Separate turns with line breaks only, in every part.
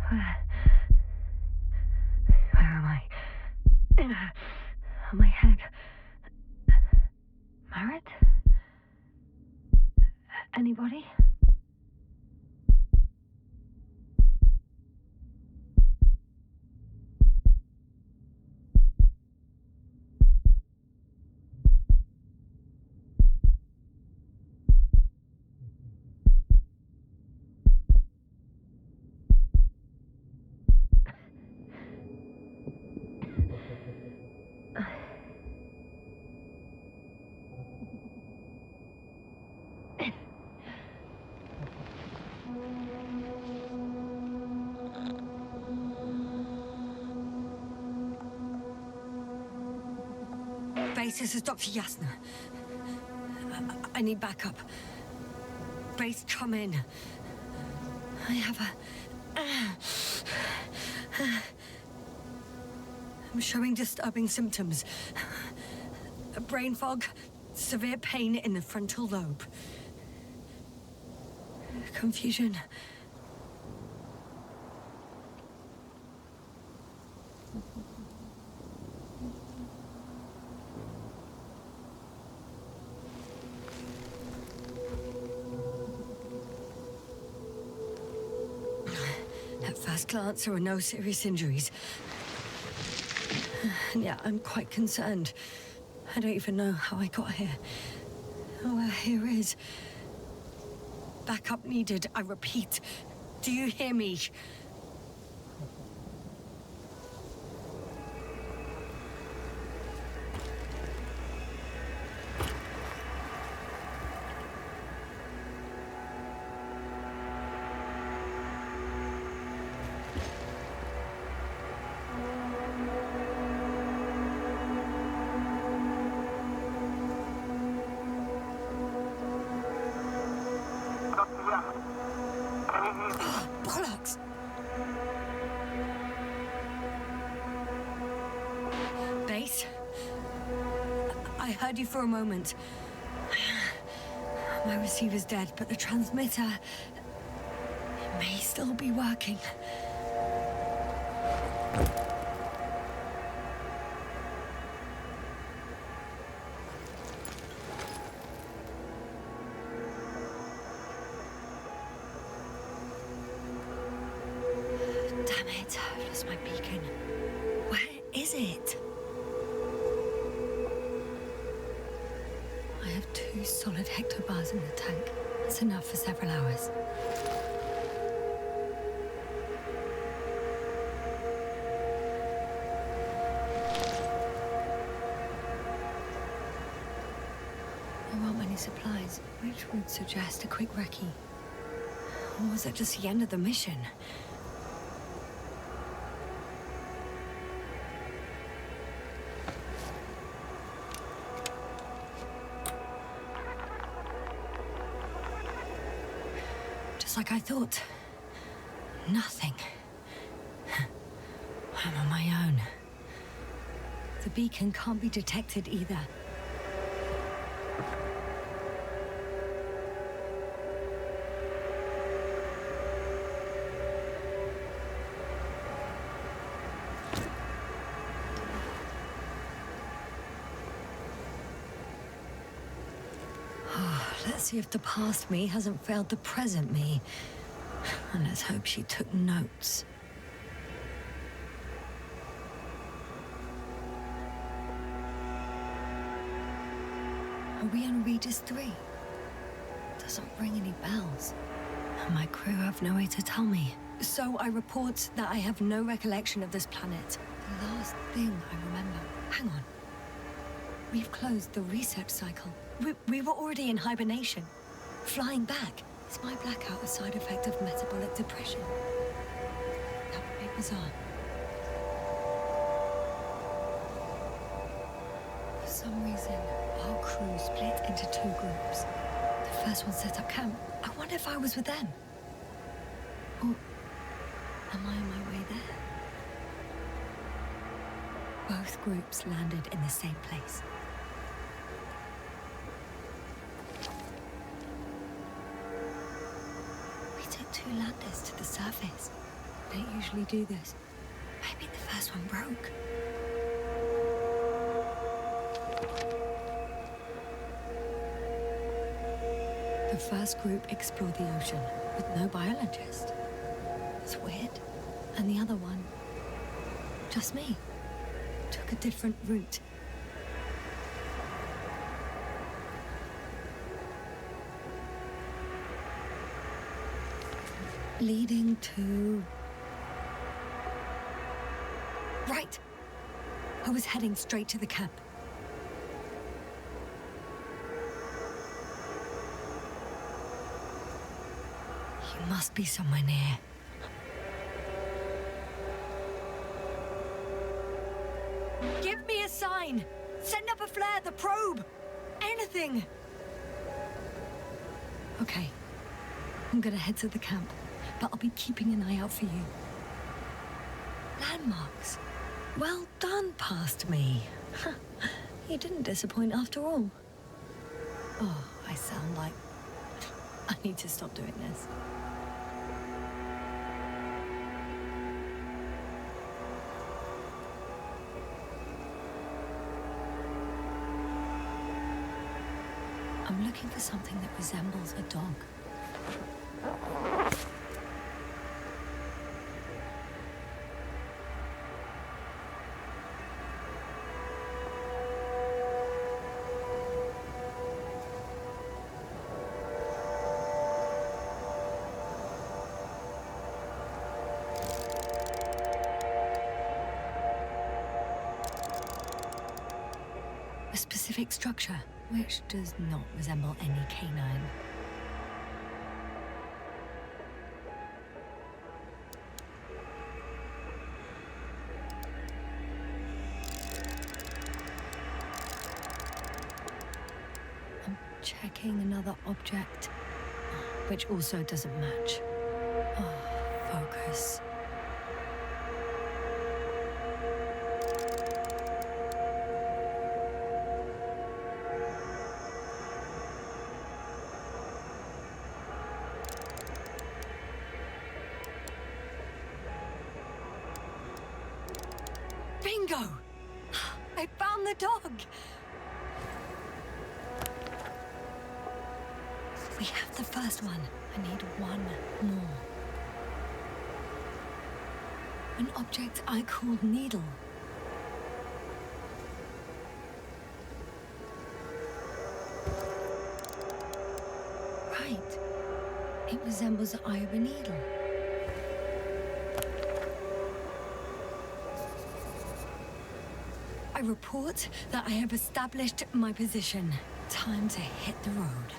Where am I? On my head. Married? Anybody?
Base, this is Dr. Yasna. I need backup. Base, come in. I have I'm showing disturbing symptoms. A brain fog, severe pain in the frontal lobe. Confusion. At first glance, there were no serious injuries. And yet, I'm quite concerned. I don't even know how I got here. Oh, here is. Backup needed, I repeat. Do you hear me? Bollocks! Base? I heard you for a moment. My receiver's dead, but the transmitter may still be working. Damn it, I've lost my beacon. Where is it? I have 2 solid hectobars in the tank. That's enough for several hours. There aren't many supplies, which would suggest a quick recce. Or was it just the end of the mission? Just like I thought. Nothing. I'm on my own. The beacon can't be detected either. Let's see if the past me hasn't failed the present me. And let's hope she took notes. Are we on Regis III? Doesn't ring any bells. And my crew have no way to tell me. So I report that I have no recollection of this planet. The last thing I remember... Hang on. We've closed the research cycle. We were already in hibernation. Flying back. Is my blackout a side effect of metabolic depression? That would be bizarre. For some reason, our crew split into 2 groups. The first one set up camp. I wonder if I was with them. Or am I on my way there? Both groups landed in the same place. We took 2 landers to the surface. We don't usually do this. Maybe the first one broke. The first group explored the ocean with no biologist. It's weird. And the other one, just me, took a different route. Leading to... Right. I was heading straight to the camp. You must be somewhere near. Give me a sign! Send up a flare, the probe! Anything! Okay. I'm gonna head to the camp, but I'll be keeping an eye out for you. Landmarks. Well done, past me. You didn't disappoint after all. Oh, I sound like... I need to stop doing this. I'm looking for something that resembles a dog. A specific structure, which does not resemble any canine. I'm checking another object, which also doesn't match. Oh, focus. Bingo! I found the dog! We have the first one. I need one more. An object I called Needle. Right. It resembles the eye of a needle. I report that I have established my position. Time to hit the road.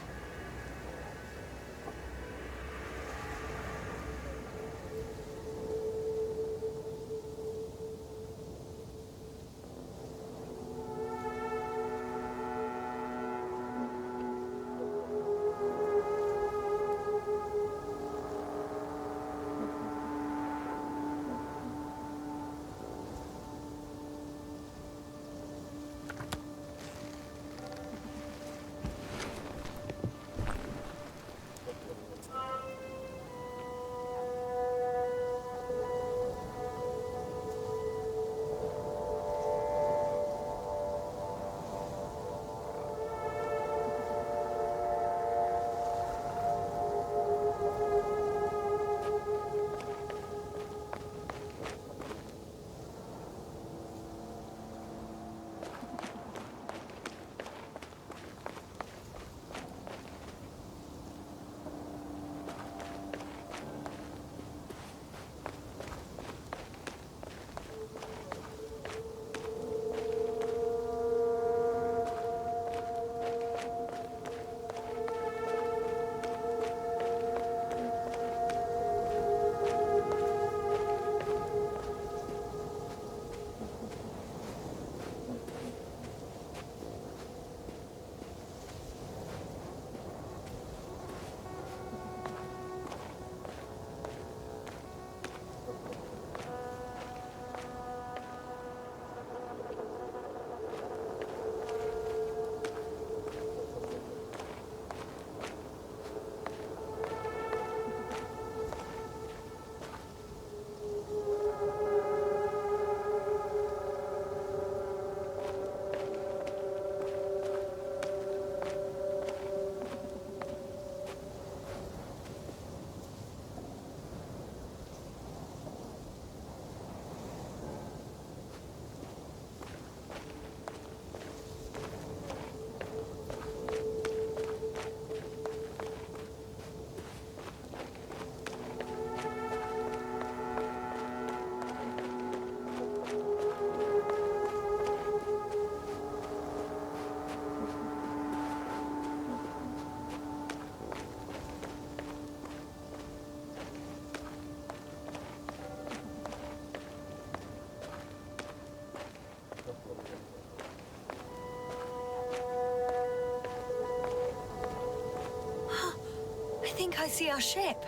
think I see our ship.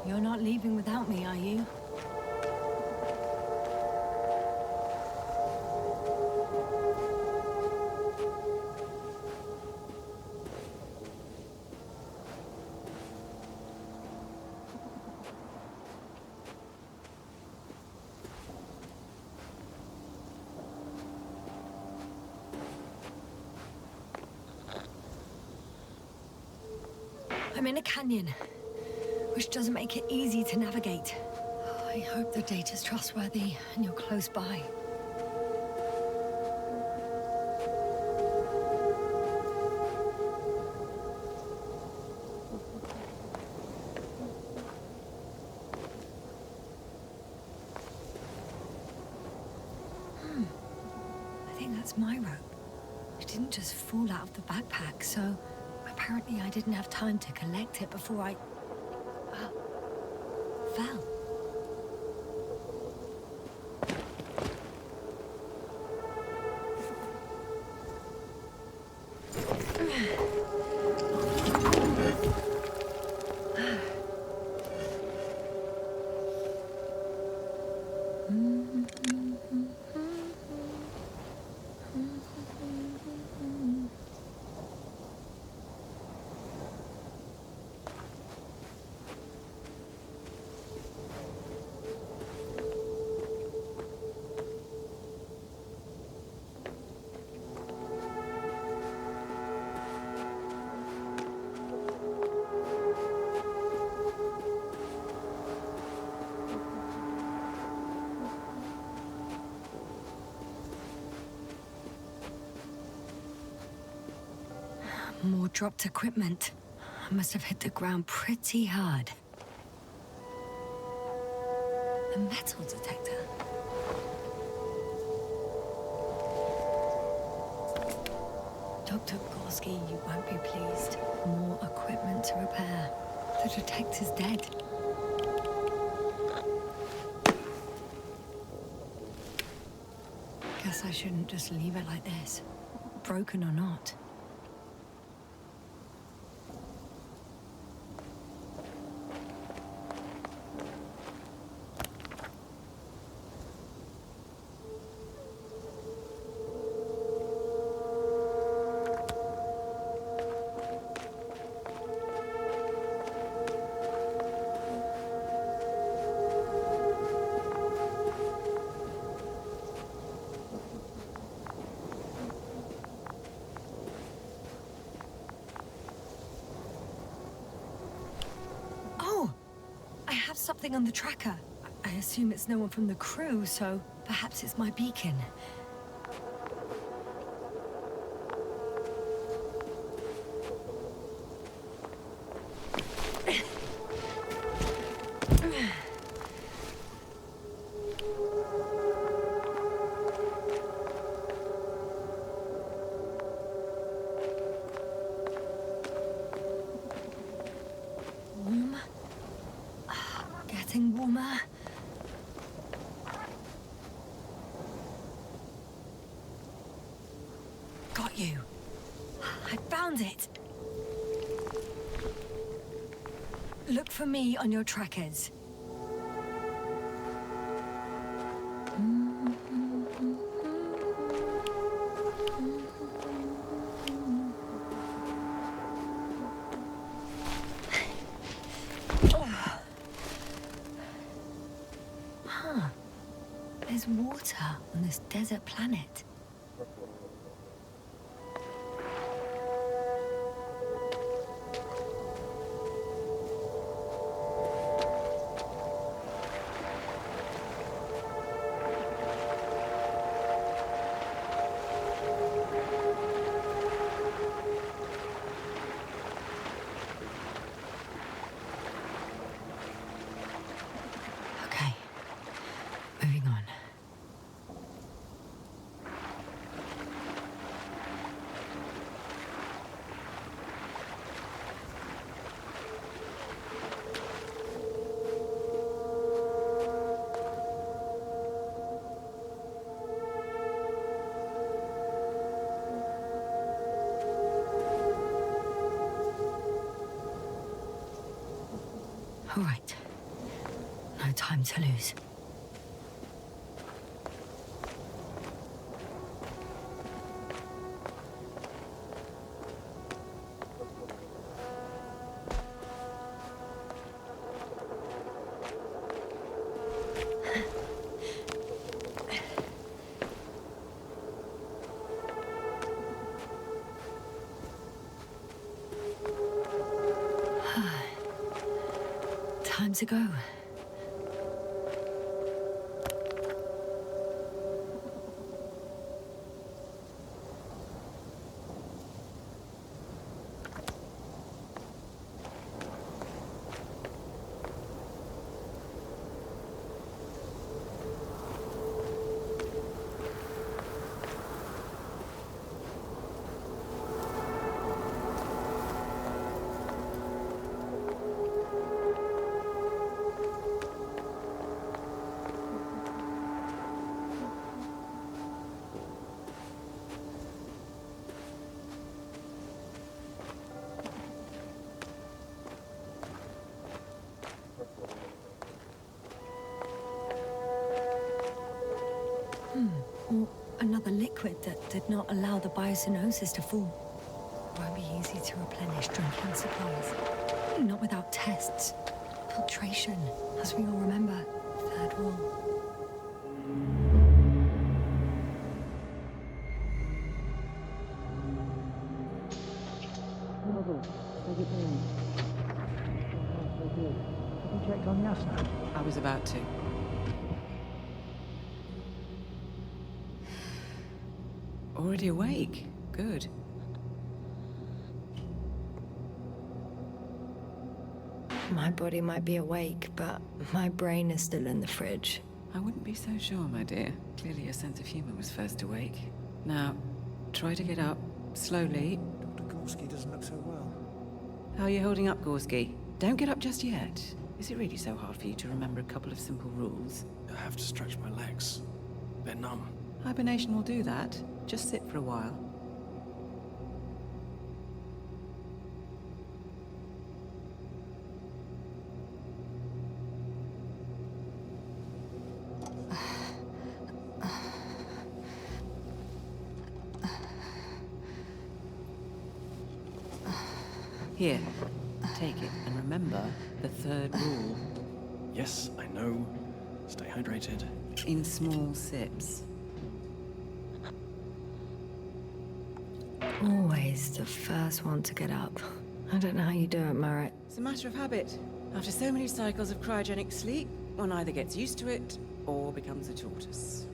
You're not leaving without me, are you? I'm in a canyon, which doesn't make it easy to navigate. I hope the data's trustworthy and you're close by. I think that's my rope. It didn't just fall out of the backpack, so apparently I didn't have time to collect it before I fell. More dropped equipment. I must have hit the ground pretty hard. A metal detector. Dr. Gorski, you won't be pleased. More equipment to repair. The detector's dead. Guess I shouldn't just leave it like this. Broken or not. Something on the tracker. I assume it's no one from the crew, so perhaps it's my beacon. Warmer. Got you. I found it. Look for me on your trackers. There's water on this desert planet. Okay, moving on. All right. No time to lose. Time to go. Or another liquid that did not allow the biocenosis to form. Won't be easy to replenish drinking supplies. Not without tests. Filtration, as we all remember. Third rule.
Have you checked on Yasna?
I was about to. Already awake? Good.
My body might be awake, but my brain is still in the fridge.
I wouldn't be so sure, my dear. Clearly your sense of humor was first awake. Now, try to get up, slowly.
Dr. Gorski doesn't look so well.
How are you holding up, Gorski? Don't get up just yet. Is it really so hard for you to remember a couple of simple rules?
I have to stretch my legs. They're numb.
Hibernation will do that. Just sit for a while. Here, take it, and remember the third rule.
Yes, I know. Stay hydrated.
In small sips.
Always the first one to get up. I don't know how you do it, Merritt.
It's a matter of habit. After so many cycles of cryogenic sleep, one either gets used to it or becomes a tortoise.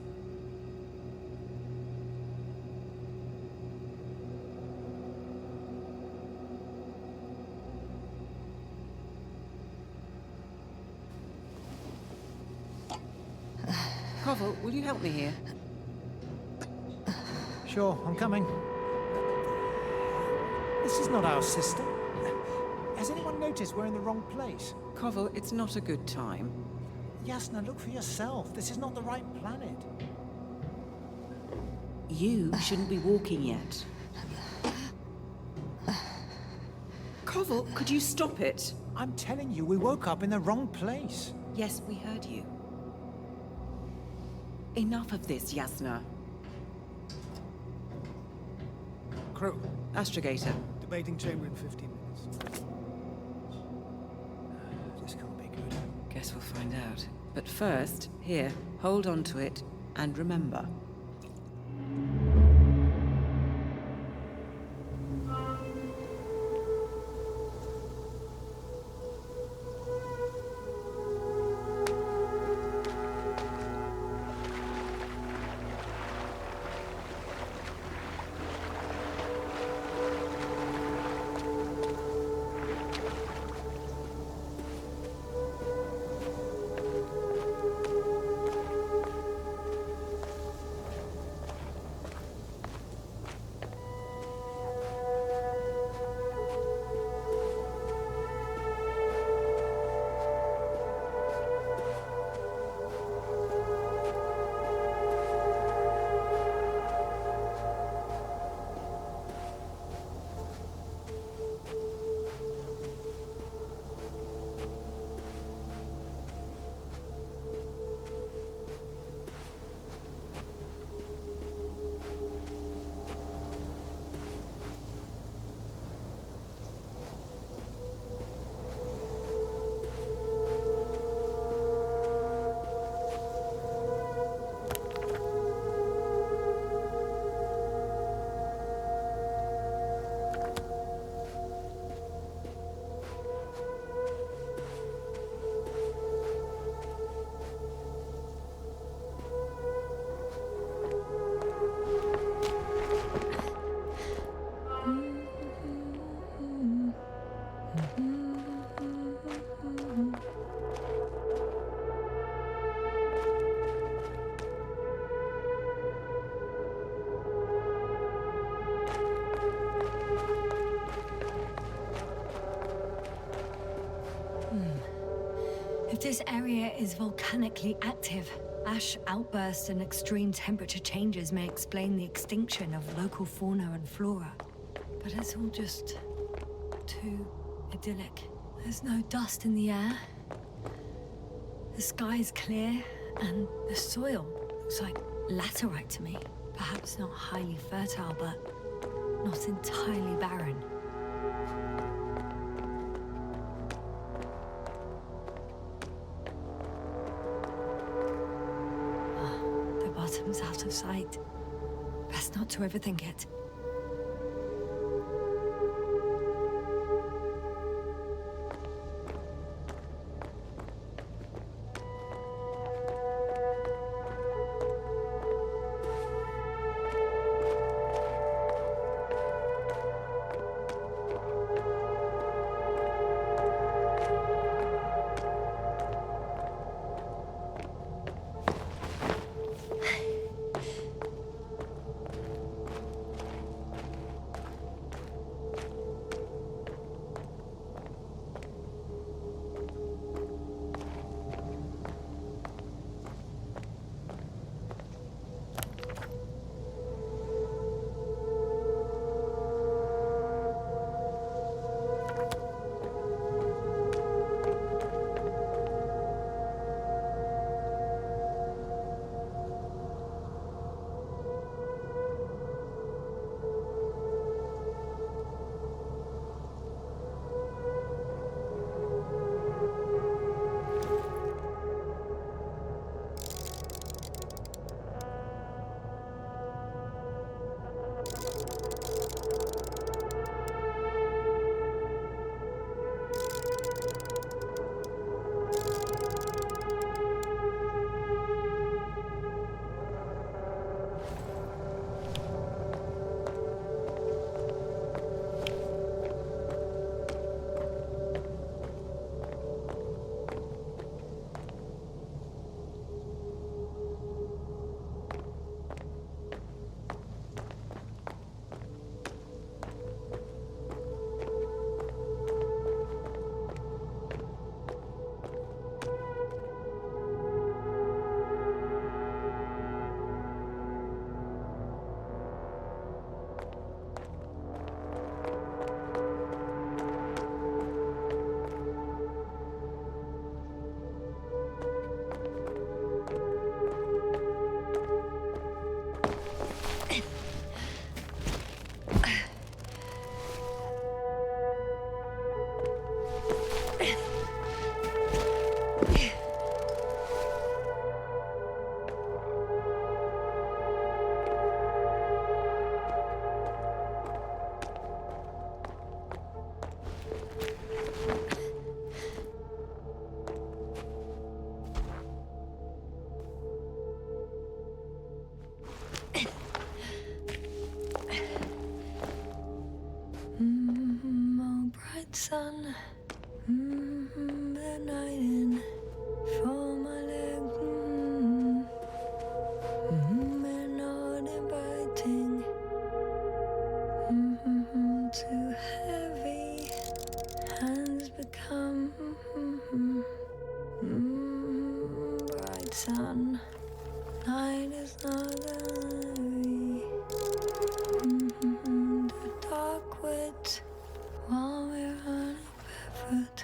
Koval, will you help me here?
Sure, I'm coming. This is not our system. Has anyone noticed we're in the wrong place?
Koval, it's not a good time.
Yasna, look for yourself. This is not the right planet.
You shouldn't be walking yet. Koval, could you stop it?
I'm telling you, we woke up in the wrong place.
Yes, we heard you. Enough of this, Yasna.
Crew,
Astrogator.
debating chamber in 15 minutes.
This can't be good.
Guess we'll find out. But first, here, hold on to it, and remember.
This area is volcanically active. Ash outbursts and extreme temperature changes may explain the extinction of local fauna and flora. But it's all just too idyllic. There's no dust in the air. The sky's clear, and the soil looks like laterite to me. Perhaps not highly fertile, but not entirely barren. The bottom's out of sight. Best not to overthink it. Sun, the night in for my leg, they're not inviting, too heavy, hands become bright sun, night is not early, the dark wit. While we're running barefoot.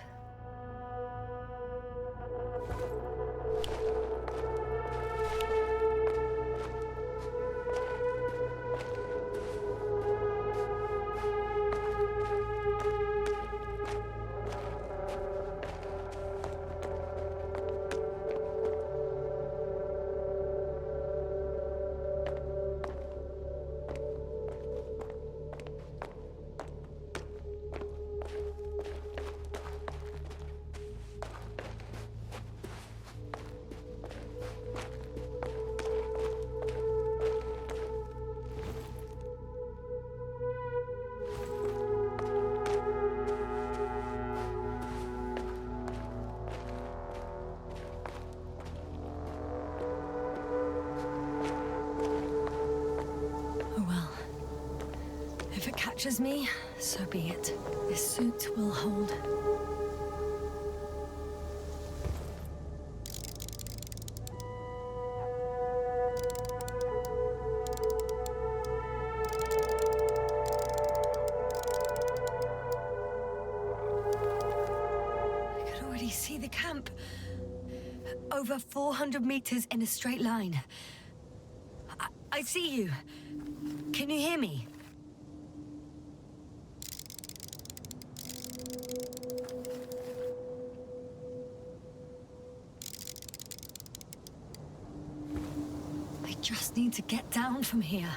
If it catches me, so be it. This suit will hold. Over 400 meters in a straight line. I see you. Can you hear me? I just need to get down from here.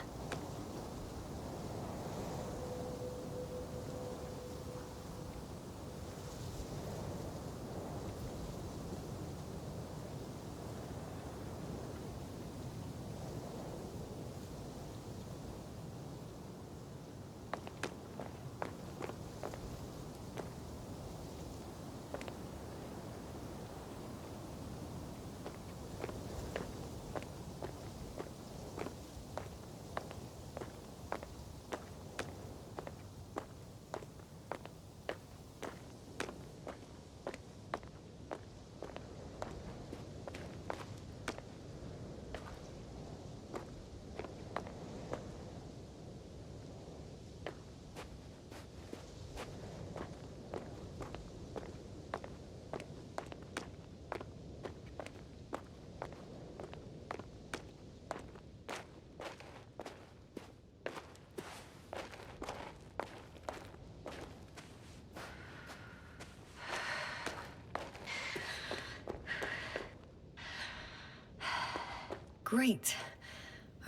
Great.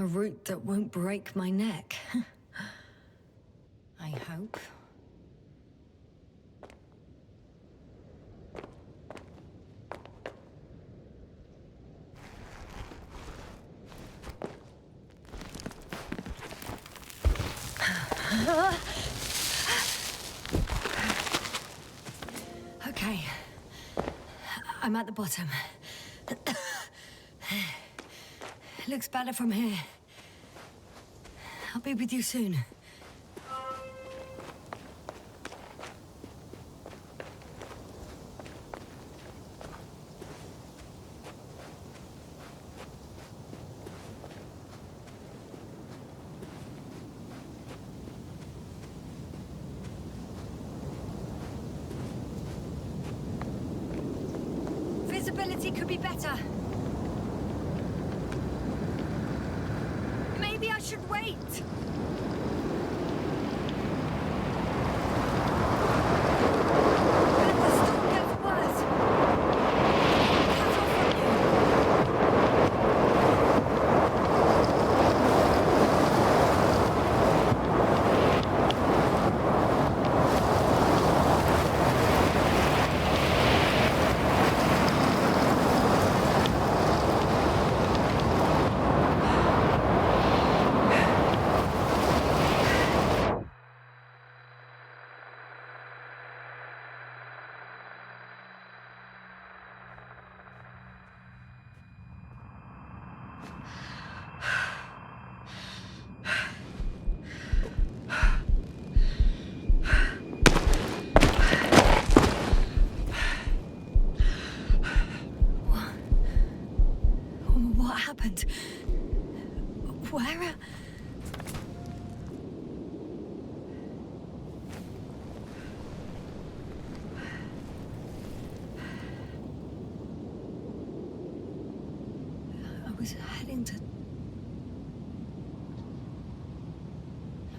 A route that won't break my neck. I hope. Okay. I'm at the bottom. Looks better from here. I'll be with you soon. Visibility could be better. Maybe I should wait. But if the storm gets worse, cut off from you. What happened? Where? I was heading to...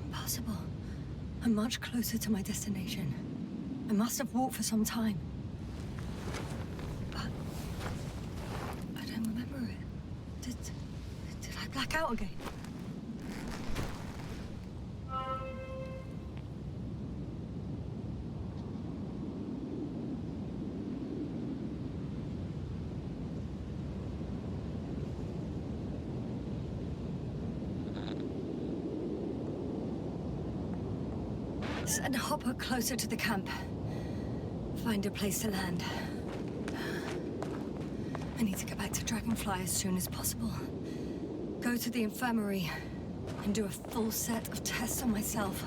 Impossible. I'm much closer to my destination. I must have walked for some time. But... I don't remember it. Did I black out again? Send Hopper closer to the camp. Find a place to land. I need to get back to Dragonfly as soon as possible. Go to the infirmary and do a full set of tests on myself.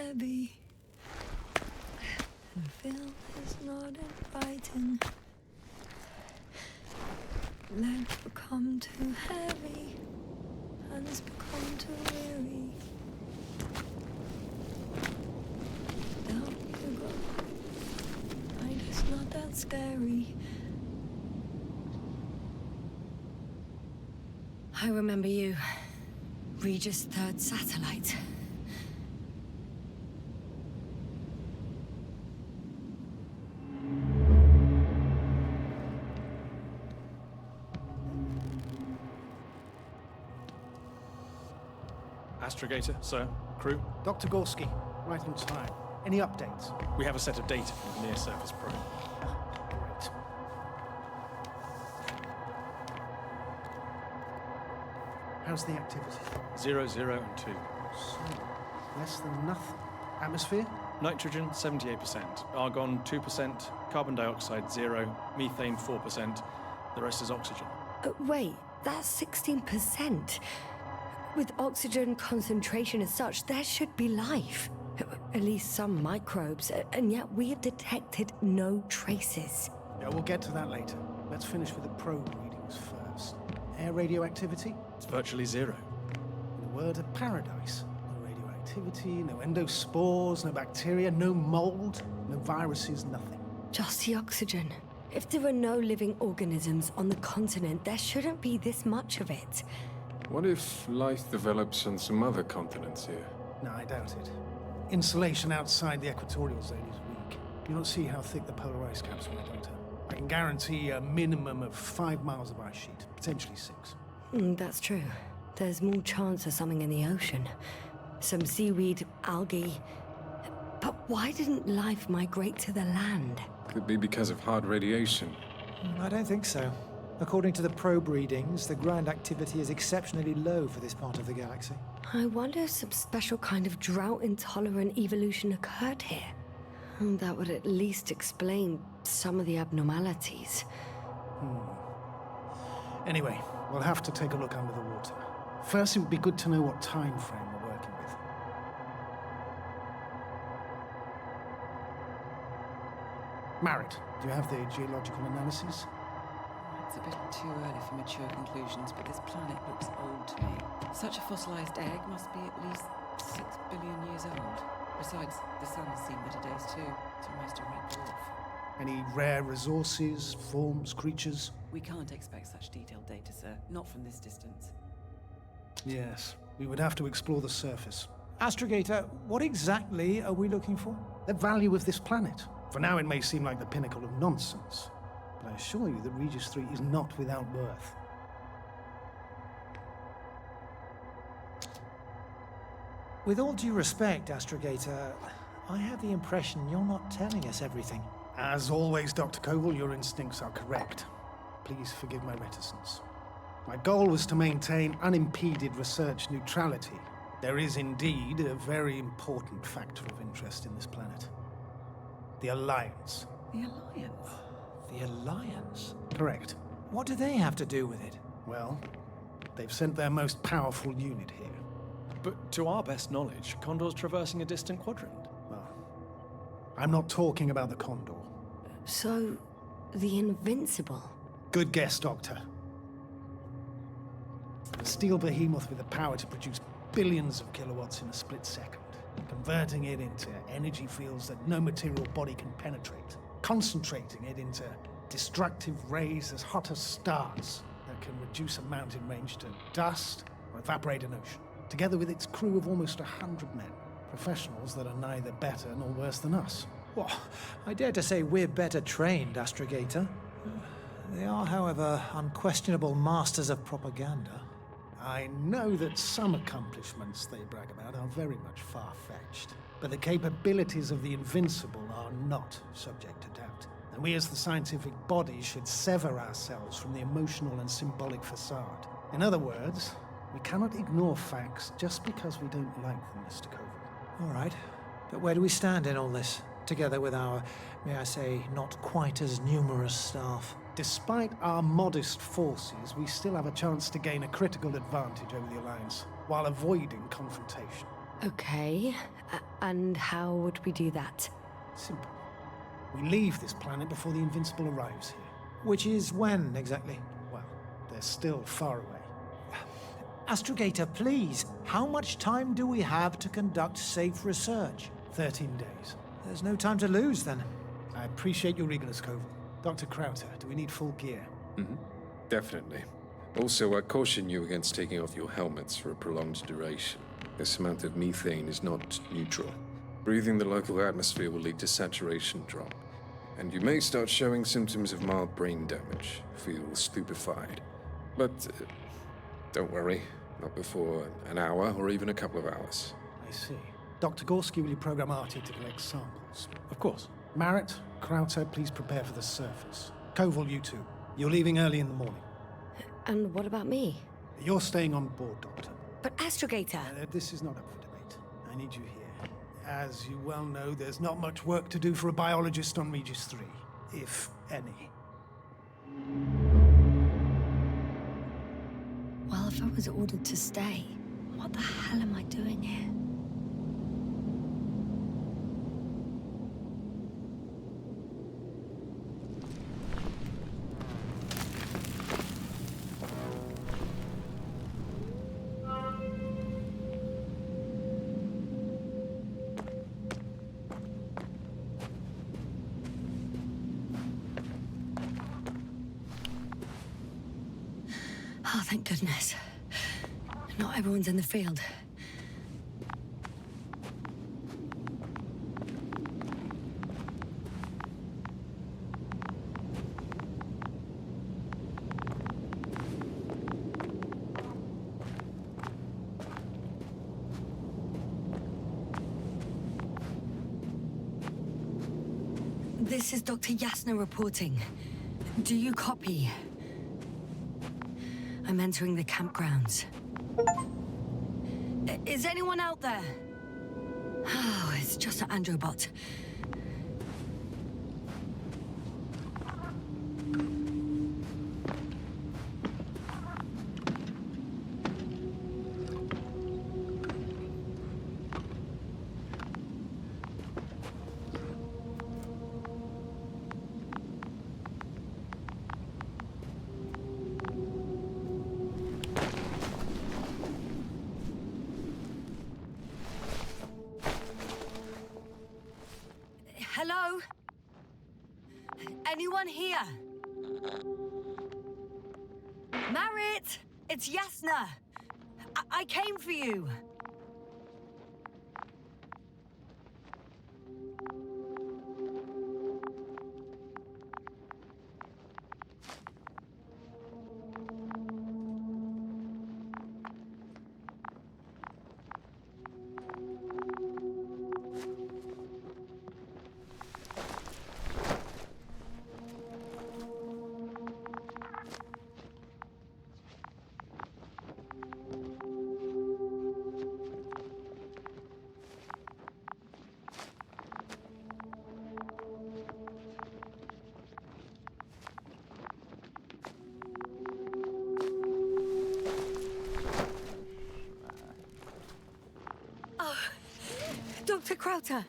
heavy. And Phil is not inviting. Legs become too heavy. Hands become too weary. Down you go. Night is not that scary. I remember you. Regis III satellite.
Astrogator, sir. Crew.
Dr. Gorski, right on time. Any updates?
We have a set of data from the near-surface probe.
Great. How's the activity?
0, 0, and 2.
So, less than nothing. Atmosphere?
Nitrogen, 78%. Argon, 2%. Carbon dioxide, 0. Methane, 4%. The rest is oxygen.
Wait, that's 16%. With oxygen concentration as such, there should be life. At least some microbes, and yet we have detected no traces.
Yeah, we'll get to that later. Let's finish with the probe readings first. Air radioactivity?
It's virtually 0.
In a word, a paradise. No radioactivity, no endospores, no bacteria, no mold, no viruses, nothing.
Just the oxygen. If there are no living organisms on the continent, there shouldn't be this much of it.
What if life develops on some other continents here?
No, I doubt it. Insulation outside the equatorial zone is weak. You don't see how thick the polar ice caps are, Doctor. I can guarantee a minimum of 5 miles of ice sheet, potentially 6.
That's true. There's more chance of something in the ocean. Some seaweed, algae. But why didn't life migrate to the land?
Could be because of hard radiation.
I don't think so. According to the probe readings, the ground activity is exceptionally low for this part of the galaxy.
I wonder if some special kind of drought-intolerant evolution occurred here. That would at least explain some of the abnormalities.
Anyway, we'll have to take a look under the water. First, it would be good to know what time frame we're working with. Marit, do you have the geological analyses?
It's a bit too early for mature conclusions, but this planet looks old to me. Such a fossilized egg must be at least 6 billion years old. Besides, the sun has seen better days too. It's almost a red dwarf.
Any rare resources, forms, creatures?
We can't expect such detailed data, sir. Not from this distance.
Yes, we would have to explore the surface.
Astrogator, what exactly are we looking for?
The value of this planet. For now, it may seem like the pinnacle of nonsense, but I assure you that Regis III is not without worth.
With all due respect, Astrogator, I have the impression you're not telling us everything.
As always, Dr. Koval, your instincts are correct. Please forgive my reticence. My goal was to maintain unimpeded research neutrality. There is indeed a very important factor of interest in this planet. The Alliance.
The Alliance?
The Alliance?
Correct.
What do they have to do with it?
Well, they've sent their most powerful unit here.
But to our best knowledge, Condor's traversing a distant quadrant.
Well, I'm not talking about the Condor.
So, the Invincible.
Good guess, Doctor. A steel behemoth with the power to produce billions of kilowatts in a split second, converting it into energy fields that no material body can penetrate, concentrating it into destructive rays as hot as stars that can reduce a mountain range to dust or evaporate an ocean, together with its crew of almost 100 men, professionals that are neither better nor worse than us.
Well, I dare to say we're better trained, Astrogator. They are, however, unquestionable masters of propaganda.
I know that some accomplishments they brag about are very much far-fetched, but the capabilities of the Invincible are not subject to doubt. And we as the scientific body should sever ourselves from the emotional and symbolic facade. In other words, we cannot ignore facts just because we don't like them, Mr. Koval.
All right, but where do we stand in all this, together with our, may I say, not quite as numerous staff?
Despite our modest forces, we still have a chance to gain a critical advantage over the Alliance, while avoiding confrontation.
Okay. And how would we do that?
Simple. We leave this planet before the Invincible arrives here.
Which is when, exactly?
Well, they're still far away.
Astrogator, please, how much time do we have to conduct safe research?
13 days.
There's no time to lose, then.
I appreciate your eagerness, Koval. Dr. Crowther, do we need full gear?
Definitely. Also, I caution you against taking off your helmets for a prolonged duration. This amount of methane is not neutral. Breathing the local atmosphere will lead to saturation drop, and you may start showing symptoms of mild brain damage, feel stupefied. But don't worry, not before an hour or even a couple of hours.
I see. Dr. Gorski, will you program Artie to collect samples?
Of course.
Marrett, Crowther, please prepare for the surface. Koval, you two. You're leaving early in the morning.
And what about me?
You're staying on board, Doctor.
But Astrogator...
This is not up for debate. I need you here. As you well know, there's not much work to do for a biologist on Regis III, if any.
Well, if I was ordered to stay, what the hell am I doing here? Oh, thank goodness. Not everyone's in the field. This is Dr. Yasna reporting. Do you copy? I'm entering the campgrounds. Is anyone out there? Oh, it's just an androbot. Hello? Anyone here? Marrett! It's Yasna! I came for you! Dr. Crowther!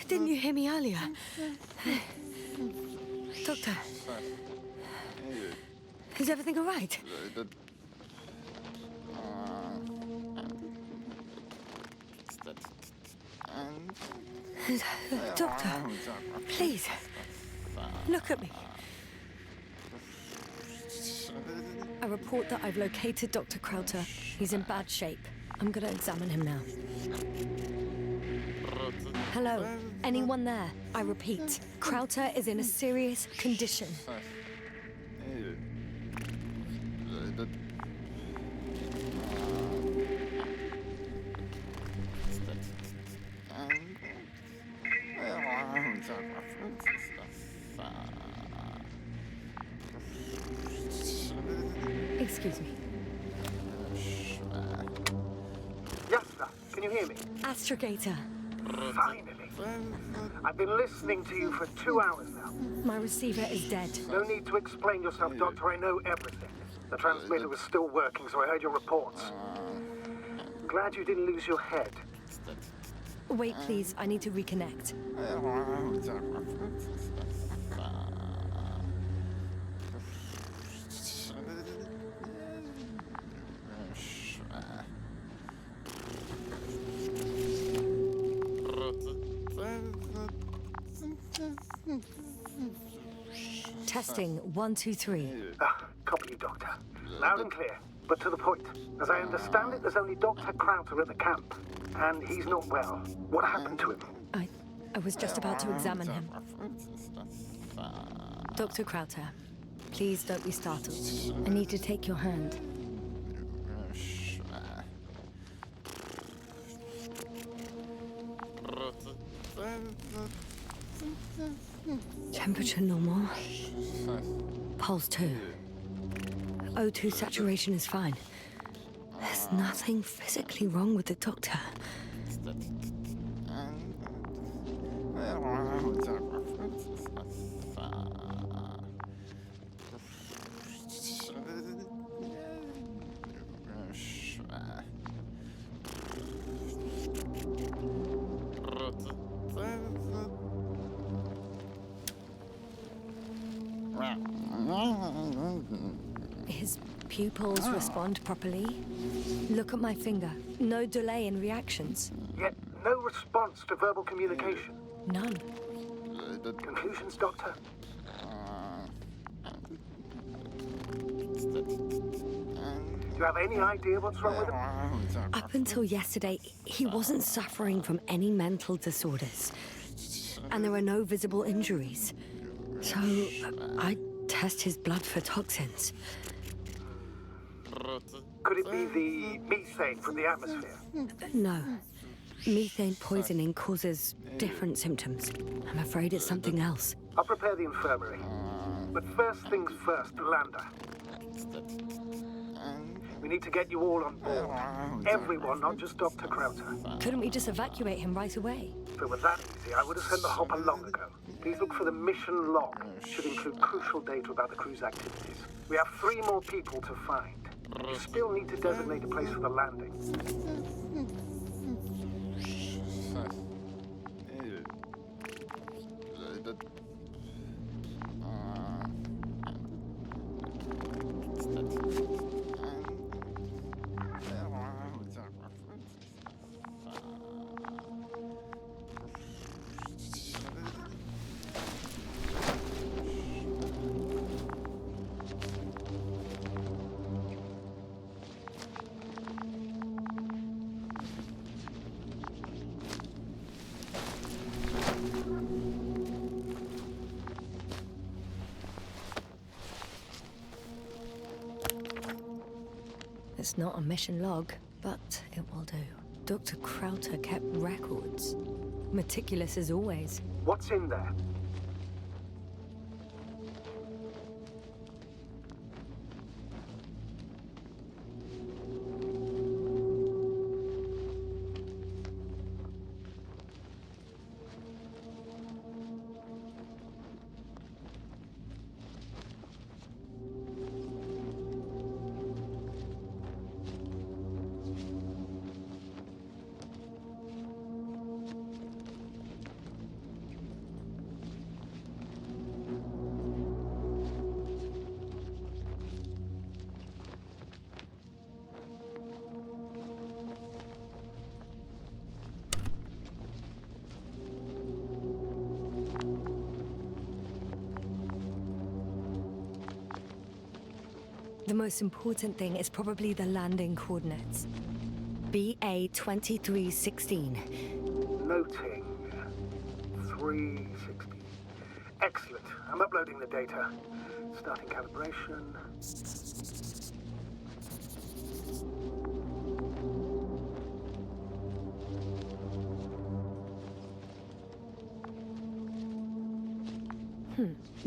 Didn't you hear me earlier? Doctor? Is everything all right? Doctor, please, look at me. I report that I've located Dr. Crowther. He's in bad shape. I'm gonna examine him now. Hello? Anyone there? I repeat, Crowther is in a serious condition. Excuse me.
Yasna, can you hear me?
Astrogator.
Finally. I've been listening to you for 2 hours now.
My receiver is dead.
No need to explain yourself, Doctor. I know everything. The transmitter was still working, so I heard your reports. glad you didn't lose your head.
Wait, please. I need to reconnect. Testing 1, 2, 3.
Copy you, Doctor. Loud and clear, but to the point. As I understand it, there's only Dr. Crowther at the camp, and he's not well. What happened to him?
I was just about to examine him. Dr. Crowther, please don't be startled. I need to take your hand. Temperature normal. Pulse 2. O2 saturation is fine. There's nothing physically wrong with the doctor. His pupils respond properly. Look at my finger. No delay in reactions.
Yet no response to verbal communication.
None.
Conclusions, Doctor? Do you have any idea what's wrong with him?
Up until yesterday, he wasn't suffering from any mental disorders. And there were no visible injuries. So I test his blood for toxins.
Could it be the methane from the atmosphere?
No. Methane poisoning causes different symptoms. I'm afraid it's something else.
I'll prepare the infirmary. But first things first, the lander. We need to get you all on board. Everyone, not just Dr. Crowther.
Couldn't we just evacuate him right away?
If it were that easy, I would have sent the hopper long ago. Please look for the mission log. Should include crucial data about the crew's activities. We have 3 more people to find. You still need to designate a place for the landing.
It's not a mission log, but it will do. Dr. Crowther kept records. Meticulous as always.
What's in there?
The most important thing is probably the landing coordinates. BA 2316.
Noting. 360. Excellent. I'm uploading the data. Starting calibration.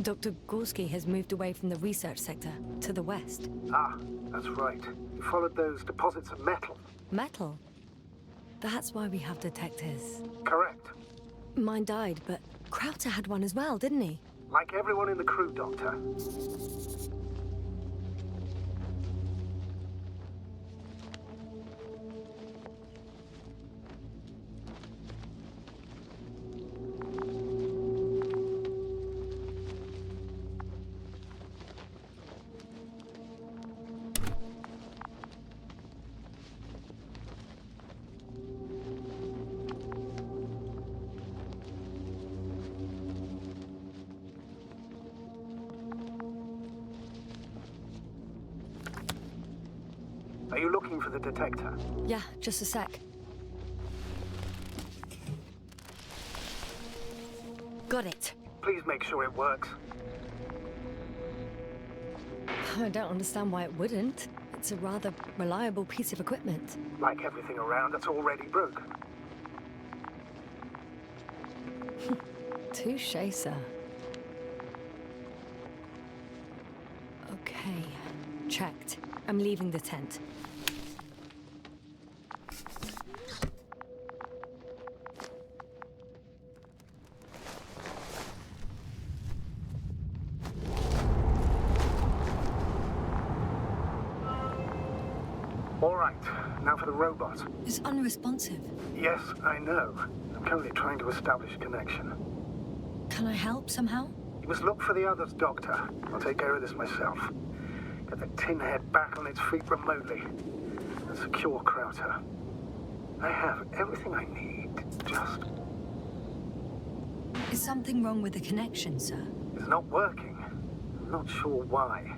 Dr. Gorski has moved away from the research sector to the west.
Ah, that's right. You followed those deposits of metal.
Metal? That's why we have detectors.
Correct.
Mine died, but Crowther had one as well, didn't he?
Like everyone in the crew, Doctor. Are you looking for the detector?
Yeah, just a sec. Got it.
Please make sure it works.
I don't understand why it wouldn't. It's a rather reliable piece of equipment.
Like everything around, it's already broken.
Touche, sir. Okay, checked. I'm leaving the tent.
All right, now for the robot.
It's unresponsive.
Yes, I know. I'm currently trying to establish a connection.
Can I help somehow?
You must look for the others, Doctor. I'll take care of this myself. Get the tin head back on its feet remotely. And secure Krauter. I have everything I need. Just...
Is something wrong with the connection, sir?
It's not working. I'm not sure why.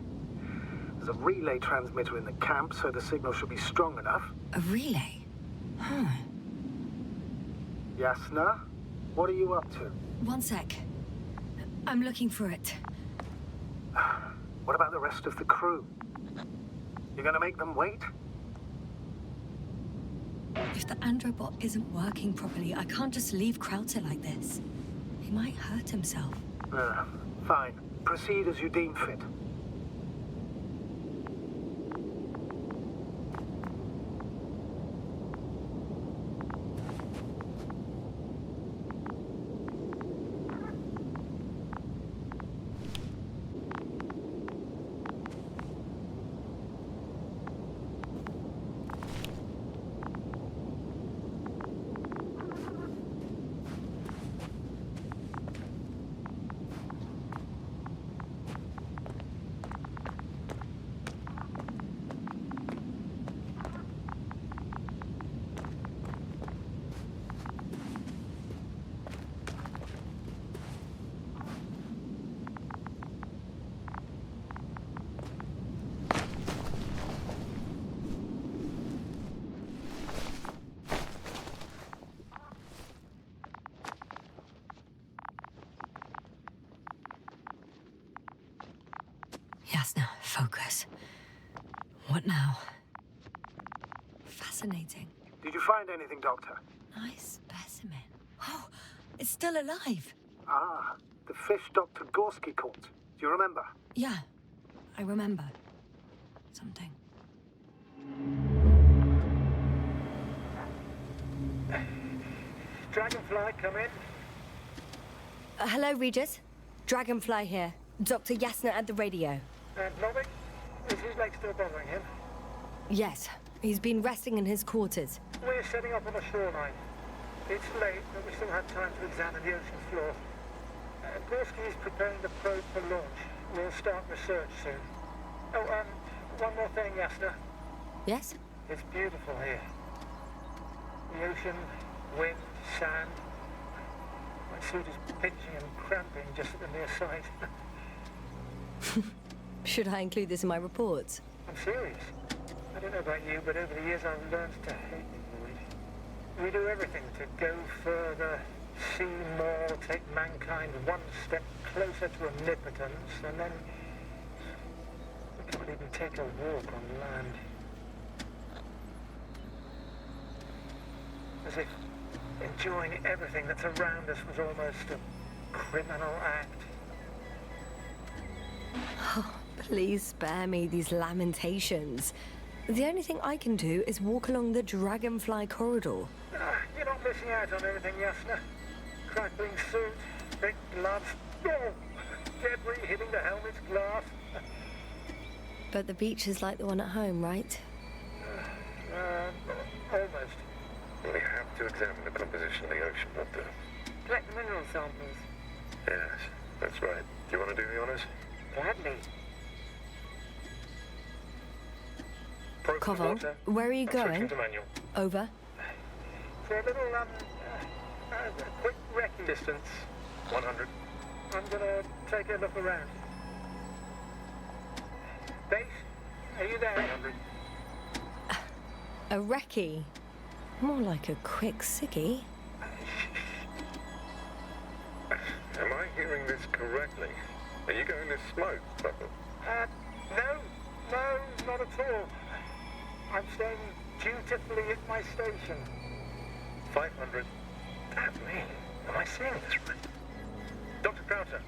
There's a relay transmitter in the camp, so the signal should be strong enough.
A relay? Huh.
Yasna, what are you up to?
One sec. I'm looking for it.
What about the rest of the crew? You're gonna make them wait?
If the androbot isn't working properly, I can't just leave Krauter like this. He might hurt himself.
Fine. Proceed as you deem fit.
Yasna, focus. What now? Fascinating.
Did you find anything, Doctor?
Nice specimen. Oh, it's still alive.
Ah, the fish Dr. Gorski caught. Do you remember?
Yeah, I remember. Something.
Dragonfly, come in.
Hello, Regis. Dragonfly here. Dr. Yasna at the radio.
Novick? Is his leg still bothering him?
Yes, he's been resting in his quarters.
We're setting up on the shoreline. It's late, but we still have time to examine the ocean floor. Gorski is preparing the probe for launch. We'll start research soon. Oh, one more thing, Yasna.
Yes?
It's beautiful here. The ocean, wind, sand. My suit is pinching and cramping just at the mere sight.
Should I include this in my reports?
I'm serious. I don't know about you, but over the years I've learned to hate the void. We do everything to go further, see more, take mankind one step closer to omnipotence, and then we can't even take a walk on land. As if enjoying everything that's around us was almost a criminal act.
Oh, please spare me these lamentations. The only thing I can do is walk along the Dragonfly corridor.
You're not missing out on anything, Yasna. Crackling suit, thick gloves, debris hitting the helmet's glass.
But the beach is like the one at home, right?
Almost.
We have to examine the composition of the ocean, Doctor.
Collect the mineral samples.
Yes, that's right. Do you want to do the honors?
Gladly.
Convoy, where are you going?
Manual.
Over.
For a little, quick recce.
Distance, 100.
I'm gonna take a look around. Base, are you there?
300.
A recce? More like a quick sickie.
Am I hearing this correctly? Are you going to smoke, Papa?
No, not at all. I'm staying dutifully at my station.
500. Damn me. Am I seeing this right? Dr. Crowther,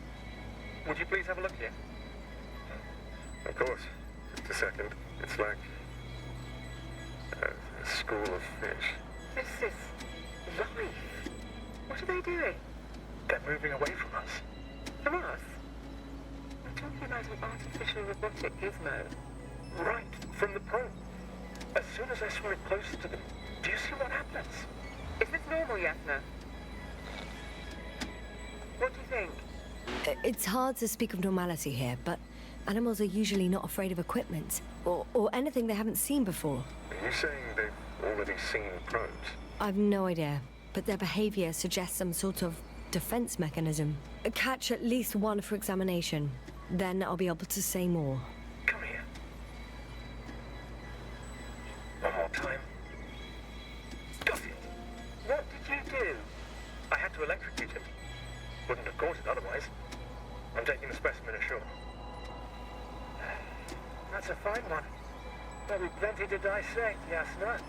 would you please have a look here? Of course. Just a second. It's like a school of fish.
This is life. What are they doing?
They're moving away from us.
From us? I'm talking about an artificial robotic gizmo.
Right, from the probe. As soon as I swim it closer to them, do you see what happens?
Is this normal, Yasna? What do you think?
It's hard to speak of normality here, but animals are usually not afraid of equipment, or anything they haven't seen before.
Are you saying they've already seen probes?
I've no idea, but their behavior suggests some sort of defense mechanism. Catch at least one for examination, then I'll be able to say more.
Come here. One more time. Got it.
What did you do?
I had to electrocute him. Wouldn't have caught it otherwise. I'm taking the specimen ashore.
That's a fine one. There'll be plenty to dissect, Yasna.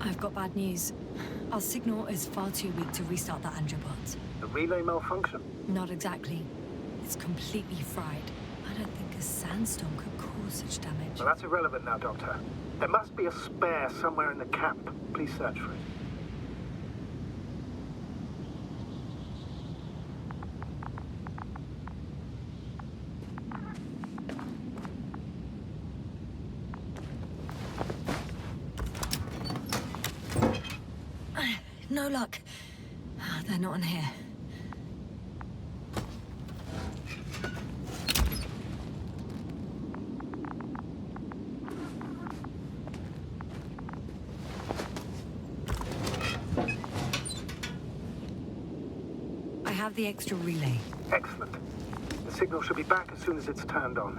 I've got bad news. Our signal is far too weak to restart that androbot.
The relay malfunction?
Not exactly. It's completely fried. I don't think a sandstorm could cause such damage.
Well, that's irrelevant now, Doctor. There must be a spare somewhere in the camp. Please search for it.
No luck. They're not in here. I have the extra relay.
Excellent. The signal should be back as soon as it's turned on.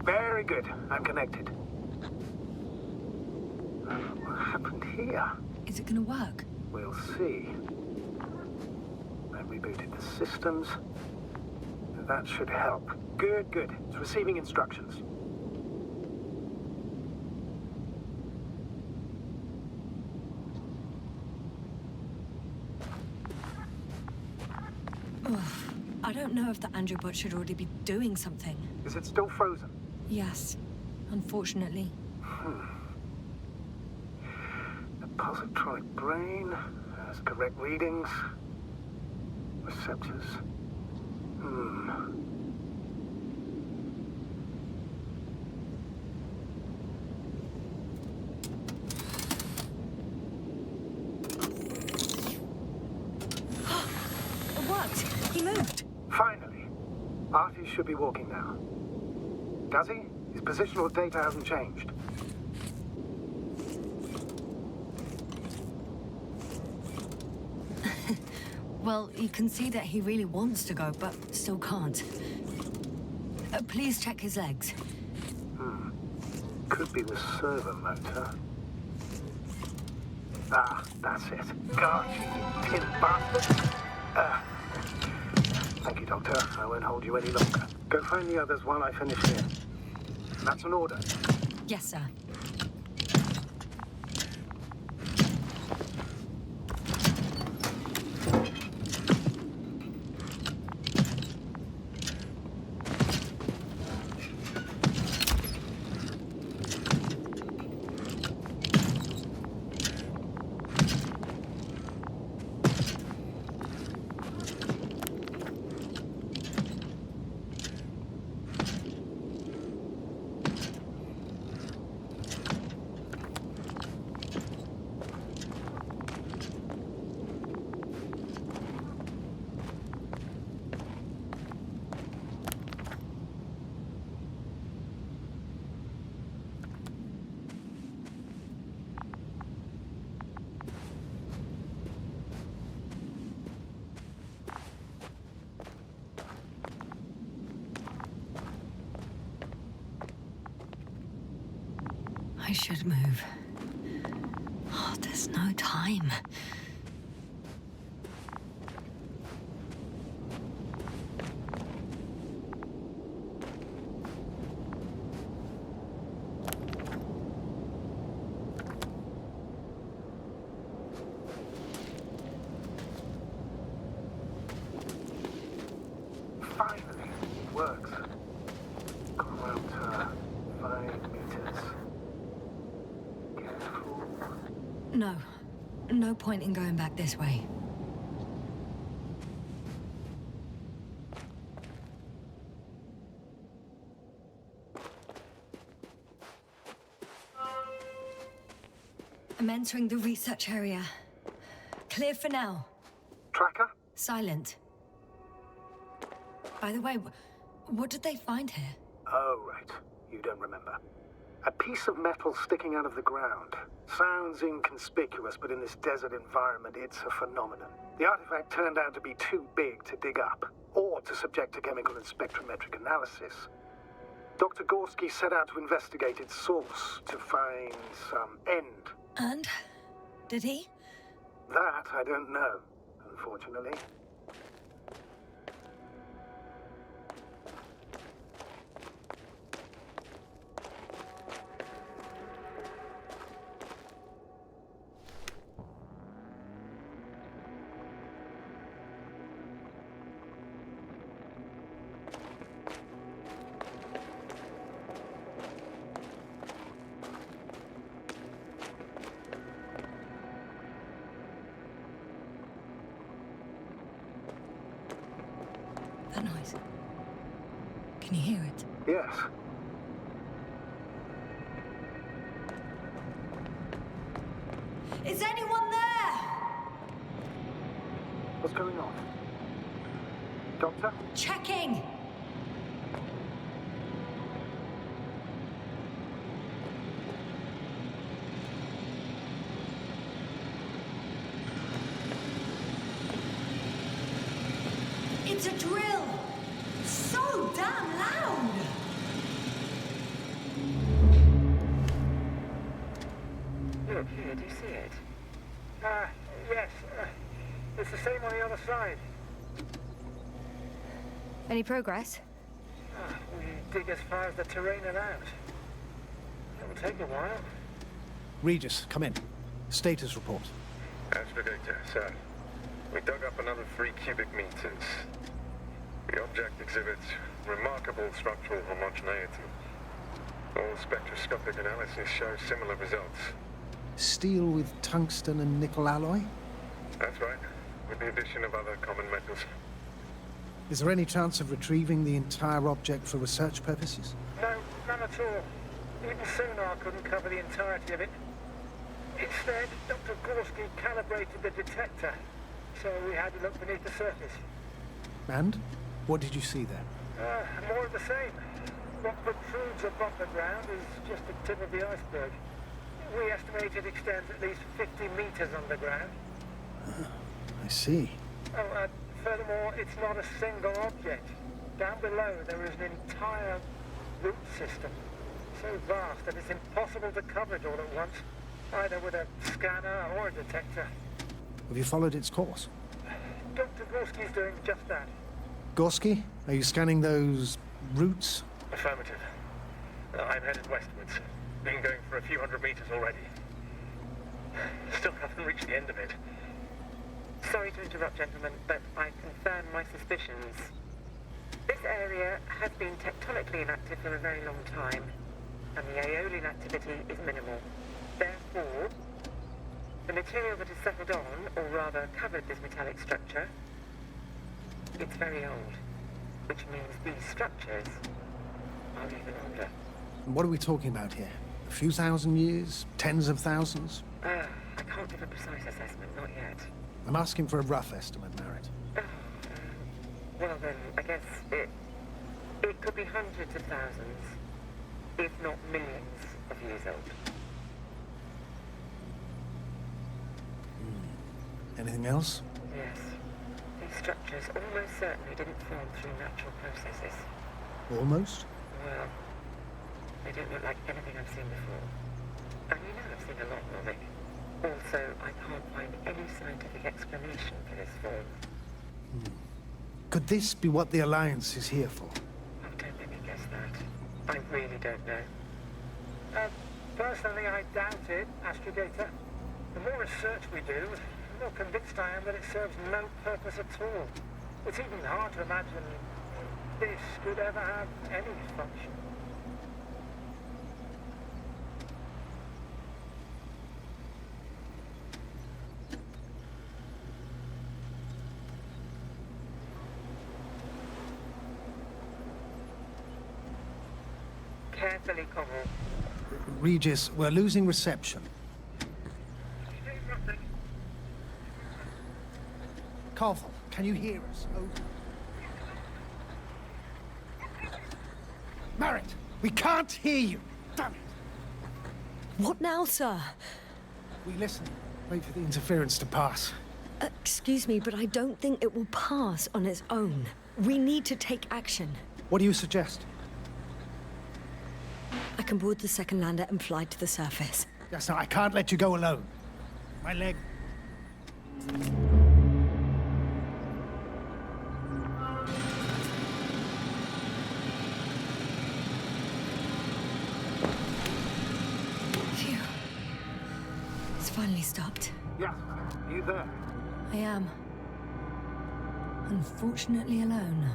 Very good. I'm connected. What happened here?
Is it gonna work?
We'll see. I rebooted the systems. That should help. Good, good. It's receiving instructions.
I don't know if the androbot should already be doing something.
Is it still frozen?
Yes, unfortunately.
The positronic brain has correct readings. Receptors. Finally. Artie should be walking now. Does he? His positional data hasn't changed.
Well, you can see that he really wants to go, but still can't. Please check his legs.
Could be the servo motor. Ah, that's it. Gosh, you tin bastard. Thank you, Doctor. I won't hold you any longer. Go find the others while I finish here. That's an order.
Yes, sir. I should move. Oh, there's no time.
Finally, it works. Gone around 5 meters. Careful.
No. No point in going back this way. I'm entering the research area. Clear for now.
Tracker?
Silent. By the way, what did they find here?
Oh, right. You don't remember. A piece of metal sticking out of the ground. Sounds inconspicuous, but in this desert environment, it's a phenomenon. The artifact turned out to be too big to dig up, or to subject to chemical and spectrometric analysis. Dr. Gorski set out to investigate its source, to find some end.
And? Did he?
That I don't know, unfortunately.
That noise. Can you hear it?
Yes.
Is anyone there?
What's going on? Doctor?
Checking! It's a drill! So damn loud!
Look, here, do you see it? Yes. It's the same on the other side.
Any progress?
We dig as far as the terrain allows. It'll take a while.
Regis, come in. Status report.
Astrogator, sir. We dug up another 3 cubic meters. The object exhibits remarkable structural homogeneity. All spectroscopic analysis shows similar results.
Steel with tungsten and nickel alloy?
That's right, with the addition of other common metals.
Is there any chance of retrieving the entire object for research purposes?
No, none at all. Even sonar couldn't cover the entirety of it. Instead, Dr. Gorski calibrated the detector, so we had to look beneath the surface.
And? What did you see there?
More of the same. What protrudes above the ground is just the tip of the iceberg. We estimate it extends at least 50 meters underground.
I see.
Oh, furthermore, it's not a single object. Down below, there is an entire root system. So vast that it's impossible to cover it all at once, either with a scanner or a detector.
Have you followed its course?
Dr. Gorski's doing just that.
Gorski, are you scanning those routes?
Affirmative. I'm headed westwards. Been going for a few hundred meters already. Still haven't reached the end of it.
Sorry to interrupt, gentlemen, but I confirm my suspicions. This area has been tectonically inactive for a very long time, and the aeolian activity is minimal. Therefore, the material that has settled on, or rather covered this metallic structure, it's very old, which means these structures are even older.
What are we talking about here? A few thousand years? Tens of thousands?
I can't give a precise assessment, not yet.
I'm asking for a rough estimate, Merritt.
Well then, I guess it could be hundreds of thousands, if not millions of years old.
Anything else?
Yes. These structures almost certainly didn't form through natural processes.
Almost?
Well, they don't look like anything I've seen before. And you know I've seen a lot, Norvik. Also, I can't find any scientific explanation for this form.
Could this be what the Alliance is here for?
Oh, don't make me guess that. I really don't know.
Personally, I doubt it, Astrogator. The more research we do, the more convinced I am that it serves no purpose at all. It's even hard to imagine this could ever have any function.
Carefully, Convoy.
Regis, we're losing reception. Carvel, can you hear us? Over. Merritt, we can't hear you. Damn it.
What now, sir?
We listen. Wait for the interference to pass.
Excuse me, but I don't think it will pass on its own. We need to take action.
What do you suggest?
I can board the second lander and fly to the surface.
Yasna, I can't let you go alone. My leg...
Phew. It's finally stopped.
Yes, are you there?
I am. Unfortunately alone.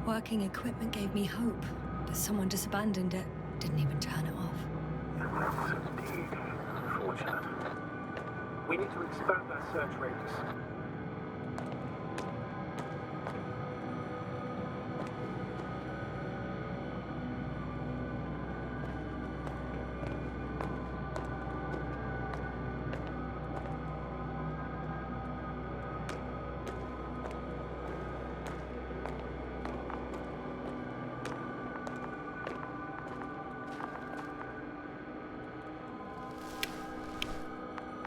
Working equipment gave me hope, but someone just abandoned it. Didn't even turn it off.
That's indeed unfortunate. We need to expand our search radius.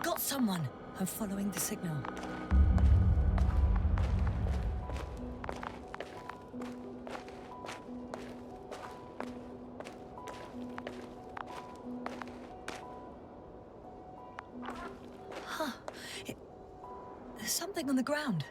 Got someone! I'm following the signal. Huh. There's something on the ground.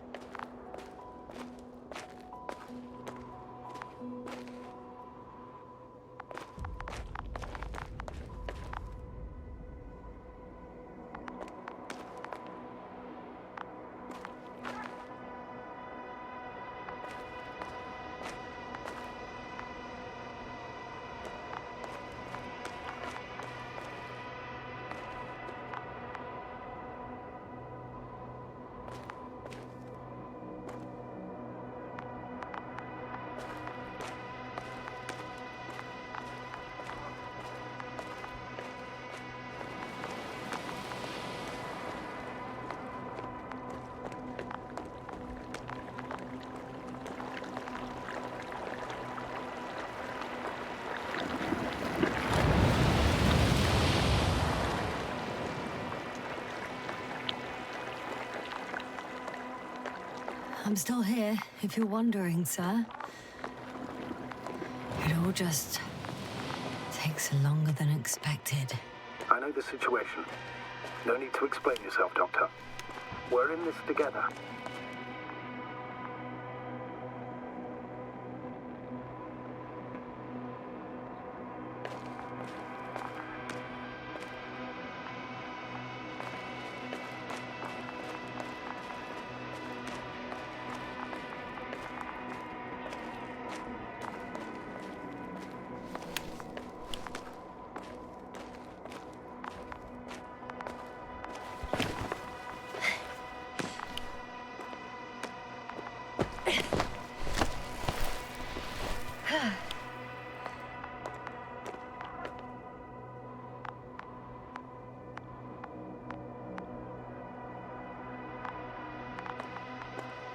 I'm still here, if you're wondering, sir. It all just takes longer than expected.
I know the situation. No need to explain yourself, Doctor. We're in this together.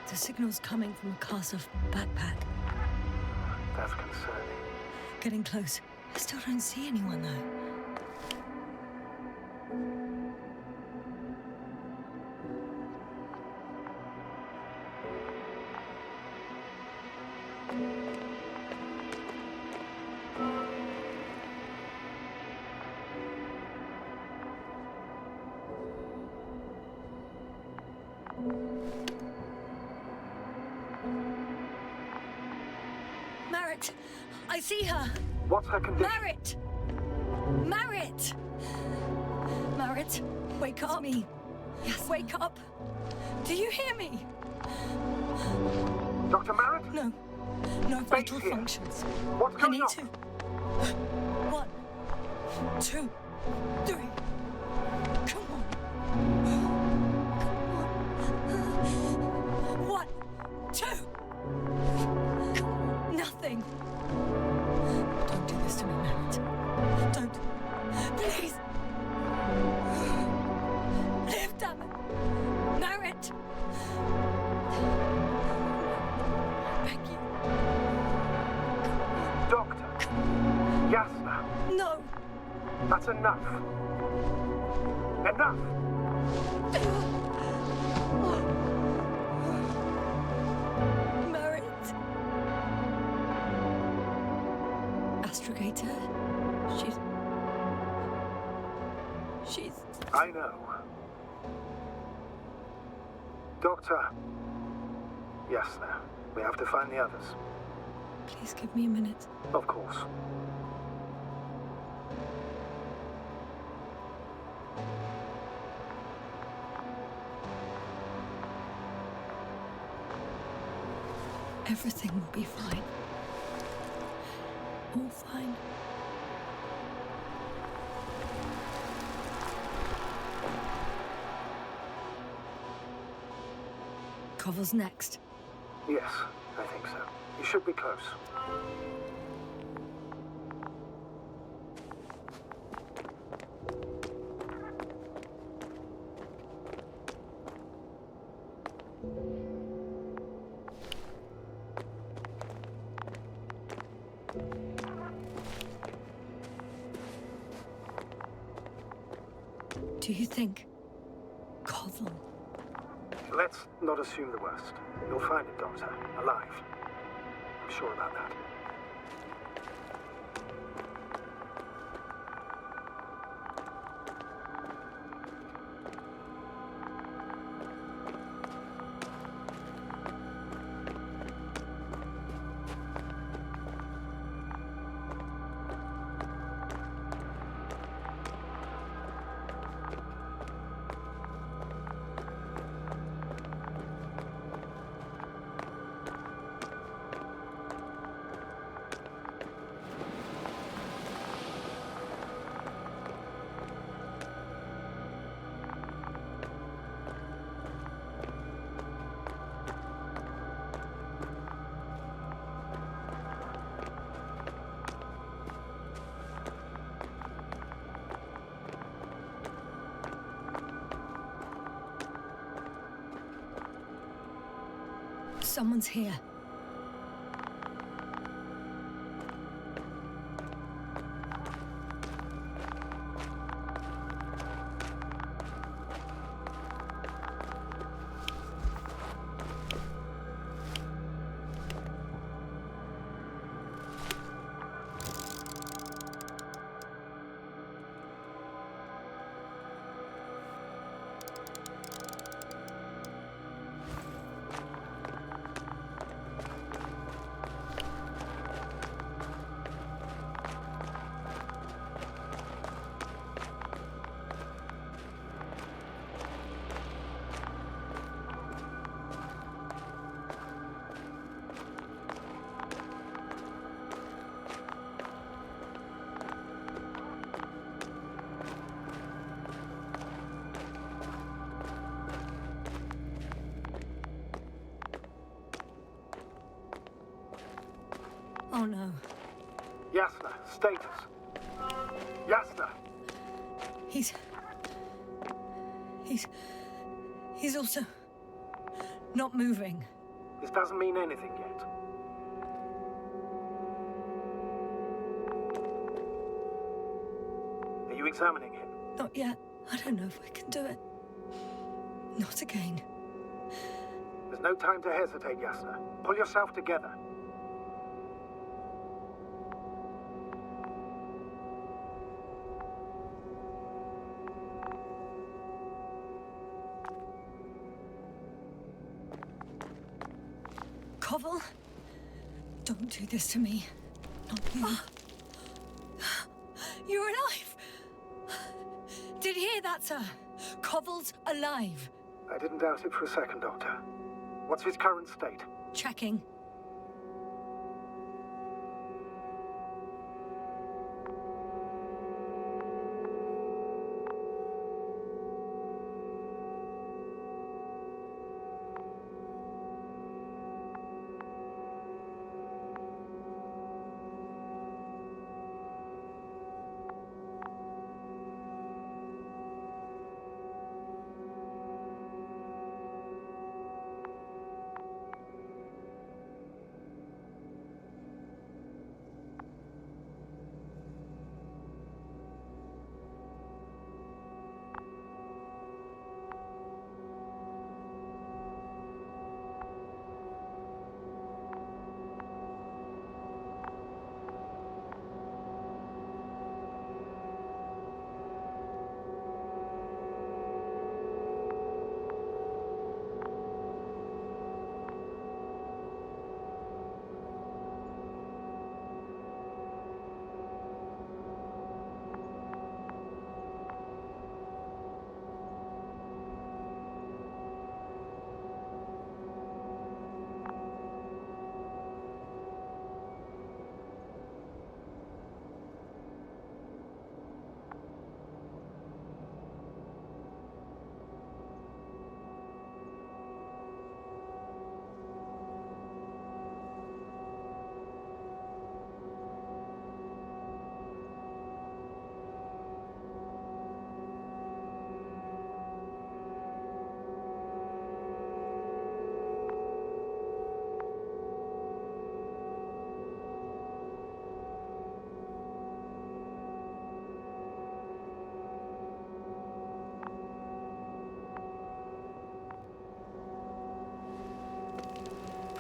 The signal's coming from a cast-off backpack.
That's concerning.
Getting close. I still don't see anyone, though. Merritt! I see her!
What's her condition?
Merritt! Merritt! Merritt, wake up! Me. Yes. Wake up! Do you hear me?
Dr. Merritt?
No. No vital
here.
functions.
What's
I
going
need
on?
to. 1, 2, 3. Come on. Come on. 1, 2. Nothing. Don't do this to me, Merritt. Don't. Please. Live, damn it. Merritt. Thank you.
Doctor. Yasna.
No.
That's enough. Enough!
Merritt. Astrogator. She's...
I know. Doctor. Yasna, we have to find the others.
Please give me a minute.
Of course.
Everything will be fine. All fine. Cover's next.
Yes, I think so. You should be close.
Do you think? Koval?
Let's not assume the worst. You'll find it, Doctor. Alive. I'm sure about that.
Someone's here.
Status. Yasna.
He's also not moving.
This doesn't mean anything yet. Are you examining him?
Not yet. I don't know if I can do it. Not again.
There's no time to hesitate, Yasna. Pull yourself together.
Koval? Don't do this to me. Not you. You're alive! Did you hear that, sir? Koval's alive.
I didn't doubt it for a second, Doctor. What's his current state?
Checking.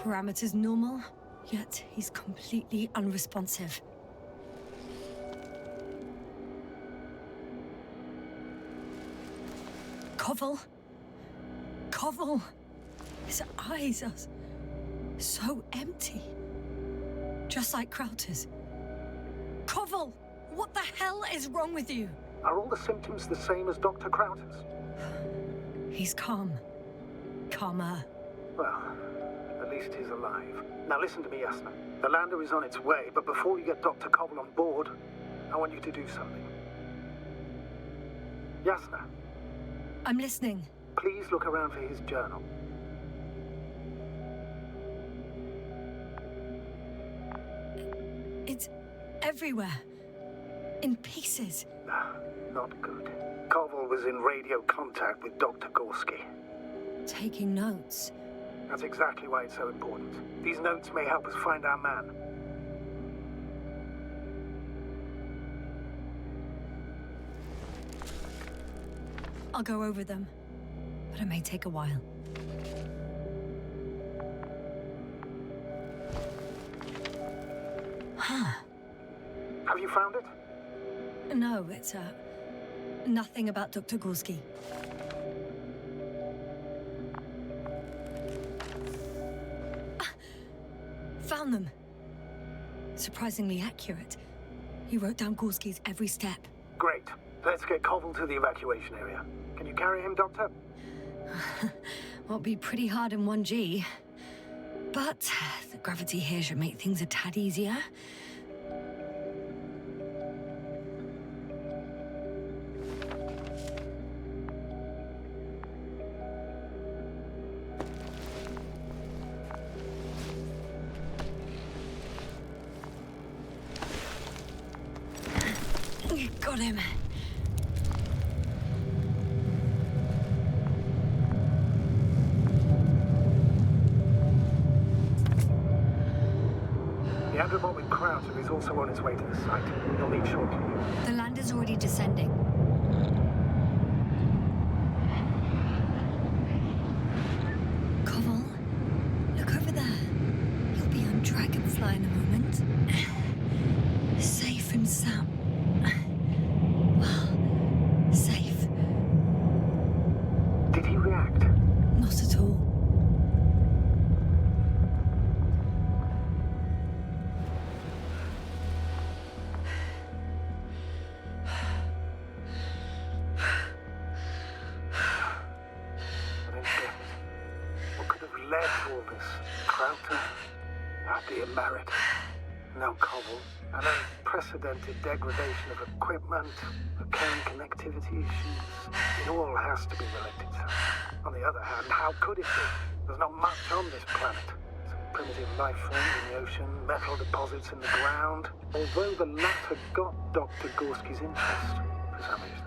Parameters normal, yet he's completely unresponsive. Koval? Koval! His eyes are so empty. Just like Krauter's. Koval! What the hell is wrong with you?
Are all the symptoms the same as Dr. Krauter's?
He's calm. Calmer.
Well, at least he's alive. Now listen to me, Yasna. The lander is on its way, but before you get Dr. Koval on board, I want you to do something. Yasna.
I'm listening.
Please look around for his journal.
It's everywhere. In pieces.
Not good. Koval was in radio contact with Dr. Gorski.
Taking notes.
That's exactly why it's so important. These notes may help us find our man.
I'll go over them, but it may take a while. Huh.
Have you found it?
No, it's, nothing about Dr. Gorski. Found them. Surprisingly accurate. He wrote down Gorski's every step.
Great. Let's get Koval to the evacuation area. Can you carry him, Doctor?
Won't be pretty hard in 1G. But the gravity here should make things a tad easier. Got him.
The androbotic Krauser is also on its way to the site. He'll meet shortly.
The lander's already descending. Koval, look over there. You'll be on Dragonfly in a moment. Safe and sound. Well, safe.
Did he react?
Not at all.
What could have led to all this? Krauser? Ah, dear Merritt. No Koval. An unprecedented degradation of equipment, recurring connectivity issues. It all has to be related somehow. On the other hand, how could it be? There's not much on this planet. Some primitive life forms in the ocean, metal deposits in the ground. Although the latter got Dr. Gorski's interest, for some reason.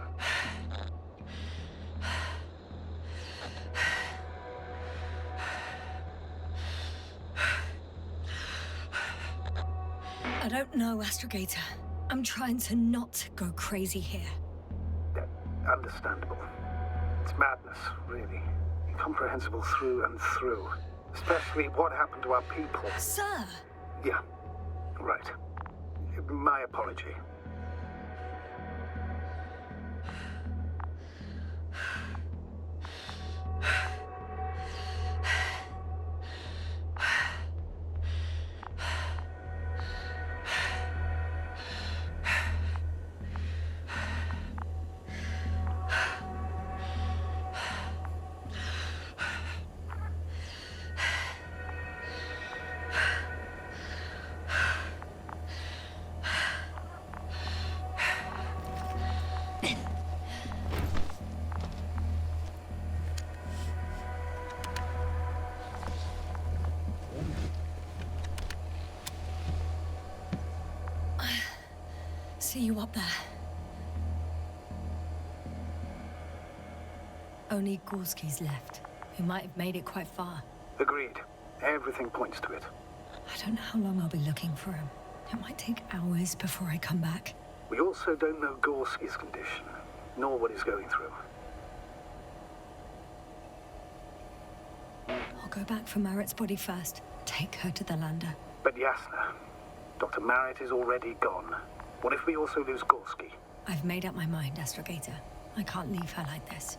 I don't know, Astrogator. I'm trying to not go crazy here.
Understandable. It's madness, really. Incomprehensible through and through. Especially what happened to our people.
Sir!
Yeah, right. My apology.
See you up there. Only Gorski's left. We might have made it quite far.
Agreed. Everything points to it.
I don't know how long I'll be looking for him. It might take hours before I come back.
We also don't know Gorski's condition, nor what he's going through.
I'll go back for Merritt's body first. Take her to the lander.
But Yasna, Dr. Merritt is already gone. What if we also lose Gorski?
I've made up my mind, Astrogator. I can't leave her like this.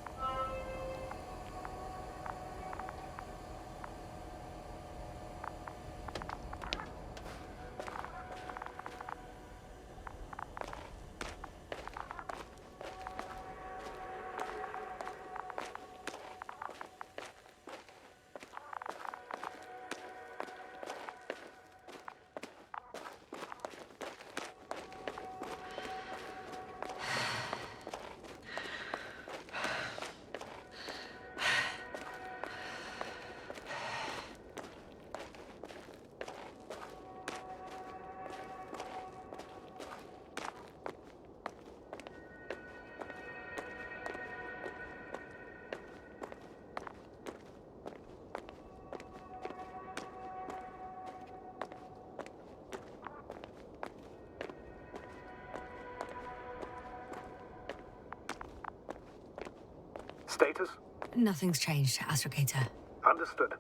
Status?
Nothing's changed, Astrogator.
Understood.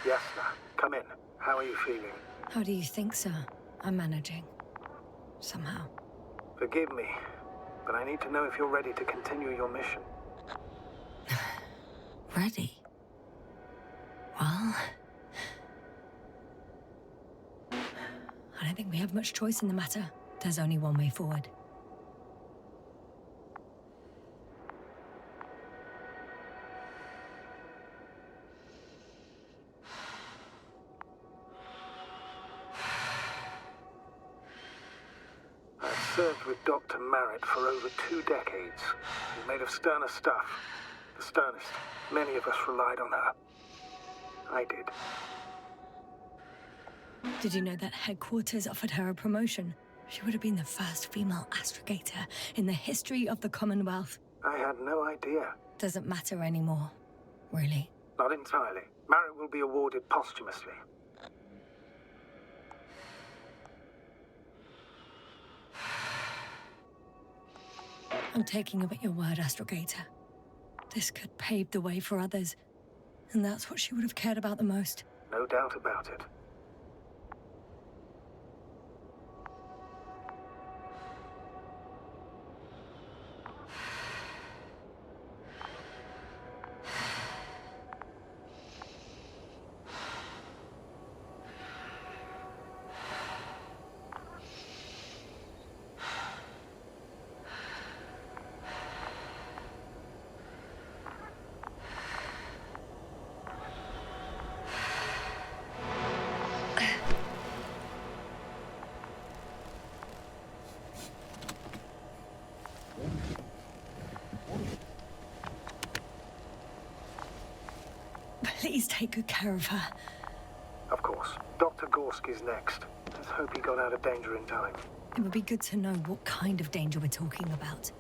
Yasna, come in. How are you feeling?
How do you think, sir? I'm managing. Somehow.
Forgive me, but I need to know if you're ready to continue your mission.
Ready? Well, I don't think we have much choice in the matter. There's only one way forward.
I've served with Dr. Merritt for over 2 decades. She's made of sterner stuff. The sternest. Many of us relied on her. I did.
Did you know that headquarters offered her a promotion? She would have been the first female astrogator in the history of the Commonwealth.
I had no idea.
Doesn't matter anymore, really.
Not entirely. Merritt will be awarded posthumously.
I'm taking you at your word, astrogator. This could pave the way for others. And that's what she would have cared about the most.
No doubt about it.
Please take good care of her.
Of course. Dr. Gorski's next. Let's hope he got out of danger in time.
It would be good to know what kind of danger we're talking about.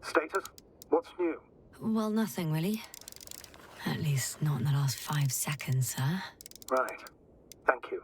Status? What's new?
Well, nothing really. At least not in the last 5 seconds, sir.
Right. Thank you.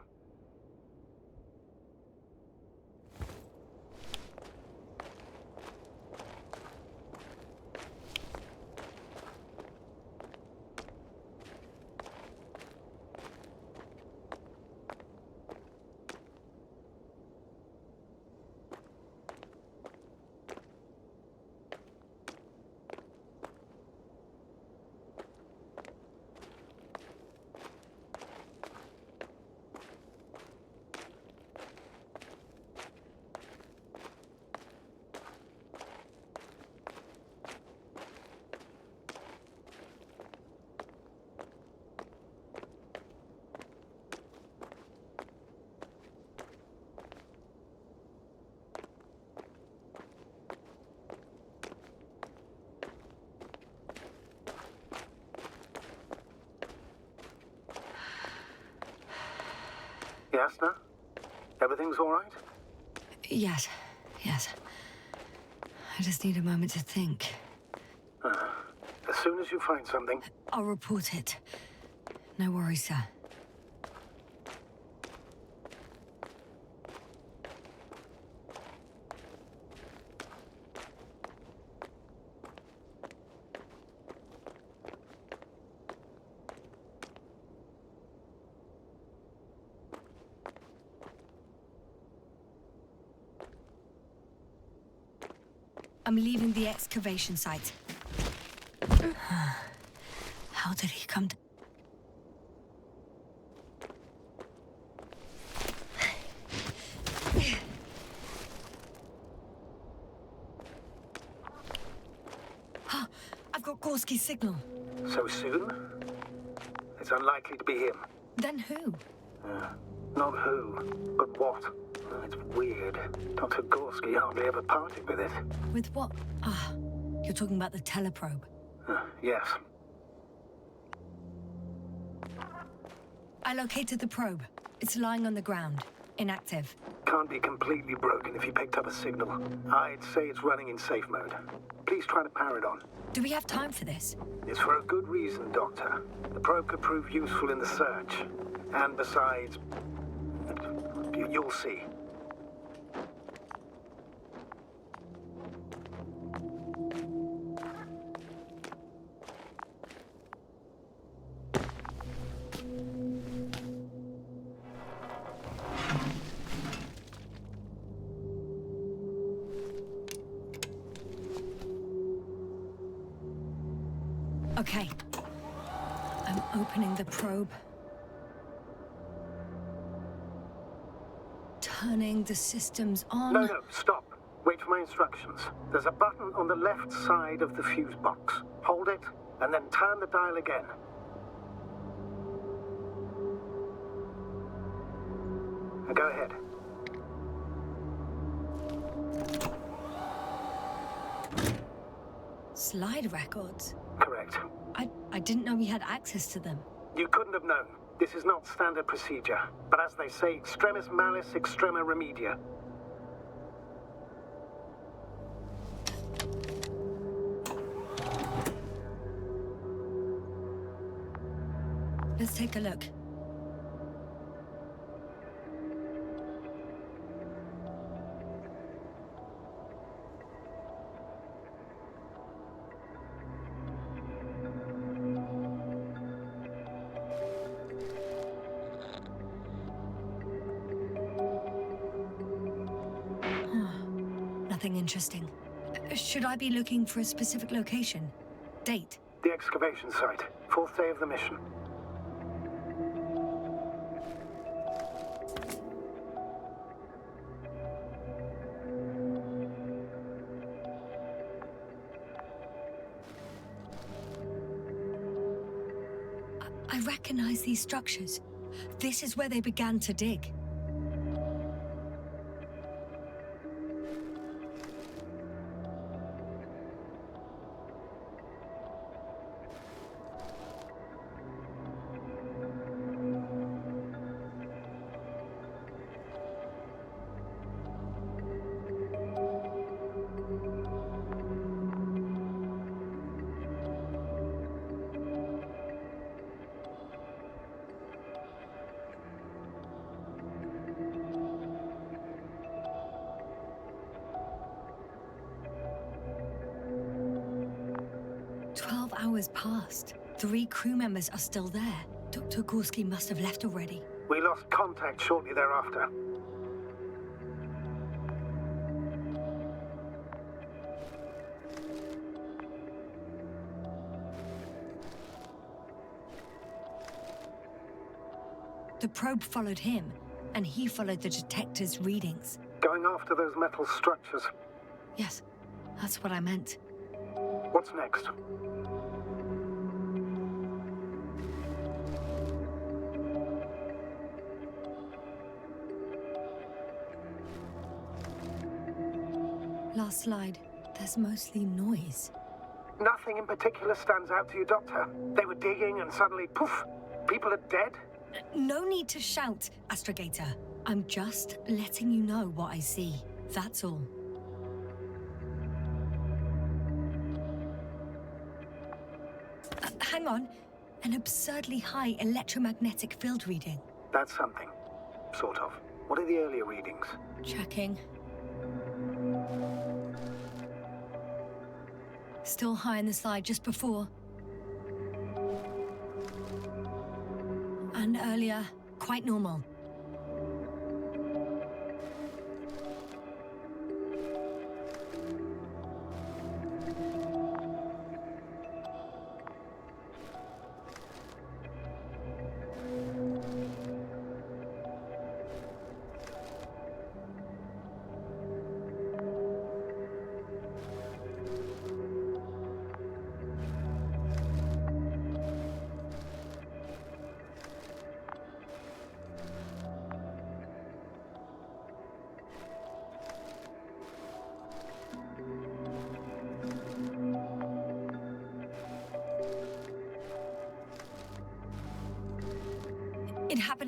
Yasna? Everything's all right?
Yes. I just need a moment to think.
As soon as you find something...
I'll report it. No worries, sir. I'm leaving the excavation site. How did he come to... I've got Gorski's signal.
So soon? It's unlikely to be him.
Then who?
Not who, but what. It's weird. Dr. Gorski hardly ever parted with it.
With what? Ah, you're talking about the teleprobe.
Yes.
I located the probe. It's lying on the ground, inactive.
Can't be completely broken if you picked up a signal. I'd say it's running in safe mode. Please try to power it on.
Do we have time for this?
It's for a good reason, Doctor. The probe could prove useful in the search. And besides, you'll see.
Okay. I'm opening the probe. Turning the systems on.
No, stop. Wait for my instructions. There's a button on the left side of the fuse box. Hold it, and then turn the dial again. Now go ahead.
Slide records?
Correct.
I didn't know we had access to them.
You couldn't have known. This is not standard procedure. But as they say, extremis malis, extrema remedia.
Let's take a look. Nothing interesting. Should I be looking for a specific location? Date?
The excavation site. 4th day of the mission.
I recognize these structures. This is where they began to dig. Hours passed. 3 crew members are still there. Dr. Gorski must have left already.
We lost contact shortly thereafter.
The probe followed him, and he followed the detector's readings.
Going after those metal structures.
Yes, that's what I meant.
What's next?
Last slide. There's mostly noise.
Nothing in particular stands out to you, Doctor. They were digging and suddenly, poof, people are dead?
No need to shout, Astrogator. I'm just letting you know what I see. That's all. Hang on. An absurdly high electromagnetic field reading.
That's something. Sort of. What are the earlier readings?
Checking. Still high in the slide just before. And earlier, quite normal.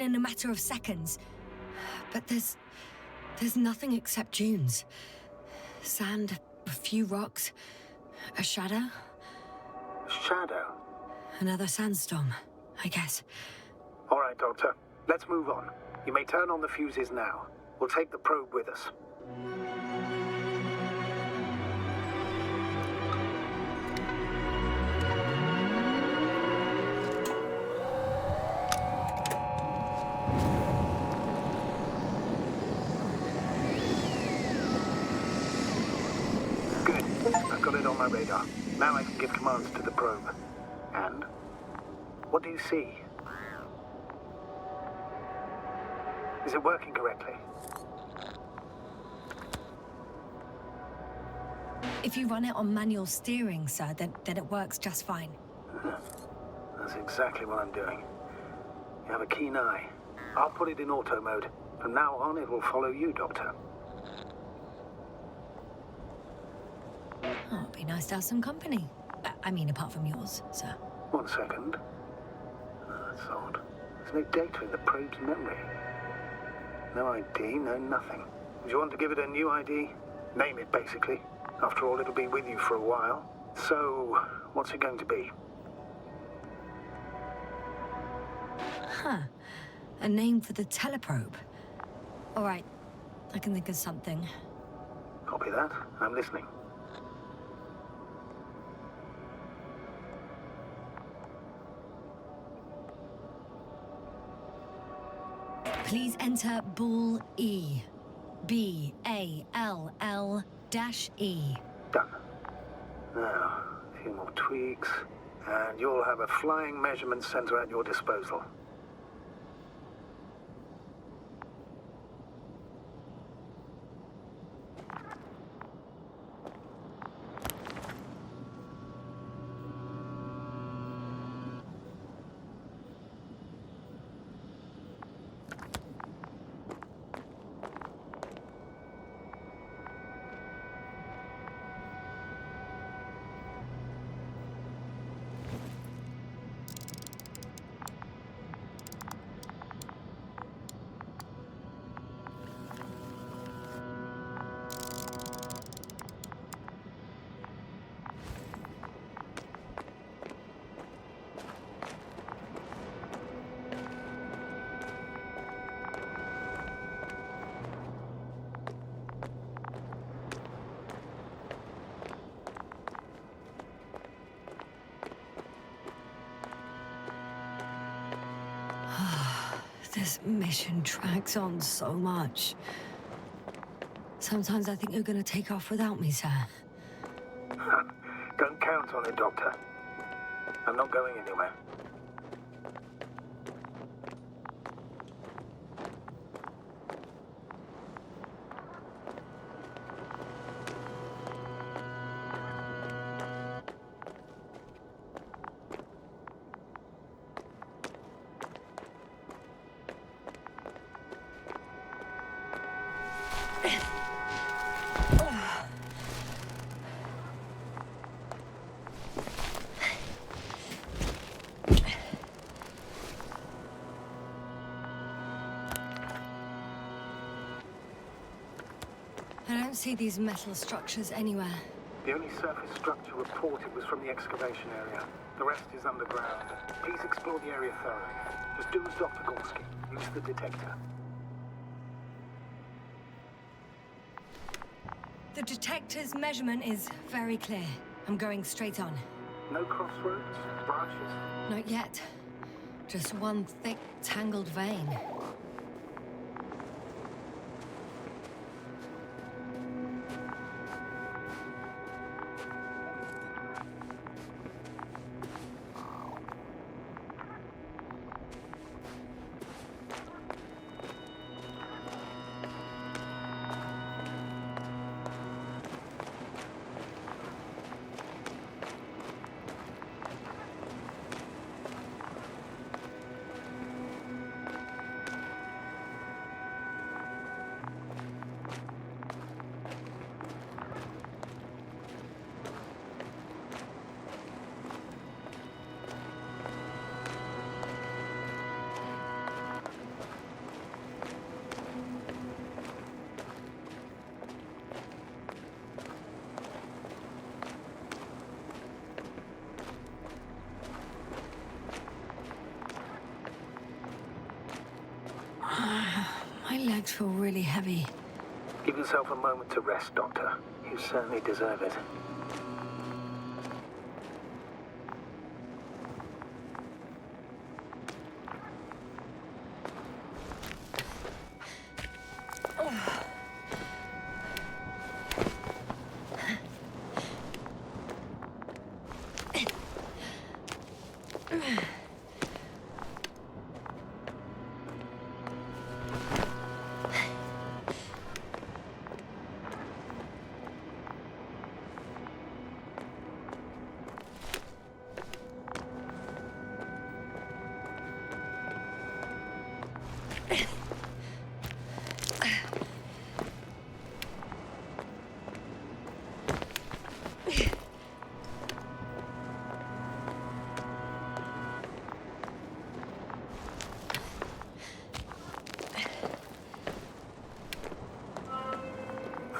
in a matter of seconds. But there's nothing except dunes. Sand, a few rocks, a shadow.
Shadow?
Another sandstorm, I guess.
All right, Doctor. Let's move on. You may turn on the fuses now. We'll take the probe with us. Good. I've got it on my radar. Now I can give commands to the probe. And? What do you see? Is it working correctly?
If you run it on manual steering, sir, then it works just fine.
That's exactly what I'm doing. You have a keen eye. I'll put it in auto mode. From now on, it will follow you, Doctor.
Oh, it'd be nice to have some company. I mean, apart from yours, sir.
1 second. That's odd. There's no data in the probe's memory. No ID, no nothing. Do you want to give it a new ID? Name it, basically. After all, it'll be with you for a while. So, what's it going to be?
Huh. A name for the teleprobe. All right. I can think of something.
Copy that. I'm listening.
Please enter Ball E. B-A-L-L-E.
Done. Now, a few more tweaks, and you'll have a flying measurement center at your disposal.
This mission drags on so much. Sometimes I think you're gonna take off without me, sir.
Don't count on it, Doctor. I'm not going anywhere.
I don't see these metal structures anywhere.
The only surface structure reported was from the excavation area. The rest is underground. Please explore the area thoroughly. Just do as Dr. Gorski. Use the detector.
The detector's measurement is very clear. I'm going straight on.
No crossroads? Branches?
Not yet. Just one thick, tangled vein. feel really heavy.
Give yourself a moment to rest, Doctor. You certainly deserve it.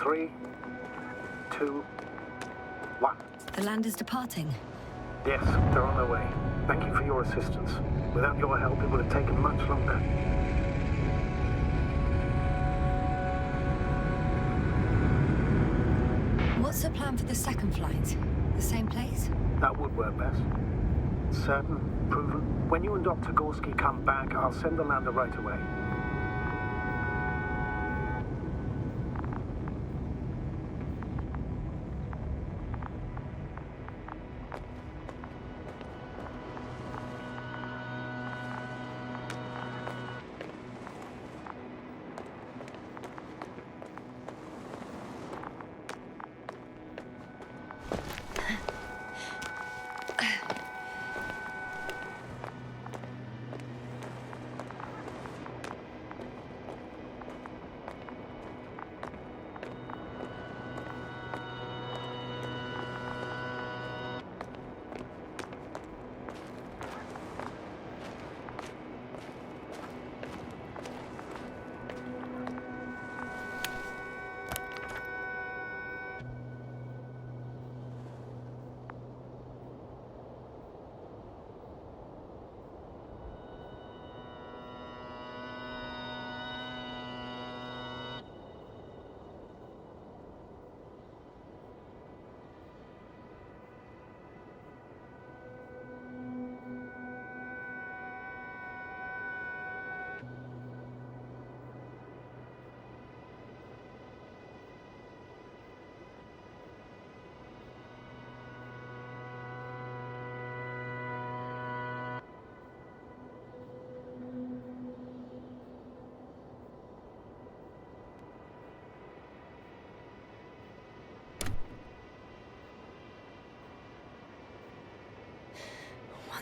Three, 2, 1.
The land is departing.
Yes, they're on their way. Thank you for your assistance. Without your help, it would have taken much longer.
What's the plan for the second flight? The same place?
That would work best. Certain, proven. When you and Dr. Gorski come back, I'll send the lander right away.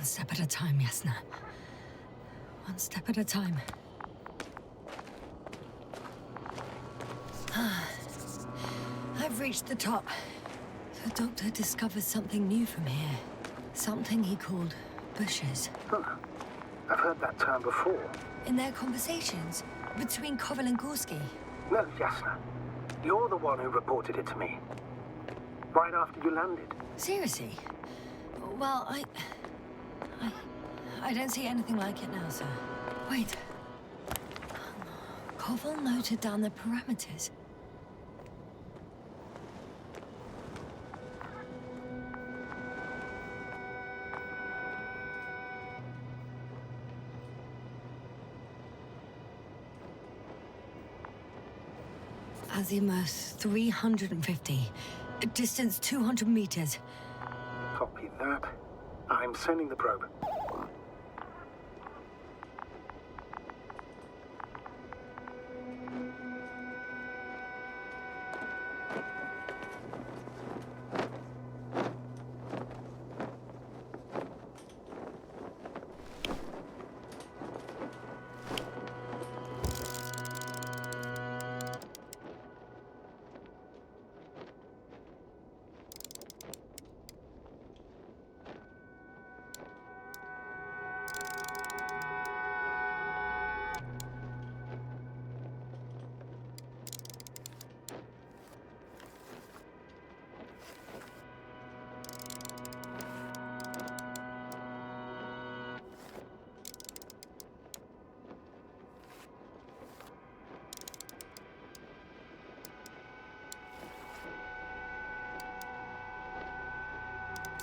One step at a time, Yasna. One step at a time. I've reached the top. The doctor discovered something new from here. Something he called bushes.
Huh. I've heard that term before.
In their conversations between Koval and Gorski.
No, Yasna. You're the one who reported it to me. Right after you landed.
Seriously? Well, I don't see anything like it now, sir. Wait. Koval noted down the parameters. Azimuth 350. Distance 200 meters.
Copy that. I'm sending the probe.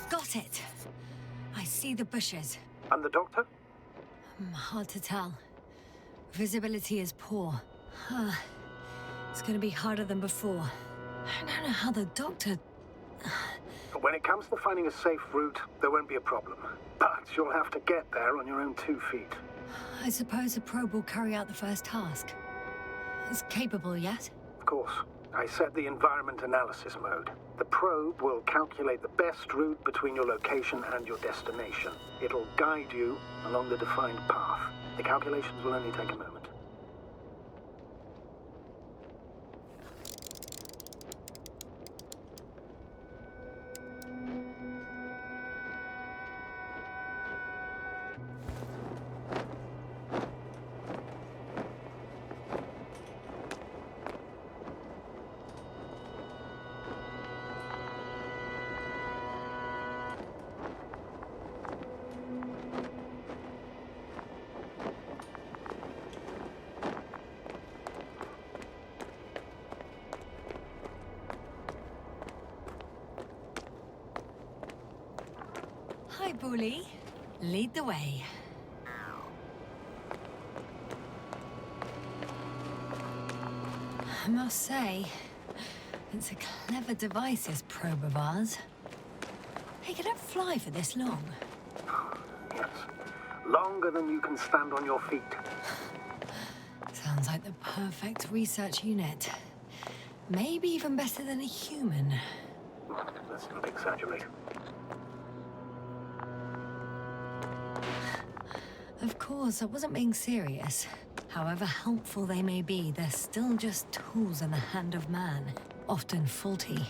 Got it. I see the bushes.
And the doctor?
Hard to tell. Visibility is poor. It's gonna be harder than before. I don't know how the doctor...
When it comes to finding a safe route, there won't be a problem. But you'll have to get there on your own 2 feet.
I suppose the probe will carry out the first task. It's capable yet?
Of course. I set the environment analysis mode. The probe will calculate the best route between your location and your destination. It'll guide you along the defined path. The calculations will only take a moment.
Hi, Bully. Lead the way. I must say, it's a clever device, this probe of ours. Hey, can it fly for this long?
Yes. Longer than you can stand on your feet.
Sounds like the perfect research unit. Maybe even better than a human.
Let's not exaggerate.
Of course, I wasn't being serious. However helpful they may be, they're still just tools in the hand of man, often faulty.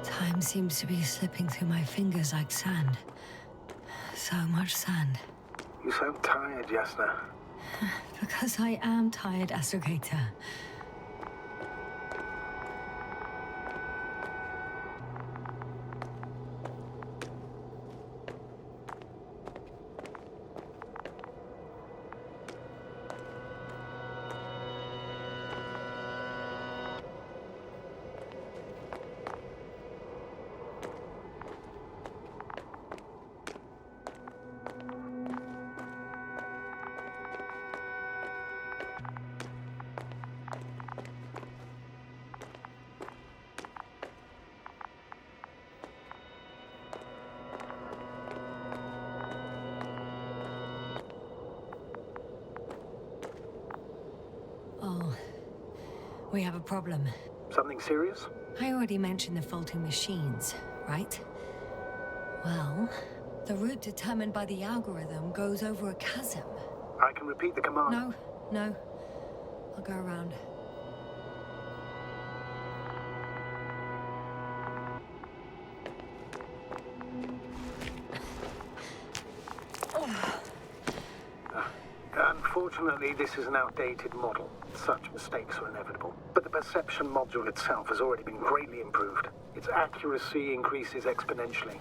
Time seems to be slipping through my fingers like sand. So much sand.
You sound tired, Yasna.
Because I am tired, astrogator. Oh, we have a problem.
Something serious?
I already mentioned the faulty machines, right? Well, the route determined by the algorithm goes over a chasm.
I can repeat the command.
No. I'll go around.
Unfortunately, this is an outdated model. Such mistakes are inevitable. But the perception module itself has already been greatly improved. Its accuracy increases exponentially.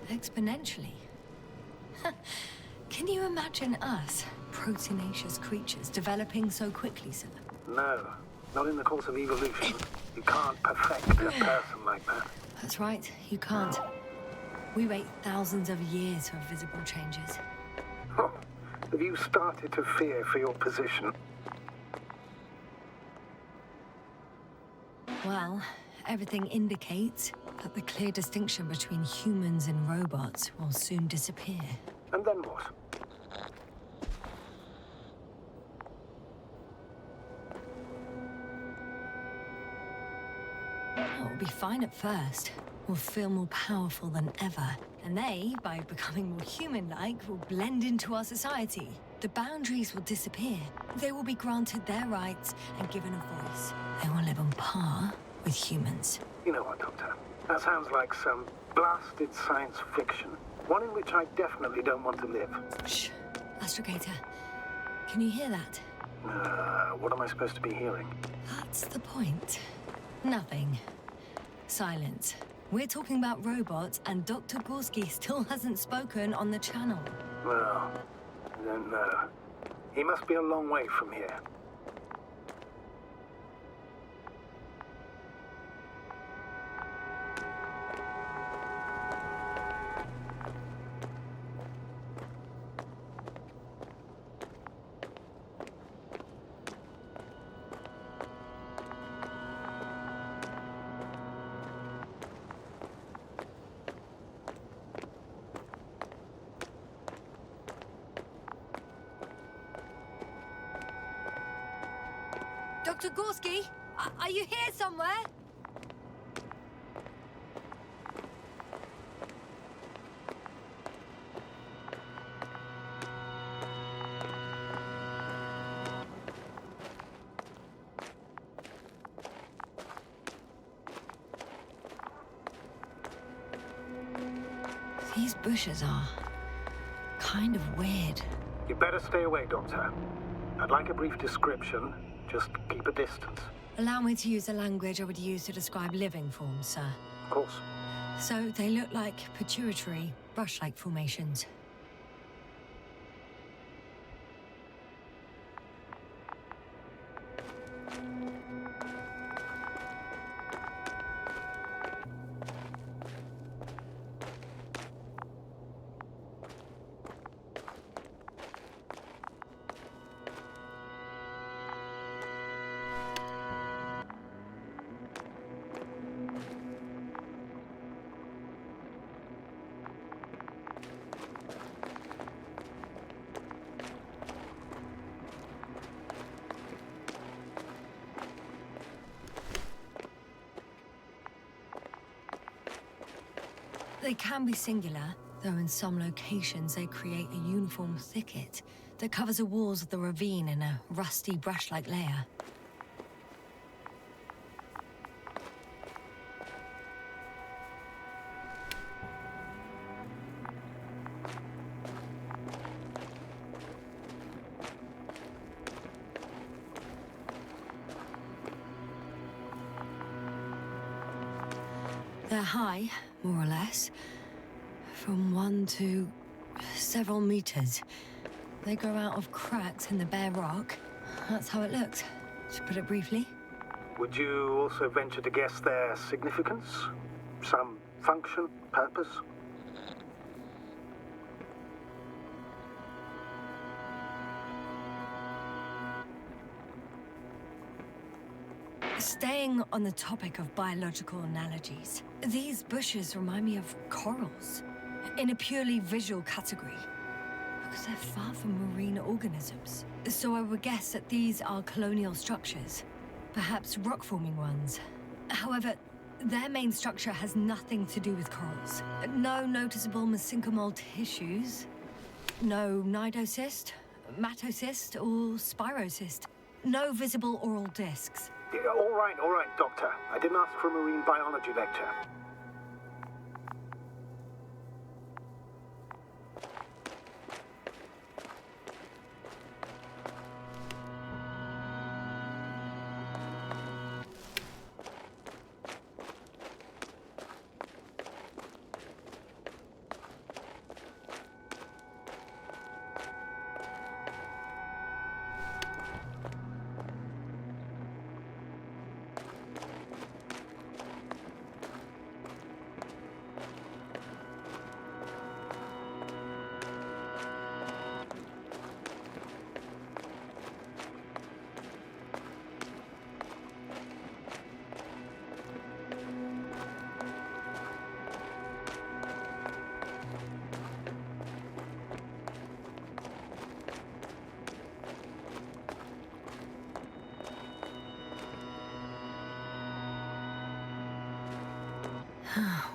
Exponentially? Can you imagine us, proteinaceous creatures, developing so quickly, sir?
No, not in the course of evolution. You can't perfect a person like that.
That's right, you can't. We wait thousands of years for visible changes.
Have you started to fear for your position?
Well, everything indicates that the clear distinction between humans and robots will soon disappear.
And then what?
It'll be fine at first. We'll feel more powerful than ever. And they, by becoming more human-like, will blend into our society. The boundaries will disappear. They will be granted their rights and given a voice. They will live on par with humans.
You know what, Doctor? That sounds like some blasted science fiction. One in which I definitely don't want to live.
Shh. Astrogator, can you hear that?
What am I supposed to be hearing?
That's the point. Nothing. Silence. We're talking about robots, and Dr. Gorski still hasn't spoken on the channel.
Well, I don't know. He must be a long way from here.
Dr. Gorski, are you here somewhere? These bushes are kind of weird.
You better stay away, Doctor. I'd like a brief description. Just keep a distance.
Allow me to use the language I would use to describe living forms, sir.
Of course.
So they look like pituitary, brush-like formations. They can be singular, though in some locations they create a uniform thicket that covers the walls of the ravine in a rusty brush-like layer. They're high, more or less, from 1 to several meters. They grow out of cracks in the bare rock. That's how it looks, to put it briefly.
Would you also venture to guess their significance? Some function, purpose?
Staying on the topic of biological analogies, these bushes remind me of corals, in a purely visual category, because they're far from marine organisms. So I would guess that these are colonial structures, perhaps rock-forming ones. However, their main structure has nothing to do with corals. No noticeable mesenchymal tissues, no nidocyst, matocyst, or spirocyst. No visible oral discs.
Yeah, all right, Doctor. I didn't ask for a marine biology lecture.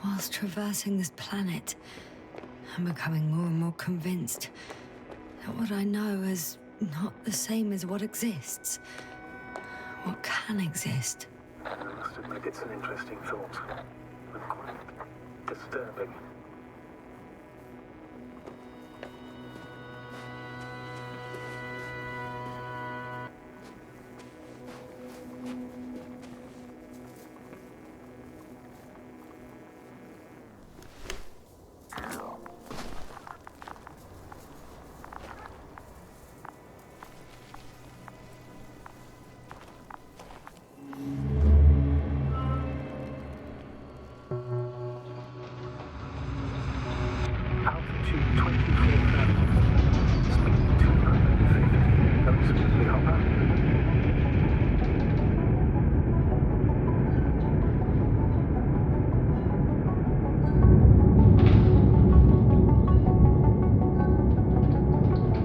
Whilst traversing this planet, I'm becoming more and more convinced that what I know is not the same as what exists. What can exist.
I must admit it's an interesting thought, and quite disturbing. Altitude 24,000. Speed 250. Going smoothly, Hopper.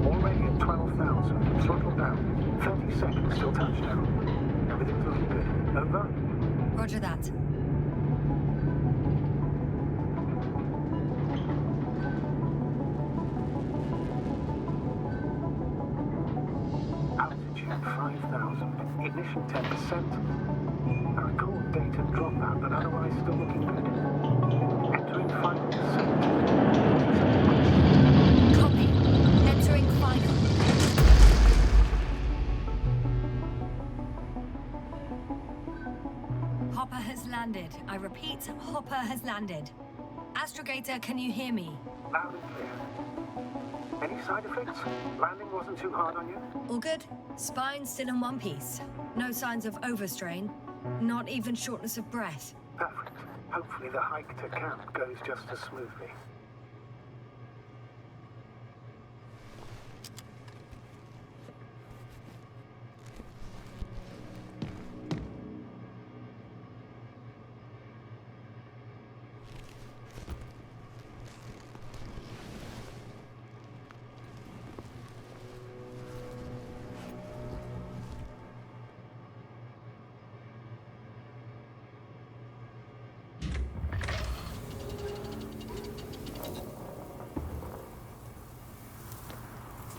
Already at 12,000. Throttle down. 30 seconds till touchdown. Everything's looking good. Over?
Roger that.
Altitude 5,000. Ignition 10%. I recall data dropout, but otherwise still looking good. Entering final descent.
Copy. Entering final. Hopper has landed. I repeat, Hopper has landed. Astrogator, can you hear me?
Loud and clear. Any side effects? Landing wasn't too hard on you?
All good? Spine still in one piece. No signs of overstrain. Not even shortness of breath.
Perfect. Hopefully the hike to camp goes just as smoothly.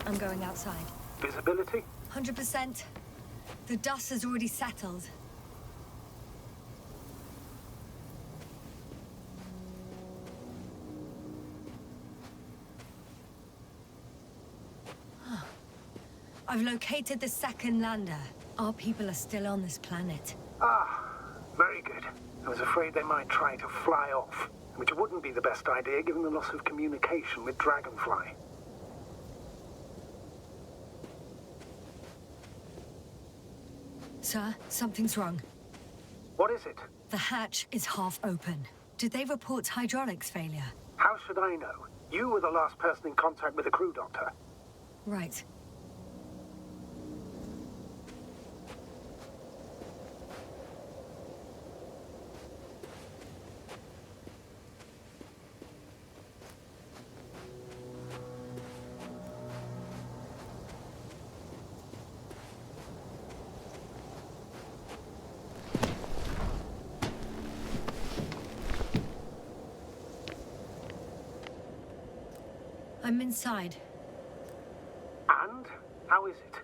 I'm going outside.
Visibility?
100%. The dust has already settled. I've located the second lander. Our people are still on this planet.
Ah, very good. I was afraid they might try to fly off, which wouldn't be the best idea given the loss of communication with Dragonfly.
Sir, something's wrong.
What is it?
The hatch is half open. Did they report hydraulics failure?
How should I know? You were the last person in contact with the crew doctor.
Right. I'm inside.
And? How is it?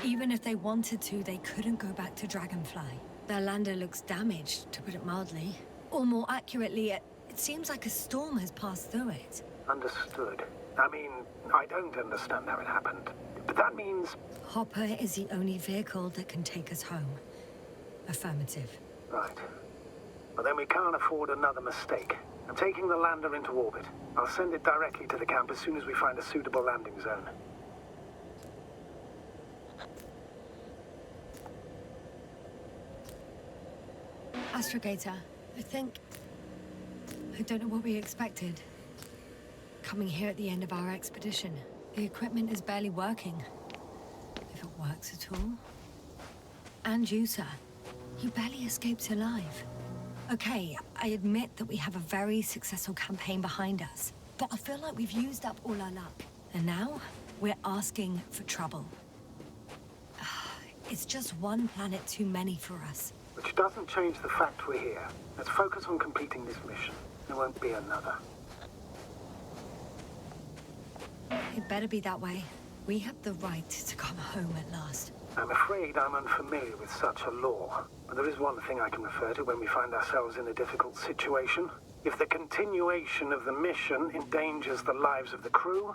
Even if they wanted to, they couldn't go back to Dragonfly. Their lander looks damaged, to put it mildly. Or more accurately, it seems like a storm has passed through it.
Understood. I mean, I don't understand how it happened. But that means...
Hopper is the only vehicle that can take us home. Affirmative.
Right. Well, then we can't afford another mistake. I'm taking the lander into orbit. I'll send it directly to the camp as soon as we find a suitable landing zone.
Astrogator, I don't know what we expected. Coming here at the end of our expedition. The equipment is barely working. If it works at all. And you, sir. You barely escaped alive. Okay, I admit that we have a very successful campaign behind us. But I feel like we've used up all our luck. And now, we're asking for trouble. It's just one planet too many for us.
Which doesn't change the fact we're here. Let's focus on completing this mission. There won't be another.
It better be that way. We have the right to come home at last.
I'm afraid I'm unfamiliar with such a law. But there is one thing I can refer to when we find ourselves in a difficult situation. If the continuation of the mission endangers the lives of the crew,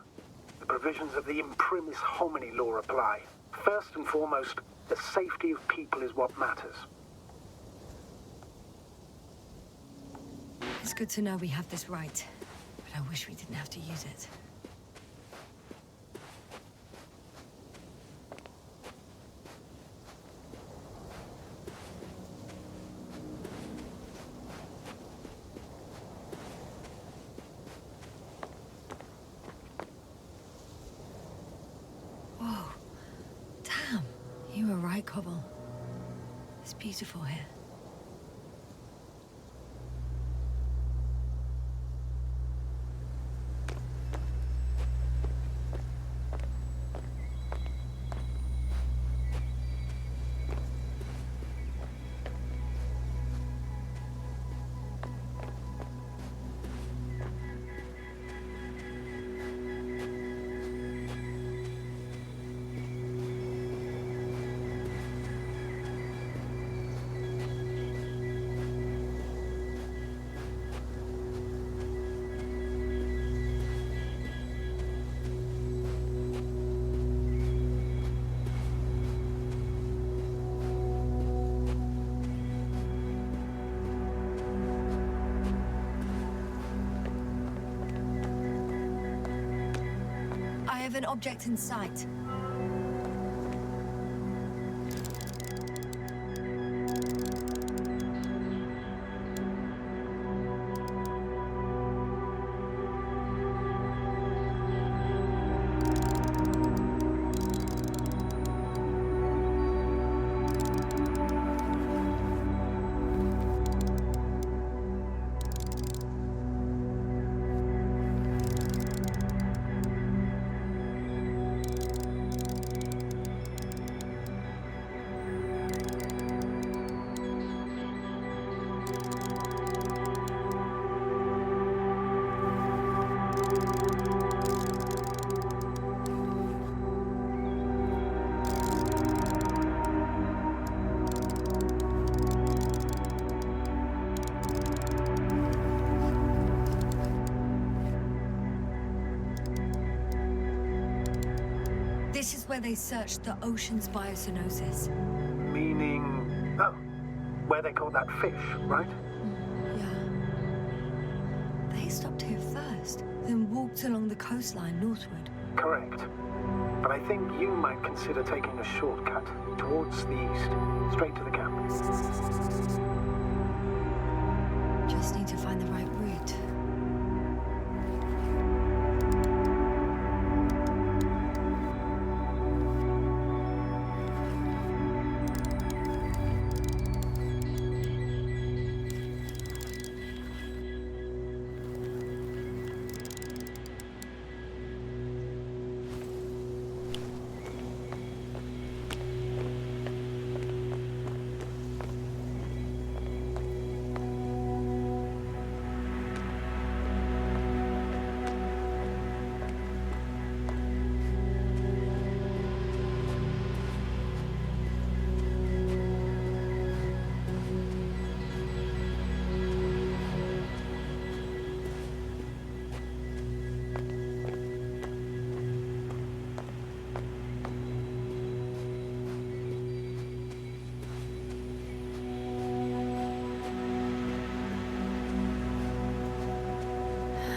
the provisions of the imprimis homini law apply. First and foremost, the safety of people is what matters.
It's good to know we have this right, but I wish we didn't have to use it. Whoa. Damn. You were right, Cobble. It's beautiful here. I have an object in sight. This is where they searched the ocean's biocenosis.
Meaning... oh, where they caught that fish, right?
Yeah. They stopped here first, then walked along the coastline northward.
Correct. But I think you might consider taking a shortcut towards the east, straight to the camp.
Just need to find the right route.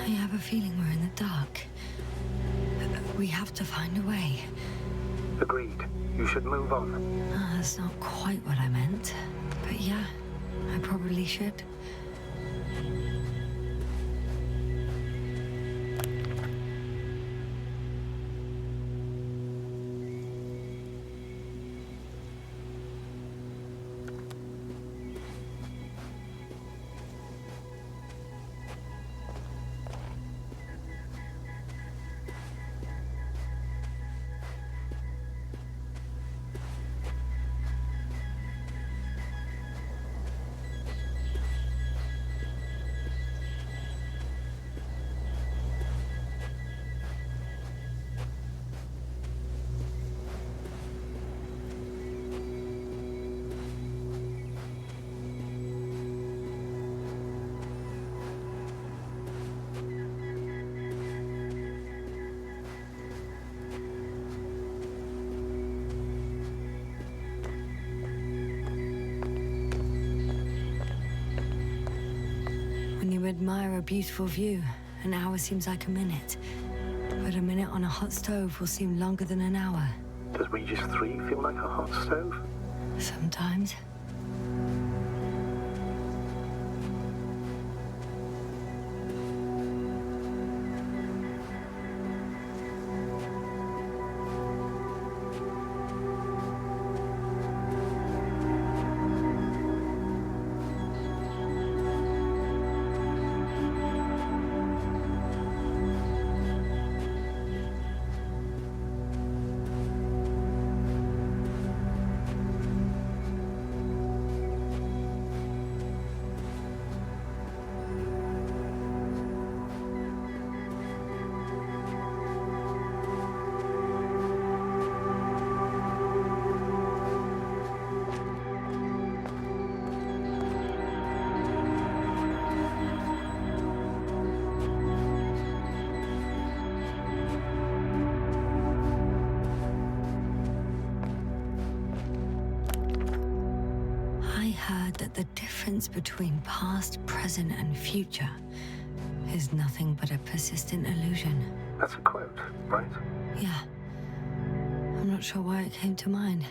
I have a feeling we're in the dark. We have to find a way.
Agreed. You should move on.
That's not quite what I meant. But yeah, I probably should. admire a beautiful view, an hour seems like a minute. But a minute on a hot stove will seem longer than an hour.
Does Regis III feel like a hot stove?
Sometimes. That the difference between past, present, and future is nothing but a persistent illusion.
That's a quote, right?
Yeah. I'm not sure why it came to mind.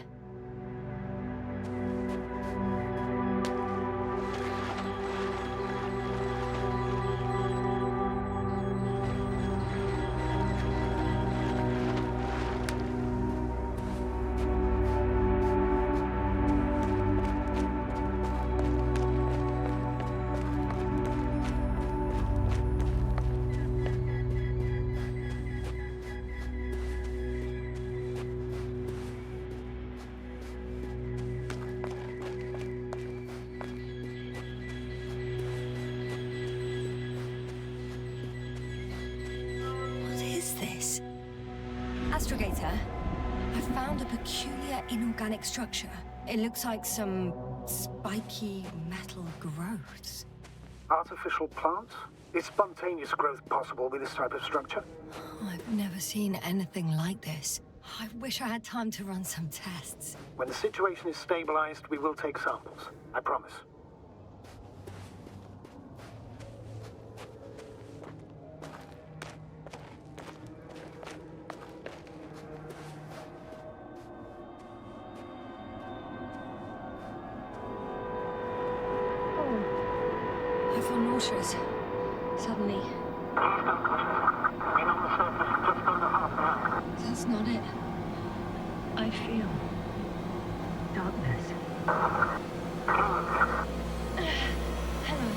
Astrogator, I found a peculiar inorganic structure. It looks like some spiky metal growths.
Artificial plants? Is spontaneous growth possible with this type of structure?
I've never seen anything like this. I wish I had time to run some tests.
When the situation is stabilized, we will take samples. I promise.
I feel nauseous. Suddenly. That's not it. I feel darkness. Hello.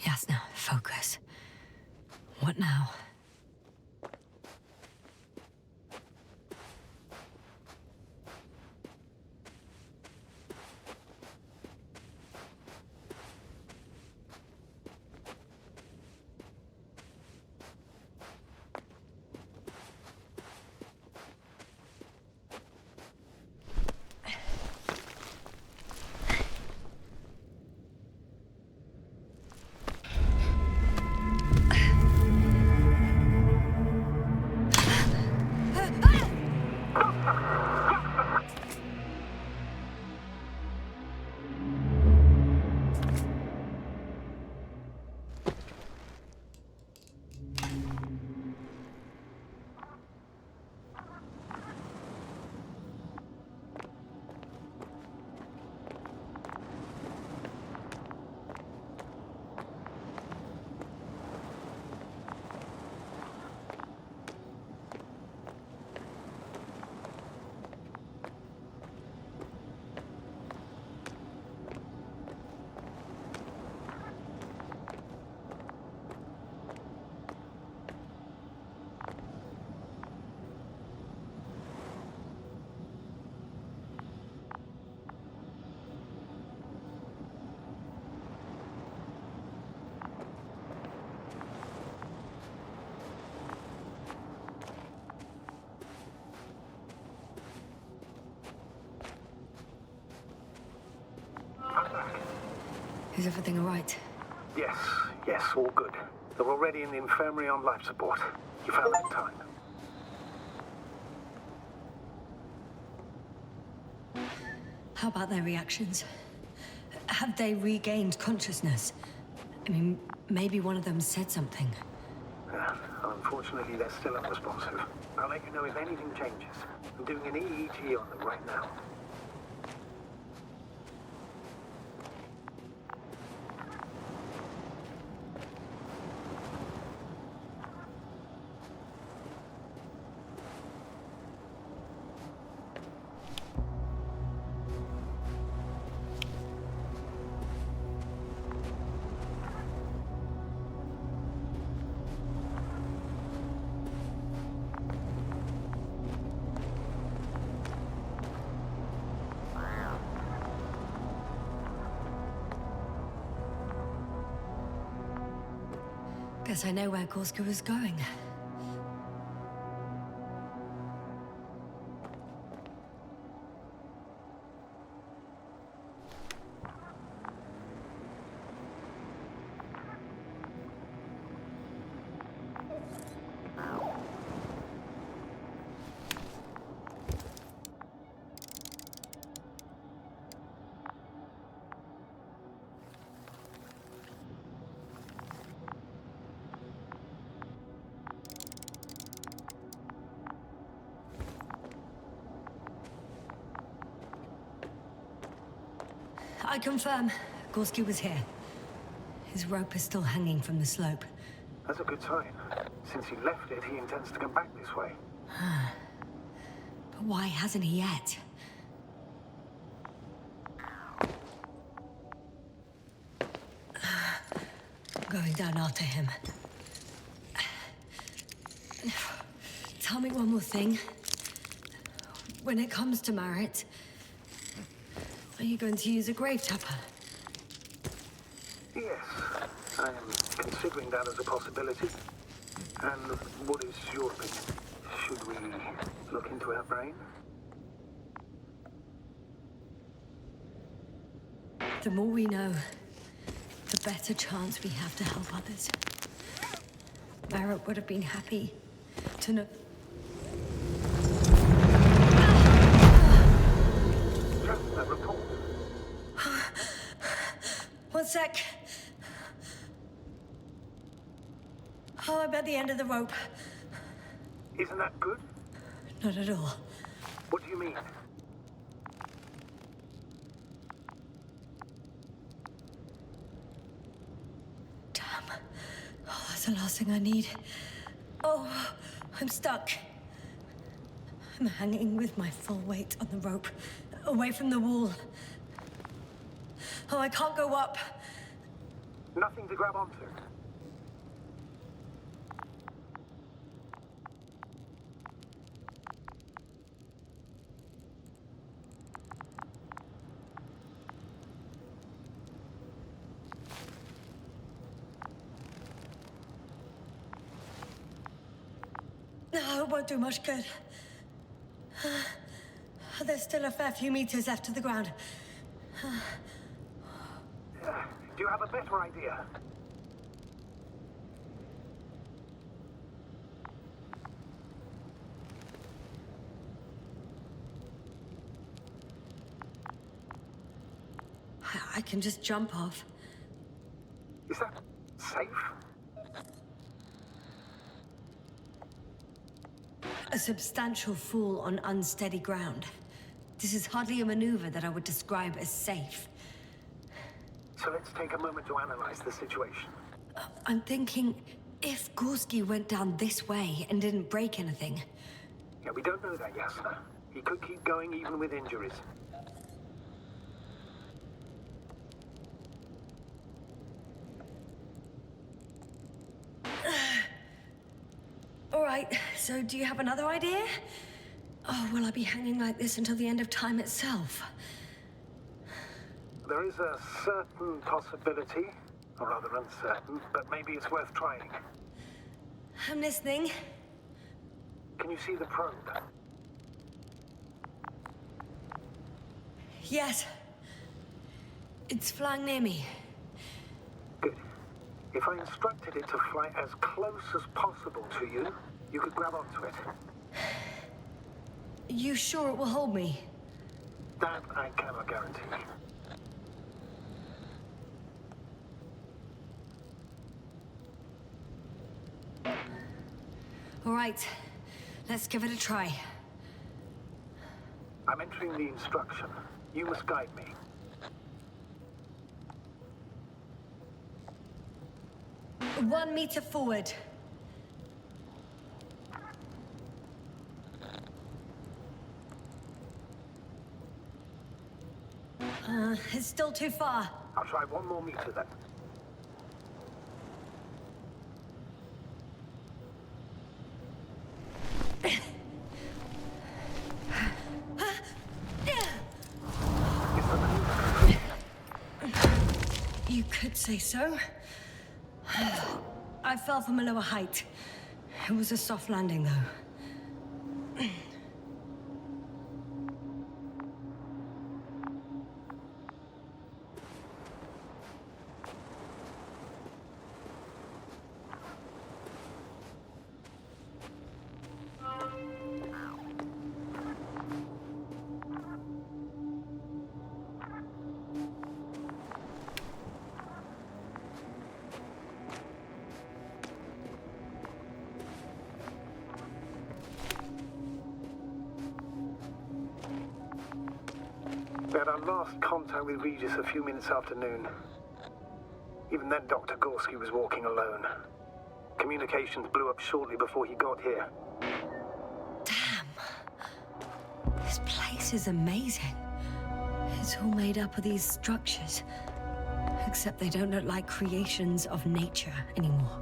Yasna, focus. What now? Is everything all right?
Yes, all good. They're already in the infirmary on life support. You found them in time.
How about their reactions? Have they regained consciousness? I mean, maybe one of them said something.
Unfortunately, they're still unresponsive. I'll let you know if anything changes. I'm doing an EEG on them right now.
Guess I know where Gorska was going. I confirm, Gorski was here. His rope is still hanging from the slope.
That's a good sign. Since he left it, he intends to come back this way.
But why hasn't he yet? I'm going down after him. Tell me one more thing. When it comes to Marit, are you going to use a grave topper?
Yes, I am considering that as a possibility. And what is your opinion? Should we look into our brain?
The more we know, the better chance we have to help others. Marit would have been happy to know.
Just a report.
One sec. Oh, I'm at the end of the rope.
Isn't that good?
Not at all.
What do you mean?
Damn. Oh, that's the last thing I need. Oh, I'm stuck. I'm hanging with my full weight on the rope, away from the wall. Oh, I can't go up.
Nothing to grab onto.
No, it won't do much good. There's still a fair few meters left to the ground.
Do you have a better idea?
I can just jump off.
Is that safe?
A substantial fall on unsteady ground. This is hardly a maneuver that I would describe as safe.
So let's take a moment to analyze the situation.
I'm thinking, if Gorski went down this way and didn't break anything...
Yeah, we don't know that, Yasna. He could keep going even with injuries.
All right, so do you have another idea? Oh, will I be hanging like this until the end of time itself?
There is a certain possibility, or rather uncertain, but maybe it's worth trying.
I'm listening.
Can you see the probe?
Yes. It's flying near me.
If I instructed it to fly as close as possible to you, you could grab onto it.
You sure it will hold me?
That I cannot guarantee.
All right, let's give it a try.
I'm entering the instruction. You must guide me.
One meter forward. It's still too far.
I'll try 1 more meter then.
You could say so. I fell from a lower height. It was a soft landing, though.
We had our last contact with Regis a few minutes after noon. Even then, Dr. Gorski was walking alone. Communications blew up shortly before he got here.
Damn. This place is amazing. It's all made up of these structures. Except they don't look like creations of nature anymore.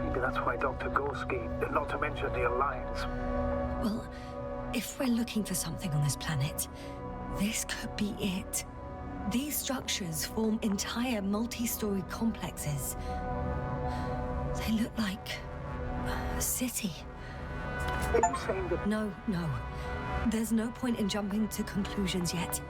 Maybe that's why Dr. Gorski, not to mention the Alliance.
Well, if we're looking for something on this planet, this could be it. These structures form entire multi-story complexes. They look like a city.
Are you saying that...
No. There's no point in jumping to conclusions yet.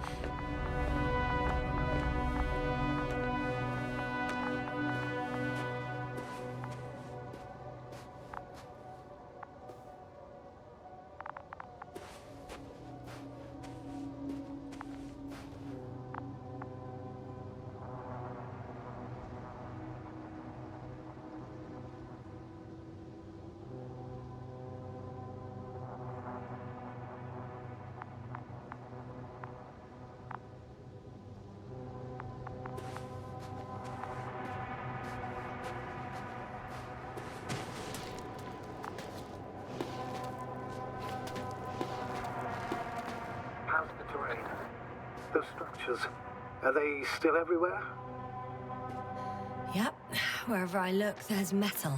How's the terrain? Those structures, are they still everywhere?
Yep. Wherever I look, there's metal.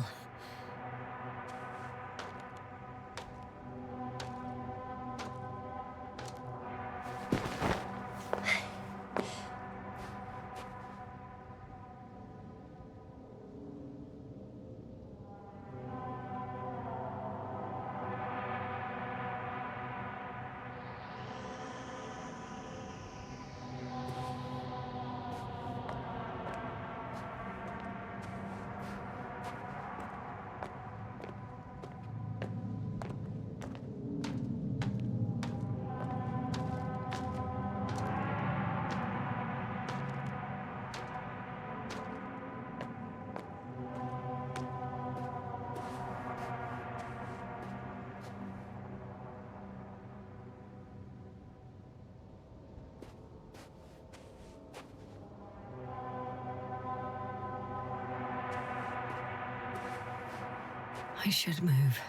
I should move.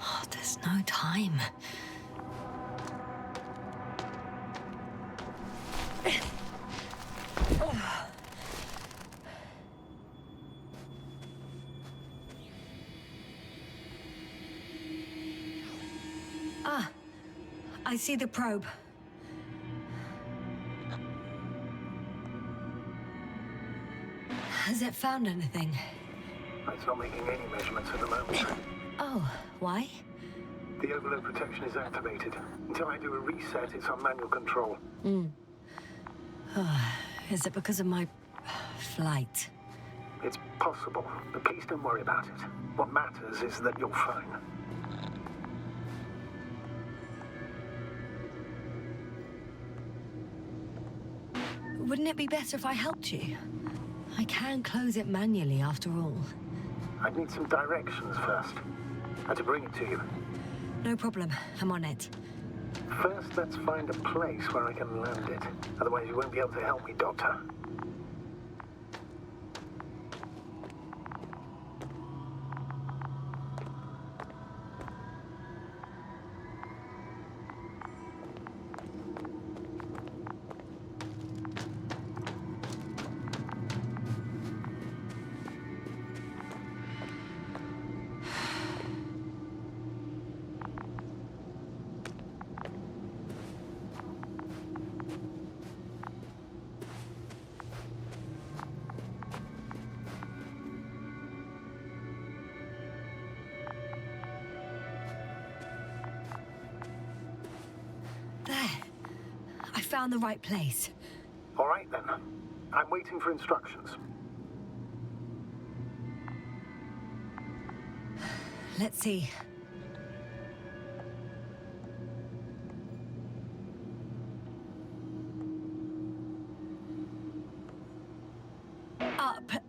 Oh, there's no time. Ah, I see the probe. Has it found anything?
It's not making any measurements at the moment.
Oh, why?
The overload protection is activated. Until I do a reset, it's on manual control.
Is it because of my Flight.
It's possible, but please don't worry about it. What matters is that you're fine.
Wouldn't it be better if I helped you? I can close it manually, after all.
I'd need some directions first. How to bring it to you.
No problem. I'm on it.
First, let's find a place where I can land it. Otherwise, you won't be able to help me, Doctor.
Found the right place.
All right, then. I'm waiting for instructions.
Let's see.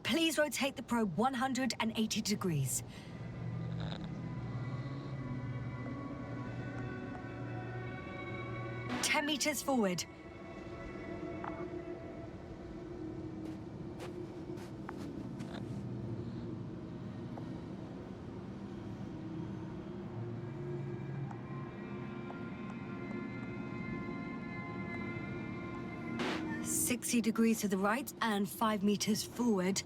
Please rotate the probe 180 degrees. Meters forward. "60 degrees to the right and 5 meters forward.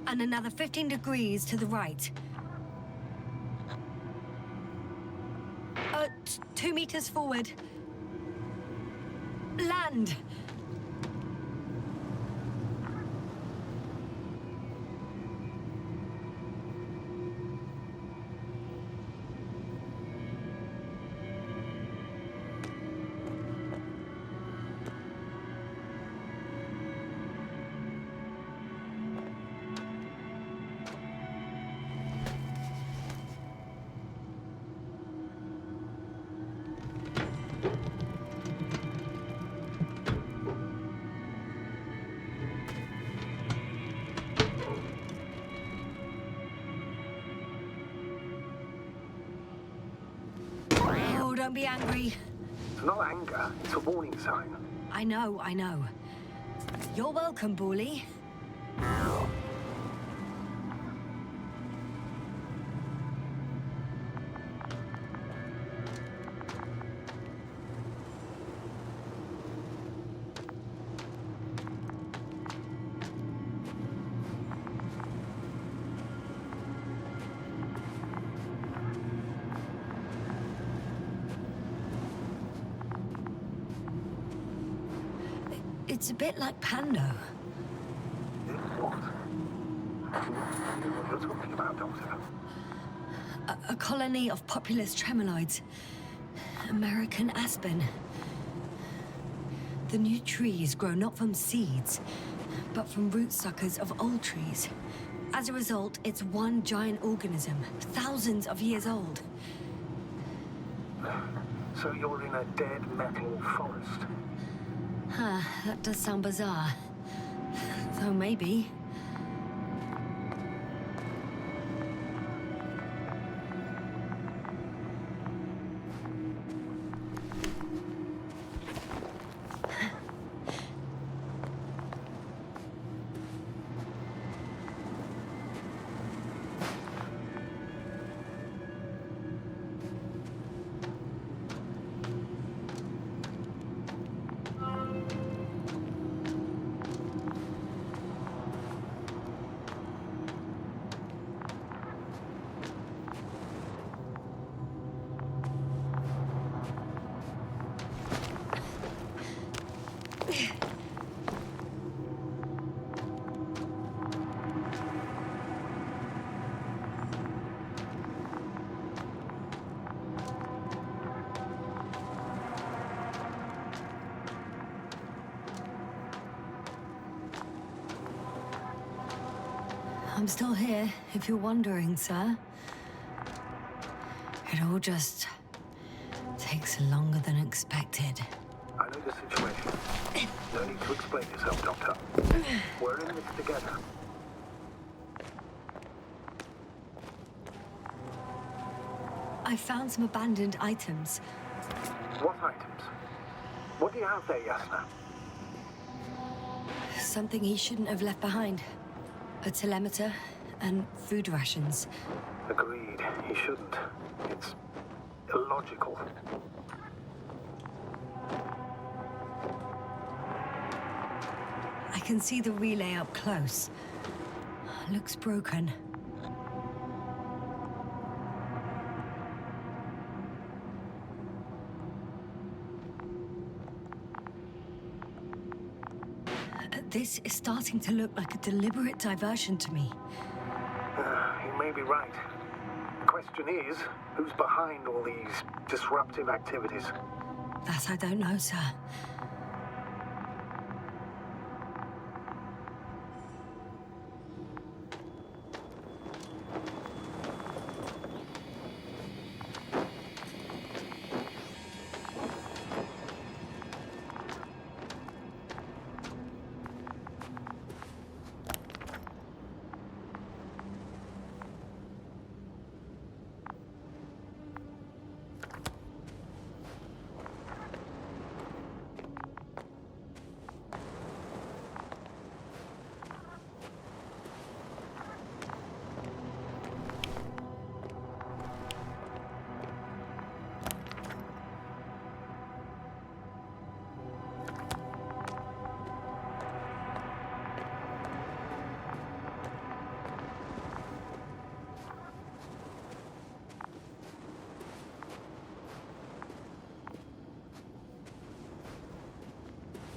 And another 15 degrees to the right. 2 meters forward. Land! Don't be angry.
It's not anger, it's a warning sign.
I know. You're welcome, Bully. It's a bit like Pando.
What? What you're talking about, Doctor?
A colony of populous tremoloids. American aspen. The new trees grow not from seeds, but from root suckers of old trees. As a result, it's one giant organism, thousands of years old.
So you're in a dead metal forest?
Huh, that does sound bizarre. Though maybe. I'm still here, if you're wondering, sir. It all just takes longer than expected.
I know the situation. No need to explain yourself, Doctor. We're in this together.
I found some abandoned items.
What items? What do you have there, Yasna?
Something he shouldn't have left behind. A telemeter and food rations.
Agreed. He shouldn't. It's illogical.
I can see the relay up close. Looks broken. This is starting to look like a deliberate diversion to me.
You may be right. The question is, who's behind all these disruptive activities?
That I don't know, sir.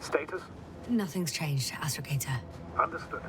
Status?
Nothing's changed, Astrogator.
Understood.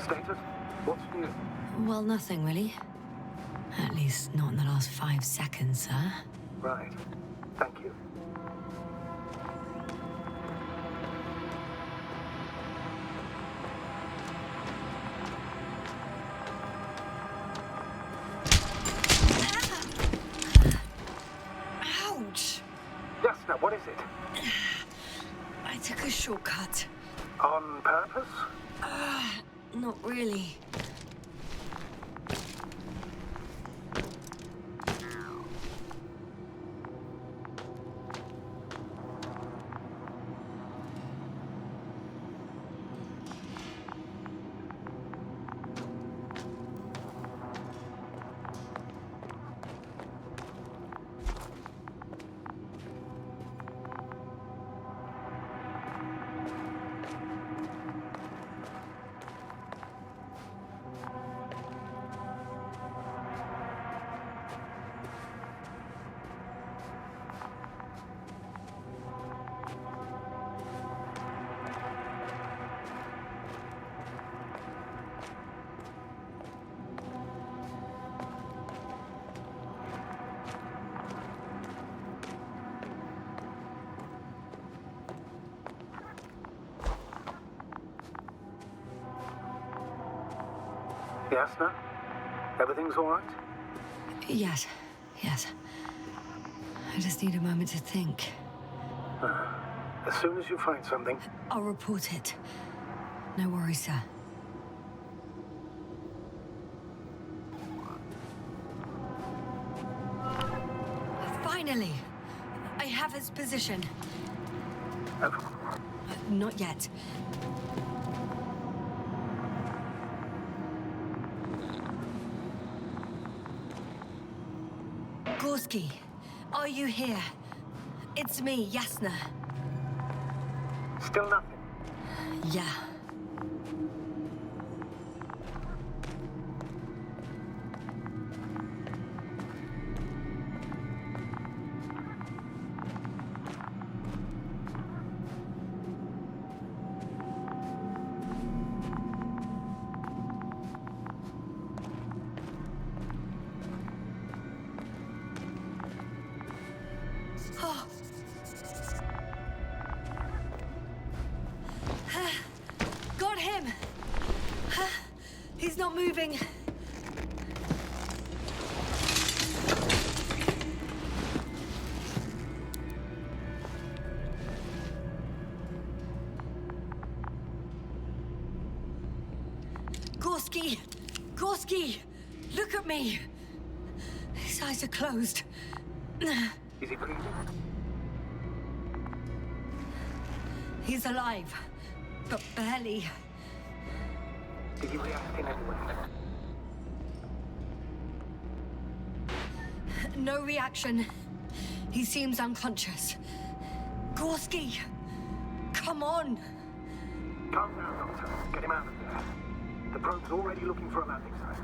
Status? What's new?
Well, nothing really. At least not in the last 5 seconds, sir.
Right. Thank you.
Ouch!
Yasna, what is it?
I took a shortcut.
On purpose?
Not really.
Yasna? Everything's all right?
Yes. I just need a moment to think.
As soon as you find something...
I'll report it. No worries, sir. Finally! I have its position. Not yet. Gorski, are you here? It's me, Yasna.
Still nothing.
Yeah. Got him! He's not moving. Gorski! Gorski! Look at me! His eyes are closed.
Is he breathing?
He's alive, but barely.
Did he react in any way?
No reaction. He seems unconscious. Gorski! Come on!
Calm down, Doctor. Get him out of there. The probe's already looking for a landing site.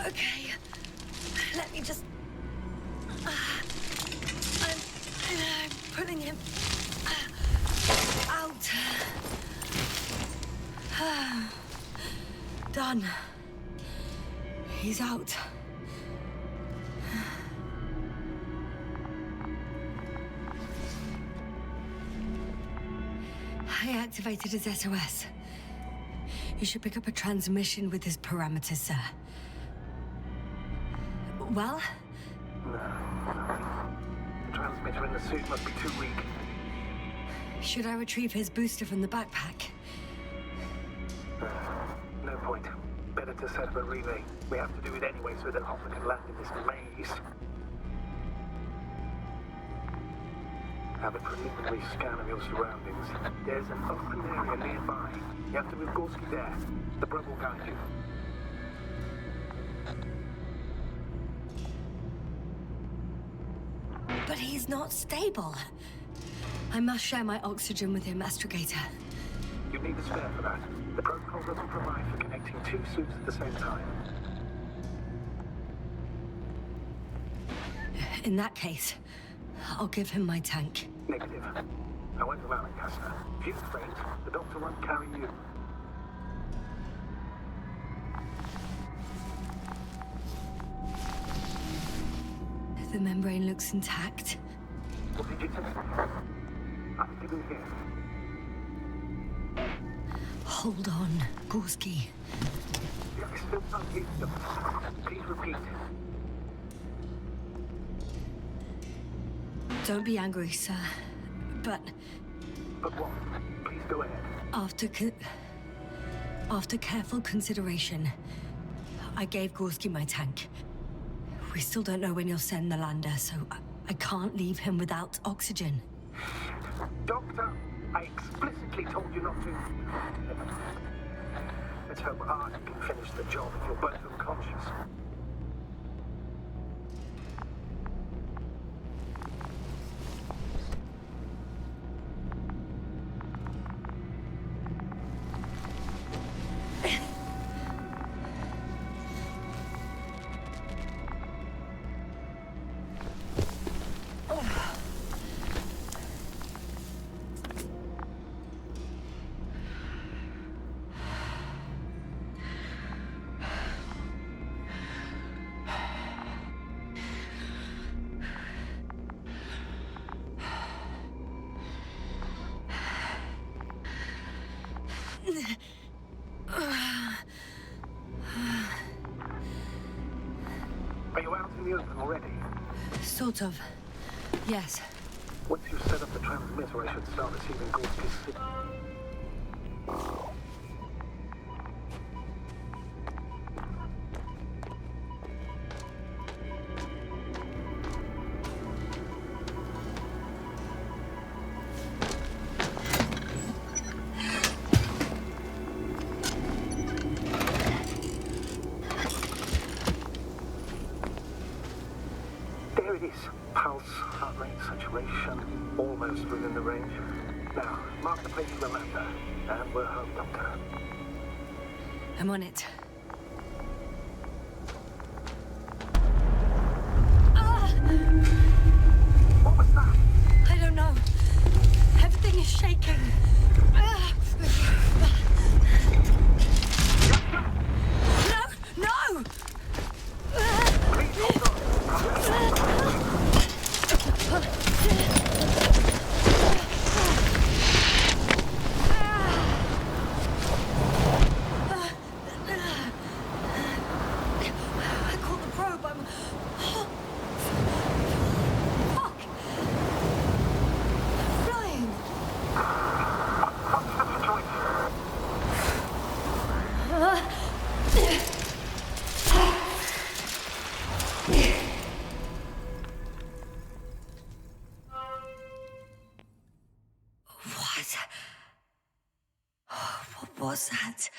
Okay, let me just... I'm pulling him out. Done. He's out. I activated his SOS. You should pick up a transmission with his parameters, sir. Well?
No. The transmitter in the suit must be too weak.
Should I retrieve his booster from the backpack?
No point. Better to set up a relay. We have to do it anyway so that Hopper can land in this maze. Have a preliminary scan of your surroundings. There's an open area nearby. You have to move Gorski there. The bro will guide you.
But he's not stable. I must share my oxygen with him, Astrogator.
You need a spare for that. The protocol doesn't provide for connecting two suits at the same time.
In that case, I'll give him my tank.
Negative. I won't allow it, Yasna. If you faint, the doctor won't carry you.
The membrane looks intact.
What did you say? I didn't hear.
Hold on, Gorski.
I still can't hear you. Please repeat.
Don't be angry, sir. But
But what? Please go ahead.
after careful consideration, I gave Gorski my tank. We still don't know when you'll send the lander, so I can't leave him without oxygen.
Doctor, I explicitly told you not to. Let's hope Art can finish the job if you're both unconscious. Are you out in the open already?
Sort of. Yes.
Once you set up the transmitter, so I should start receiving Gorski's signal. There it is. Pulse, heart rate, saturation, almost within the range. Now, mark the place for the lander, and we're home, Doctor.
I'm on it.
What was that?
I don't know. Everything is shaking. No! No!
Please hold on.
I caught the probe. I'm... Fuck! I'm flying.
What's the situation?
What was that?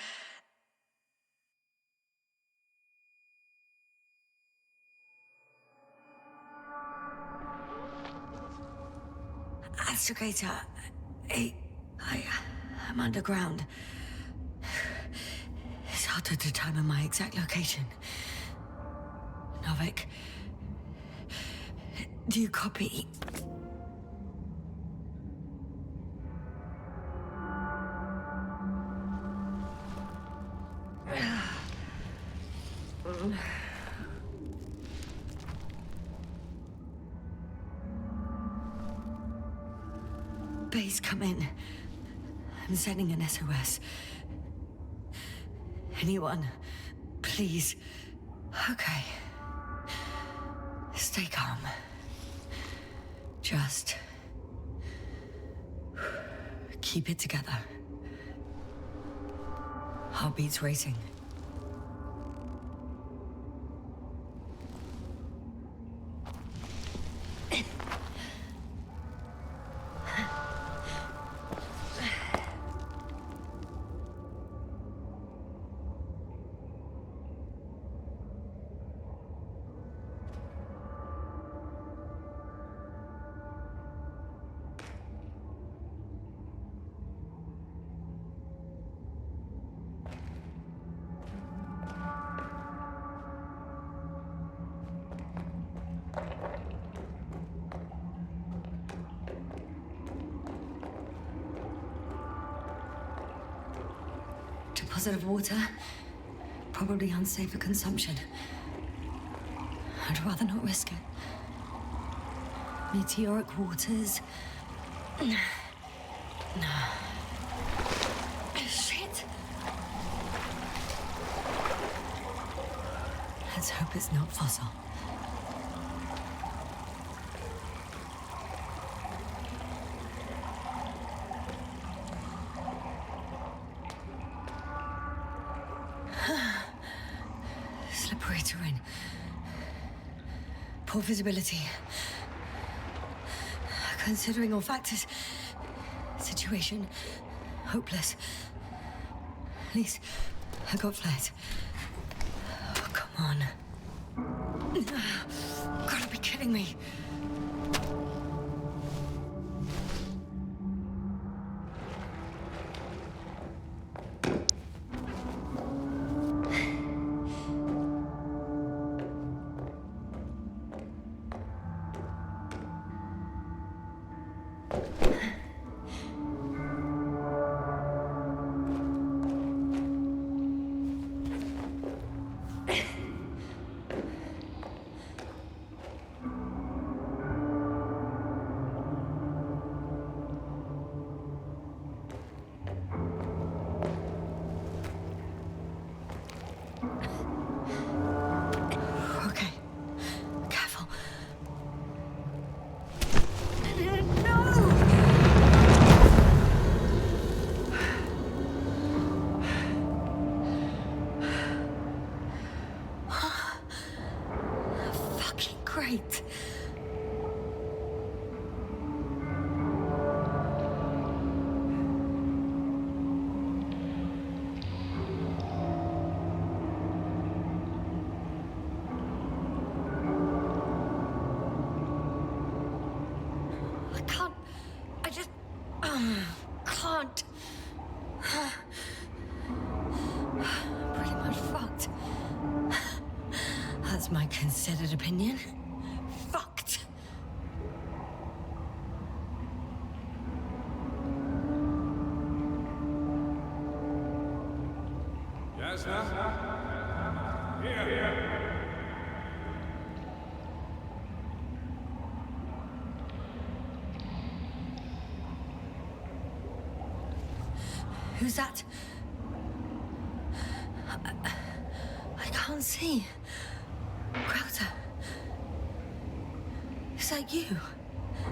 Astrogator, I'm underground. It's hard to determine my exact location. Novik, do you copy? Base, come in. I'm sending an SOS. Anyone, please. Okay. Stay calm. Just keep it together. Heartbeats racing. Deposit of water, probably unsafe for consumption. I'd rather not risk it. Meteoric waters. Shit! Let's hope it's not fossil. Slippery terrain. Poor visibility. Considering all factors, situation hopeless. At least I got flares. Oh, come on. Gotta be kidding me. Can't. Pretty much fucked. That's my considered opinion. Fucked.
Yasna? Here.
Who's that? I can't see. Crowther. Is that you?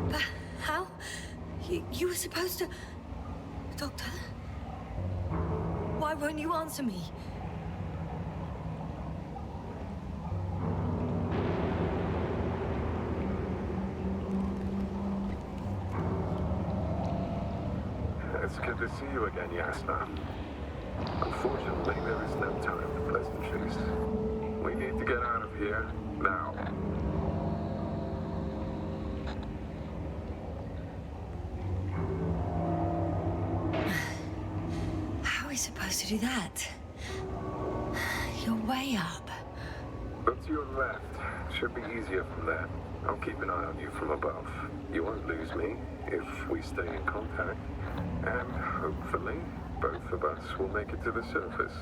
But how? You were supposed to... Doctor? Why won't you answer me?
It's good to see you again, Yasna. Unfortunately, there is no time for pleasantries. We need to get out of here, now.
How are we supposed to do that? You're way up.
Look to your left. Should be easier from there. I'll keep an eye on you from above. You won't lose me if we stay in contact. And hopefully, both of us will make it to the surface.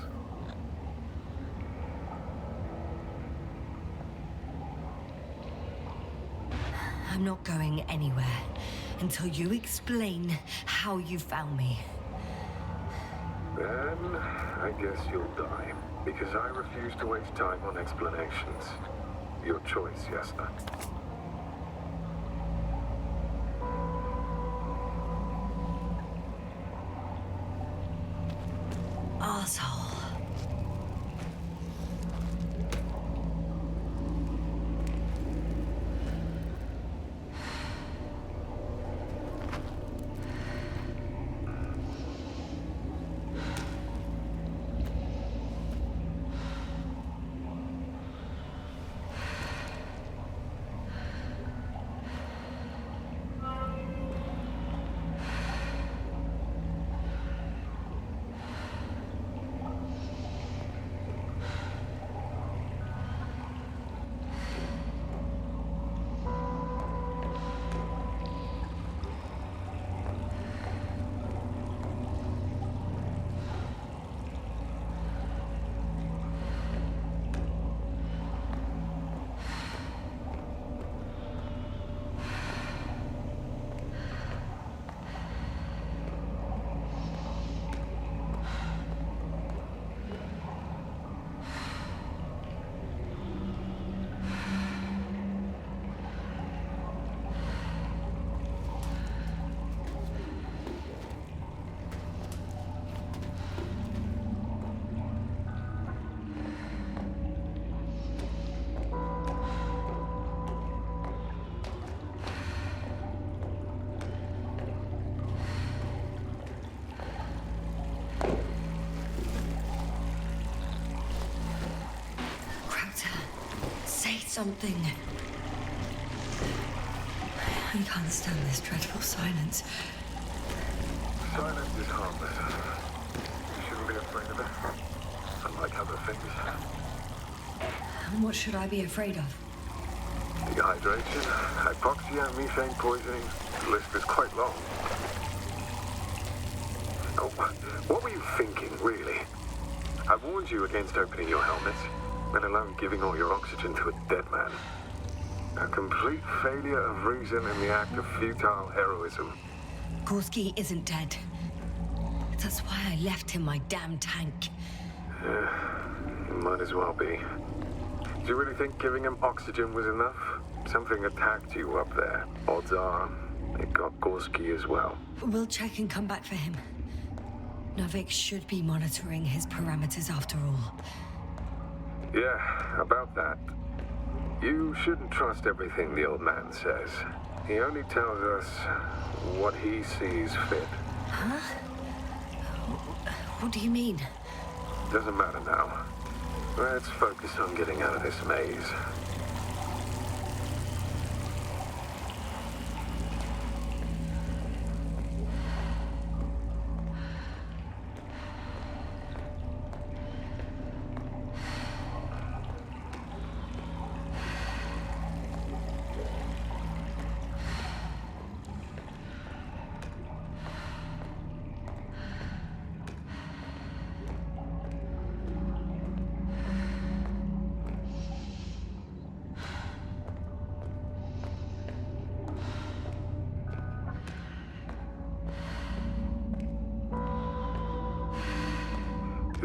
I'm not going anywhere until you explain how you found me.
Then, I guess you'll die. Because I refuse to waste time on explanations. Your choice, Yasna.
Arsehole. Something. I can't stand this dreadful silence.
Silence is harmless. You shouldn't be afraid of it. Unlike other things.
And what should I be afraid of?
Dehydration, hypoxia, methane poisoning. The list is quite long. Oh, what were you thinking, really? I warned you against opening your helmets, let alone giving all your oxygen to a dead man. A complete failure of reason in the act of futile heroism.
Gorski isn't dead. That's why I left him my damn tank.
Might as well be. Do you really think giving him oxygen was enough? Something attacked you up there. Odds are, it got Gorski as well.
We'll check and come back for him. Novik should be monitoring his parameters after all.
Yeah, about that. You shouldn't trust everything the old man says. He only tells us what he sees fit.
Huh? What do you mean?
Doesn't matter now. Let's focus on getting out of this maze.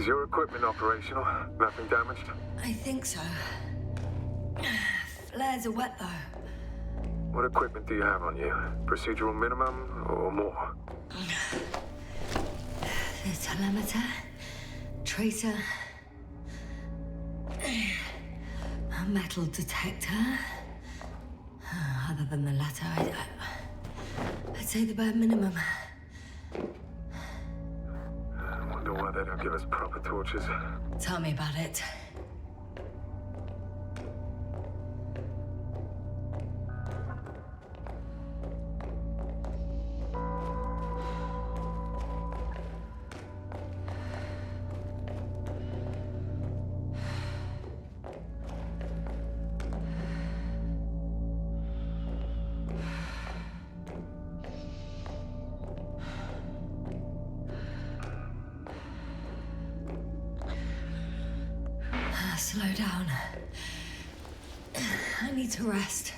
Is your equipment operational? Nothing damaged?
I think so. Flares are wet, though.
What equipment do you have on you? Procedural minimum or more?
The telemeter, tracer, a metal detector. Other than the latter, I'd say the bare minimum.
I wonder why they don't give us proper torches.
Tell me about it. Slow down. I need to rest.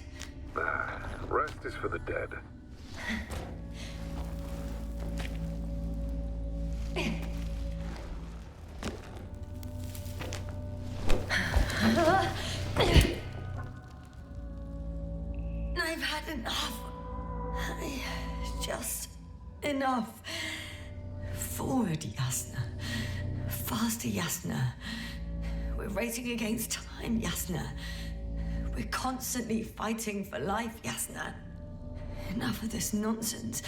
Rest is for the dead.
I've had enough. Just enough. Forward, Yasna. Faster, Yasna. We're racing against time, Yasna. We're constantly fighting for life, Yasna. Enough of this nonsense.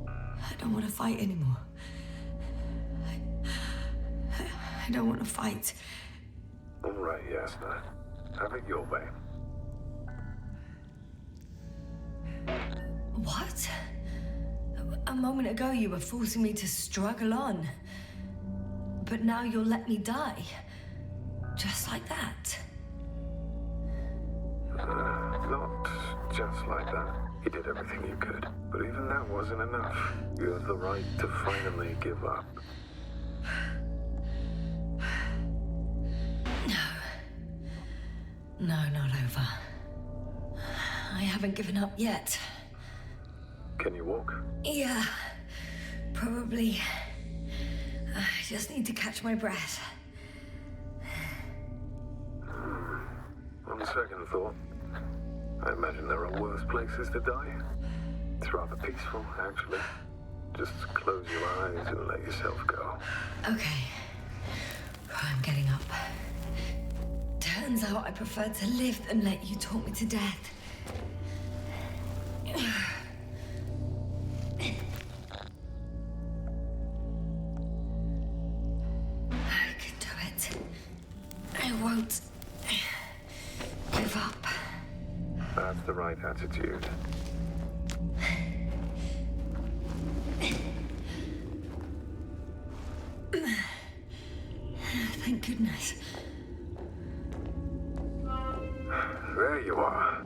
I don't want to fight anymore. I don't want to fight.
All right, Yasna. Have it your way.
What? A moment ago you were forcing me to struggle on. But now you'll let me die. Just like that.
Not just like that. You did everything you could. But even that wasn't enough. You have the right to finally give up.
No, not over. I haven't given up yet.
Can you walk?
Yeah, probably. I just need to catch my breath.
On second thought, I imagine there are worse places to die. It's rather peaceful, actually. Just close your eyes and let yourself go.
Okay. I'm getting up. Turns out I prefer to live than let you talk me to death. I can do it. I won't give up.
That's the right attitude.
Thank goodness.
There you are.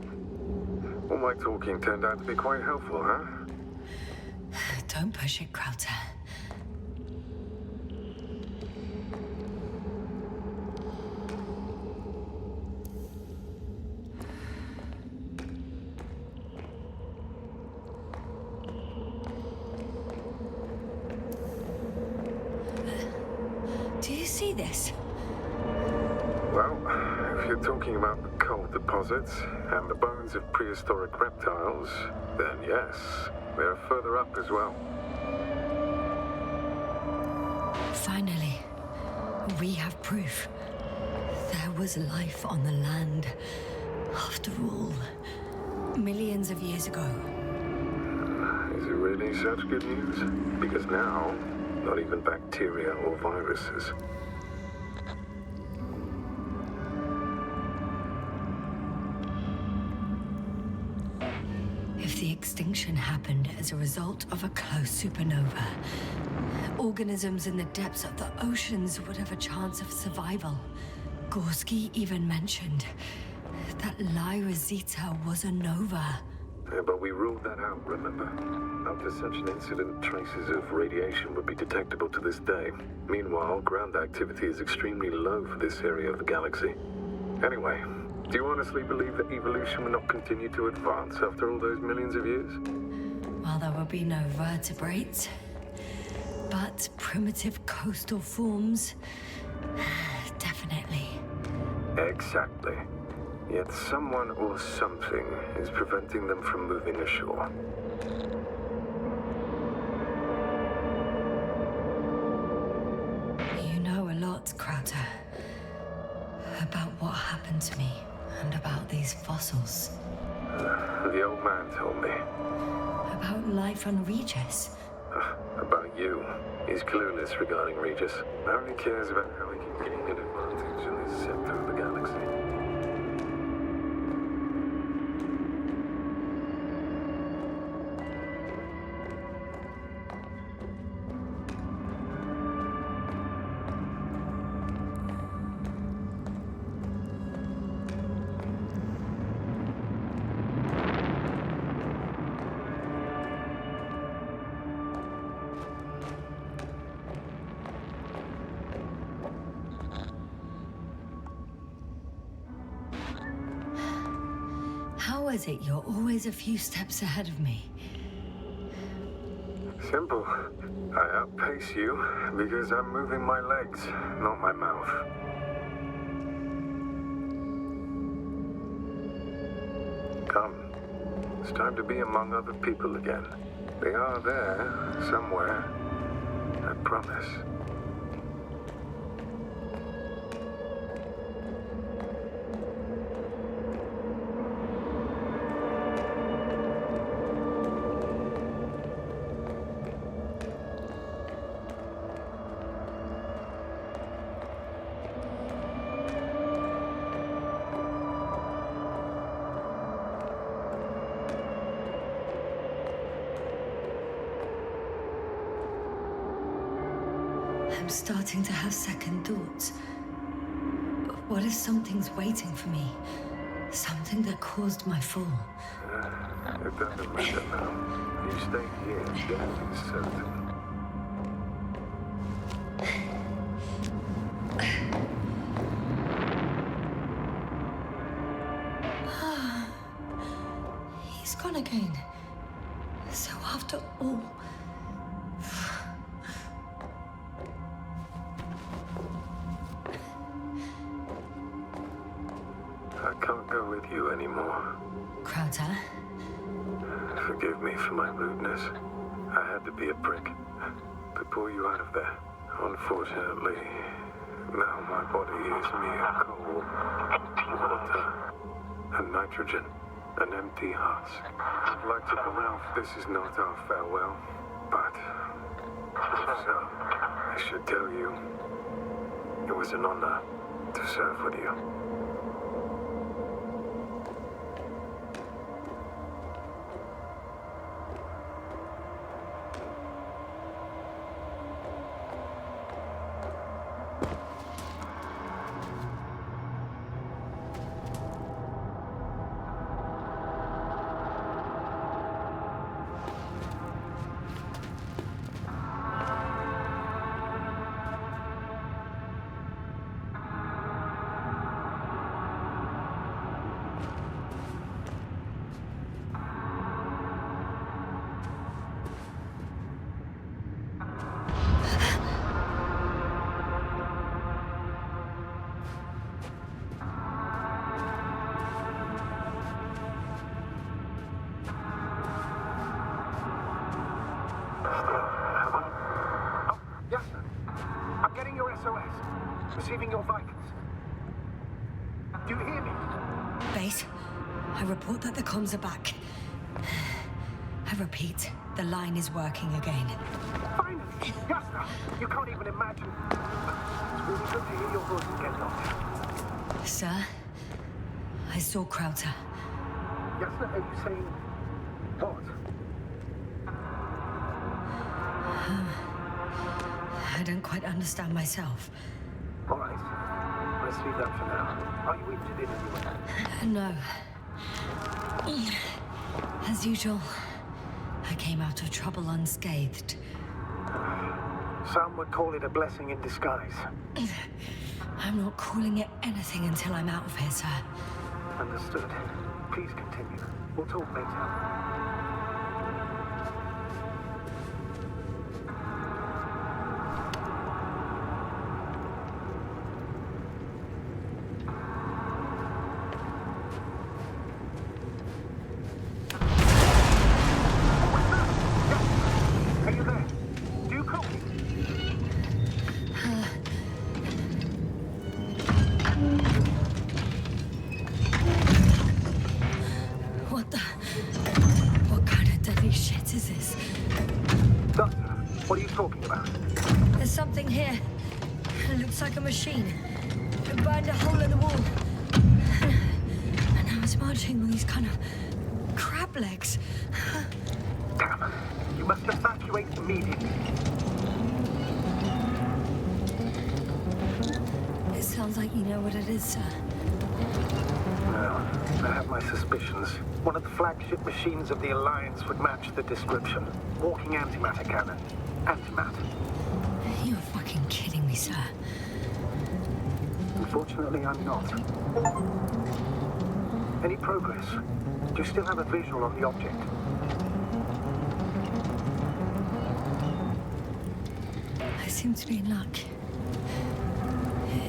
All my talking turned out to be quite helpful, huh?
Don't push it, Krauter. Do you see this?
Well, if you're talking about the coal deposits and the bones of prehistoric reptiles, then yes, they're further up as well.
Finally, we have proof. There was life on the land. After all, millions of years ago.
Is it really such good news? Because now, not even bacteria or viruses.
If the extinction happened as a result of a close supernova, organisms in the depths of the oceans would have a chance of survival. Gorski even mentioned that Lyra Zeta was a nova.
Yeah, but we ruled that out, remember? After such an incident, traces of radiation would be detectable to this day. Meanwhile, ground activity is extremely low for this area of the galaxy. Anyway, do you honestly believe that evolution will not continue to advance after all those millions of years?
While there will be no vertebrates, But primitive coastal forms, definitely.
Exactly. Yet someone or something is preventing them from moving ashore.
You know a lot, Crowder. About what happened to me, and about these fossils.
The old man told me.
About life on Regis.
About you. He's clueless regarding Regis. Only cares about how he can gain an advantage in this sector of the galaxy.
How is it you're always a few steps ahead of me?
Simple. I outpace you because I'm moving my legs, not my mouth. Come. It's time to be among other people again. They are there, somewhere. I promise.
I'm starting to have second thoughts. What if something's waiting for me? Something that caused my fall?
It doesn't matter now. You stay here, death is certain.
He's gone again. So after all...
I can't go with you anymore.
Crowder?
Forgive me for my rudeness. I had to be a prick. To pull you out of there. Unfortunately, now my body is mere coal, water, and nitrogen. An empty heart. I'd like to believe this is not our farewell, but if so, I should tell you, it was an honor to serve with you. Yasna, I'm getting your SOS. Receiving your vitals. Do you hear me?
Base, I report that the comms are back. I repeat, the line is working again.
Finally! Yasna! You can't even imagine. It's really good to hear your voice again, Doctor.
Sir, I saw Crowder.
Yasna, are you saying... what?
I don't quite understand myself.
All right. Let's leave that for now. Are you injured in any way?
No. As usual, I came out of trouble unscathed.
Some would call it a blessing in disguise.
I'm not calling it anything until I'm out of here, sir.
Understood. Please continue. We'll talk later. What are you talking about?
There's something here. It looks like a machine. It burned a hole in the wall. And now it's marching on these kind of crab legs.
Damn. You must evacuate immediately.
It sounds like you know what it is, sir.
No, I have my suspicions. One of the flagship machines of the Alliance would match the description. Walking antimatter cannon. Antimatter.
You're fucking kidding me, sir.
Unfortunately, I'm not. Any progress? Do you still have a visual on the object?
I seem to be in luck.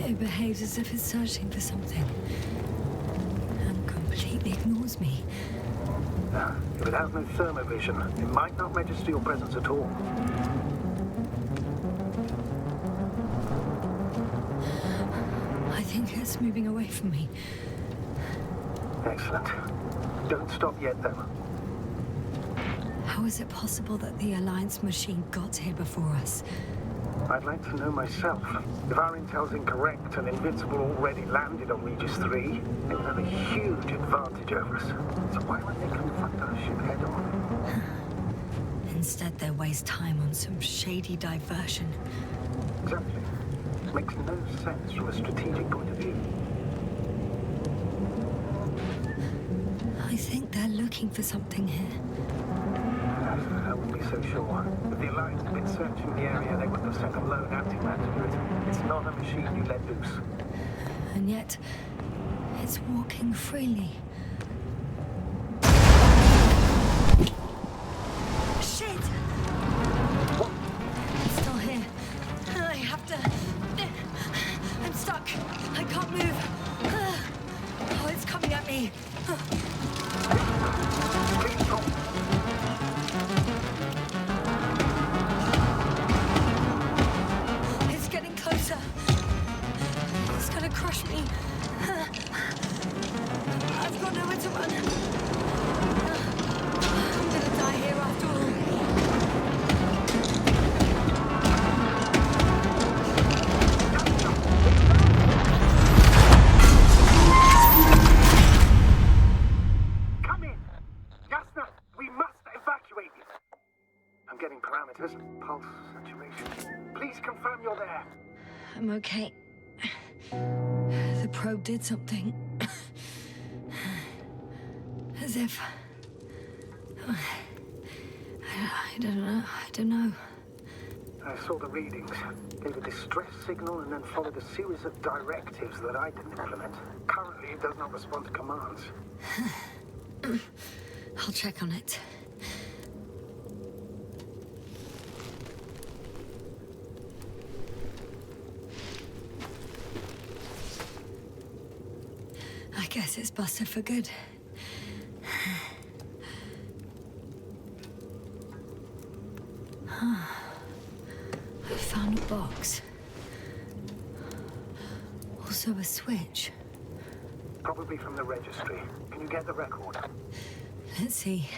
It behaves as if it's searching for something. And completely ignores me.
If it has no thermovision, it might not register your presence at all.
I think it's moving away from me.
Excellent. Don't stop yet, though.
How is it possible that the Alliance machine got here before us?
I'd like to know myself. If our intel's incorrect and Invincible already landed on Regis III, they would have a huge advantage over us. So why won't they confront our ship head on?
Instead, they waste time on some shady diversion.
Exactly. Makes no sense from a strategic point of view.
I think they're looking for something here.
I wouldn't be so sure. If the Alliance had been searching the area, they wouldn't have sent a lone antimatter to it. It's not a machine you let loose.
And yet, it's walking freely. Shit!
What?
It's still here. I have to... I'm stuck. I can't move. Oh, it's coming at me.
Please stop.
It's getting closer. It's gonna crush me. I've got nowhere to run. I'm gonna die here after all.
Come in! Yasna, we must evacuate you. I'm getting parameters. Pulse, saturation. Please confirm you're there.
I'm okay. The probe did something. As if... I don't know.
I saw the readings, gave a distress signal, and then followed a series of directives that I didn't implement. Currently, it does not respond to commands.
I'll check on it. I guess it's busted for good. I found a box. Also a switch.
Probably from the registry. Can you get the record?
Let's see.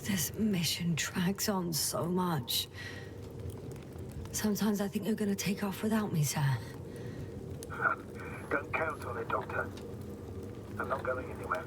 This mission drags on so much. Sometimes I think you're gonna take off without me, sir.
Don't count on it, Doctor. I'm not going anywhere.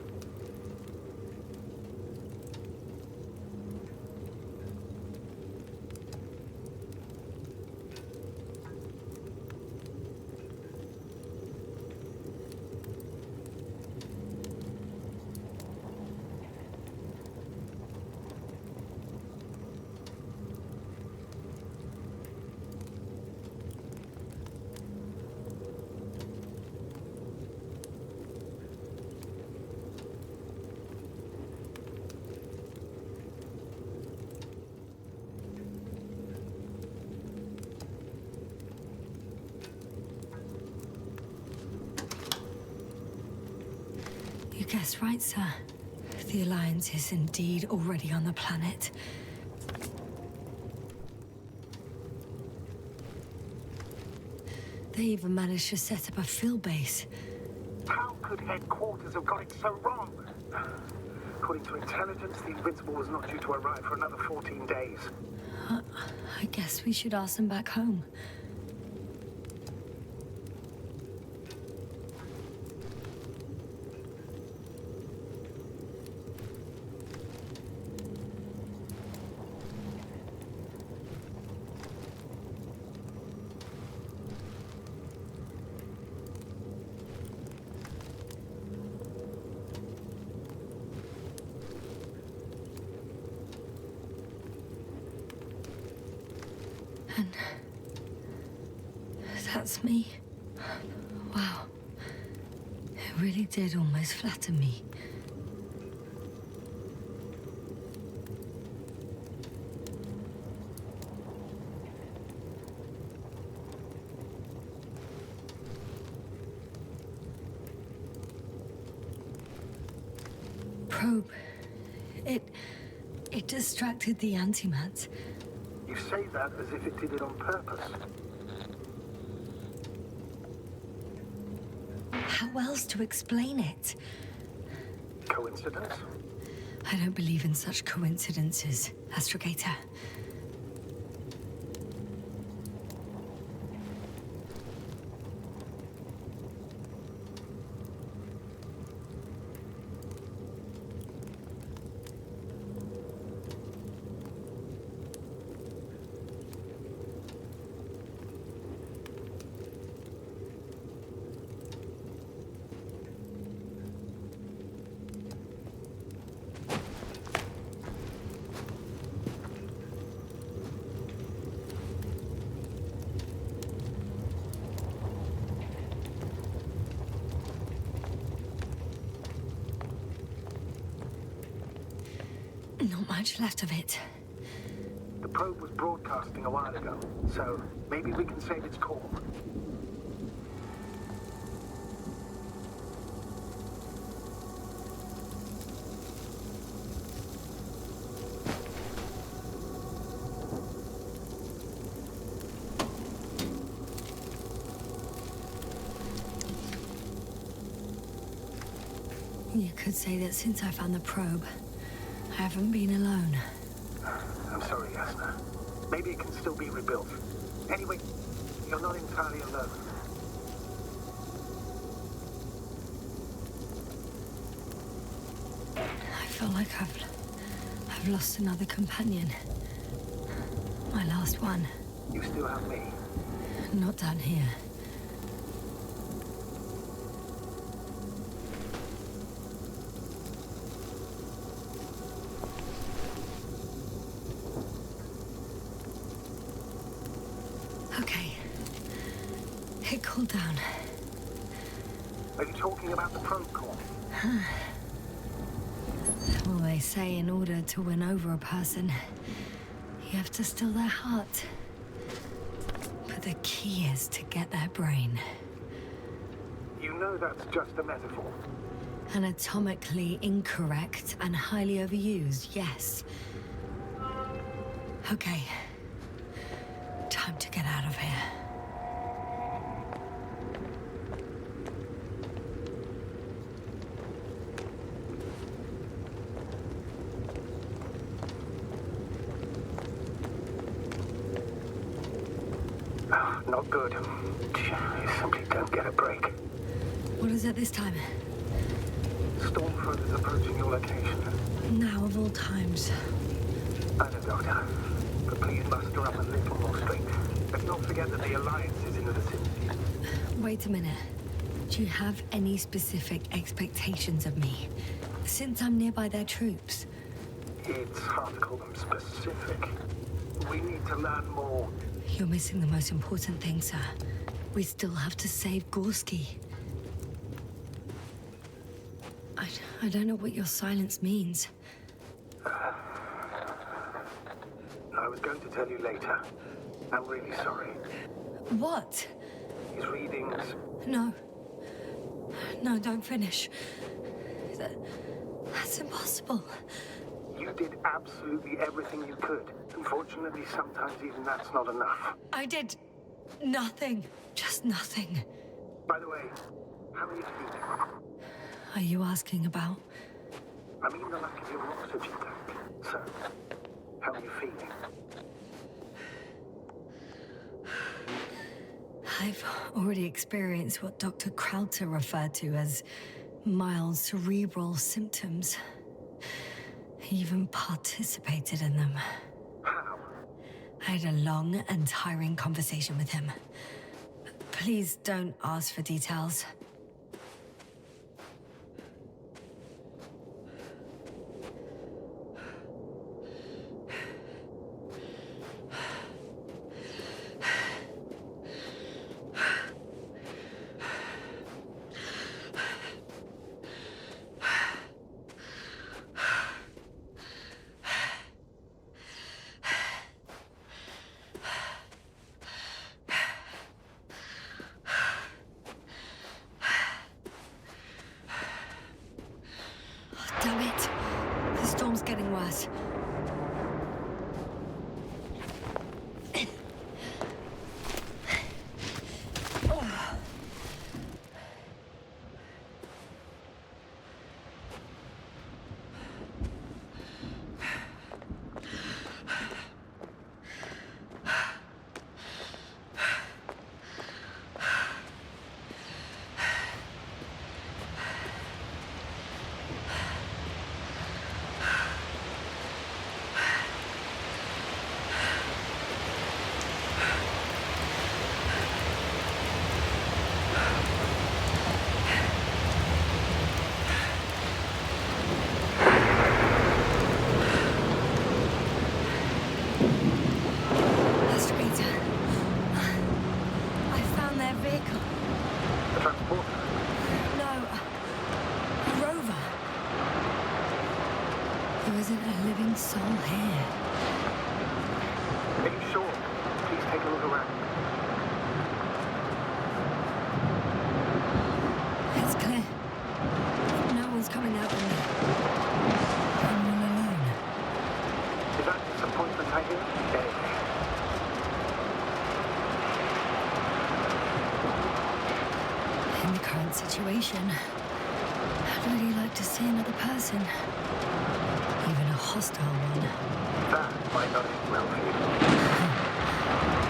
guess right, sir. The Alliance is indeed already on the planet. They even managed to set up a field base.
How could headquarters have got it so wrong? According to intelligence, the Invincible was not due to arrive for another 14 days.
I guess we should ask them back home. And that's me. Wow. It really did almost flatter me. Probe. It distracted the antimats.
You say that as if it did it on purpose.
How else to explain it?
Coincidence?
I don't believe in such coincidences, Astrogator. Not much left of it.
The probe was broadcasting a while ago, so maybe we can save its call.
You could say that since I found the probe, I haven't been alone.
I'm sorry, Yasna. Maybe it can still be rebuilt. Anyway, you're not entirely alone.
I feel like I've lost another companion. My last one.
You still have me.
Not down here. Okay. It cooled down.
Are you talking about the probe call?
Well, they say in order to win over a person, you have to steal their heart. But the key is to get their brain.
You know that's just a metaphor.
Anatomically incorrect and highly overused, yes. Okay. Time to get out of here.
Not good. You simply don't get a break.
What is it this time?
Storm front is approaching your location.
Now of all times.
I know, Doctor. But please muster up a little more strength. Let's not forget that the Alliance is in the vicinity.
Wait a minute. Do you have any specific expectations of me? Since I'm nearby their troops.
It's hard to call them specific. We need to learn more.
You're missing the most important thing, sir. We still have to save Gorski. I don't know what your silence means.
I was going to tell you later. I'm really sorry.
What?
His readings.
No. No, don't finish. That's impossible.
You did absolutely everything you could. Unfortunately, sometimes even that's not enough.
I did nothing. Just nothing.
By the way, how are you feeling?
Are you asking about?
I mean the lack of your oxygen tank. So, how are you feeling?
I've already experienced what Dr. Krauter referred to as mild cerebral symptoms. He even participated in them.
How?
I had a long and tiring conversation with him. Please don't ask for details. Damn it. The storm's getting worse. Soul here.
Are you sure? Please take a look around.
It's clear. No one's coming out with me. I'm all alone.
Is that disappointment I hear?
In the current situation, I'd really like to see another person. Even a hostile one.
That might not end well for you.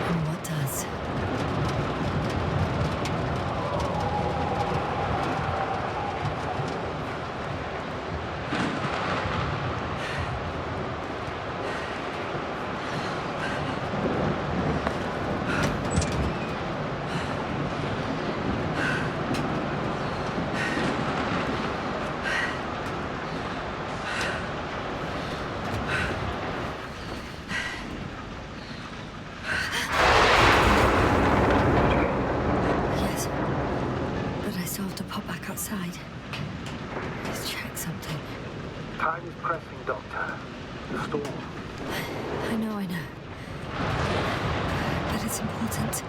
And what does? Outside. Let's check something.
Time is pressing, Doctor. The storm.
I know. But it's important.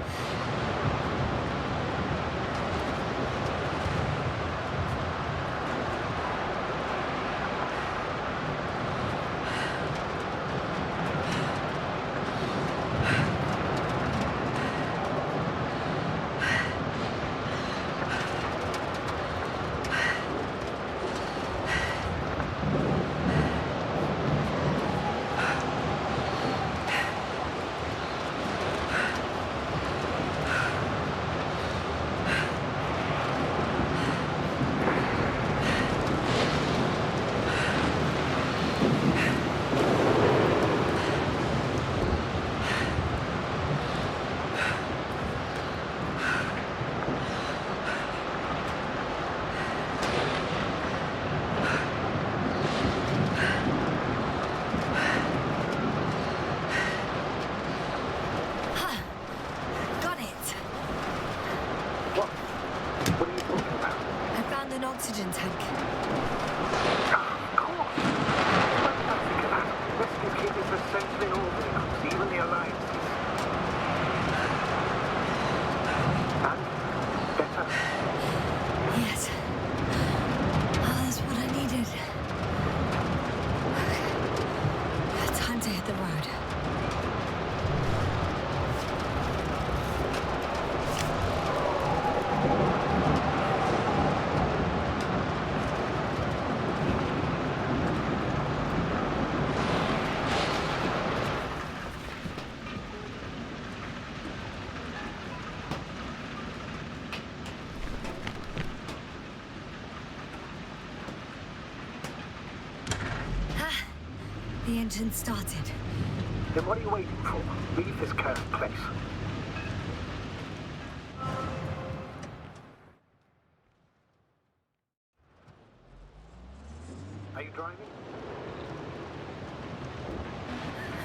engine started.
Then what are you waiting for? Leave this cursed place. Are you driving?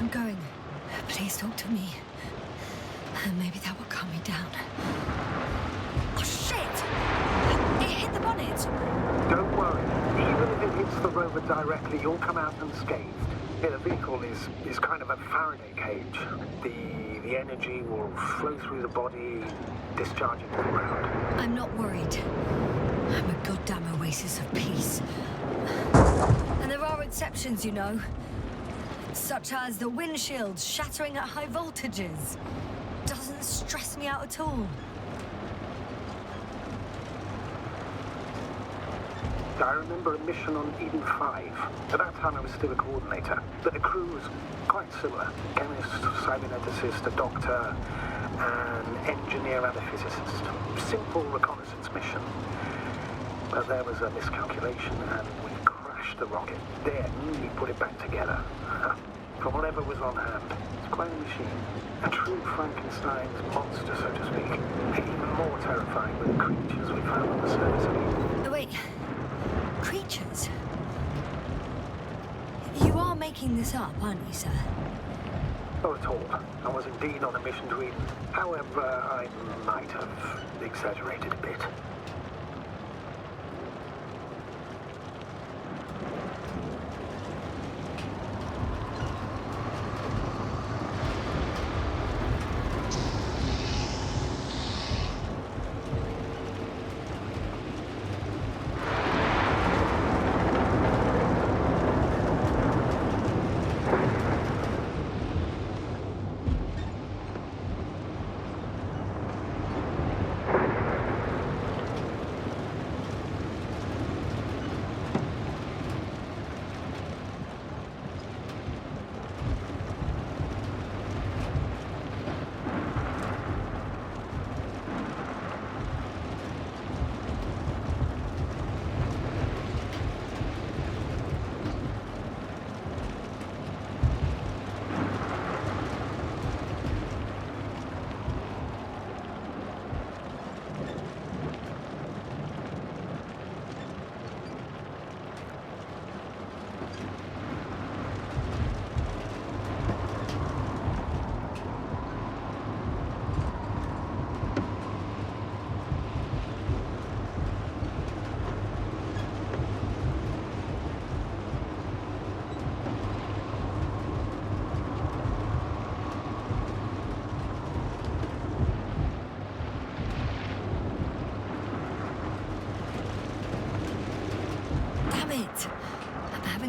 I'm going. Please talk to me. Maybe that will calm me down. Oh, shit! It hit the bonnet!
Don't worry. Even if it hits the rover directly, you'll come out unscathed. Yeah, the vehicle is kind of a Faraday cage. The energy will flow through the body, discharging to the ground.
I'm not worried. I'm a goddamn oasis of peace. And there are exceptions, you know. Such as the windshield shattering at high voltages. Doesn't stress me out at all.
I remember a mission on Eden 5. At that time I was still a coordinator, but the crew was quite similar. Chemist, cyberneticist, a doctor, an engineer and a physicist. Simple reconnaissance mission. But there was a miscalculation and we crashed the rocket. Then we put it back together. From whatever was on hand. It's quite a machine. A true Frankenstein's monster, so to speak. Even more terrifying with the creatures we found on the surface of Eden.
Wait. Creatures? You are making this up, aren't you, sir?
Not at all. I was indeed on a mission to Eden. However, I might have exaggerated a bit.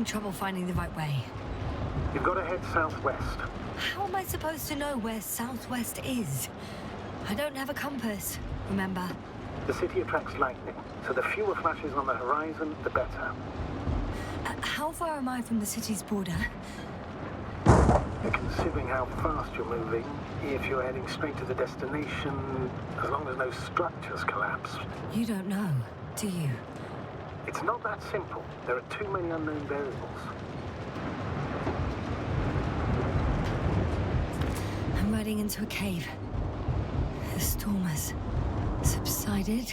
Trouble finding the right way.
You've got to head southwest.
How am I supposed to know where southwest is? I don't have a compass, remember?
The city attracts lightning, so the fewer flashes on the horizon, the better.
How far am I from the city's border?
Considering how fast you're moving, if you're heading straight to the destination, as long as no structures collapse.
You don't know, do you?
It's not that simple. There are too many unknown variables.
I'm riding into a cave. The storm has subsided.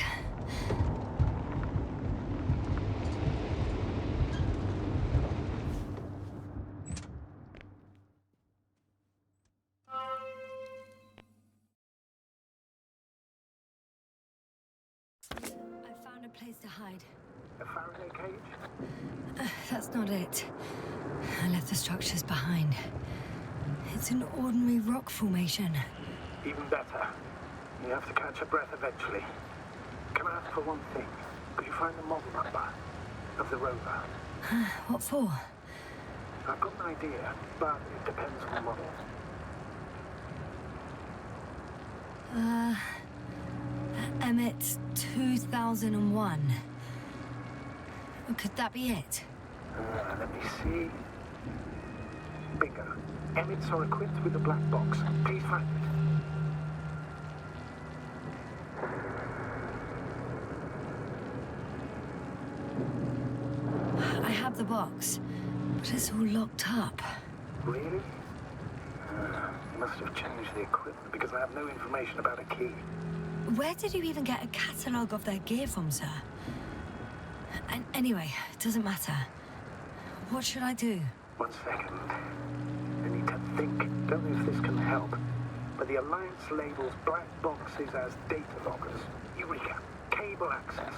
I found a place to hide.
A Faraday cage?
That's not it. I left the structures behind. It's an ordinary rock formation.
Even better. You have to catch your breath eventually. Can I ask for one thing? Could you find the model number of the rover?
What for?
I've got an idea, but it depends on the model.
Emmett 2001. Could that be it?
Let me see. Bingo. Emmets are equipped with a black box. Please find it.
I have the box, but it's all locked up.
Really? You must have changed the equipment because I have no information about a key.
Where did you even get a catalogue of their gear from, sir? And anyway, it doesn't matter. What should I do?
1 second. I need to think. Don't know if this can help. But the Alliance labels black boxes as data loggers. Eureka. Cable access.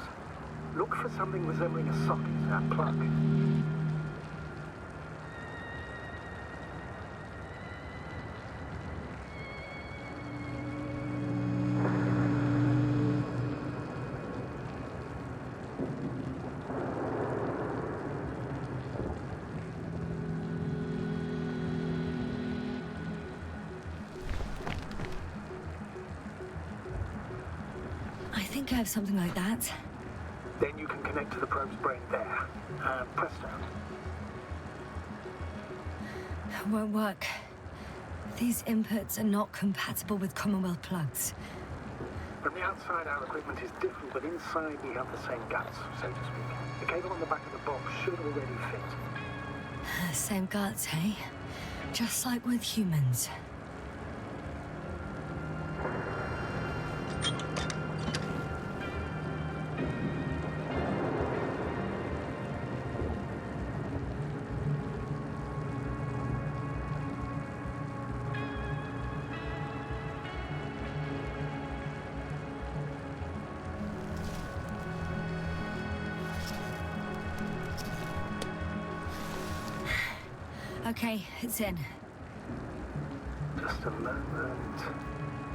Look for something resembling a socket to that plug.
I think I have something like that.
Then you can connect to the probe's brain there. Presto.
Won't work. These inputs are not compatible with Commonwealth plugs.
From the outside, our equipment is different, but inside we have the same guts, so to speak. The cable on the back of the box should already fit.
Same guts, eh? Just like with humans. Okay, it's in.
Just a moment.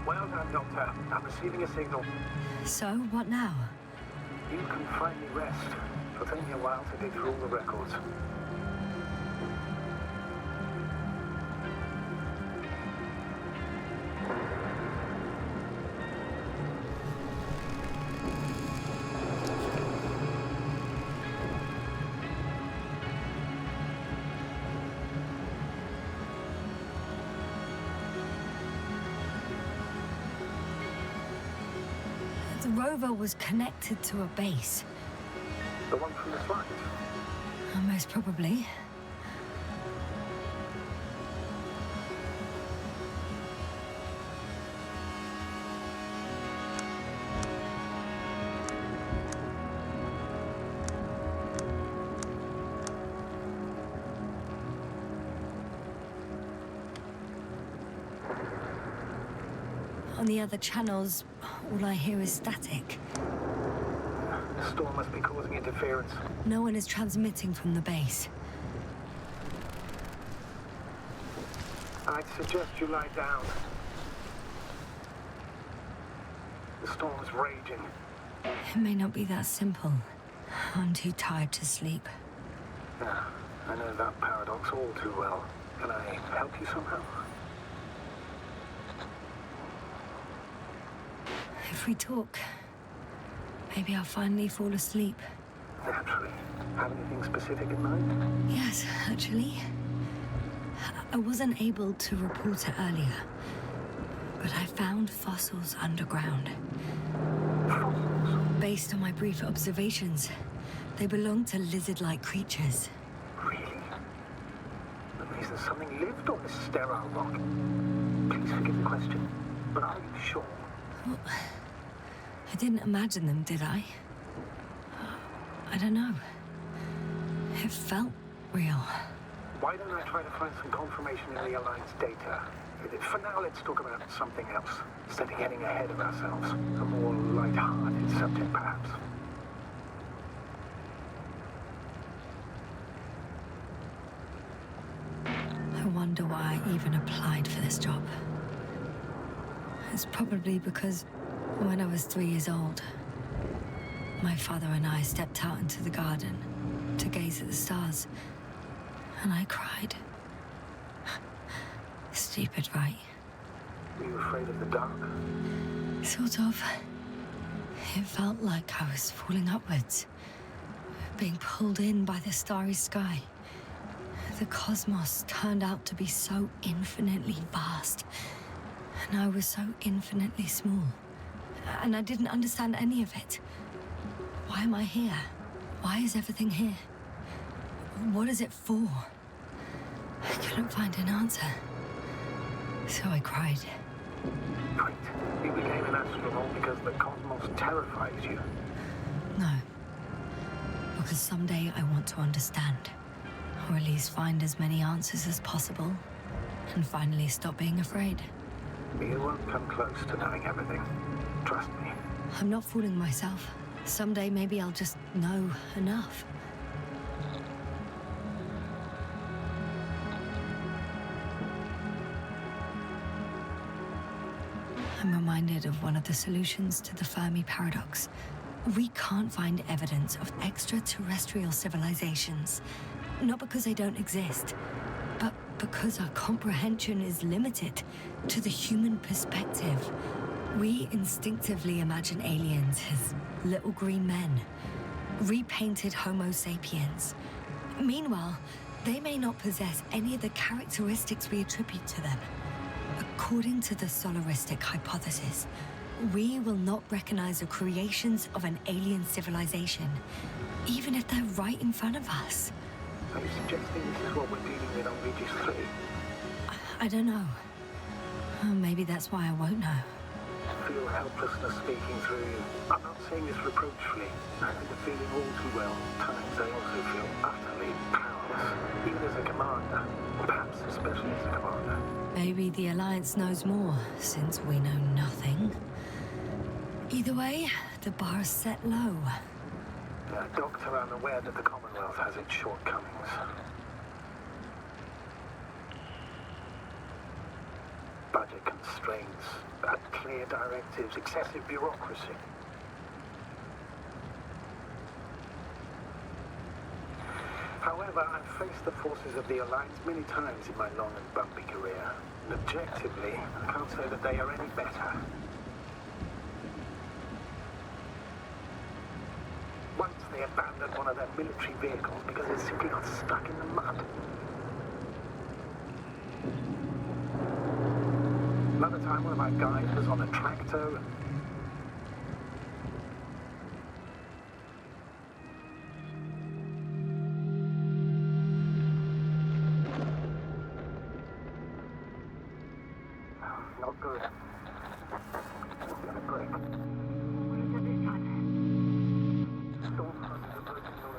Well done, Doctor. I'm receiving a signal.
So, what now?
You can finally rest. It'll take me a while to dig through all the records.
The rover was connected to a base.
The one from the slides?
Most probably. On the other channels, all I hear is static.
The storm must be causing interference.
No one is transmitting from the base.
I'd suggest you lie down. The storm's raging.
It may not be that simple. I'm too tired to sleep.
Yeah, I know that paradox all too well. Can I help you somehow?
If we talk, maybe I'll finally fall asleep.
Naturally. Have anything specific in mind?
Yes, actually. I wasn't able to report it earlier, but I found fossils underground.
Fossils?
Based on my brief observations, they belong to lizard-like creatures.
Really? That means that something lived on this sterile rock. Please forgive the question, but are you sure?
Well, I didn't imagine them, did I? I don't know. It felt real.
Why don't I try to find some confirmation in the Alliance data? For now, let's talk about something else. Instead of getting ahead of ourselves. A more light-hearted subject, perhaps.
I wonder why I even applied for this job. It's probably because when I was 3 years old, my father and I stepped out into the garden to gaze at the stars, and I cried. Stupid, right?
Were you afraid of the dark?
Sort of. It felt like I was falling upwards, being pulled in by the starry sky. The cosmos turned out to be so infinitely vast, and I was so infinitely small. And I didn't understand any of it. Why am I here? Why is everything here? What is it for? I couldn't find an answer. So I cried.
Right. You became an astronaut because the cosmos terrifies you.
No. Because someday I want to understand. Or at least find as many answers as possible. And finally stop being afraid.
You won't come close to knowing everything. Trust me.
I'm not fooling myself. Someday maybe I'll just know enough. I'm reminded of one of the solutions to the Fermi paradox. We can't find evidence of extraterrestrial civilizations. Not because they don't exist, but because our comprehension is limited to the human perspective. We instinctively imagine aliens as little green men, repainted Homo sapiens. Meanwhile, they may not possess any of the characteristics we attribute to them. According to the solaristic hypothesis, we will not recognize the creations of an alien civilization, even if they're right in front of us.
Are you suggesting this is what we're dealing with on Regis III?
I don't know. Maybe that's why I won't know.
Feel helplessness speaking through you. I'm not saying this reproachfully. I know the feeling all too well. At times I also feel utterly powerless, even as a commander, or perhaps especially as a commander.
Maybe the Alliance knows more, since we know nothing. Either way, the bar is set low.
Doctor, I'm aware that the Commonwealth has its shortcomings. Budget constraints, unclear directives, excessive bureaucracy. However, I've faced the forces of the Alliance many times in my long and bumpy career. And objectively, I can't say that they are any better. Once they abandoned one of their military vehicles because it simply got stuck in the mud. Another time, one of my guys was on a tractor and... Not good. It's gonna break. Storm front is approaching your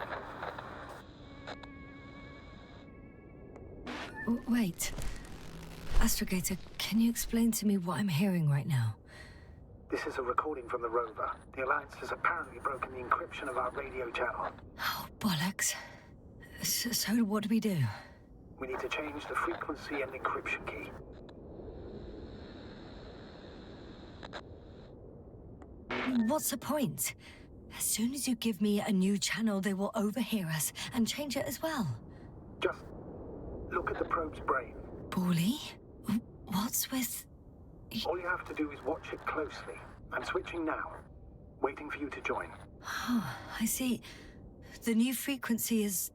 location.
Wait. Astrogator, can you explain to me what I'm hearing right now?
This is a recording from the rover. The Alliance has apparently broken the encryption of our radio channel.
Oh, bollocks. So what do we do?
We need to change the frequency and encryption key.
What's the point? As soon as you give me a new channel, they will overhear us and change it as well.
Just look at the probe's brain.
Bally? What's with...
All you have to do is watch it closely. I'm switching now. Waiting for you to join.
Oh, I see. The new frequency is...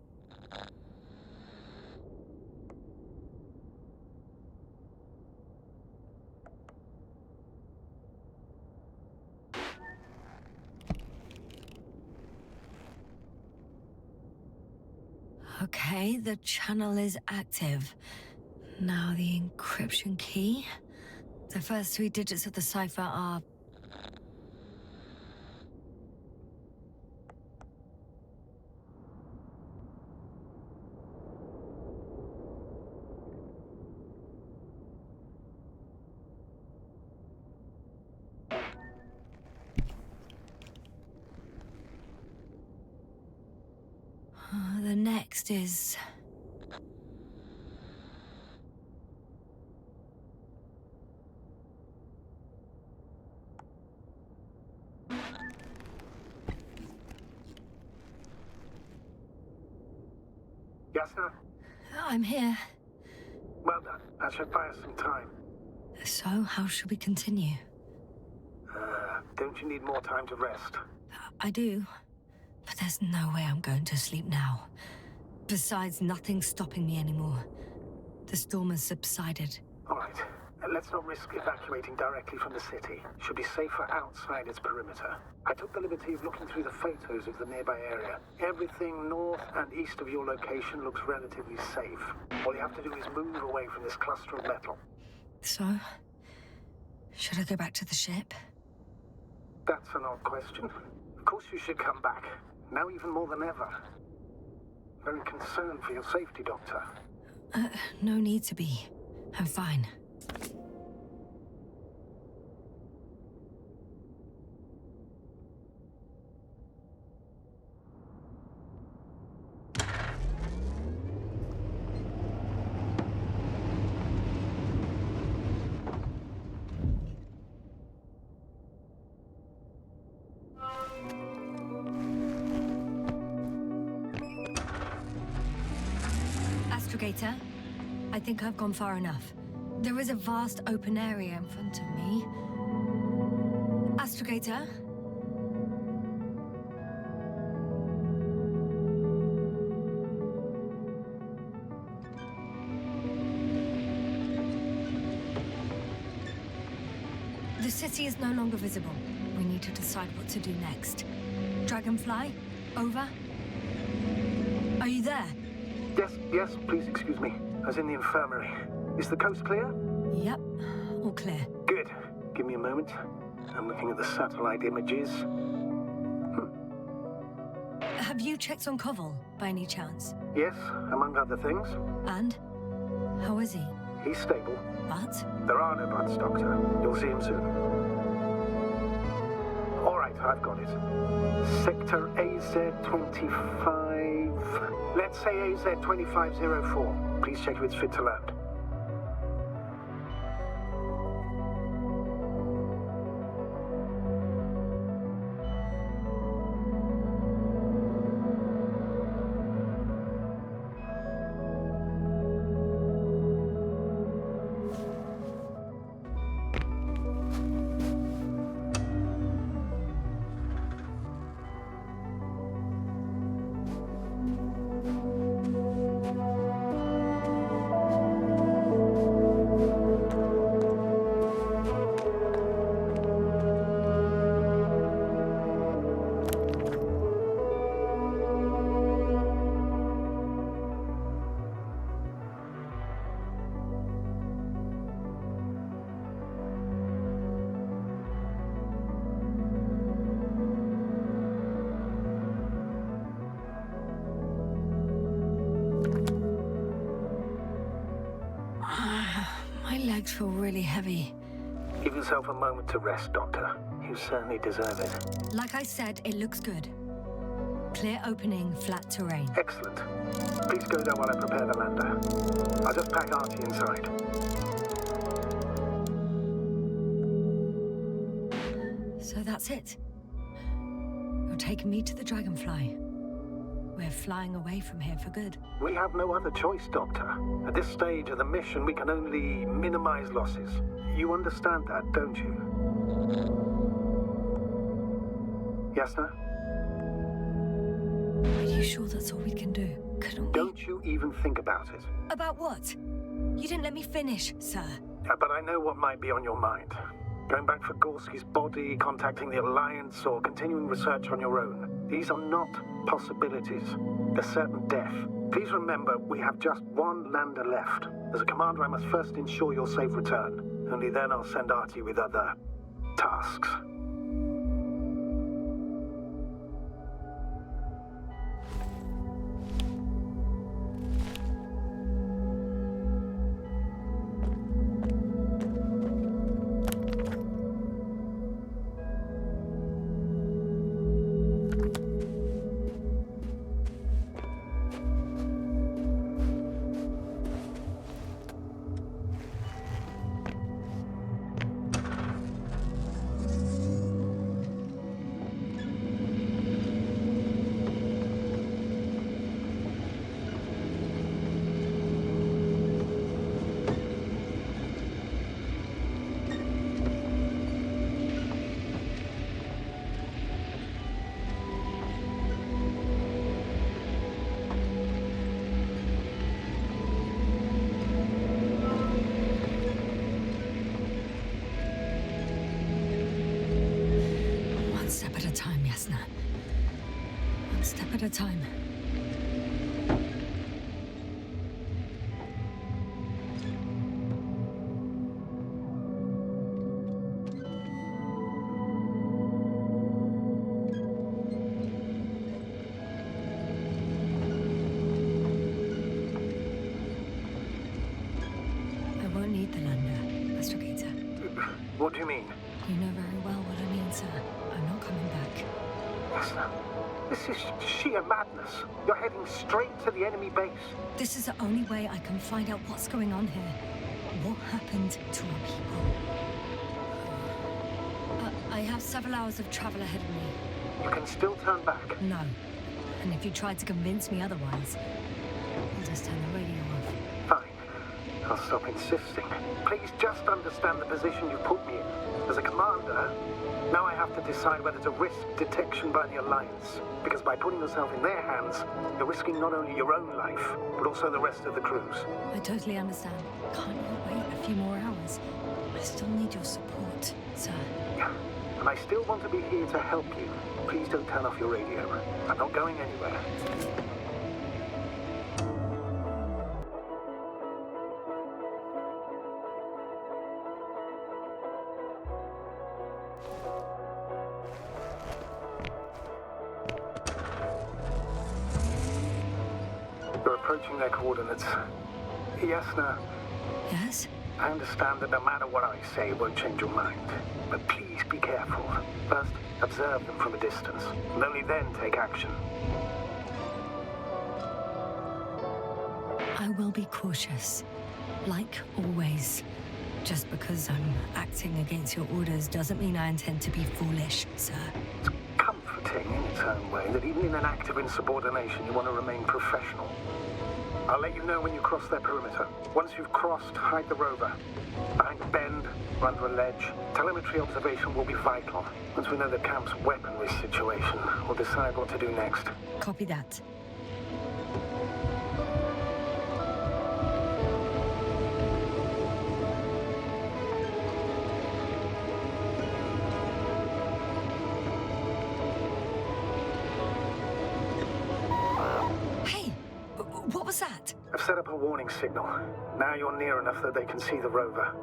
Okay, the channel is active. Now the encryption key. The first 3 digits of the cipher are... The next is...
Yasna?
I'm here.
Well done. That should buy us some time.
So, how should we continue?
Don't you need more time to rest?
I do. But there's no way I'm going to sleep now. Besides, nothing's stopping me anymore. The storm has subsided.
All right. Let's not risk evacuating directly from the city. Should be safer outside its perimeter. I took the liberty of looking through the photos of the nearby area. Everything north and east of your location looks relatively safe. All you have to do is move away from this cluster of metal.
So, should I go back to the ship?
That's an odd question. Of course you should come back. Now even more than ever. Very concerned for your safety, Doctor.
No need to be. I'm fine. Astrogator, I think I've gone far enough. There is a vast open area in front of me. Astrogator? The city is no longer visible. We need to decide what to do next. Dragonfly, over? Are you there?
Yes, please excuse me. I was in the infirmary. Is the coast clear?
Yep, all clear.
Good. Give me a moment. I'm looking at the satellite images.
Have you checked on Convoy, by any chance?
Yes, among other things.
And? How is he?
He's stable.
But?
There are no buts, Doctor. You'll see him soon. All right, I've got it. Sector AZ-25... Let's say AZ-2504. Please check if it's fit to land.
My legs feel really heavy.
Give yourself a moment to rest, Doctor. You certainly deserve it.
Like I said, it looks good. Clear opening, flat terrain.
Excellent. Please go there while I prepare the lander. I'll just pack Artie inside.
So that's it. You're taking me to the Dragonfly. We're flying away from here for good.
We have no other choice, Doctor. At this stage of the mission, we can only minimize losses. You understand that, don't you? Yasna?
Are you sure that's all we can do? Couldn't we?
Don't you even think about it.
About what? You didn't let me finish, sir.
But I know what might be on your mind. Going back for Gorski's body, contacting the Alliance, or continuing research on your own. These are not possibilities. They're certain death. Please remember, we have just one lander left. As a commander, I must first ensure your safe return. Only then I'll send Artie with other tasks.
step at a time. I won't need the lander, astrogator.
What do you mean?
You know very well what I mean, sir. I'm not coming back.
Yasna, this is sheer madness. You're heading straight to the enemy base.
This is the only way I can find out what's going on here. What happened to our people? I have several hours of travel ahead of me.
You can still turn back.
No. And if you tried to convince me otherwise, I'll just turn the radio off.
Fine. I'll stop insisting. Please just understand the position you put me in. As a commander, now I have to decide whether to risk detection by the Alliance. Because by putting yourself in their hands, you're risking not only your own life, but also the rest of the crew's.
I totally understand. Can't you wait a few more hours? I still need your support, sir.
And I still want to be here to help you. Please don't turn off your radio. I'm not going anywhere. You're approaching their coordinates. Yasna,
Yes?
I understand that no matter what I say, it won't change your mind. But please be careful. First, observe them from a distance, and only then take action.
I will be cautious. Like always. Just because I'm acting against your orders doesn't mean I intend to be foolish, sir.
It's comforting in its own way that even in an act of insubordination, you want to remain professional. I'll let you know when you cross their perimeter. Once you've crossed, hide the rover. Behind a bend, or under a ledge. Telemetry observation will be vital. Once we know the camp's weaponry situation, we'll decide what to do next.
Copy that. Hey, what was that?
I've set up a warning signal. Now you're near enough that they can see the rover.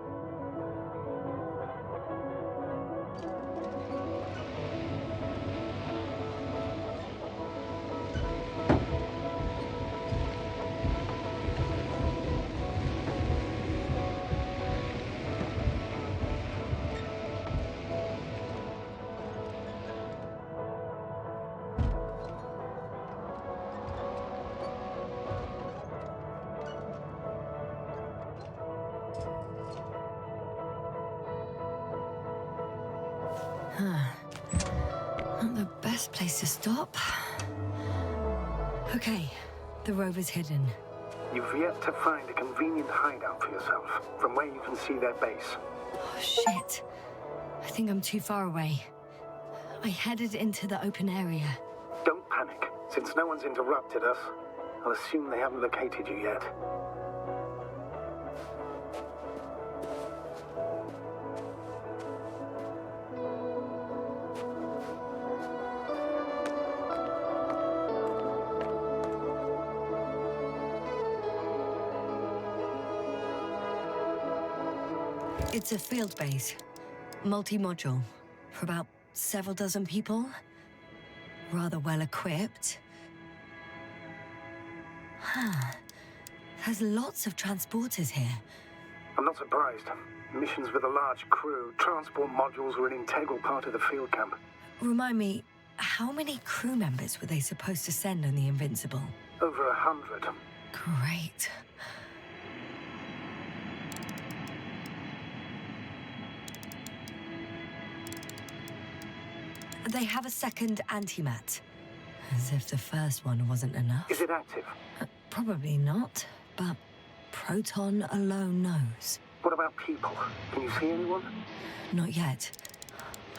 Not the best place to stop. Okay, the rover's hidden.
You've yet to find a convenient hideout for yourself, from where you can see their base.
Oh, shit. I think I'm too far away. I headed into the open area.
Don't panic. Since no one's interrupted us, I'll assume they haven't located you yet.
It's a field base, multi-module, for about several dozen people. Rather well equipped. There's lots of transporters here.
I'm not surprised. Missions with a large crew, transport modules were an integral part of the field camp.
Remind me, how many crew members were they supposed to send on the Invincible?
Over 100.
Great. They have a second antimat. As if the first one wasn't enough.
Is it active?
Probably not, but Proton alone knows.
What about people? Can you see anyone?
Not yet.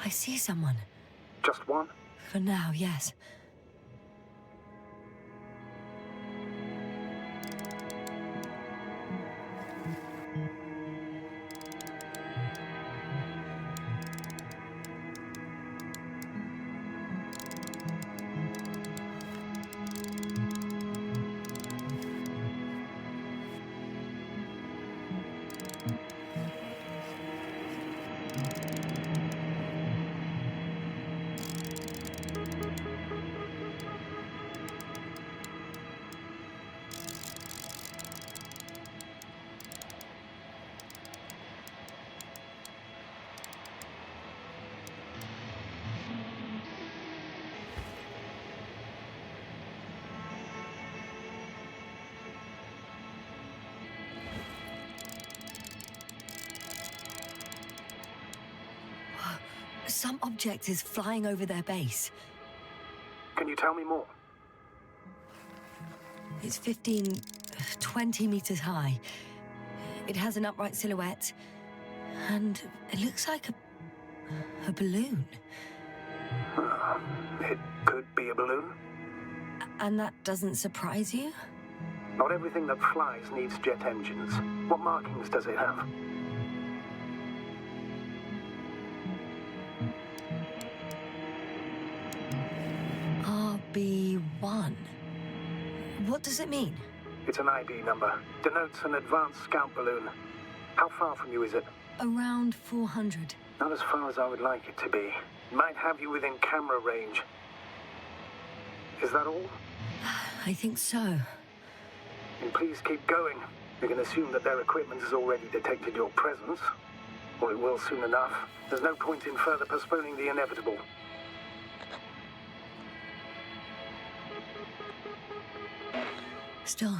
I see someone.
Just one?
For now, yes. Some object is flying over their base.
Can you tell me more?
It's 15, 20 meters high. It has an upright silhouette, and it looks like a balloon.
It could be a balloon.
And that doesn't surprise you?
Not everything that flies needs jet engines. What markings does it have?
RB1. What does it mean?
It's an ID number. Denotes an advanced scout balloon. How far from you is it?
Around 400.
Not as far as I would like it to be. Might have you within camera range. Is that all?
I think so.
And please keep going. We can assume that their equipment has already detected your presence. Or it will soon enough. There's no point in further postponing the inevitable.
Still,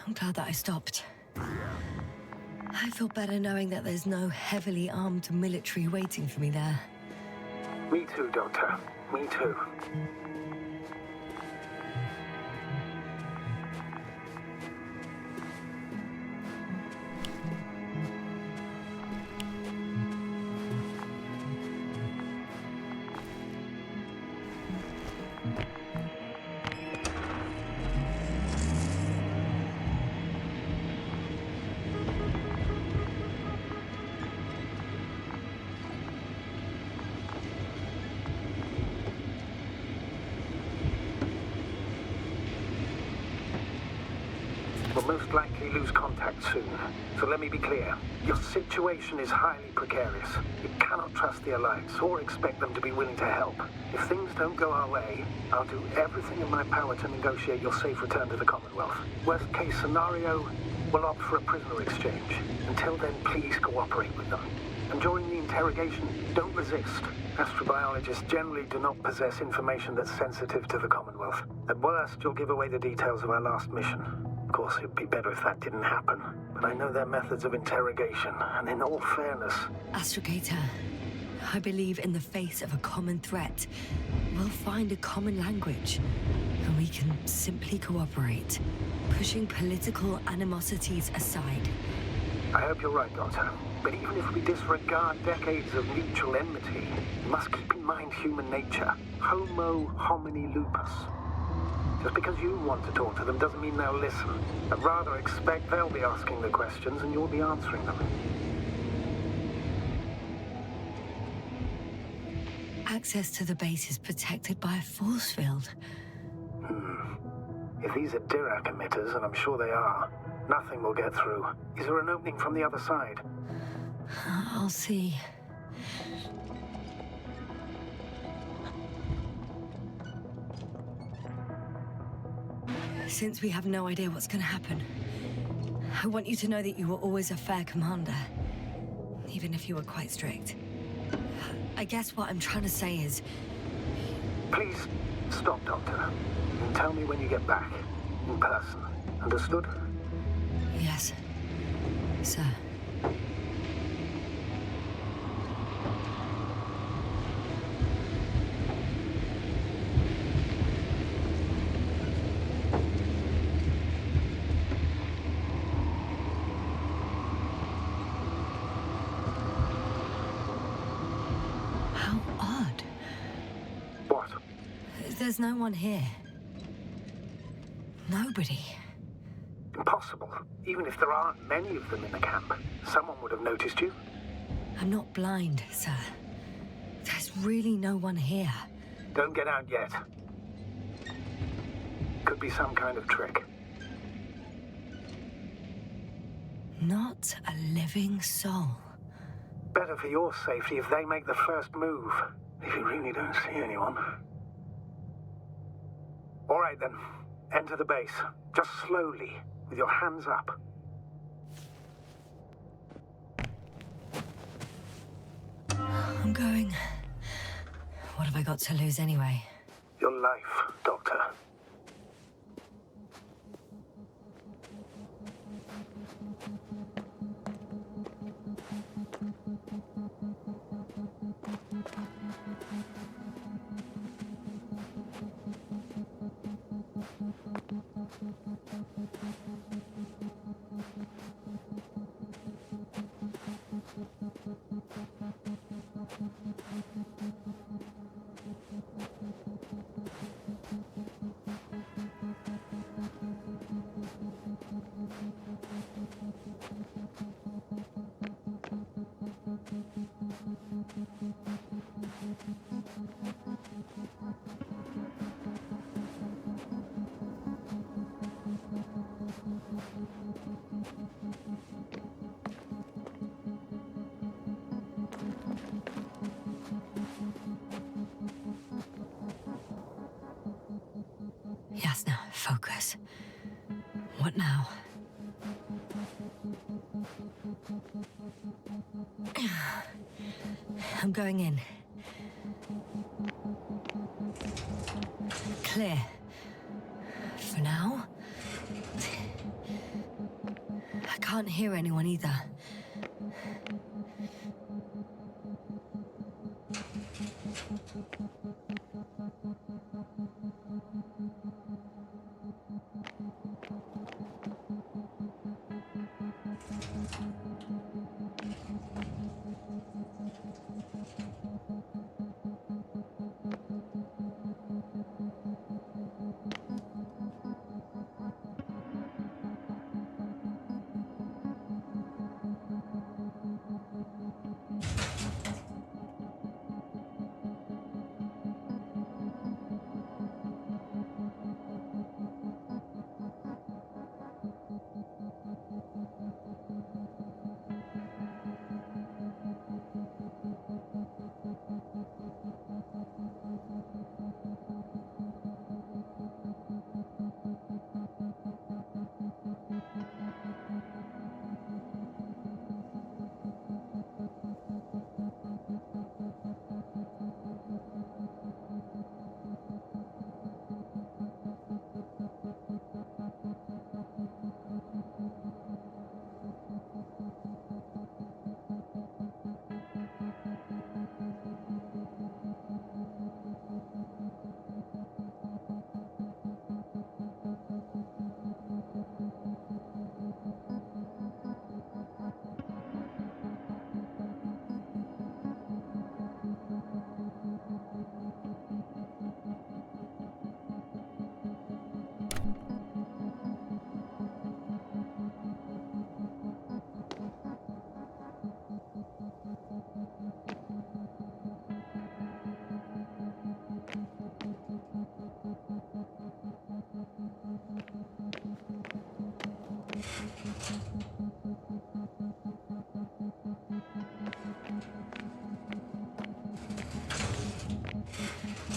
I'm glad that I stopped. I feel better knowing that there's no heavily armed military waiting for me there.
Me too, Doctor. Me too. We'll most likely lose contact soon. So let me be clear. Your situation is highly precarious. You cannot trust the Alliance or expect them to be willing to help. If things don't go our way, I'll do everything in my power to negotiate your safe return to the Commonwealth. Worst case scenario, we'll opt for a prisoner exchange. Until then, please cooperate with them. And during the interrogation, don't resist. Astrobiologists generally do not possess information that's sensitive to the Commonwealth. At worst, you'll give away the details of our last mission. Of course, it'd be better if that didn't happen. But I know their methods of interrogation, and in all fairness...
Astrogator, I believe in the face of a common threat, we'll find a common language, and we can simply cooperate, pushing political animosities aside.
I hope you're right, Doctor. But even if we disregard decades of mutual enmity, we must keep in mind human nature. Homo homini lupus. Just because you want to talk to them doesn't mean they'll listen. I'd rather expect they'll be asking the questions and you'll be answering them.
Access to the base is protected by a force field.
If these are Dirac emitters, and I'm sure they are, nothing will get through. Is there an opening from the other side?
I'll see. Since we have no idea what's going to happen, I want you to know that you were always a fair commander, even if you were quite strict. I guess what I'm trying to say is...
Please, stop, Doctor. And tell me when you get back. In person. Understood?
Yes, sir. How odd.
What?
There's no one here. Nobody.
Impossible. Even if there aren't many of them in the camp, someone would have noticed you.
I'm not blind, sir. There's really no one here.
Don't get out yet. Could be some kind of trick.
Not a living soul.
Better for your safety if they make the first move. If you really don't see anyone. All right then. Enter the base. Just slowly, with your hands up.
I'm going. What have I got to lose anyway?
Your life, Doctor.
Focus. What now? I'm going in. Clear. For now. I can't hear anyone either.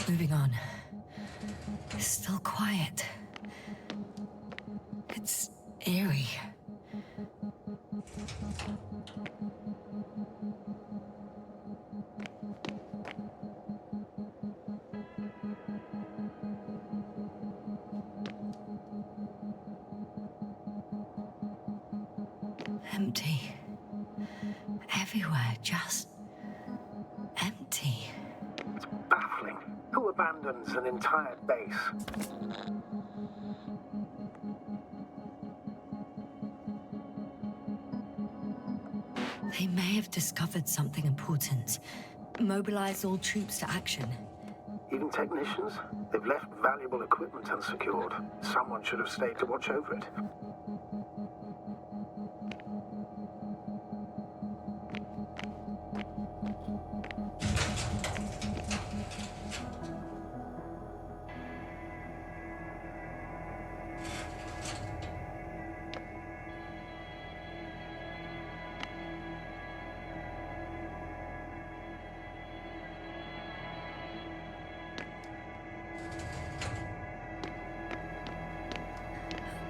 Moving on. It's still quiet. It's eerie. Empty. Everywhere, just empty.
It's baffling. Who abandons an entire base?
They may have discovered something important. Mobilized all troops to action.
Even technicians? They've left valuable equipment unsecured. Someone should have stayed to watch over it.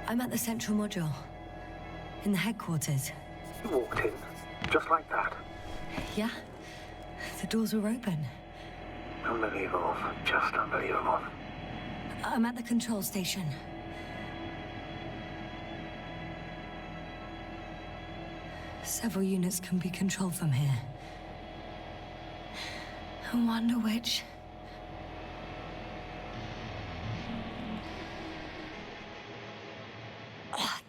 I'm at the central module. In the headquarters.
You walked in, just like that.
Yeah? The doors were open.
Unbelievable. Just unbelievable.
I'm at the control station. Several units can be controlled from here. I wonder which...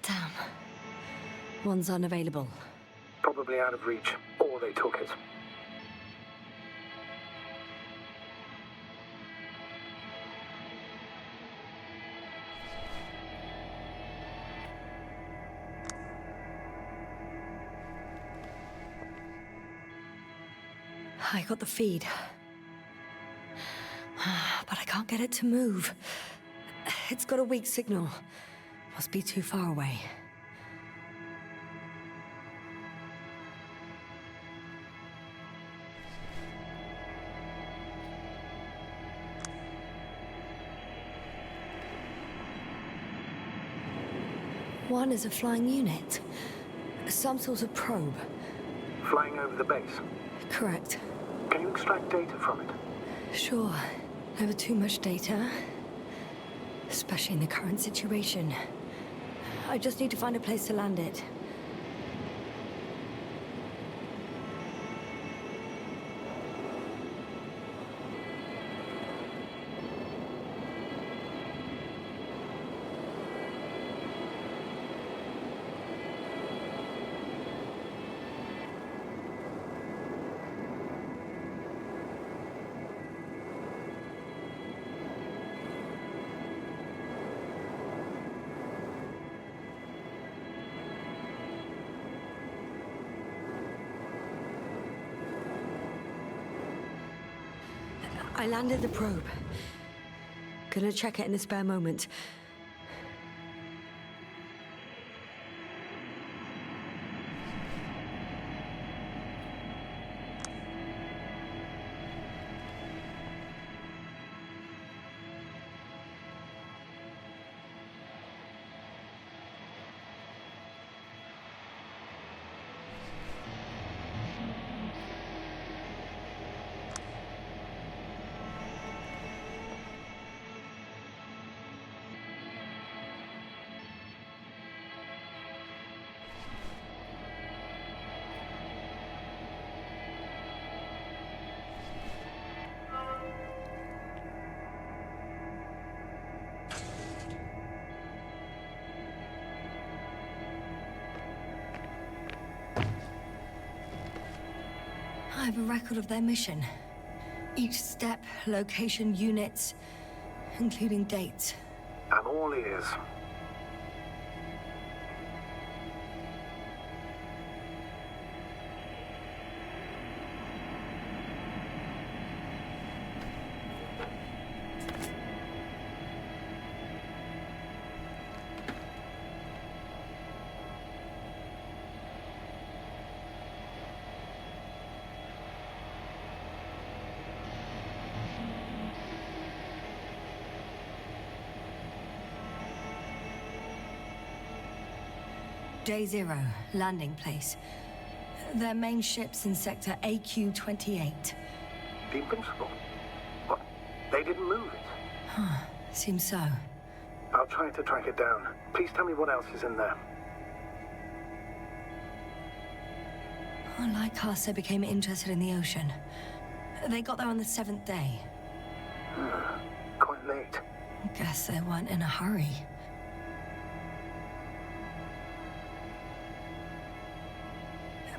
Damn. One's unavailable.
Probably out of reach, or they took it.
I got the feed. But I can't get it to move. It's got a weak signal. Must be too far away. One is a flying unit. Some sort of probe.
Flying over the base.
Correct.
Can you extract data from it?
Sure. Never too much data. Especially in the current situation. I just need to find a place to land it. I landed the probe. Gonna check it in a spare moment. I have a record of their mission. Each step, location, units, including dates.
I'm all ears.
Day 0, landing place. Their main ship's in sector AQ-28.
The Invincible? What? They didn't move it?
Seems so.
I'll try to track it down. Please tell me what else is in there.
Like us, they became interested in the ocean. They got there on the 7th day.
Quite late.
Guess they weren't in a hurry.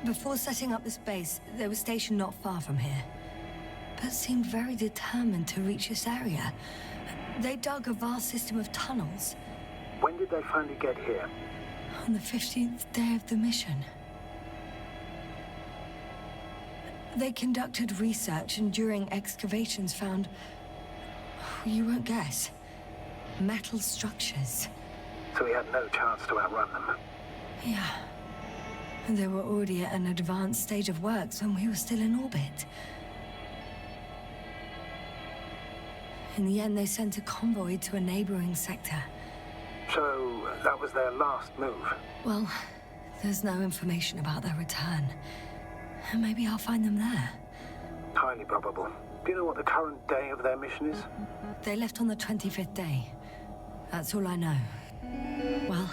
Before setting up this base, they were stationed not far from here, but seemed very determined to reach this area. They dug a vast system of tunnels.
When did they finally get here?
On the 15th day of the mission. They conducted research and during excavations found, you won't guess, metal structures.
So we had no chance to outrun them.
Yeah. And they were already at an advanced stage of works when we were still in orbit. In the end, they sent a convoy to a neighboring sector.
So that was their last move?
Well, there's no information about their return. Maybe I'll find them there.
Highly probable. Do you know what the current day of their mission is?
They left on the 25th day. That's all I know. Well,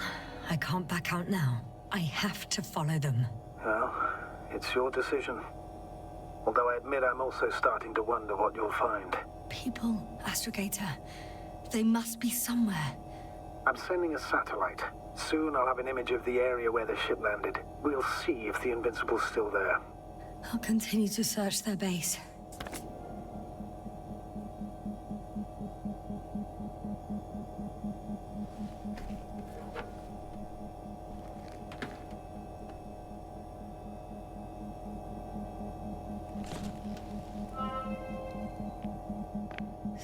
I can't back out now. I have to follow them.
Well, it's your decision. Although I admit I'm also starting to wonder what you'll find.
People, Astrogator. They must be somewhere.
I'm sending a satellite. Soon I'll have an image of the area where the ship landed. We'll see if the Invincible's still there.
I'll continue to search their base.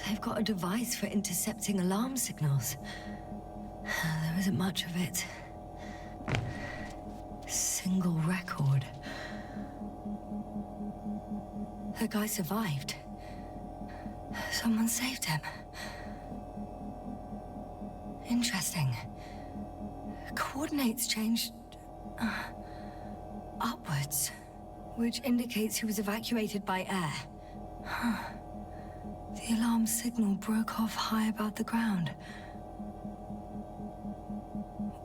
They've got a device for intercepting alarm signals. There isn't much of it. Single record. The guy survived. Someone saved him. Interesting. coordinates changed upwards, which indicates he was evacuated by air. The alarm signal broke off high above the ground.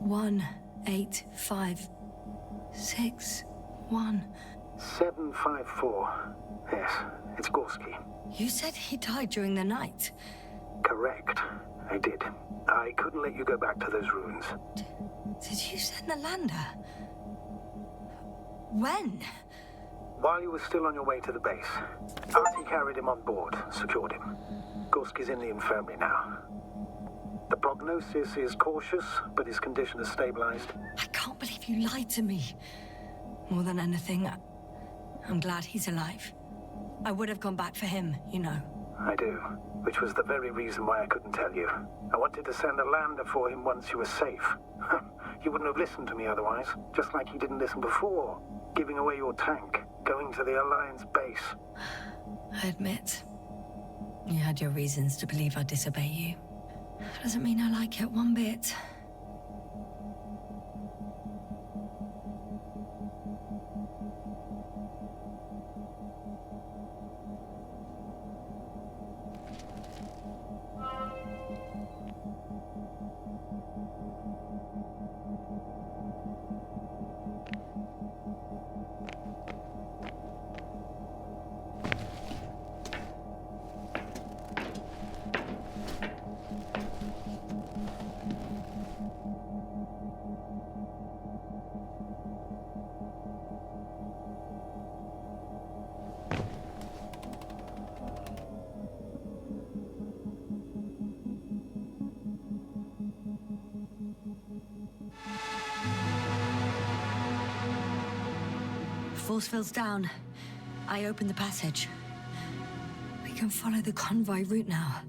18561.
754. Yes, it's Gorski.
You said he died during the night.
Correct. I did. I couldn't let you go back to those ruins.
Did you send the lander? When?
While you were still on your way to the base, Artie carried him on board, secured him. Gorski's in the infirmary now. The prognosis is cautious, but his condition has stabilized.
I can't believe you lied to me. More than anything, I'm glad he's alive. I would have gone back for him, you know.
I do, which was the very reason why I couldn't tell you. I wanted to send a lander for him once you were safe. You wouldn't have listened to me otherwise, just like you didn't listen before, giving away your tank, going to the Alliance base.
I admit, you had your reasons to believe I'd disobey you. Doesn't mean I like it one bit. Force field's down. I opened the passage. We can follow the convoy route now.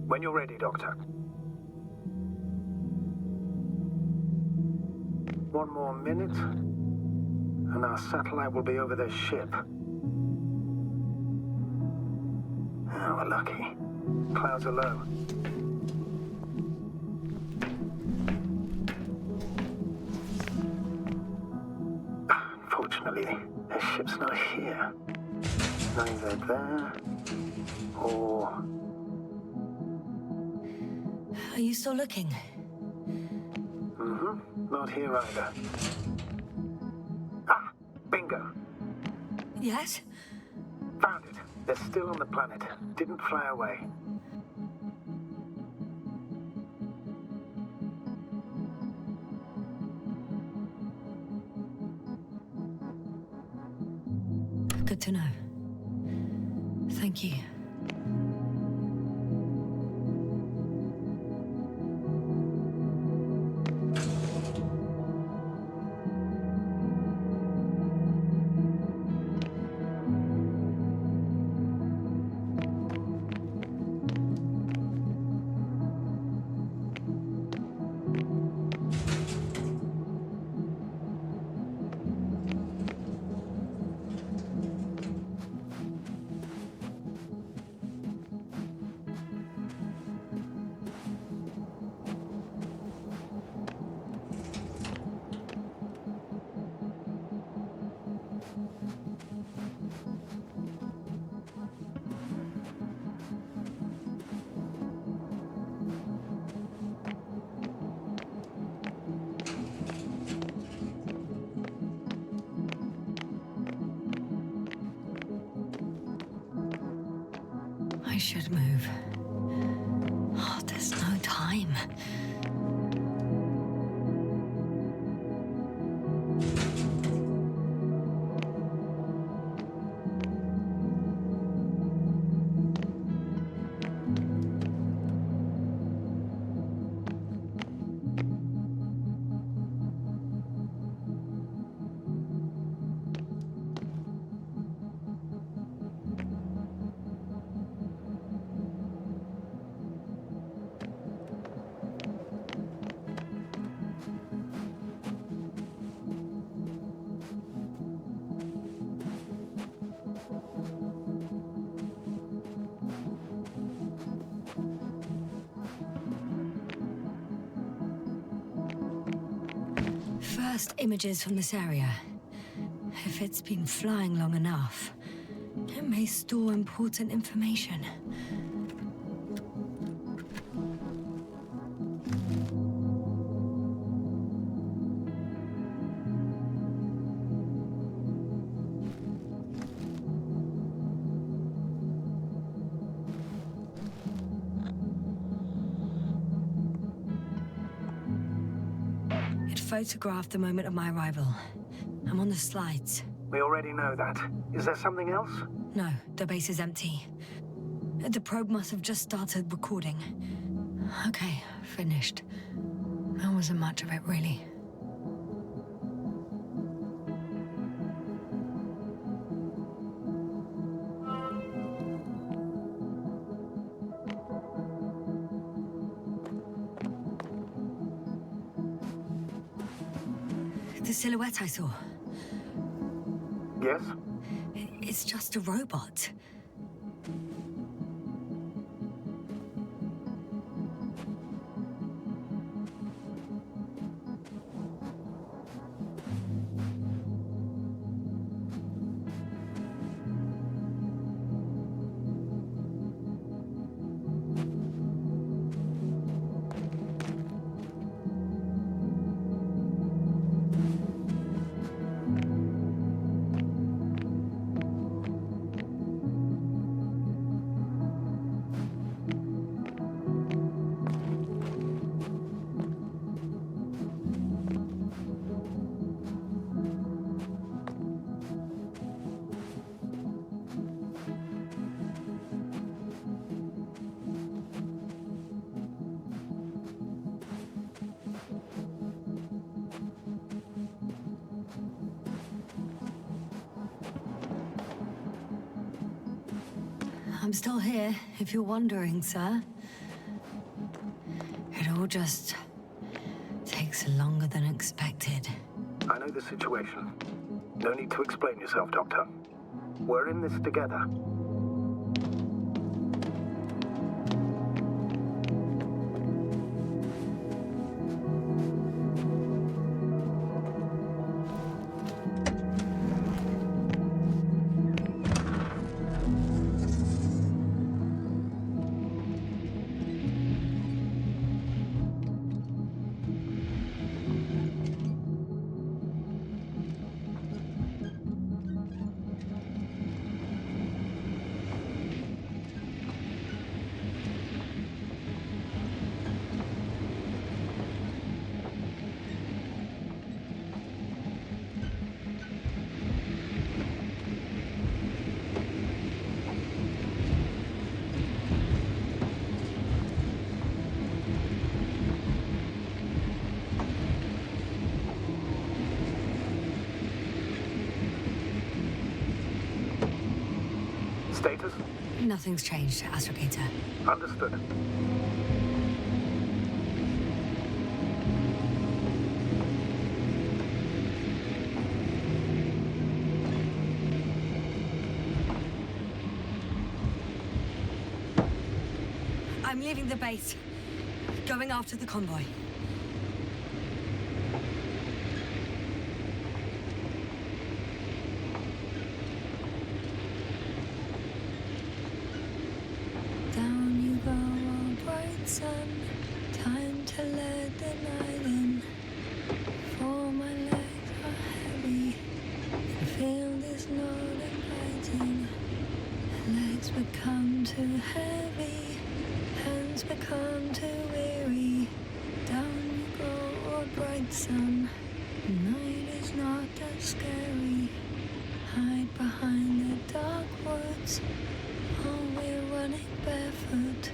When you're ready, Doctor. One more minute, and our satellite will be over their ship. Oh, we're lucky. Clouds are low. Unfortunately, their ship's not here. Neither there, or...
Are you still looking?
Mm-hmm. Not here either. Ah, bingo.
Yes?
Found it. They're still on the planet. Didn't fly away.
Good to know. Thank you. I should move. Oh, there's no time. First images from this area. If it's been flying long enough, it may store important information. Photographed the moment of my arrival. I'm on the slides.
We already know that. Is there something else?
No, the base is empty. The probe must have just started recording. Okay, finished. There wasn't much of it, really. The silhouette I saw.
Yes?
It's just a robot. I'm still here, if you're wondering, sir. It all just takes longer than expected.
I know the situation. No need to explain yourself, Doctor. We're in this together. Status?
Nothing's changed, Astrogator.
Understood.
I'm leaving the base. Going after the convoy. Down you go, oh bright sun. Time to let the night in. For my legs are heavy. The field is not inviting. Legs become too heavy. Hands become too weary. Down you go, oh bright sun. Night is not that scary. Hide behind the dark woods. Oh, we're running barefoot.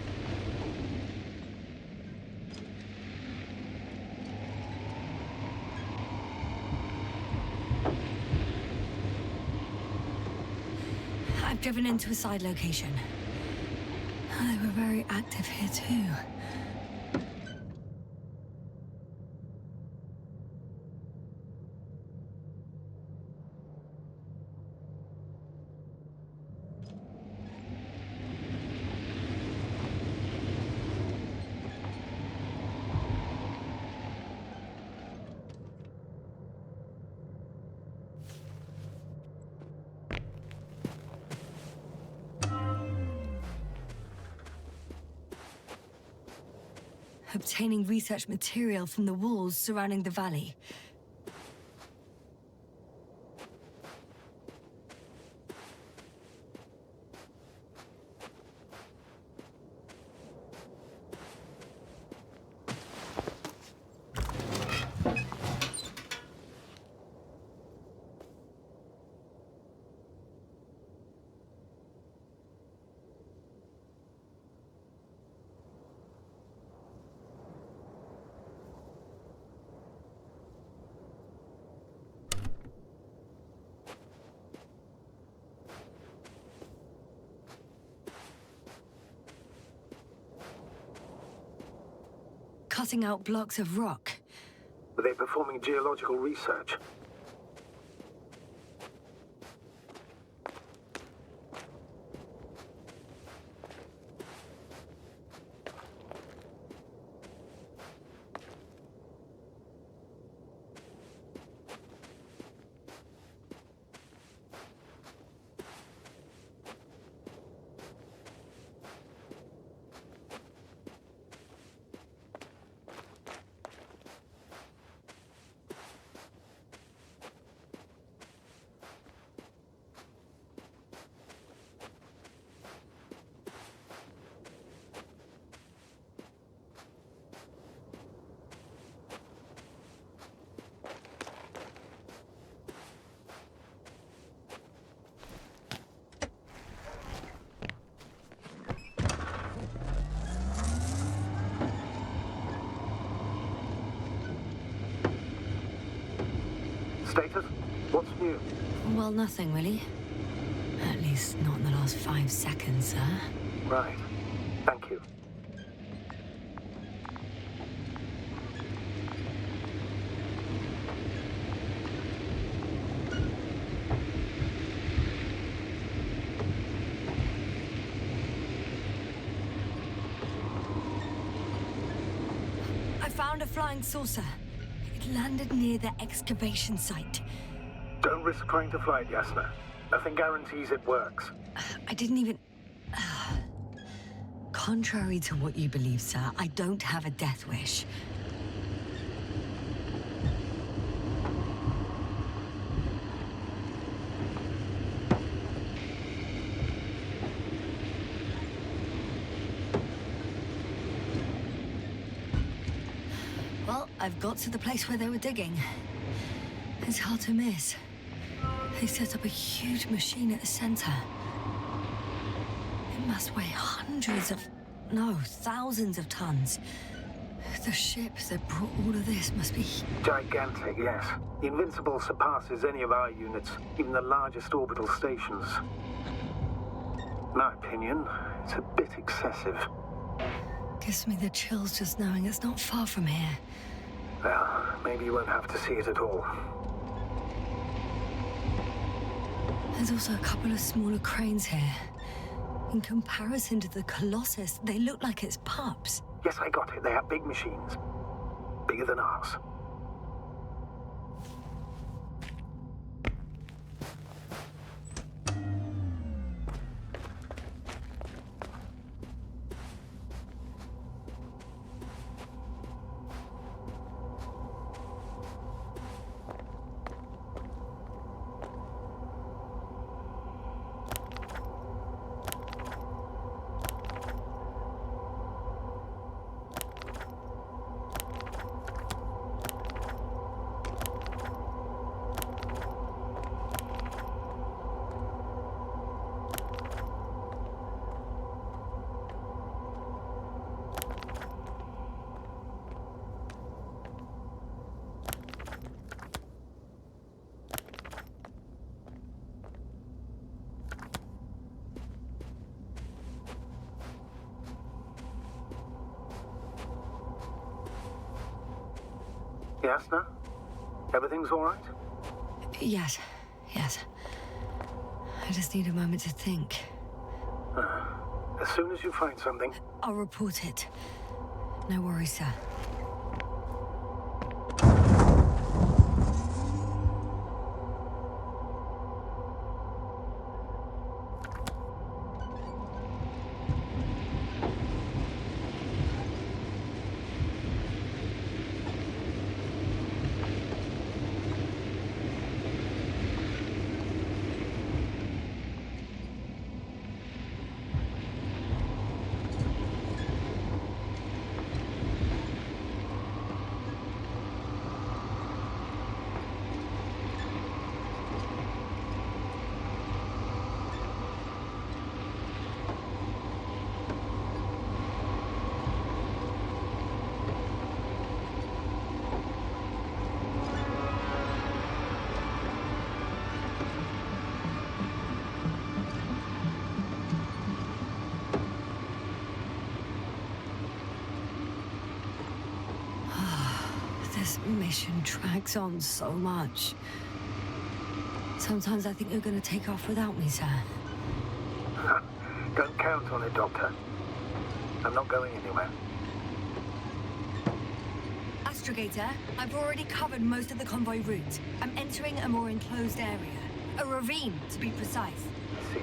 I've driven into a side location. They were very active here too. obtaining research material from the walls surrounding the valley. Cutting out blocks of rock.
Were they performing geological research? Status? What's new?
Well, nothing really. At least not in the last 5 seconds, sir.
Right. Thank you.
I found a flying saucer. It landed near the excavation site.
Don't risk trying to fly it, Yasna. Nothing guarantees it works.
I didn't even... Contrary to what you believe, sir, I don't have a death wish. Well, I've got to the place where they were digging. It's hard to miss. They set up a huge machine at the center. It must weigh hundreds of... no, thousands of tons. The ship that brought all of this must be...
Gigantic, yes. The Invincible surpasses any of our units, even the largest orbital stations. In my opinion, it's a bit excessive.
Gives me the chills just knowing it's not far from here.
Well, maybe you won't have to see it at all.
There's also a couple of smaller cranes here. In comparison to the Colossus, they look like it's pups.
Yes, I got it. They have big machines. Bigger than ours. Yasna? Everything's all right?
Yes, yes. I just need a moment to think.
As soon as you find something...
I'll report it. No worries, sir. This mission drags on so much. Sometimes I think you're going to take off without me, sir.
Don't count on it, Doctor. I'm not going anywhere.
Astrogator, I've already covered most of the convoy route. I'm entering a more enclosed area. A ravine, to be precise.
I see.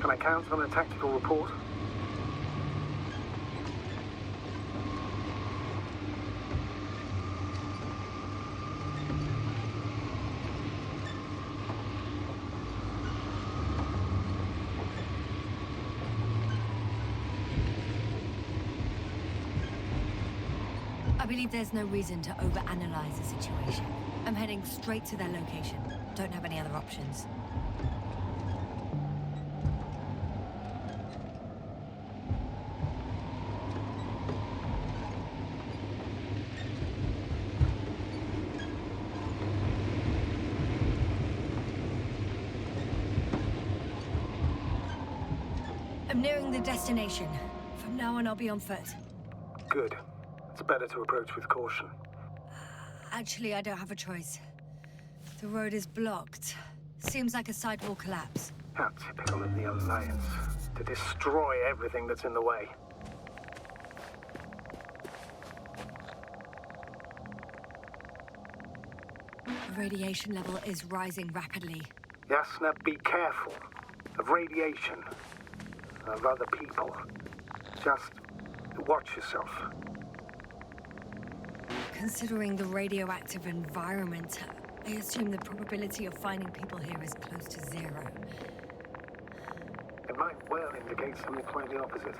Can I count on a tactical report?
I believe there's no reason to overanalyze the situation. I'm heading straight to their location. Don't have any other options. I'm nearing the destination. From now on, I'll be on foot.
Good. It's better to approach with caution.
Actually, I don't have a choice. The road is blocked. Seems like a sidewall collapse.
How typical of the Alliance. To destroy everything that's in the way.
The radiation level is rising rapidly.
Yasna, be careful. Of radiation. Of other people. Just watch yourself.
Considering the radioactive environment, I assume the probability of finding people here is close to zero.
It might well indicate something quite the opposite.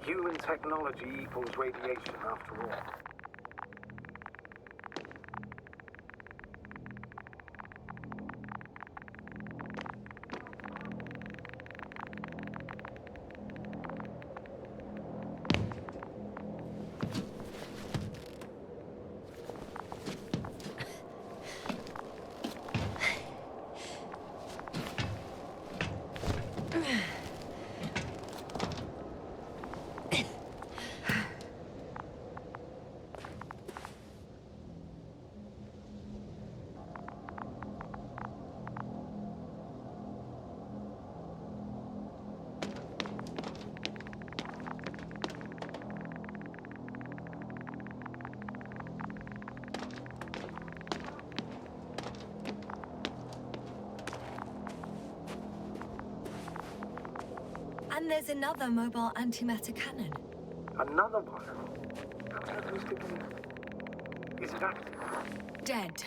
Human technology equals radiation, after all.
And there's another mobile antimatter cannon.
Another one? How characteristically is it active?
Dead,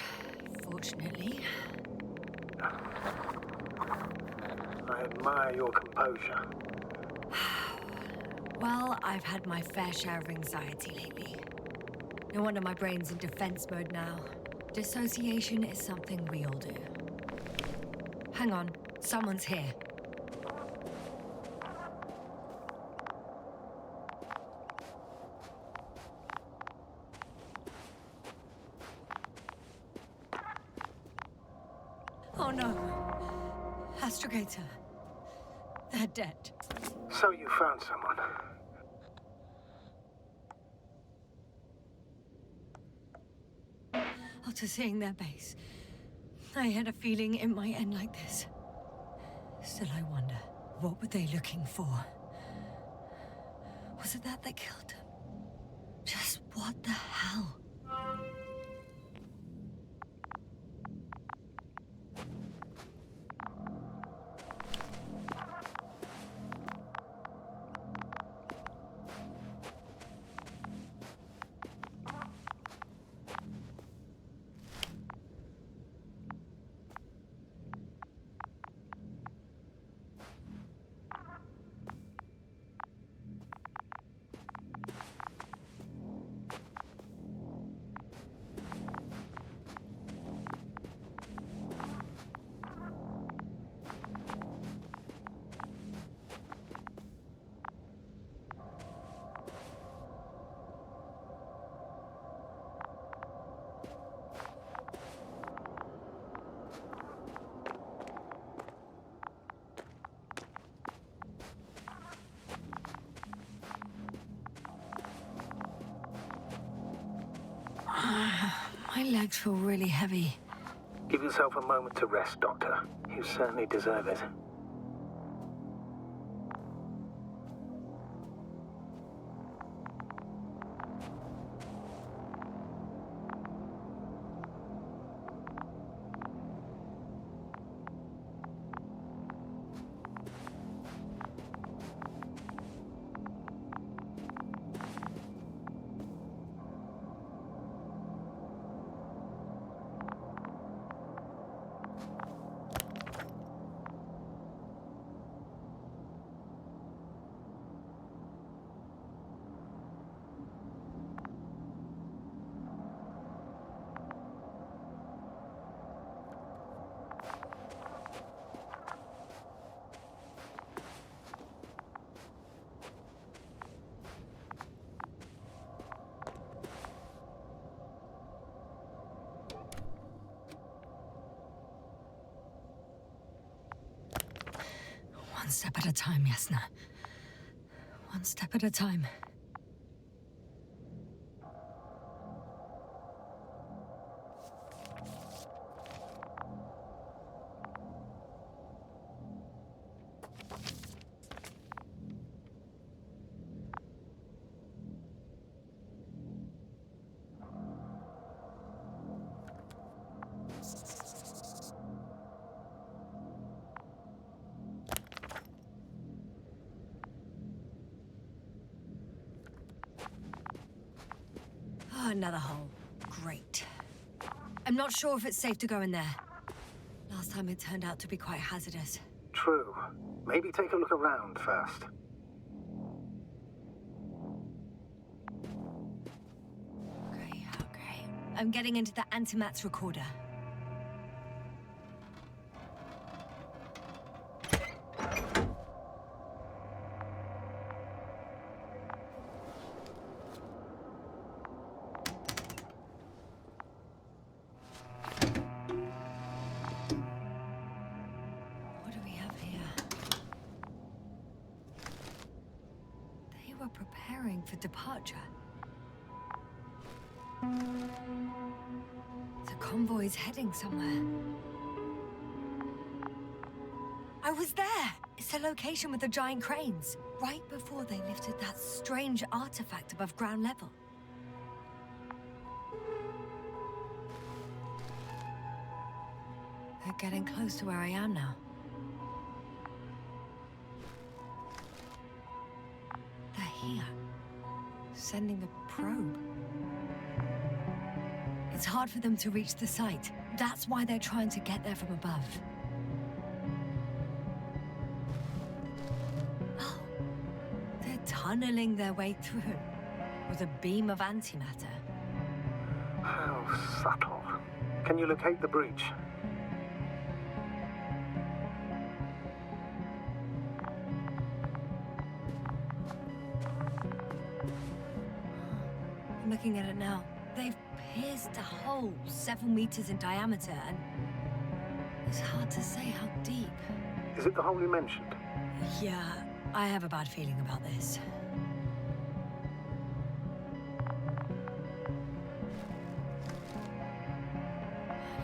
fortunately.
I admire your composure.
Well, I've had my fair share of anxiety lately. No wonder my brain's in defense mode now. Dissociation is something we all do. Hang on, someone's here. Oh no. Astrogator. They're dead.
So you found someone.
After seeing their base, I had a feeling it might end like this. Still, I wonder, what were they looking for? Was it that killed them? Just what the hell? legs feel really heavy.
Give yourself a moment to rest, Doctor. You certainly deserve it.
One step at a time, Yasna. One step at a time. Another hole. Great. I'm not sure if it's safe to go in there. Last time it turned out to be quite hazardous.
True. Maybe take a look around first.
Okay. I'm getting into the antimatter recorder. Preparing for departure. The convoy's heading somewhere. I was there! It's the location with the giant cranes, right before they lifted that strange artifact above ground level. They're getting close to where I am now. Here, sending a probe. It's hard for them to reach the site. That's why they're trying to get there from above. Oh, they're tunneling their way through with a beam of antimatter.
How subtle. Can you locate the breach?
Looking at it now, they've pierced a hole 7 meters in diameter, and it's hard to say how deep.
Is it the hole you mentioned?
Yeah, I have a bad feeling about this.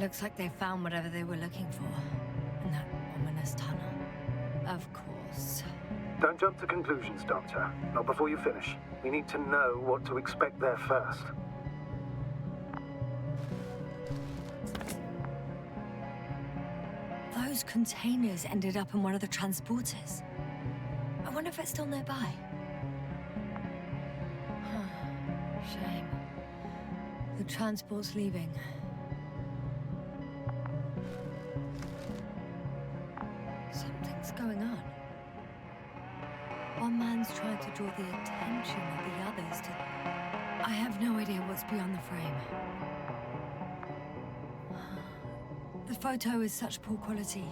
Looks like they found whatever they were looking for in that ominous tunnel. Of course.
Don't jump to conclusions, Doctor. Not before you finish. We need to know what to expect there first.
Those containers ended up in one of the transporters. I wonder if it's still nearby. Shame. The transport's leaving. Something's going on. One man's trying to draw the attention of the others to... I have no idea what's beyond the frame. The photo is such poor quality. You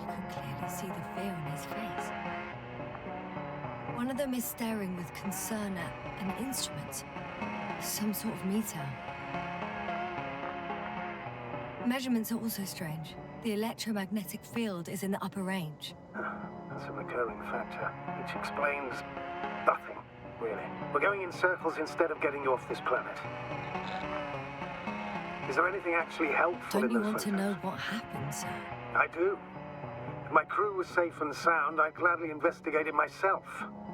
can clearly see the fear on his face. One of them is staring with concern at an instrument. Some sort of meter. Measurements are also strange. The electromagnetic field is in the upper range.
That's a recurring factor, which explains nothing, really. We're going in circles instead of getting you off this planet. Is there anything actually helpful
Don't
in
you
those
want to
photos?
know what happened, sir?
I do. If my crew was safe and sound, I'd gladly investigate it myself.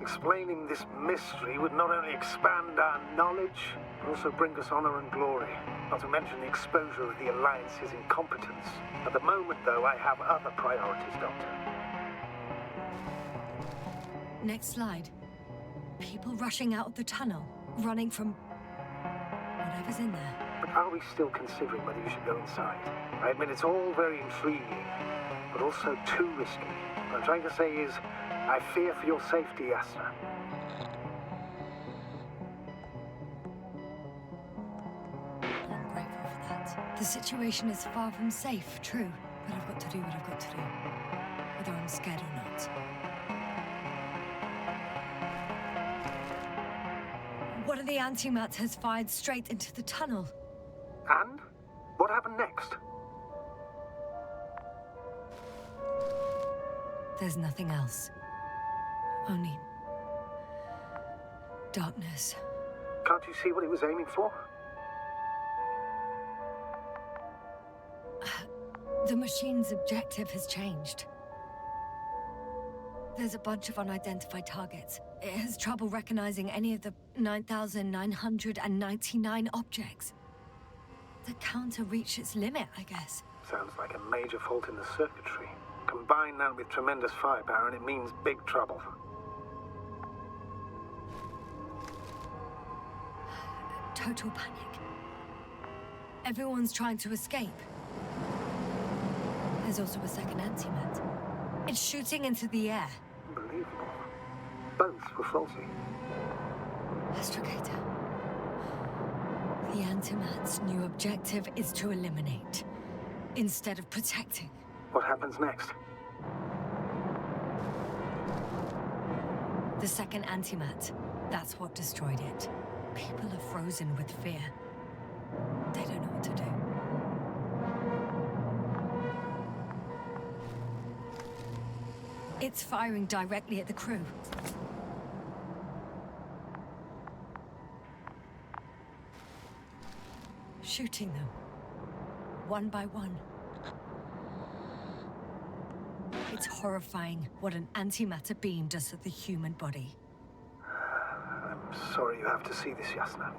Explaining this mystery would not only expand our knowledge, but also bring us honor and glory. Not to mention the exposure of the Alliance's incompetence. At the moment, though, I have other priorities, Doctor.
Next slide. People rushing out of the tunnel, running from whatever's in there.
But are we still considering whether you should go inside? I admit it's all very intriguing, but also too risky. What I'm trying to say is, I fear for your safety, Yasna.
I'm grateful for that. The situation is far from safe, true, but I've got to do what I've got to do, whether I'm scared or not. One of the antimats has fired straight into the tunnel.
And? What happened next?
There's nothing else. Only darkness.
Can't you see what it was aiming for?
The machine's objective has changed. There's a bunch of unidentified targets. It has trouble recognizing any of the 9,999 objects. The counter reached its limit, I guess.
Sounds like a major fault in the circuitry. Combine that with tremendous firepower and it means big trouble.
Total panic. Everyone's trying to escape. There's also a second antimat. It's shooting into the air.
Unbelievable. Both were faulty.
Astrogator. The antimat's new objective is to eliminate, instead of protecting.
What happens next?
The second antimat. That's what destroyed it. People are frozen with fear. They don't know what to do. It's firing directly at the crew. Shooting them. One by one. It's horrifying what an antimatter beam does to the human body.
I'm sorry you have to see this, Yasna.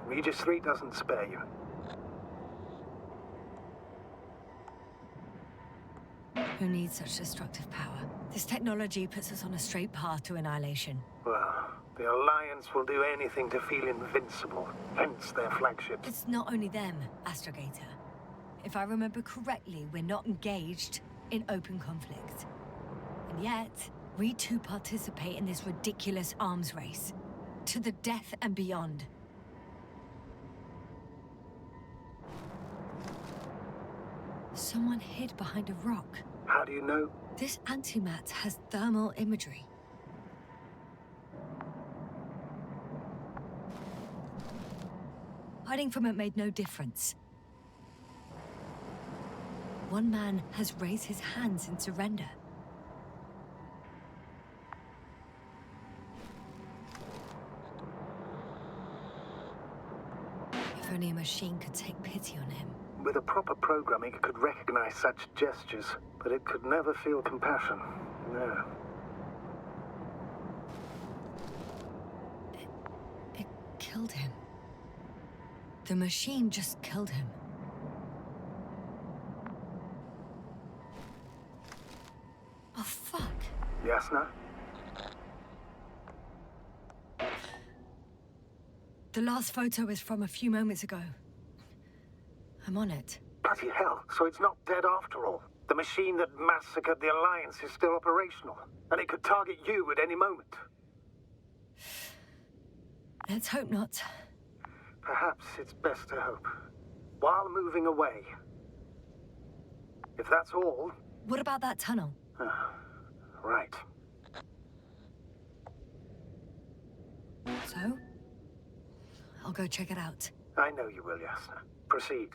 Regis III doesn't spare you.
Who needs such destructive power? This technology puts us on a straight path to annihilation.
Well, the Alliance will do anything to feel invincible, hence their flagship.
It's not only them, Astrogator. If I remember correctly, we're not engaged in open conflict. And yet, we too participate in this ridiculous arms race. To the death and beyond. Someone hid behind a rock.
How do you know?
This antimat has thermal imagery. Hiding from it made no difference. One man has raised his hands in surrender. If only a machine could take pity on him.
With a proper programming, it could recognize such gestures, but it could never feel compassion. No.
It killed him. The machine just killed him. Oh, fuck.
Yasna?
The last photo is from a few moments ago. I'm on it.
Bloody hell, so it's not dead after all. The machine that massacred the Alliance is still operational, and it could target you at any moment.
Let's hope not.
Perhaps it's best to hope. While moving away. If that's all...
What about that tunnel?
Right.
So? I'll go check it out.
I know you will, Yasna. Proceed.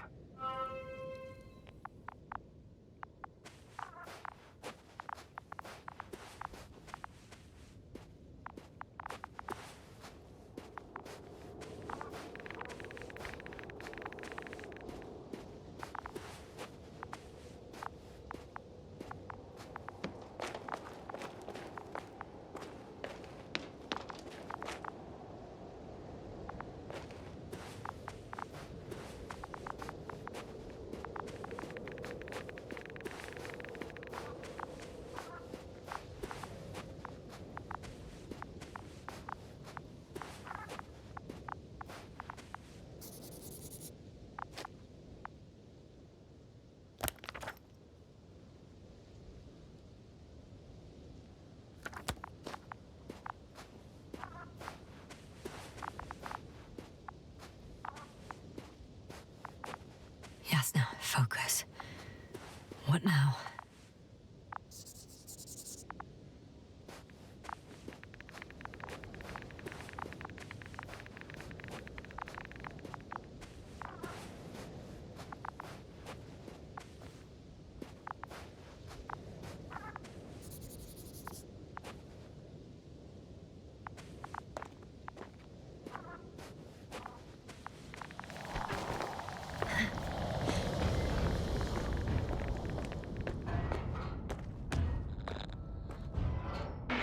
What now?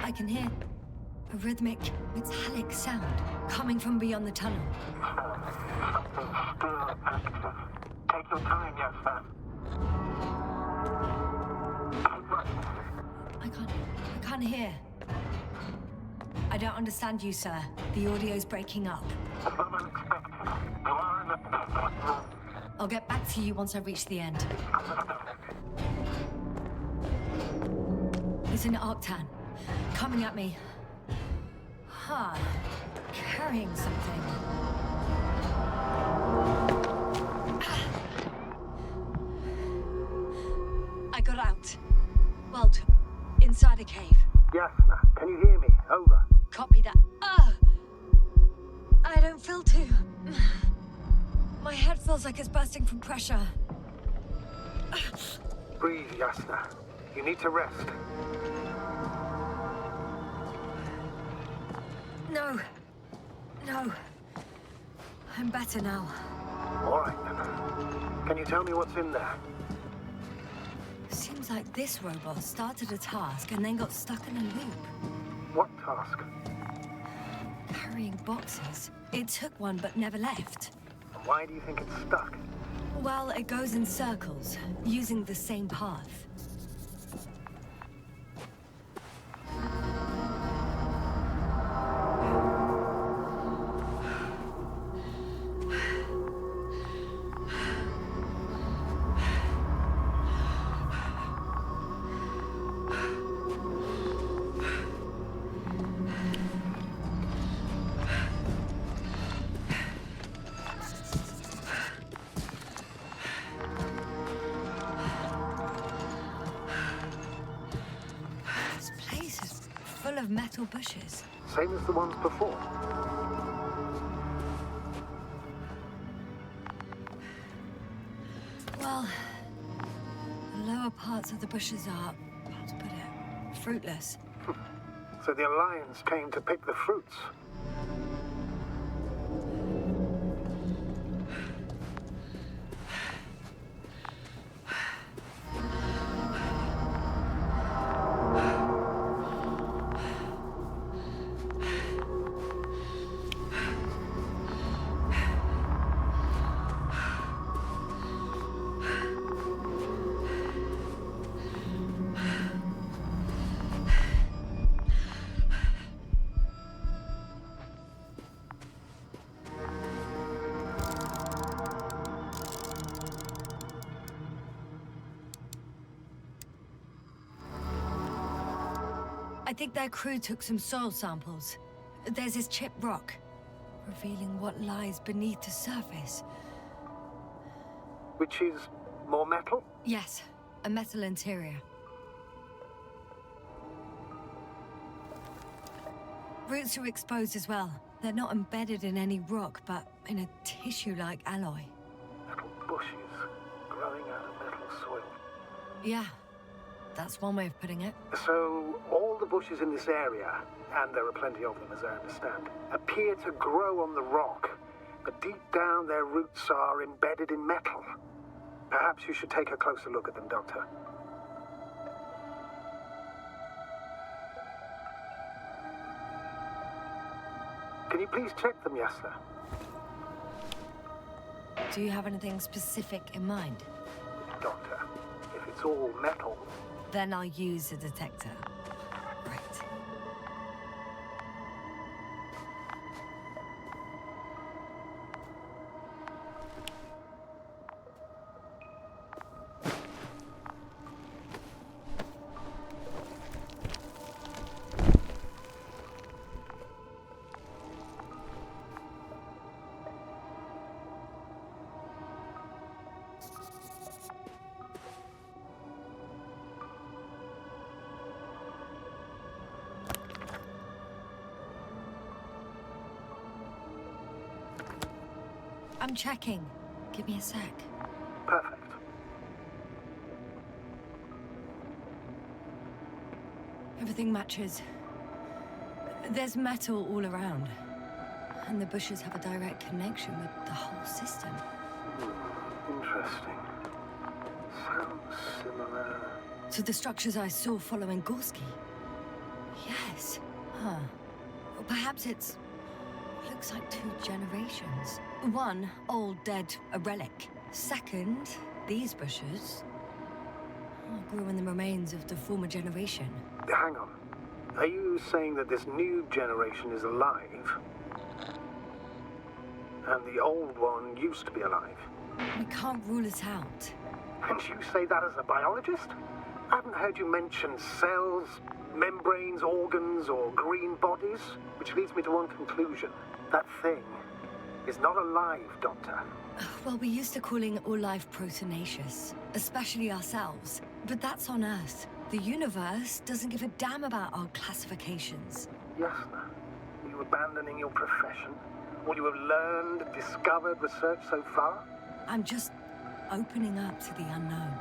I can hear a rhythmic, metallic sound coming from beyond the tunnel.
Still active. Take your time, Yasna.
I can't hear. I don't understand you, sir. The audio's breaking up.
Unexpected. You are in the...
I'll get back to you once I reach the end. It's an Arctan. Coming at me. Huh. Carrying something. I got out. Well, inside a cave.
Yasna, can you hear me? Over.
Copy that. I don't feel too... My head feels like it's bursting from pressure.
Breathe, Yasna. You need to rest.
No. I'm better now.
All right, then. Can you tell me what's in there?
Seems like this robot started a task and then got stuck in a loop.
What task?
Carrying boxes. It took one but never left.
Why do you think it's stuck?
Well, it goes in circles, using the same path. Full of metal bushes.
Same as the ones before.
Well, the lower parts of the bushes are, how to put it, fruitless.
So the Alliance came to pick the fruits.
I think their crew took some soil samples. There's this chipped rock, revealing what lies beneath the surface.
Which is more metal?
Yes, a metal interior. Roots are exposed as well. They're not embedded in any rock, but in a tissue-like alloy.
Little bushes growing out of metal soil.
Yeah, that's one way of putting it.
So, all the bushes in this area, and there are plenty of them as I understand, appear to grow on the rock, but deep down their roots are embedded in metal. Perhaps you should take a closer look at them, Doctor. Can you please check them, Yasna?
Do you have anything specific in mind?
Doctor, if it's all metal...
Then I'll use a detector. Right. I'm checking. Give me a sec.
Perfect.
Everything matches. There's metal all around. And the bushes have a direct connection with the whole system.
Interesting. Sounds similar.
To the structures I saw following Gorski. Yes. Huh. Or perhaps it's... looks like 2 generations. One, old, dead, a relic. Second, these bushes grew in the remains of the former generation.
Hang on. Are you saying that this new generation is alive? And the old one used to be alive?
We can't rule it out.
And you say that as a biologist? I haven't heard you mention cells, membranes, organs, or green bodies, which leads me to one conclusion. That thing is not alive, Doctor.
Well, we used to calling all life proteinaceous, especially ourselves. But that's on Earth. The universe doesn't give a damn about our classifications.
Yasna, are you abandoning your profession? All you have learned, discovered, researched so far?
I'm just opening up to the unknown.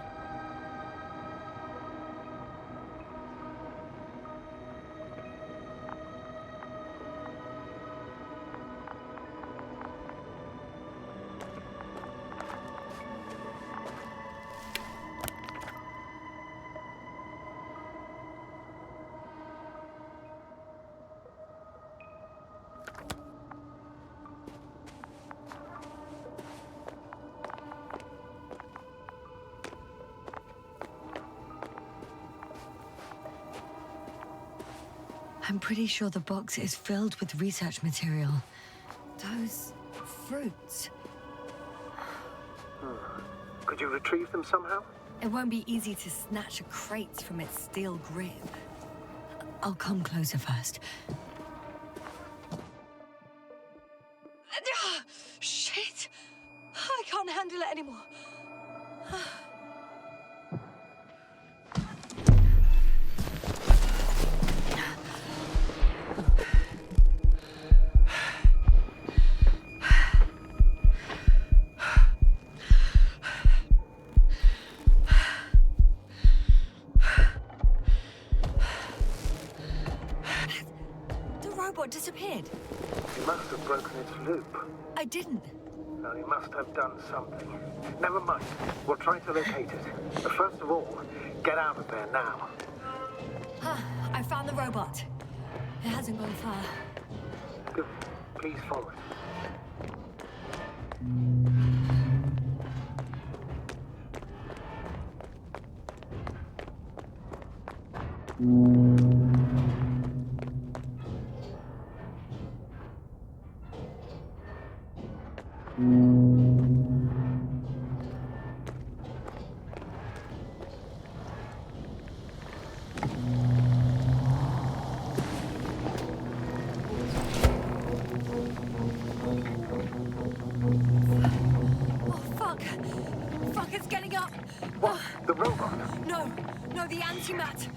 I'm pretty sure the box is filled with research material. Those fruits.
Could you retrieve them somehow?
It won't be easy to snatch a crate from its steel grip. I'll come closer first. Shit! I can't handle it anymore. Disappeared.
You must have broken its loop.
I didn't.
No, you must have done something. Never mind. We'll try to locate it. But first of all, get out of there now.
I found the robot. It hasn't gone far.
Good. Please follow it.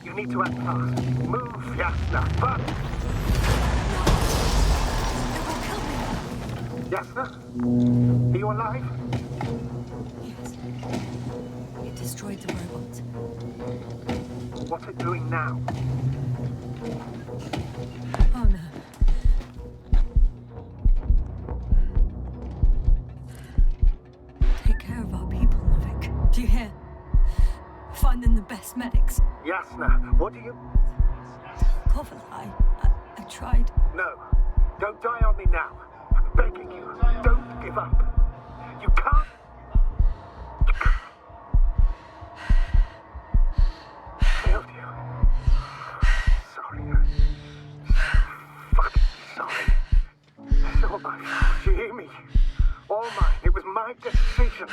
You need to act fast. Move, Yasna, fast!
It will kill me.
Yasna? Are you alive?
Yes. It destroyed the robot.
What's it doing now?
Oh no. Take care of our people, Novik. Do you hear? Find them the best medics.
Yasna, what do you...
I tried.
No. Don't die on me now. I'm begging you. Don't give up. You can't... Failed you. Sorry. I'm so fucking sorry. It's all my fault. You hear me? All mine. It was my decision.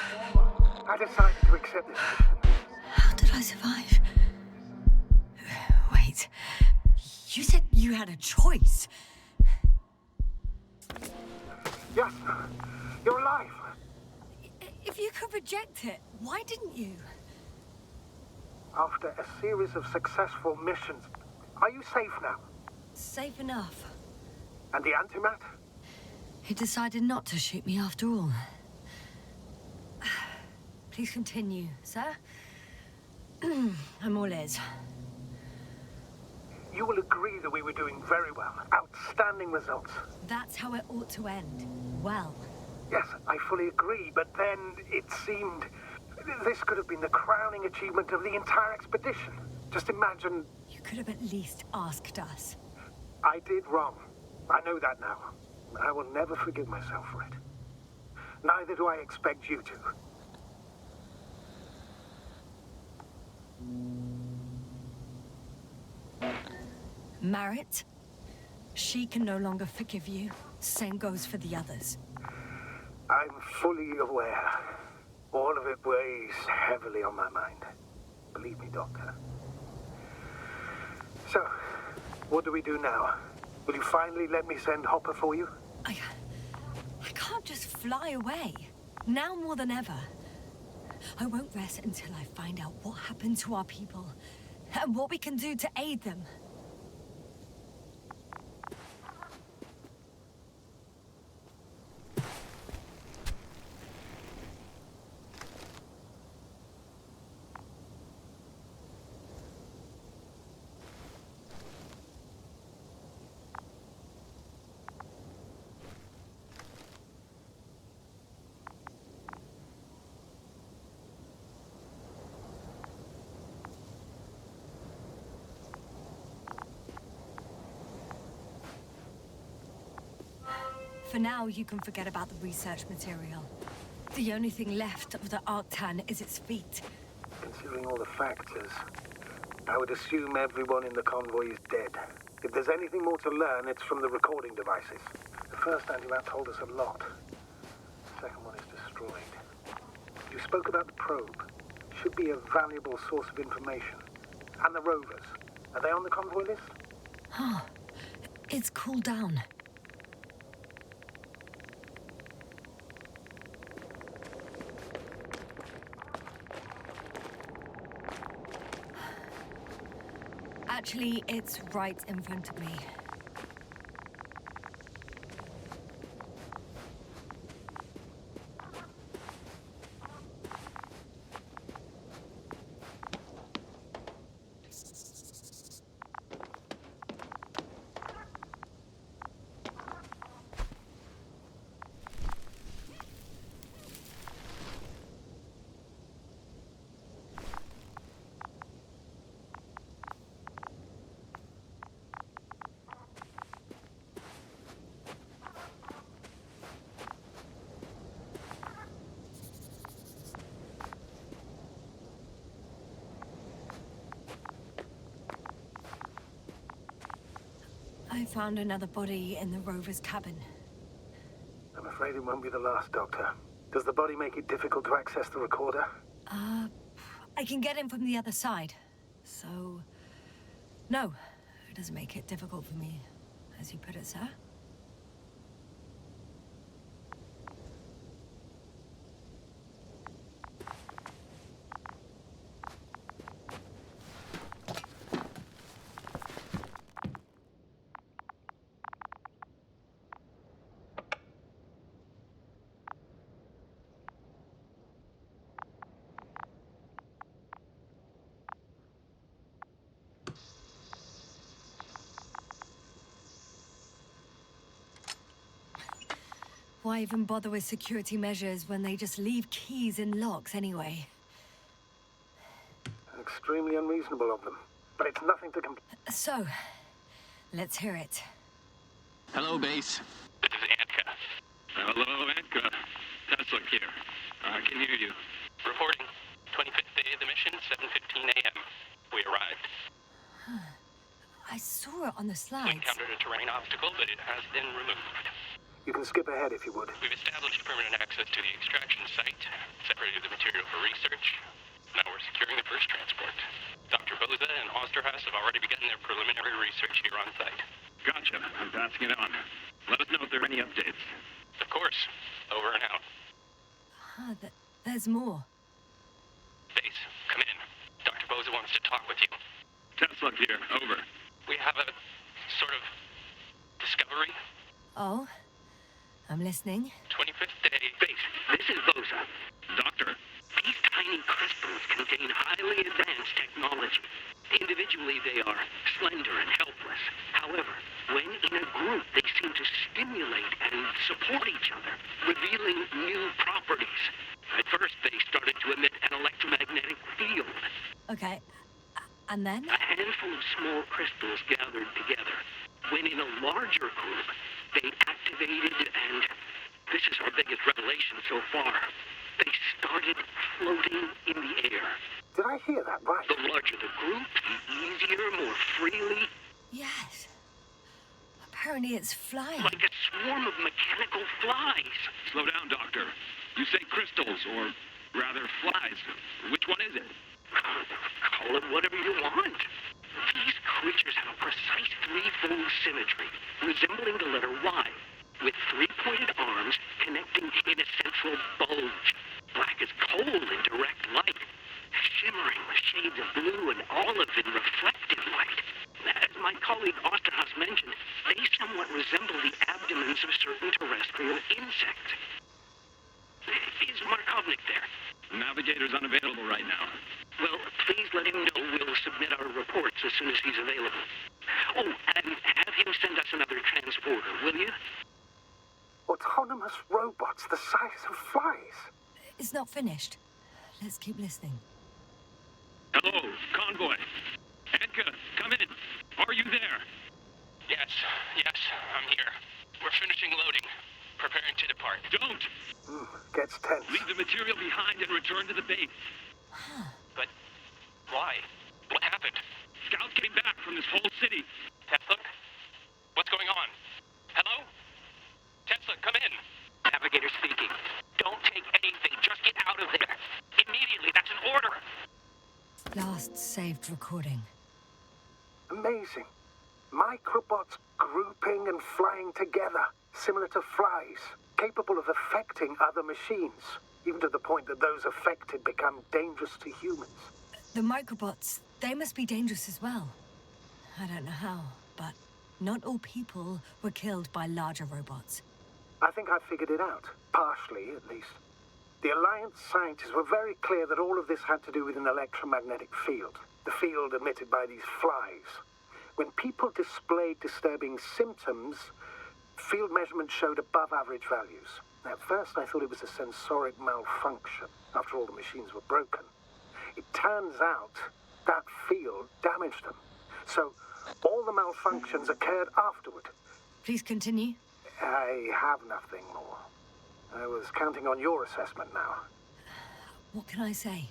I decided to accept this mission.
How did I survive? Wait. You said you had a choice.
Yasna, you're alive.
If you could reject it, why didn't you?
After a series of successful missions, are you safe now?
Safe enough.
And the antimat?
He decided not to shoot me after all. Please continue, sir. I'm all ears.
You will agree that we were doing very well. Outstanding results.
That's how it ought to end. Well.
Yes, I fully agree, but then it seemed... This could have been the crowning achievement of the entire expedition. Just imagine...
You could have at least asked us.
I did wrong. I know that now. I will never forgive myself for it. Neither do I expect you to.
Marit? She can no longer forgive you. Same goes for the others.
I'm fully aware. All of it weighs heavily on my mind. Believe me, Doctor. So, what do we do now? Will you finally let me send Hopper for you?
I can't just fly away. Now more than ever. I won't rest until I find out what happened to our people and what we can do to aid them. For now, you can forget about the research material. The only thing left of the Arctan is its feet.
Considering all the factors, I would assume everyone in the convoy is dead. If there's anything more to learn, it's from the recording devices. The first antimat told us a lot. The second one is destroyed. You spoke about the probe. Should be a valuable source of information. And the rovers. Are they on the convoy list?
It's cooled down. Actually, it's right in front of me. I found another body in the rover's cabin.
I'm afraid it won't be the last, Doctor. Does the body make it difficult to access the recorder?
I can get in from the other side. So... No, it doesn't make it difficult for me, as you put it, sir. Why even bother with security measures when they just leave keys in locks anyway?
Extremely unreasonable of them. But it's nothing to complain.
So, let's hear it.
Hello, base. This is Anka. Hello, Anka. Stanisław here. I can hear you. Reporting. 25th day of the mission, 7:15 a.m. We arrived.
I saw it on the
We
slides.
encountered a terrain obstacle, but it has been removed.
You can skip ahead if you would.
We've established permanent access to the extraction site, separated the material for research. Now we're securing the first transport. Dr. Boza and Osterhaus have already begun their preliminary research here on site. Gotcha. I'm passing it on. Let us know if there are any updates. Of course. Over and out.
There's more.
Base, come in. Dr. Boza wants to talk with you. Stanisław here. Over. We have a sort of discovery.
Oh? I'm listening.
25th day. Base, this is Boza. Doctor, these contain highly advanced technology. Individually, they are slender and helpless. However, when in a group, they seem to stimulate and support each other, revealing new properties. At first, they started to emit an electromagnetic field.
Okay. And then?
A handful of small crystals gathered together. When in a larger group, they activated and... this is our biggest revelation so far. They started floating in the air.
Did I hear that right?
The larger the group, the easier, more freely.
Yes. Apparently it's flying.
Like a swarm of mechanical flies.
Slow down, Doctor. You say crystals, or rather flies. Which one is it?
Call it whatever you want. These creatures have a precise threefold symmetry, resembling the letter Y, with three-pointed arms connecting in a central bulge. Black as coal in direct light, shimmering with shades of blue and olive in reflective light. As my colleague Osterhaus mentioned, they somewhat resemble the abdomens of certain terrestrial insects. Is Markovnik there?
Navigator's unavailable right now.
Well, please let him know we'll submit our reports as soon as he's available. Oh, and have him send us another transporter, will you?
Autonomous robots the size of flies.
It's not finished. Let's keep listening.
Hello, Convoy. Edka, come in. Are you there?
Yes, I'm here. We're finishing loading. Preparing to depart.
Don't!
Gets tense.
Leave the material behind and return to the base.
But why? What happened?
Scouts came back from this whole city.
Tesla? What's going on? Hello? Tesla, come in. Navigator speaking. Don't take anything. Just get out of there. Immediately. That's an order.
Last saved recording.
Amazing. Microbots grouping and flying together, similar to flies, capable of affecting other machines, even to the point that those affected become dangerous to humans.
The microbots, they must be dangerous as well. I don't know how, but not all people were killed by larger robots.
I think I figured it out, partially at least. The Alliance scientists were very clear that all of this had to do with an electromagnetic field, the field emitted by these flies. When people displayed disturbing symptoms, field measurements showed above average values. At first, I thought it was a sensoric malfunction. After all, the machines were broken. It turns out that field damaged them. So, all the malfunctions occurred afterward.
Please continue.
I have nothing more. I was counting on your assessment now.
What can I say?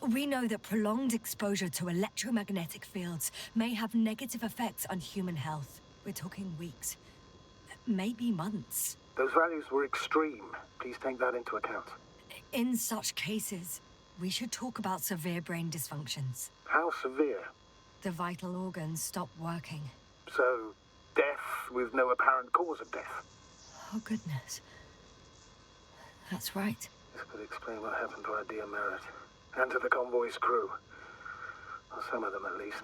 We know that prolonged exposure to electromagnetic fields may have negative effects on human health. We're talking weeks, maybe months.
Those values were extreme. Please take that into account.
In such cases, we should talk about severe brain dysfunctions.
How severe?
The vital organs stop working.
So, death with no apparent cause of death?
Oh, goodness. That's right.
This could explain what happened to our dear Merritt. And to the Convoy's crew. Or some of them, at least.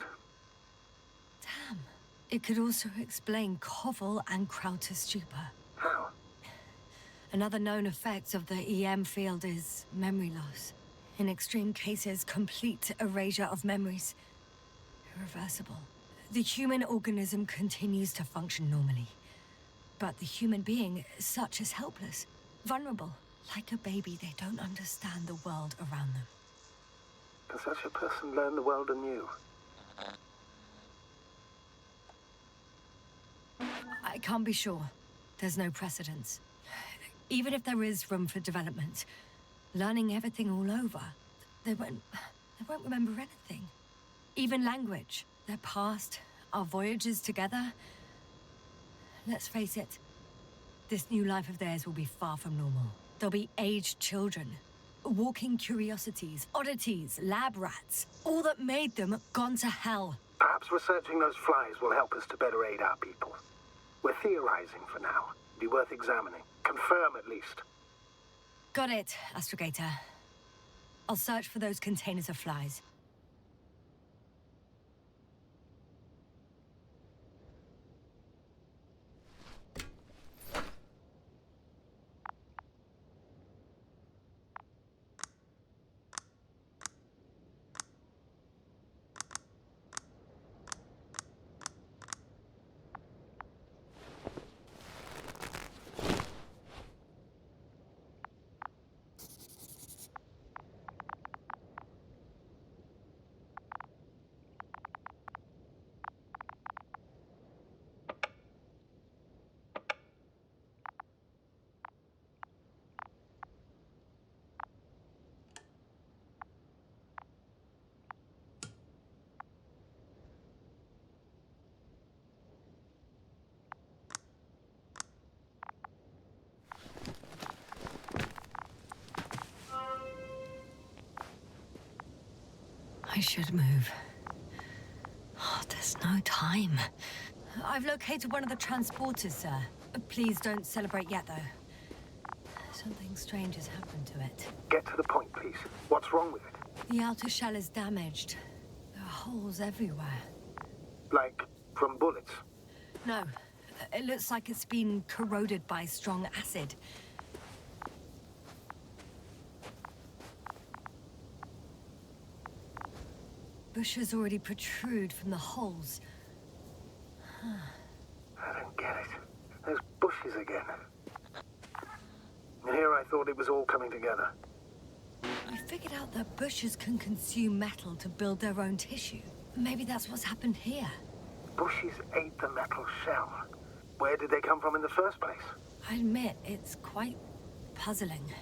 Damn. It could also explain Koval and Krauter's stupor.
How?
Another known effect of the EM field is memory loss. In extreme cases, complete erasure of memories. Irreversible. The human organism continues to function normally. But the human being, such is helpless, vulnerable. Like a baby, they don't understand the world around them.
Can such a person learn the world anew?
I can't be sure. There's no precedence. Even if there is room for development, learning everything all over, they won't remember anything. Even language, their past, our voyages together. Let's face it, this new life of theirs will be far from normal. They'll be aged children, walking curiosities, oddities, lab rats, all that made them gone to hell.
Perhaps researching those flies will help us to better aid our people. We're theorizing for now. Be worth examining. Confirm at least.
Got it, Astrogator. I'll search for those containers of flies. I should move. Oh, there's no time. I've located one of the transporters, sir. Please don't celebrate yet, though. Something strange has happened to it.
Get to the point, please. What's wrong with it?
The outer shell is damaged. There are holes everywhere.
Like, from bullets?
No. It looks like it's been corroded by strong acid. Bushes already protrude from the holes.
I don't get it. Those bushes again. Here I thought it was all coming together.
I figured out that bushes can consume metal to build their own tissue. Maybe that's what's happened here.
Bushes ate the metal shell. Where did they come from in the first place?
I admit, it's quite puzzling.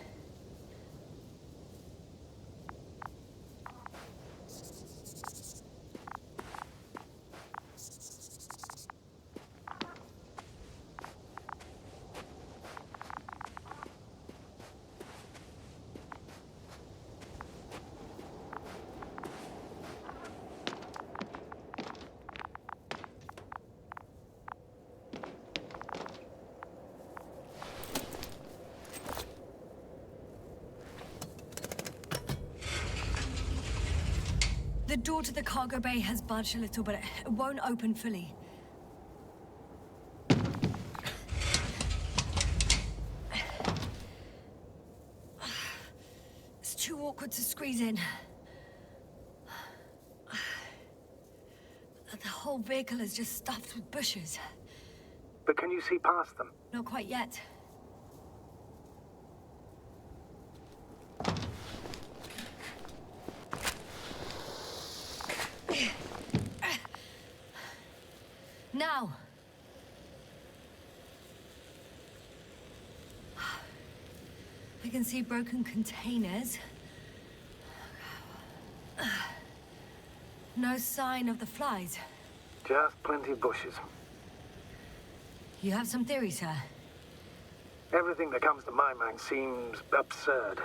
The door to the cargo bay has budged a little, but it won't open fully. It's too awkward to squeeze in. The whole vehicle is just stuffed with bushes.
But can you see past them?
Not quite yet. Now. I can see broken containers. No sign of the flies.
Just plenty of bushes.
You have some theories, sir?
Everything that comes to my mind seems absurd.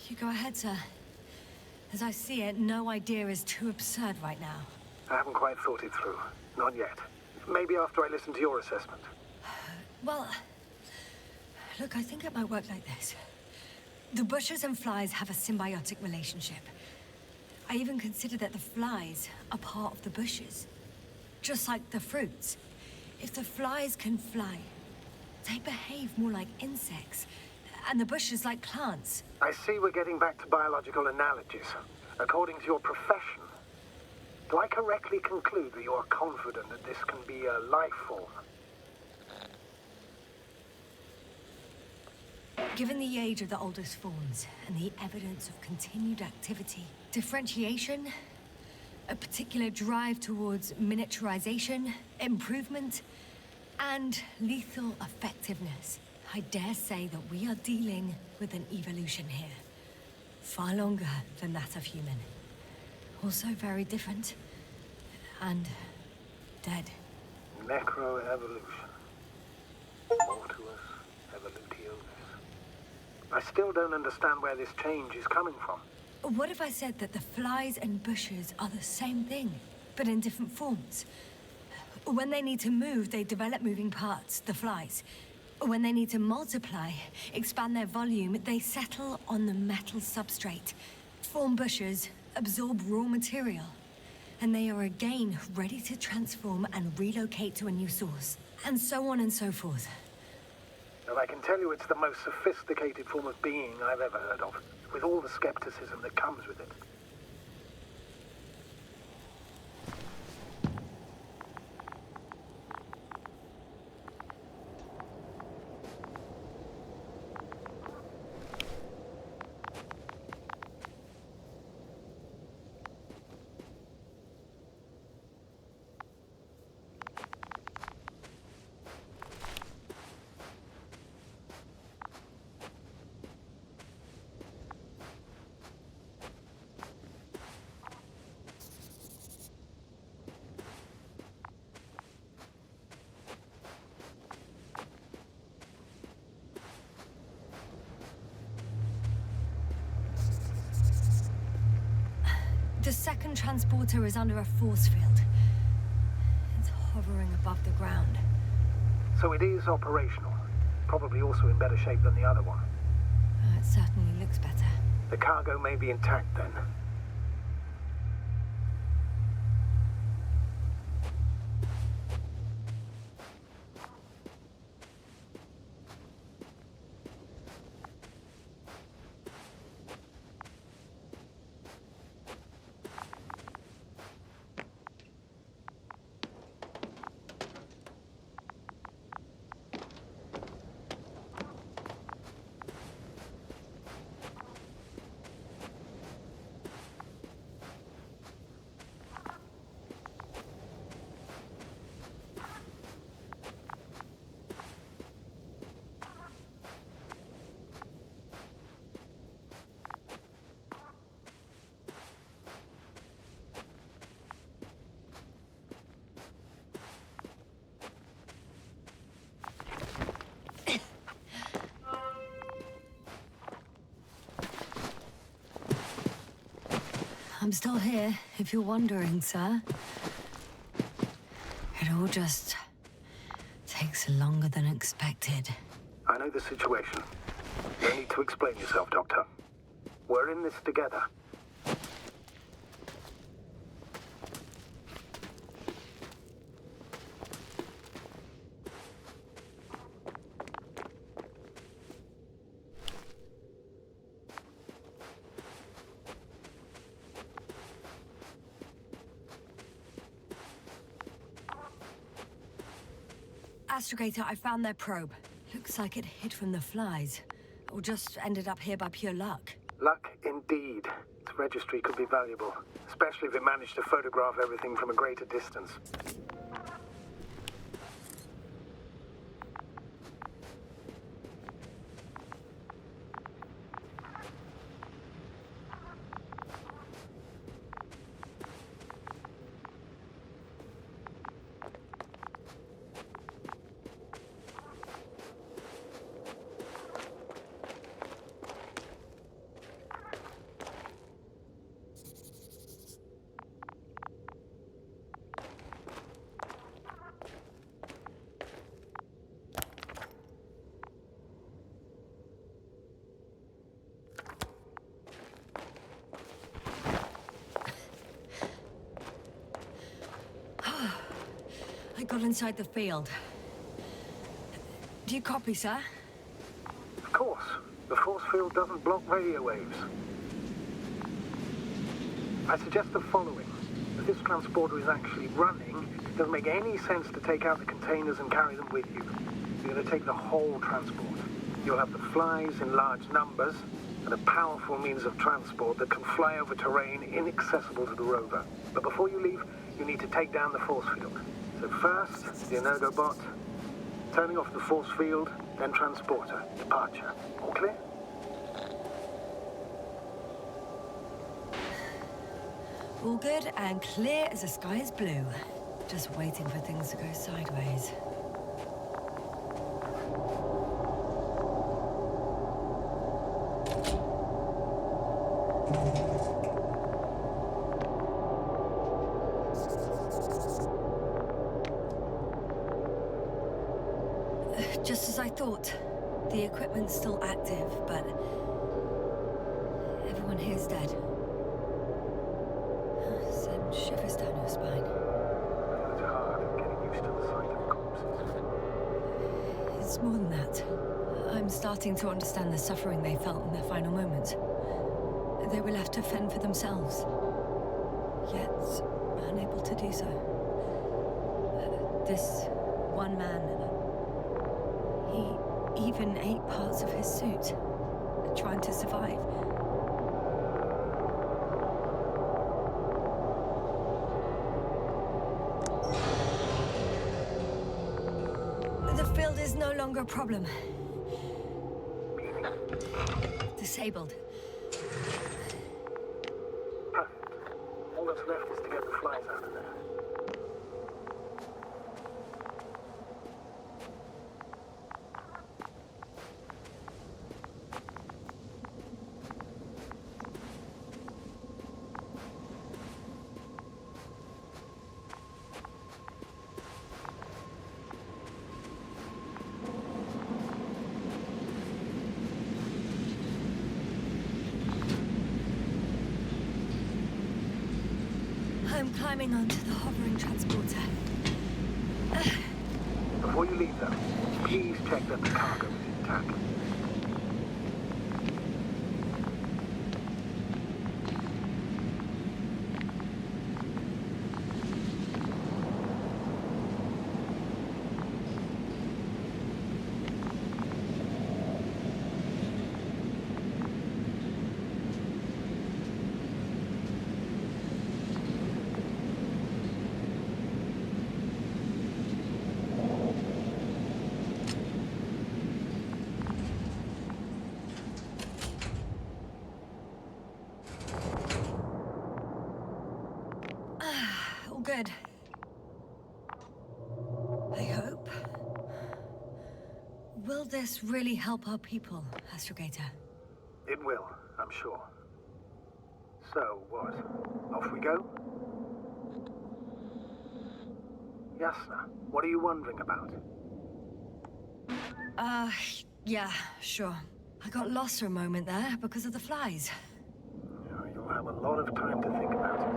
You go ahead, sir. As I see it, no idea is too absurd right now.
I haven't quite thought it through. Not yet. Maybe after I listen to your assessment.
Well, look, I think it might work like this. The bushes and flies have a symbiotic relationship. I even consider that the flies are part of the bushes. Just like the fruits. If the flies can fly, they behave more like insects, and the bushes like plants.
I see we're getting back to biological analogies. According to your profession, do I correctly conclude that you are confident that this can be a life form?
Given the age of the oldest forms and the evidence of continued activity, differentiation, a particular drive towards miniaturization, improvement, and lethal effectiveness, I dare say that we are dealing with an evolution here. Far longer than that of human. Also very different. And dead.
Necroevolution. Mortuus evolutionis. I still don't understand where this change is coming from.
What if I said that the flies and bushes are the same thing, but in different forms? When they need to move, they develop moving parts, the flies. When they need to multiply, expand their volume, they settle on the metal substrate, form bushes, absorb raw material. And they are again ready to transform and relocate to a new source. And so on and so forth.
And I can tell you it's the most sophisticated form of being I've ever heard of, with all the skepticism that comes with it.
The second transporter is under a force field. It's hovering above the ground.
So it is operational. Probably also in better shape than the other one.
It certainly looks better.
The cargo may be intact then.
I'm still here, if you're wondering, sir. It all just takes longer than expected.
I know the situation. No need to explain yourself, Doctor. We're in this together.
Astrogator, I found their probe. Looks like it hid from the flies. Or just ended up here by pure luck.
Luck indeed. Its registry could be valuable, especially if it managed to photograph everything from a greater distance.
I got inside the field. Do you copy, sir?
Of course. The force field doesn't block radio waves. I suggest the following. If this transporter is actually running, it doesn't make any sense to take out the containers and carry them with you. You're going to take the whole transport. You'll have the flies in large numbers, and a powerful means of transport that can fly over terrain inaccessible to the rover. But before you leave, you need to take down the force field. So first, the Energobot, turning off the force field, then transporter, departure. All clear?
All good and clear as the sky is blue. Just waiting for things to go sideways. Just as I thought. The equipment's still active, but everyone here's dead. Send shivers down your spine.
It's hard getting used to the sight of corpses.
It's more than that. I'm starting to understand the suffering they felt in their final moments. They were left to fend for themselves, yet unable to do so. This one man, he even ate parts of his suit, trying to survive. The field is no longer a problem. Disabled.
Perfect. All that's left is to get the flies out of there.
I'm climbing onto the hovering transporter.
Before you leave, though, please check that the cargo is intact.
Good. I hope. Will this really help our people, Astrogator?
It will, I'm sure. So, what? Off we go? Yasna, what are you wondering about?
Yeah, sure. I got lost for a moment there because of the flies.
You'll have a lot of time to think about it.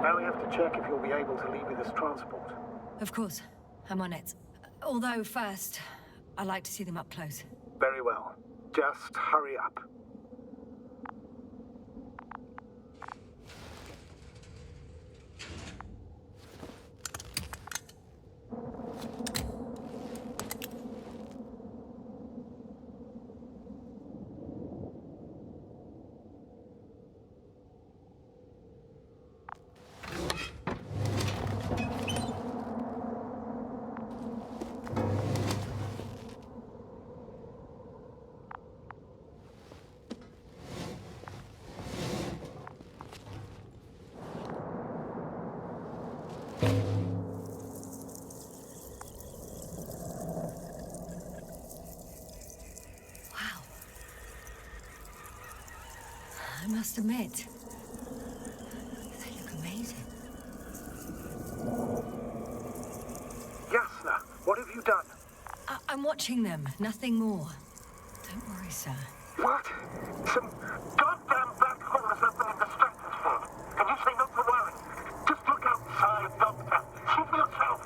Now we have to check if you'll be able to leave with this transport.
Of course. I'm on it. Although, first, I'd like to see them up close.
Very well. Just hurry up.
I must admit, they look amazing.
Yasna, what have you done?
I'm watching them, nothing more. Don't worry, sir.
What? Some goddamn black hole has opened in the stratosphere. And you say not to worry. Just look outside, Doctor. See for yourself.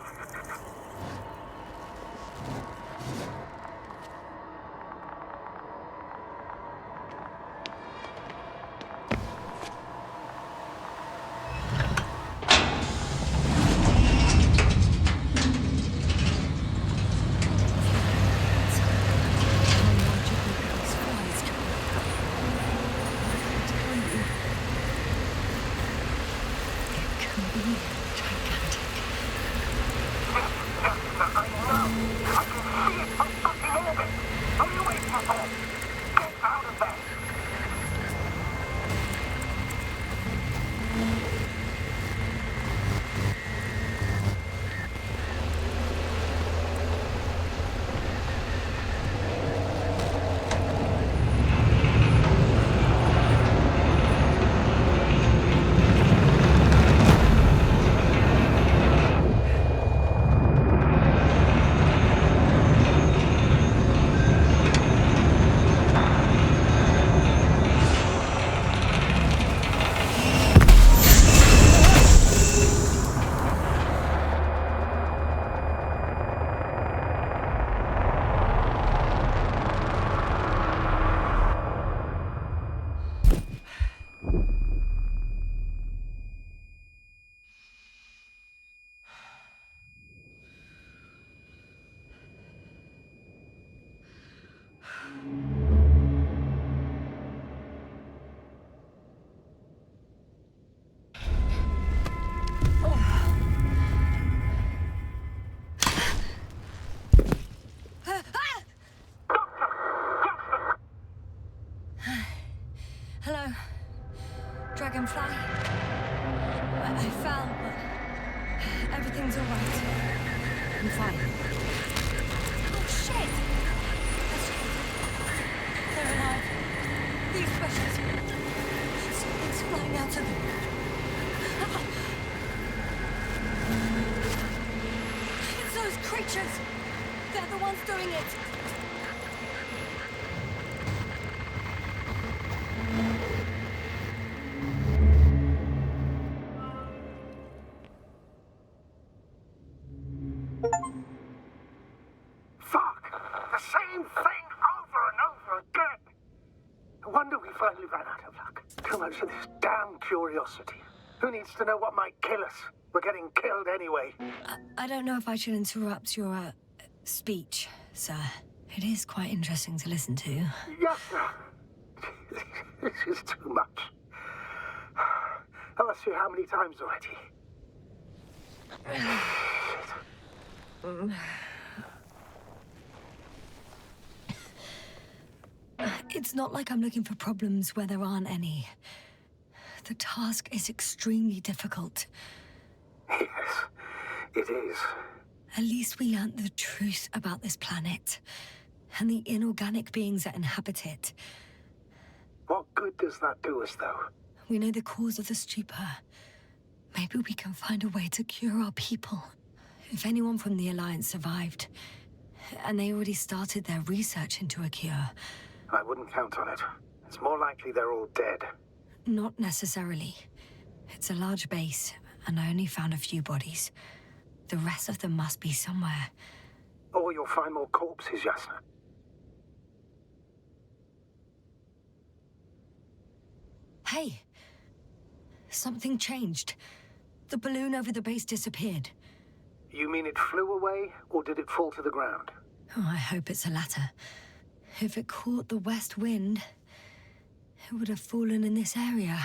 Hello, Dragonfly. I fell, but everything's all right. I'm fine. Oh, shit! They're alive. These pressures. Something's flying out of them. It's those creatures. They're the ones doing it.
much of this damn curiosity. Who needs to know what might kill us? We're getting killed anyway.
I don't know if I should interrupt your, speech, sir. It is quite interesting to listen to.
Yasna! This is too much. I've asked you how many times already?
It's not like I'm looking for problems where there aren't any. The task is extremely difficult.
Yes, it is.
At least we learned the truth about this planet and the inorganic beings that inhabit it.
What good does that do us, though?
We know the cause of the stupor. Maybe we can find a way to cure our people. If anyone from the Alliance survived, and they already started their research into a cure.
I wouldn't count on it. It's more likely they're all dead.
Not necessarily. It's a large base, and I only found a few bodies. The rest of them must be somewhere.
Or you'll find more corpses, Yasna.
Hey! Something changed. The balloon over the base disappeared.
You mean it flew away, or did it fall to the ground?
Oh, I hope it's the latter. If it caught the west wind, it would have fallen in this area.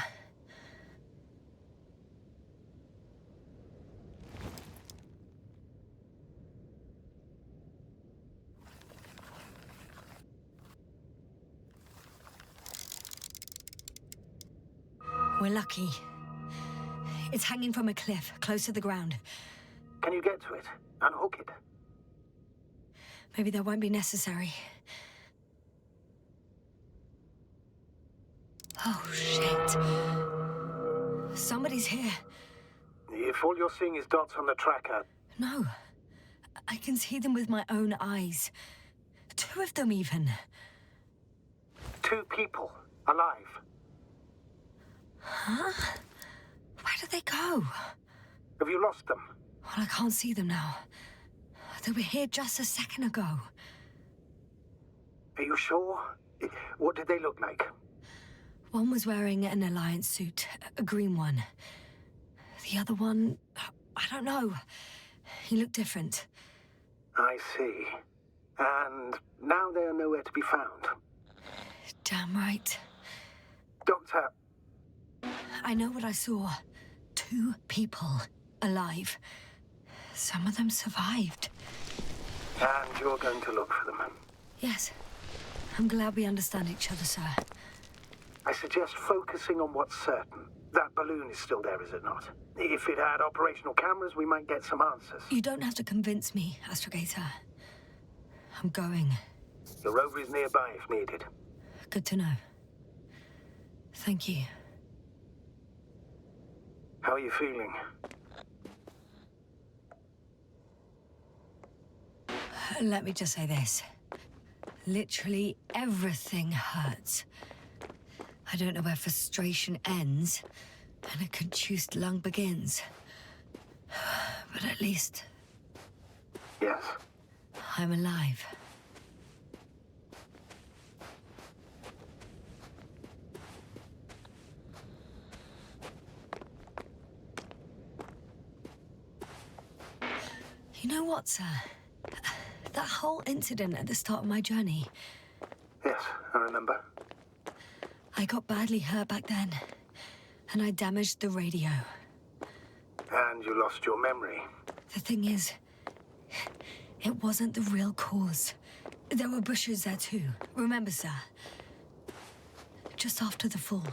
We're lucky. It's hanging from a cliff, close to the ground.
Can you get to it? Unhook it?
Maybe that won't be necessary. Oh, shit. Somebody's here.
If all you're seeing is dots on the tracker...
No. I can see them with my own eyes. 2 of them, even.
2 people. Alive.
Huh? Where did they go?
Have you lost them?
Well, I can't see them now. They were here just a second ago.
Are you sure? What did they look like?
One was wearing an Alliance suit, a green one. The other one, I don't know. He looked different.
I see. And now they are nowhere to be found.
Damn right.
Doctor...
I know what I saw. 2 people alive. Some of them survived.
And you're going to look for them?
Yes. I'm glad we understand each other, sir.
I suggest focusing on what's certain. That balloon is still there, is it not? If it had operational cameras, we might get some answers.
You don't have to convince me, Astrogator. I'm going.
The rover is nearby if needed.
Good to know. Thank you.
How are you feeling?
Let me just say this. Literally everything hurts. I don't know where frustration ends and a contused lung begins. But at least...
Yes.
I'm alive. You know what, sir? That whole incident at the start of my journey.
Yes, I remember.
I got badly hurt back then, and I damaged the radio.
And you lost your memory.
The thing is, it wasn't the real cause. There were bushes there too, remember, sir? Just after the fall,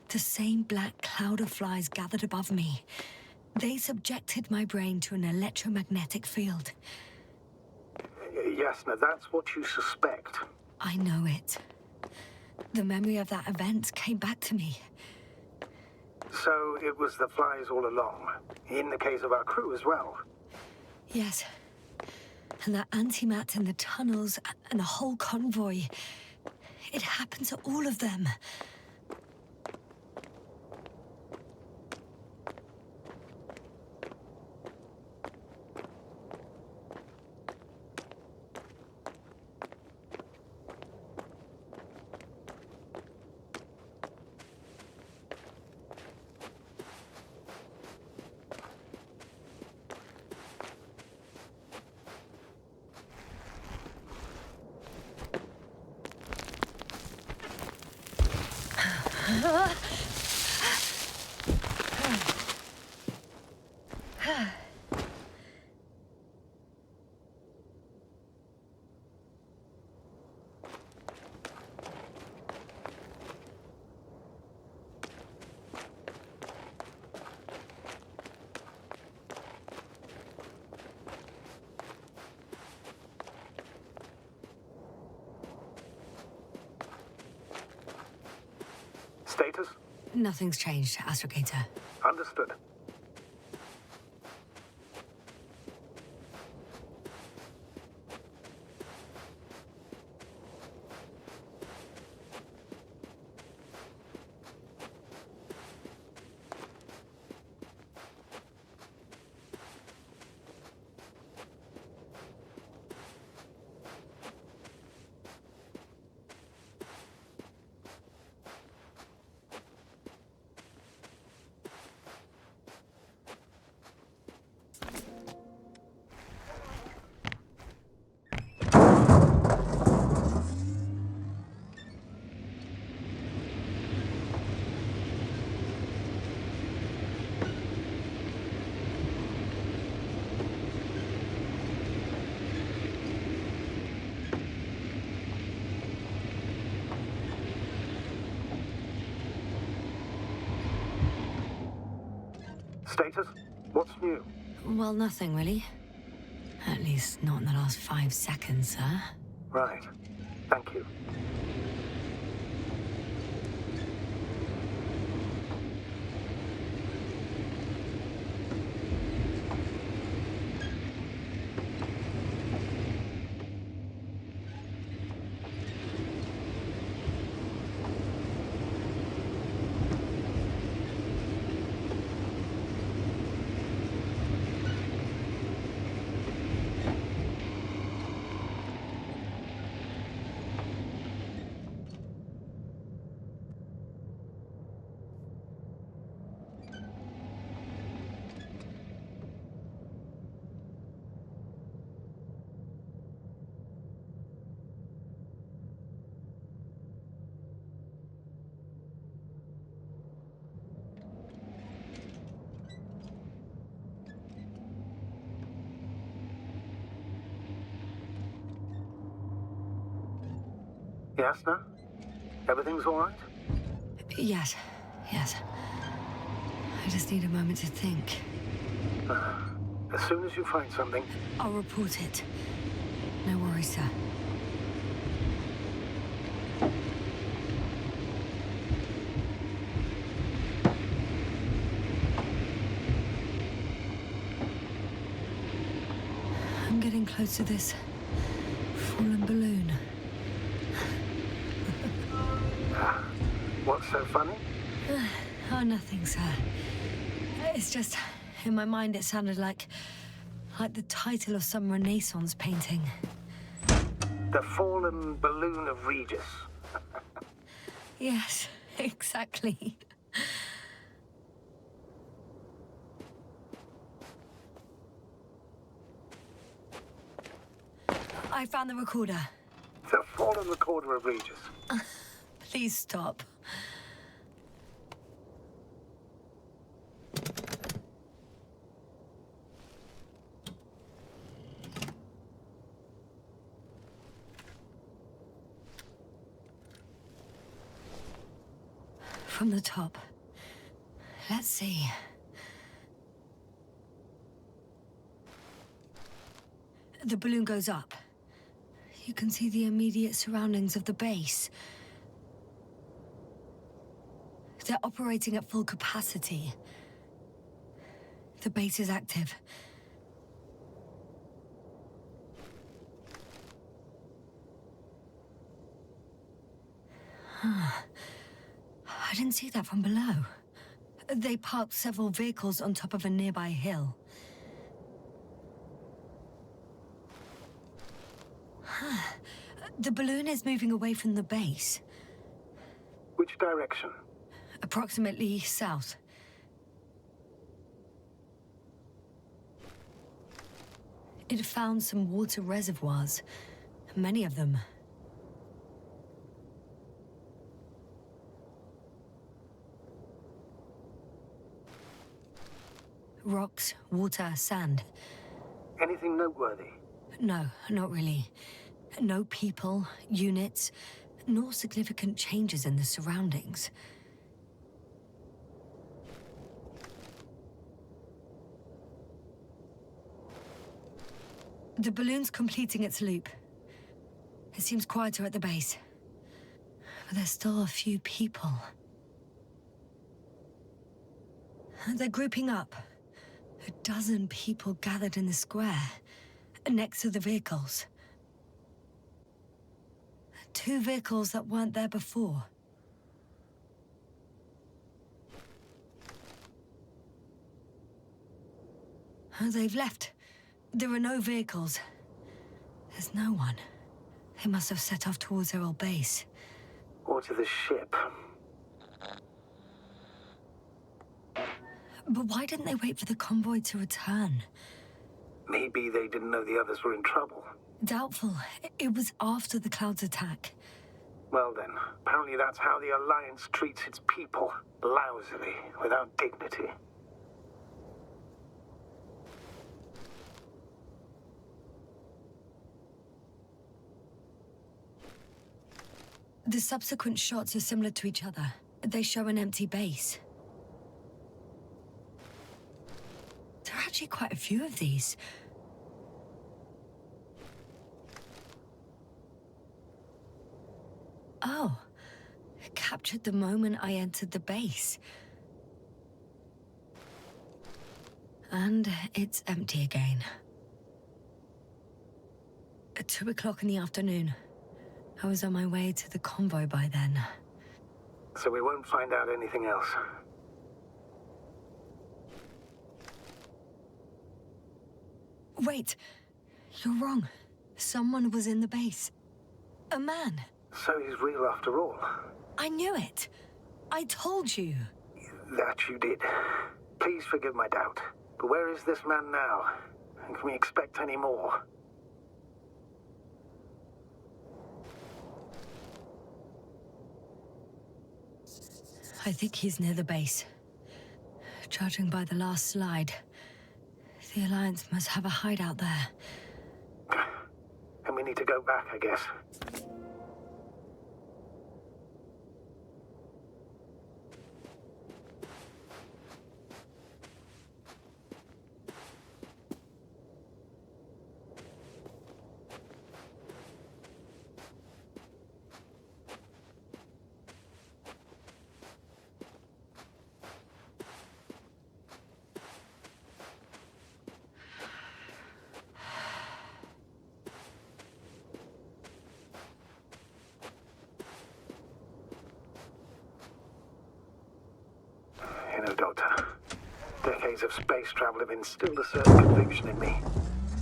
the same black cloud of flies gathered above me. They subjected my brain to an electromagnetic field.
Yasna, that's what you suspect.
I know it. The memory of that event came back to me.
So it was the flies all along, in the case of our crew as well.
Yes. And that antimat in the tunnels and the whole convoy. It happened to all of them.
Status?
Nothing's changed, Astrogator.
Understood. Status? What's new?
Well, nothing really. At least not in the last 5 seconds, sir.
Right. Thank you. Yasna? Everything's all right?
Yes. I just need a moment to think.
As soon as you find something...
I'll report it. No worries, sir. I'm getting close to this fallen balloon.
What's so funny?
Oh, nothing, sir. It's just, in my mind it sounded like the title of some Renaissance painting.
The Fallen Balloon of Regis.
Yes, exactly. I found the recorder.
The Fallen Recorder of Regis.
Please stop. From the top. Let's see. The balloon goes up. You can see the immediate surroundings of the base. They're operating at full capacity. The base is active. I didn't see that from below. They parked several vehicles on top of a nearby hill. The balloon is moving away from the base.
Which direction?
Approximately south. It found some water reservoirs. Many of them. rocks, water, sand.
Anything noteworthy?
No, not really. No people, units, nor significant changes in the surroundings. The balloon's completing its loop. It seems quieter at the base. But there's still a few people. They're grouping up. A dozen people gathered in the square, next to the vehicles. 2 vehicles that weren't there before. They've left. There are no vehicles. There's no one. They must have set off towards their old base.
Or to the ship.
But why didn't they wait for the convoy to return?
Maybe they didn't know the others were in trouble.
Doubtful. It was after the Cloud's attack.
Well then, apparently that's how the Alliance treats its people. Lousily, without dignity.
The subsequent shots are similar to each other. They show an empty base. There are actually quite a few of these. Oh, captured the moment I entered the base. And it's empty again. At 2 o'clock in the afternoon. I was on my way to the convoy by then.
So we won't find out anything else.
Wait, you're wrong. Someone was in the base. A man.
So he's real after all.
I knew it. I told you.
That you did. Please forgive my doubt. But where is this man now? And can we expect any more?
I think he's near the base. Judging by the last slide, the Alliance must have a hideout there.
And we need to go back, I guess. You know, Doctor, decades of space travel have instilled a certain conviction in me.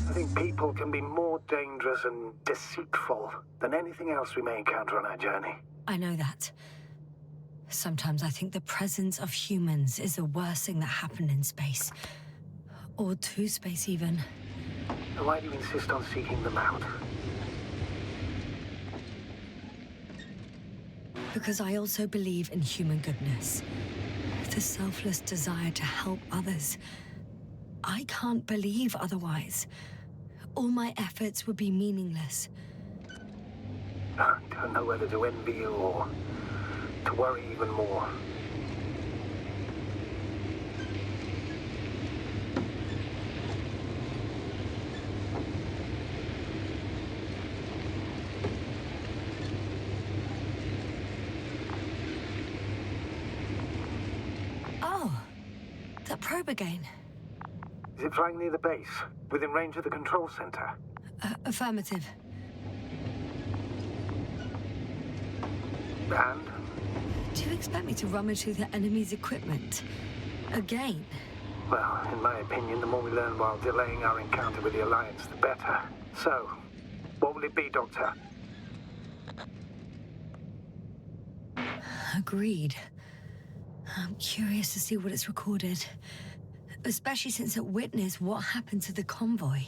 I think people can be more dangerous and deceitful than anything else we may encounter on our journey.
I know that. Sometimes I think the presence of humans is the worst thing that happened in space. Or to space, even.
And why do you insist on seeking them out?
Because I also believe in human goodness. The selfless desire to help others. I can't believe otherwise. All my efforts would be meaningless.
I don't know whether to envy you or to worry even more.
That probe again.
Is it flying near the base, within range of the control center?
Affirmative.
And?
Do you expect me to rummage through the enemy's equipment? Again?
Well, in my opinion, the more we learn while delaying our encounter with the Alliance, the better. So, what will it be, Doctor?
Agreed. I'm curious to see what it's recorded. Especially since it witnessed what happened to the convoy.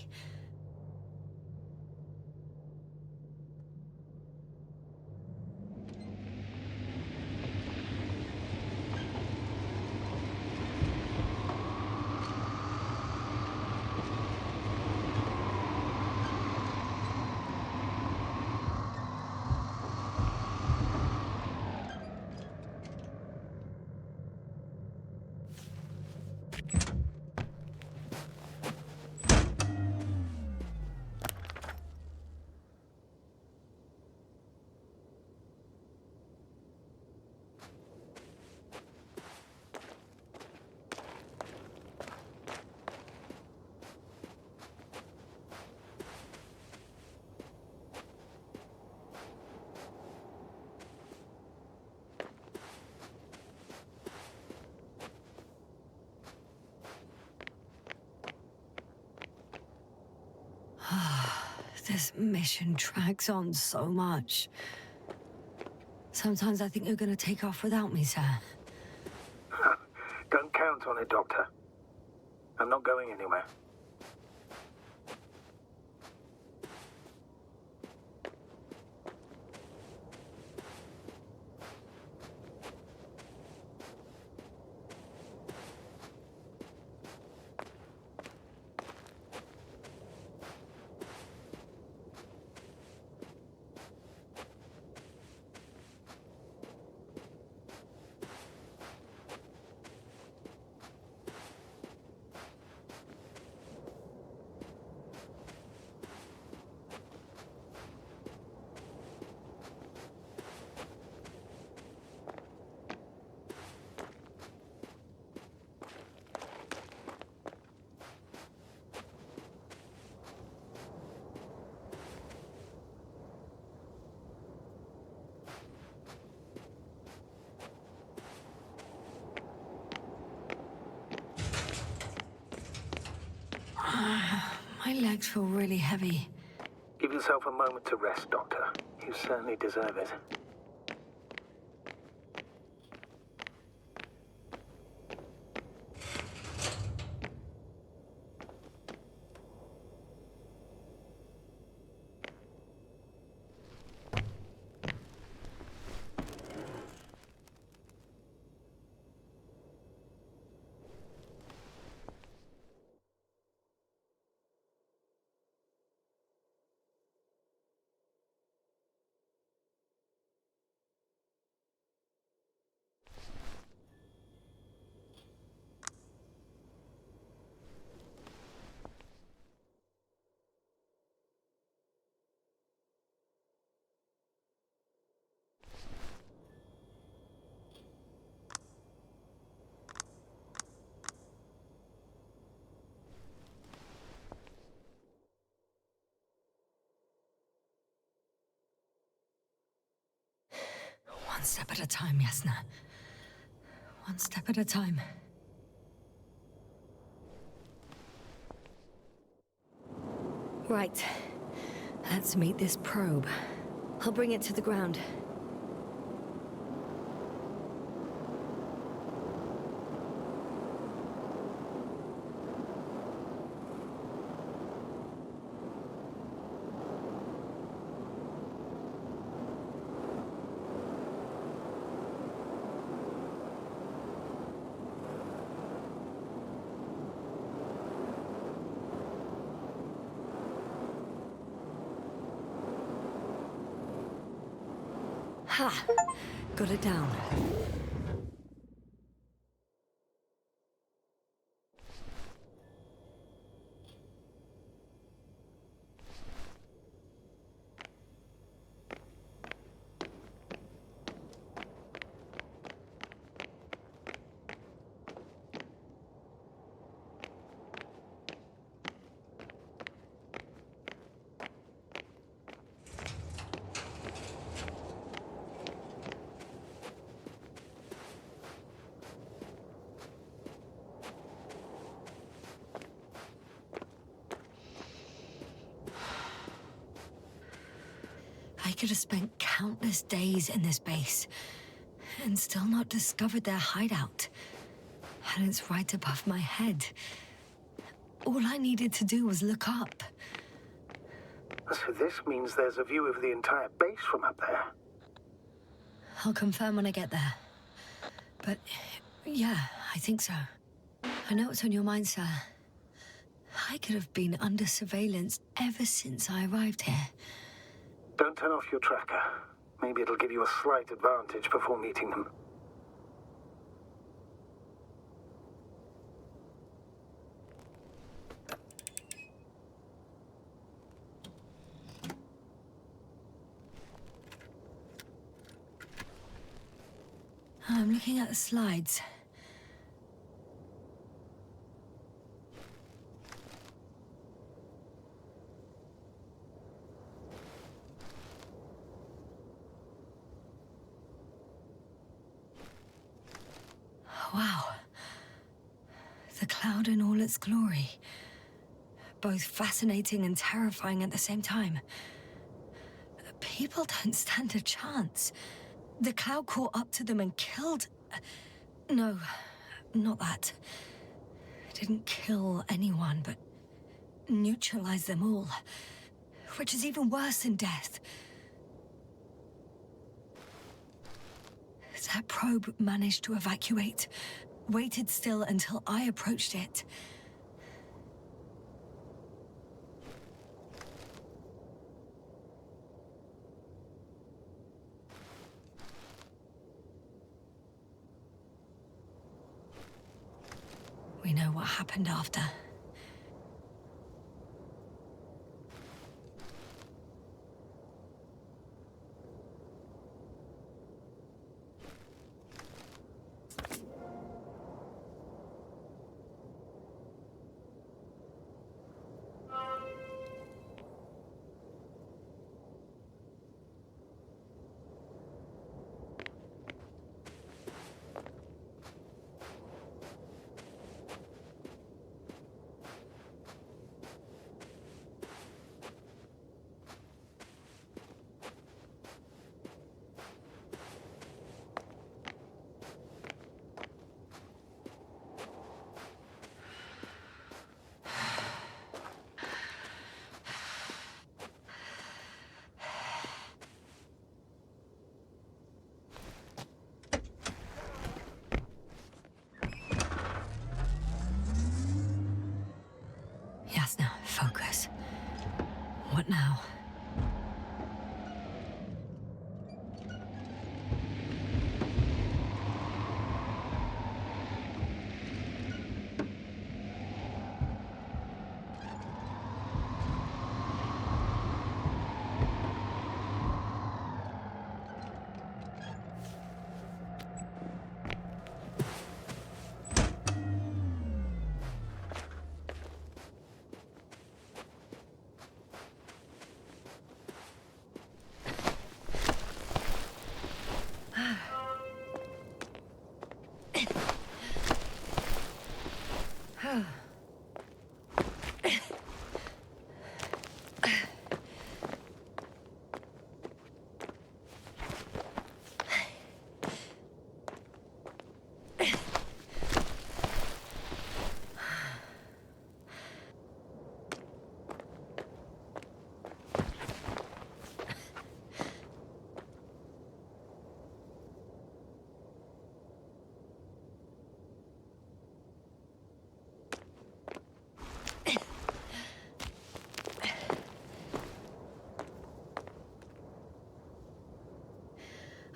This mission drags on so much. Sometimes I think you're gonna take off without me, sir.
Don't count on it, Doctor. I'm not going anywhere.
My legs feel really heavy.
Give yourself a moment to rest, Doctor. You certainly deserve it.
One step at a time, Yasna. One step at a time. Right. Let's meet this probe. I'll bring it to the ground. Ha! Got it down. I could have spent countless days in this base and still not discovered their hideout. And it's right above my head. All I needed to do was look up.
So this means there's a view of the entire base from up there.
I'll confirm when I get there. But yeah, I think so. I know what's on your mind, sir. I could have been under surveillance ever since I arrived here.
Don't turn off your tracker. Maybe it'll give you a slight advantage before meeting them.
I'm looking at the slides. Wow. The cloud in all its glory. both fascinating and terrifying at the same time. People don't stand a chance. The cloud caught up to them and killed... No, not that. It didn't kill anyone, but neutralized them all. Which is even worse than death. That probe managed to evacuate, waited still until I approached it. We know what happened after. Yasna, focus. What now?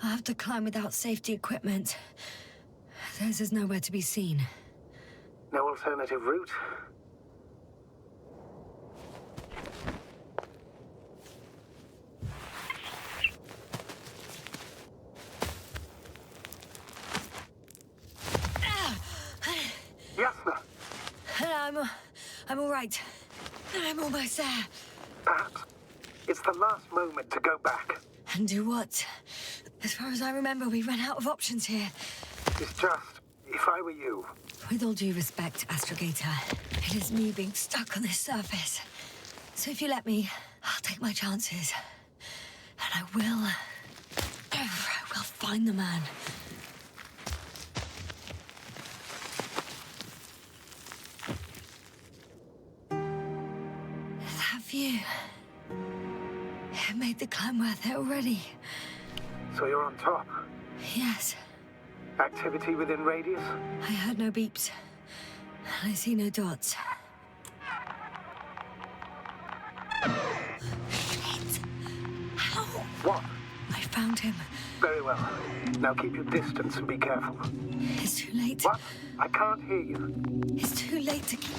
I'll have to climb without safety equipment. Theirs is nowhere to be seen.
No alternative route? Yasna!
I'm all right. I'm almost there.
Perhaps it's the last moment to go back.
And do what? As far as I remember, we ran out of options here.
It's just, if I were you...
With all due respect, Astrogator, it is me being stuck on this surface. So if you let me, I'll take my chances. And I will find the man. That view... It made the climb worth it already.
So you're on top?
Yes.
Activity within radius?
I heard no beeps. I see no dots. Shit! How?
What?
I found him.
Very well. Now keep your distance and be careful.
It's too late.
What? I can't hear you.
It's too late to keep...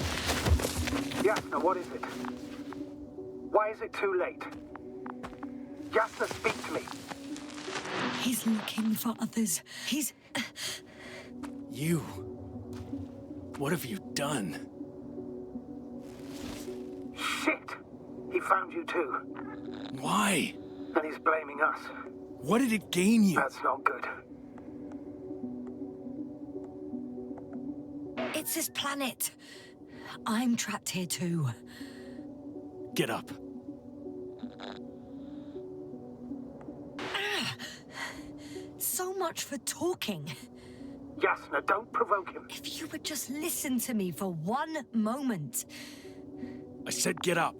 Yasna, what is it? Why is it too late? Yasna, speak to me.
He's looking for others. He's...
You... What have you done?
Shit! He found you too.
Why?
And he's blaming us.
What did it gain you?
That's not good.
It's this planet. I'm trapped here too.
Get up.
So much for talking.
Yasna, don't provoke him.
If you would just listen to me for one moment.
I said get up.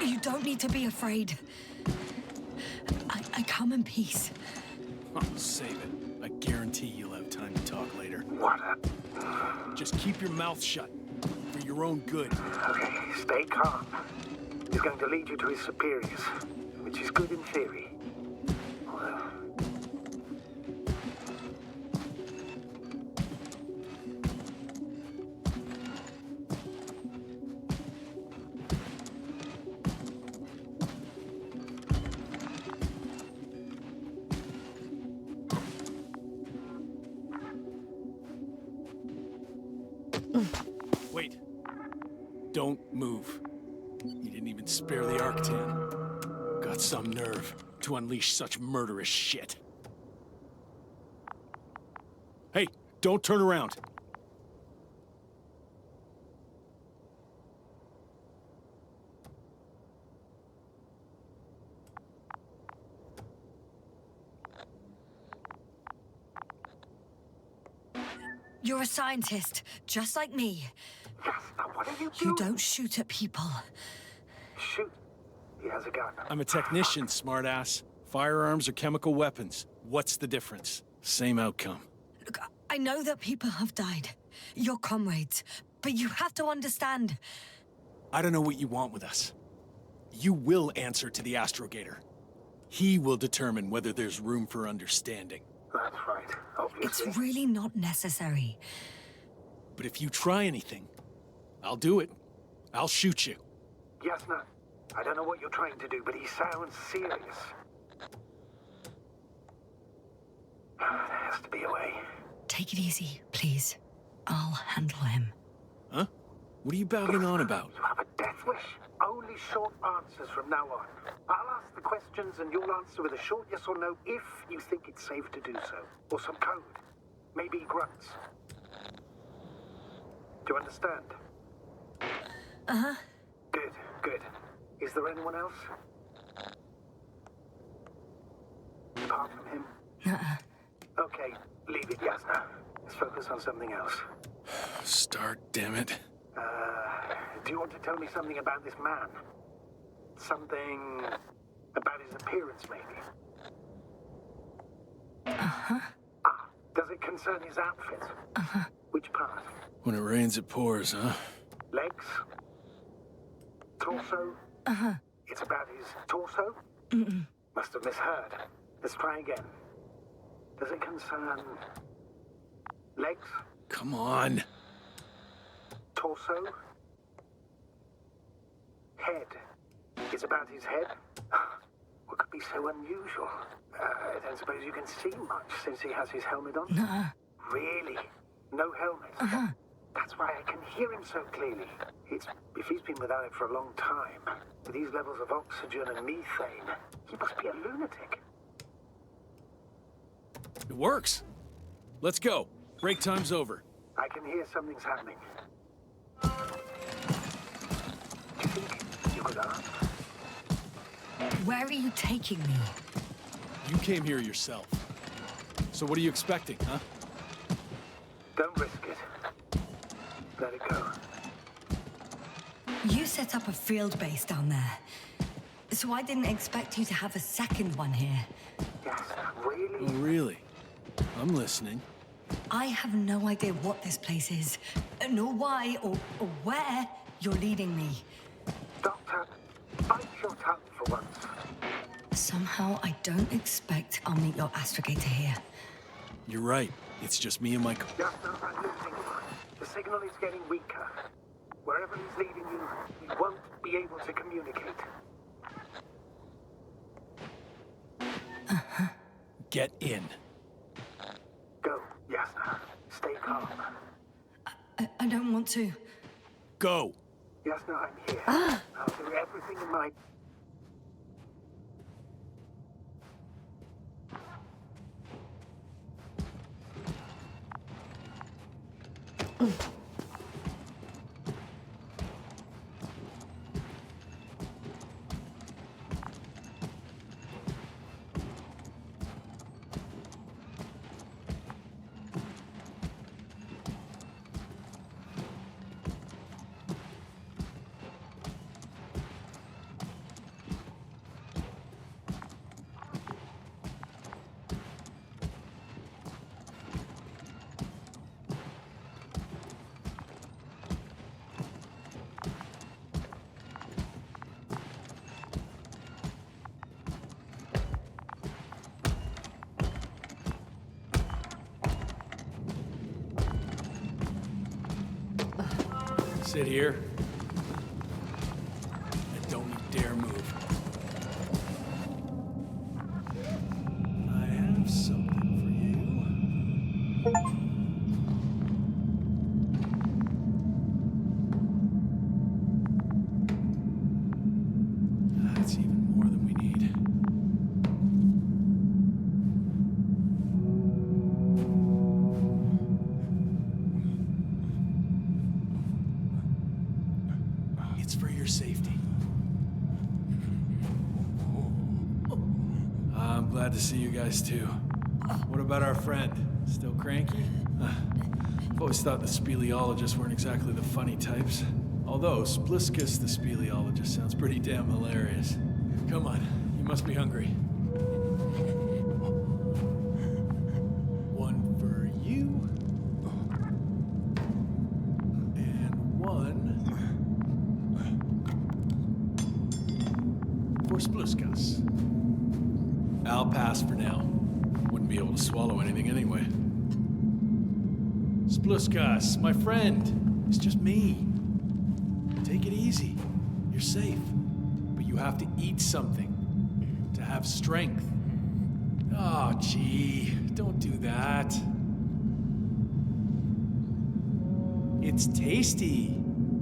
You don't need to be afraid. I come in peace.
Oh, save it. I guarantee you'll have time to talk later.
What?
Just keep your mouth shut. For your own good.
Okay, stay calm. He's going to lead you to his superiors, which is good in theory.
Wait. Don't move. You didn't even spare the Arctan. Got some nerve to unleash such murderous shit. Hey, don't turn around.
You're a scientist, just like me.
Yasna, what are you doing?
You don't shoot at people.
Shoot. He has a gun.
I'm a technician, smartass. Firearms or chemical weapons. What's the difference? Same outcome.
Look, I know that people have died. Your comrades. But you have to understand.
I don't know what you want with us. You will answer to the Astrogator. He will determine whether there's room for understanding.
That's right, obviously.
It's really not necessary.
But if you try anything, I'll do it. I'll shoot you.
Yasna, I don't know what you're trying to do, but he sounds serious. There has to be a way.
Take it easy, please. I'll handle him.
Huh? What are you babbling on about?
You have a death wish? Only short answers from now on. I'll ask the questions and you'll answer with a short yes or no if you think it's safe to do so. Or some code. Maybe grunts. Do you understand?
Uh-huh.
Good, good. Is there anyone else? Apart from him?
Uh-uh.
Okay, leave it, Yasna. Let's focus on something else.
Start, damn it.
Do you want to tell me something about this man? Something about his appearance, maybe?
Uh-huh.
Ah, does it concern his outfit?
Uh-huh.
Which part?
When it rains, it pours, huh?
Legs? Torso?
Uh-huh.
It's about his torso?
Mm-mm.
Must have misheard. Let's try again. Does it concern legs?
Come on.
Torso? Head. It's about his head? What could be so unusual? I don't suppose you can see much since he has his helmet on?
Nuh-uh.
Really? No helmet?
Uh-huh.
That's why I can hear him so clearly. If he's been without it for a long time, with these levels of oxygen and methane, he must be a lunatic.
It works. Let's go. Break time's over.
I can hear something's happening. Do you think you could ask?
Where are you taking me?
You came here yourself. So what are you expecting, huh?
Don't risk it. Let it go.
You set up a field base down there. So I didn't expect you to have a second one here.
Yes, really?
Oh, really? I'm listening.
I have no idea what this place is, nor why or where you're leading me.
Doctor, bite your tongue for once.
Somehow I don't expect I'll meet your astrogator here.
You're right. It's just me and my...
Yes, no, I'm losing you. The signal is getting weaker. Wherever he's leading you, you won't be able to communicate.
Uh-huh.
Get in.
Go, Yasna. Stay calm.
I don't want to.
Go.
Yasna, I'm here. I'll do everything in my...
Sit here. And don't you dare move. I have something for you. That's even more than we need. It's for your safety. I'm glad to see you guys too. What about our friend? Still cranky? I've always thought the speleologists weren't exactly the funny types. Although, Spliskus the speleologist sounds pretty damn hilarious. Come on, you must be hungry. One for you. And one for Spliskus. I'll pass for now. Wouldn't be able to swallow anything anyway. Spliskus, my friend. It's just me. Take it easy. You're safe. But you have to eat something to have strength. Oh, gee. Don't do that. It's tasty.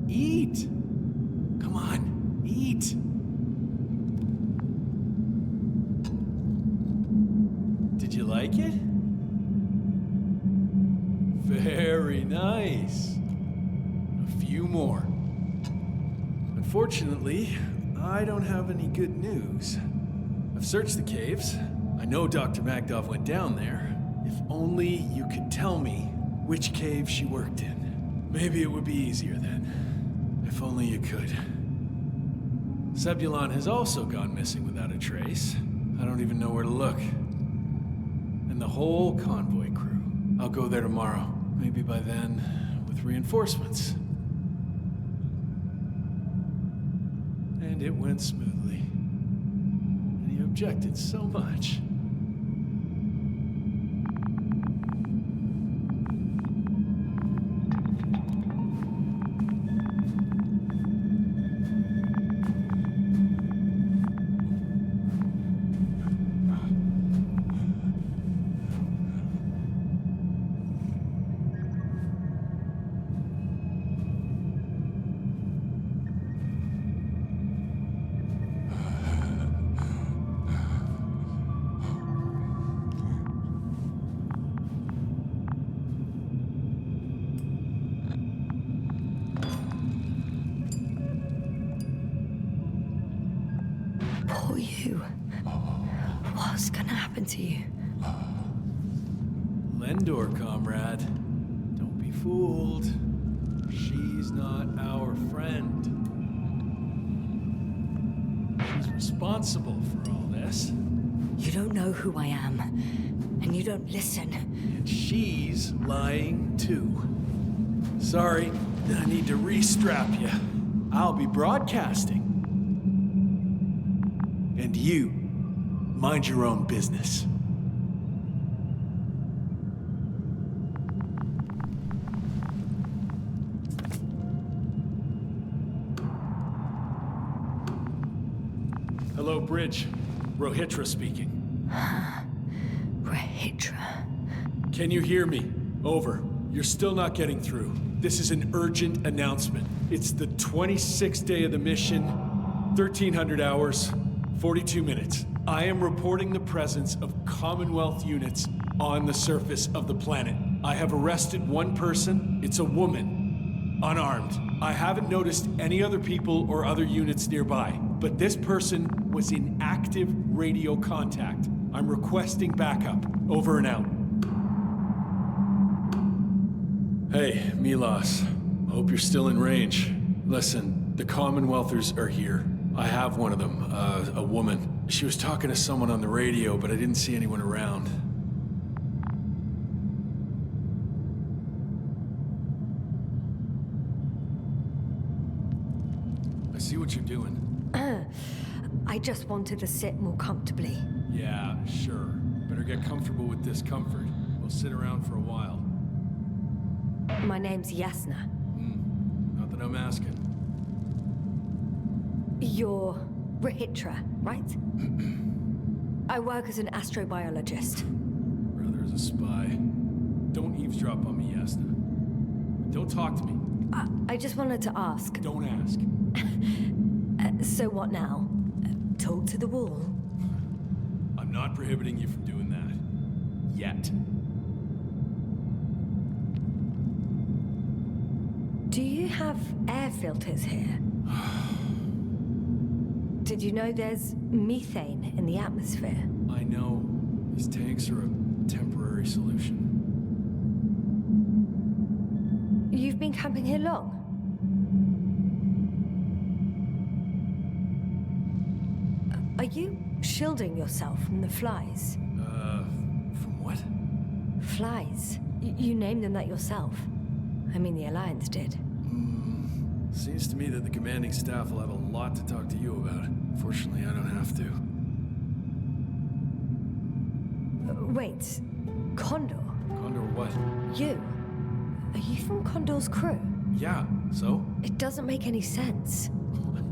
Eat. Come on, eat. Did you like it? Very nice. A few more. Unfortunately, I don't have any good news. I've searched the caves. I know Dr. Magdov went down there. If only you could tell me which cave she worked in. Maybe it would be easier then. If only you could. Zebulon has also gone missing without a trace. I don't even know where to look. And the whole convoy crew. I'll go there tomorrow. Maybe by then, with reinforcements. And it went smoothly. And he objected so much.
Poor you. What's gonna happen to you?
Lendor, comrade. Don't be fooled. She's not our friend. She's responsible for all this.
You don't know who I am, and you don't listen.
And she's lying too. Sorry, I need to restrap you. I'll be broadcasting. And you, mind your own business. Hello, Bridge. Rohitra speaking.
Rohitra.
Can you hear me? Over. You're still not getting through. This is an urgent announcement. It's the 26th day of the mission, 1300 hours, 42 minutes. I am reporting the presence of Commonwealth units on the surface of the planet. I have arrested one person. It's a woman, unarmed. I haven't noticed any other people or other units nearby, but this person was in active radio contact. I'm requesting backup. Over and out. Hey, Milos. Hope you're still in range. Listen, the Commonwealthers are here. I have one of them, a woman. She was talking to someone on the radio, but I didn't see anyone around. I see what you're doing.
I just wanted to sit more comfortably.
Yeah, sure. Better get comfortable with discomfort. We'll sit around for a while.
My name's Yasna.
Not that I'm asking.
You're Rehitra, right? I work as an astrobiologist.
Brother is a spy. Don't eavesdrop on me, Yasna. Don't talk to me.
I just wanted to ask.
Don't ask.
So what now? Talk to the wall?
I'm not prohibiting you from doing that. Yet.
Do you have air filters here? Did you know there's methane in the atmosphere?
I know. These tanks are a temporary solution.
You've been camping here long? Are you shielding yourself from the flies?
From what?
Flies. You named them that yourself. I mean, the Alliance did.
Seems to me that the commanding staff will have a lot to talk to you about. Fortunately, I don't have to.
Wait. Condor?
Condor what?
You? Are you from Condor's crew?
Yeah, so?
It doesn't make any sense.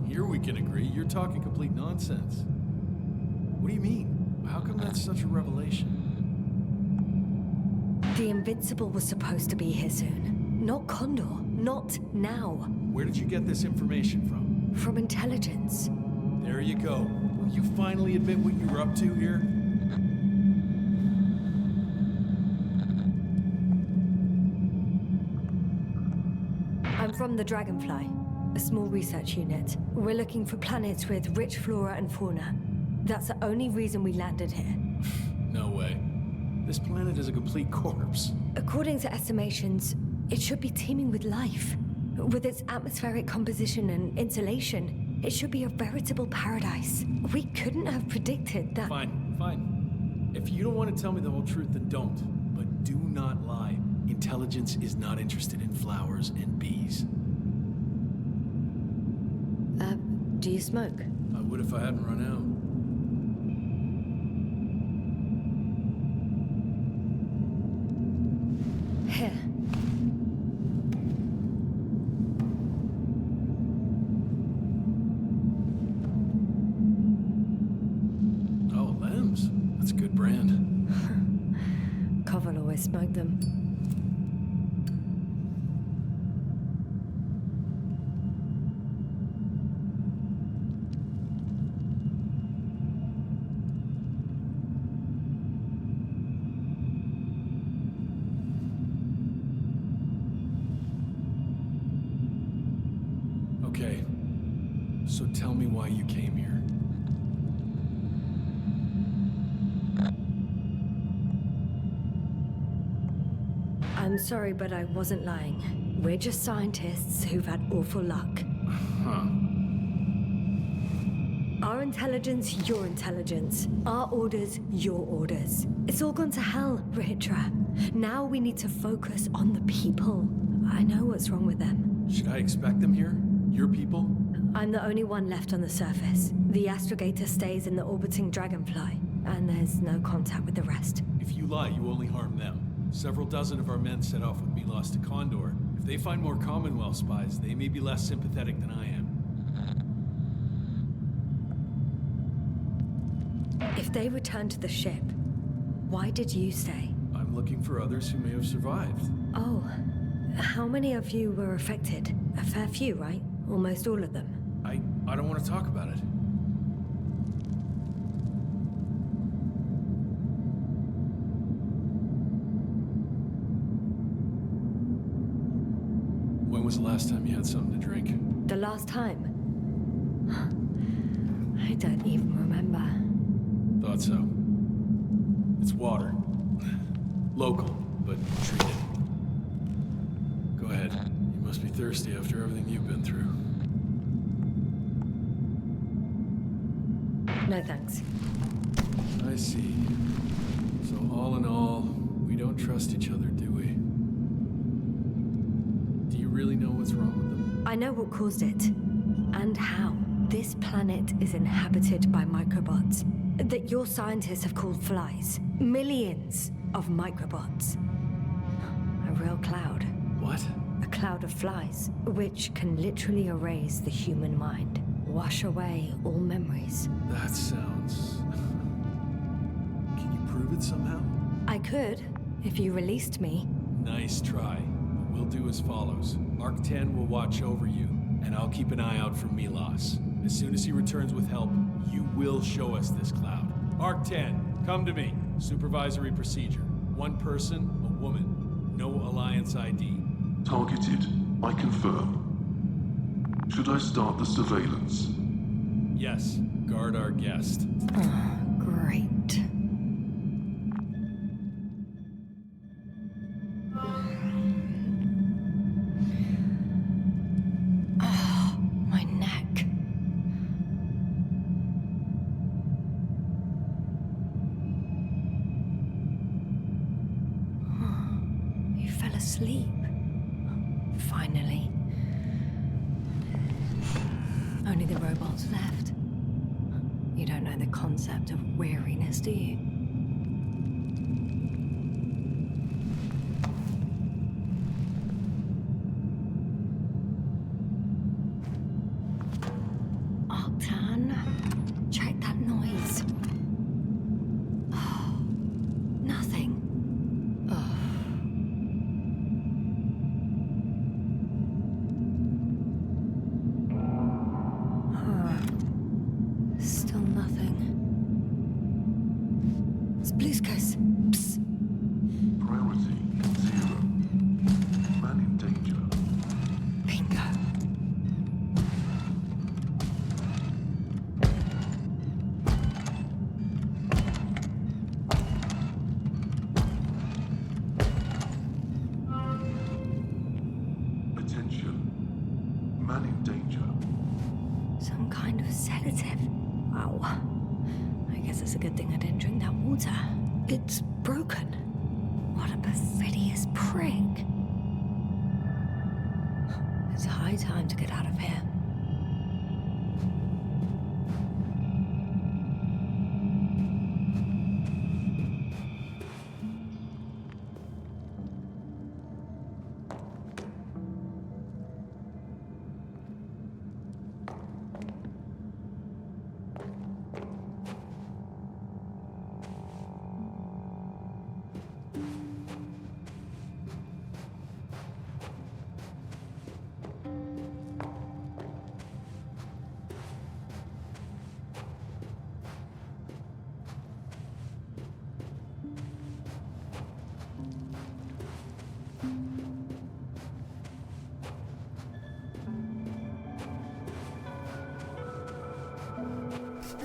Here we can agree. You're talking complete nonsense. What do you mean? How come that's such a revelation?
The Invincible was supposed to be here soon. Not Condor. Not now.
Where did you get this information from?
From intelligence.
There you go. Will you finally admit what you were up to here?
I'm from the Dragonfly, a small research unit. We're looking for planets with rich flora and fauna. That's the only reason we landed here.
No way. This planet is a complete corpse.
According to estimations, it should be teeming with life. With its atmospheric composition and insulation, it should be a veritable paradise. We couldn't have predicted that.
Fine, fine. If you don't want to tell me the whole truth, then don't. But do not lie. Intelligence is not interested in flowers and bees.
Do you smoke?
I would if I hadn't run out.
Here.
Oh, Lems. That's a good brand.
Koval always smoked them.
Okay. So tell me why you came here.
I'm sorry, but I wasn't lying. We're just scientists who've had awful luck.
Huh.
Our intelligence, your intelligence. Our orders, your orders. It's all gone to hell, Rehitra. Now we need to focus on the people. I know what's wrong with them.
Should I expect them here? Your people?
I'm the only one left on the surface. The astrogator stays in the orbiting Dragonfly, and there's no contact with the rest.
If you lie, you only harm them. Several dozen of our men set off with Milos to Condor. If they find more Commonwealth spies, they may be less sympathetic than I am.
If they return to the ship, why did you stay?
I'm looking for others who may have survived.
Oh, How many of you were affected? A fair few, right? Almost all of them.
I don't want to talk about it. When was the last time you had something to drink?
The last time? I don't even remember.
Thought so. It's water. Local, but treated. Go ahead. You must be thirsty after everything you've been through.
No thanks.
I see. So all in all, we don't trust each other, do we? Do you really know what's wrong with them?
I know what caused it. And how. This planet is inhabited by microbots that your scientists have called flies. Millions of microbots. A real cloud.
What?
A cloud of flies, which can literally erase the human mind. Wash away all memories.
That sounds... Can you prove it somehow?
I could, if you released me.
Nice try. We'll do as follows. Arc 10 will watch over you, and I'll keep an eye out for Milos. As soon as he returns with help, you will show us this cloud. Arc 10, come to me. Supervisory procedure. One person, a woman. No Alliance ID.
Targeted. I confirm. Should I start the surveillance?
Yes. Guard our guest.
Great. Asleep. Finally. Only the robots left. You don't know the concept of weariness, do you? Octan, check that noise. Oh, nothing. Still nothing. Spluskas. Psst.
Priority 0. Man in danger.
Bingo.
Attention. Man in danger.
Some kind of sedative. Wow. I guess it's a good thing I didn't drink that water. It's broken. What a perfidious prick. It's high time to get out of here.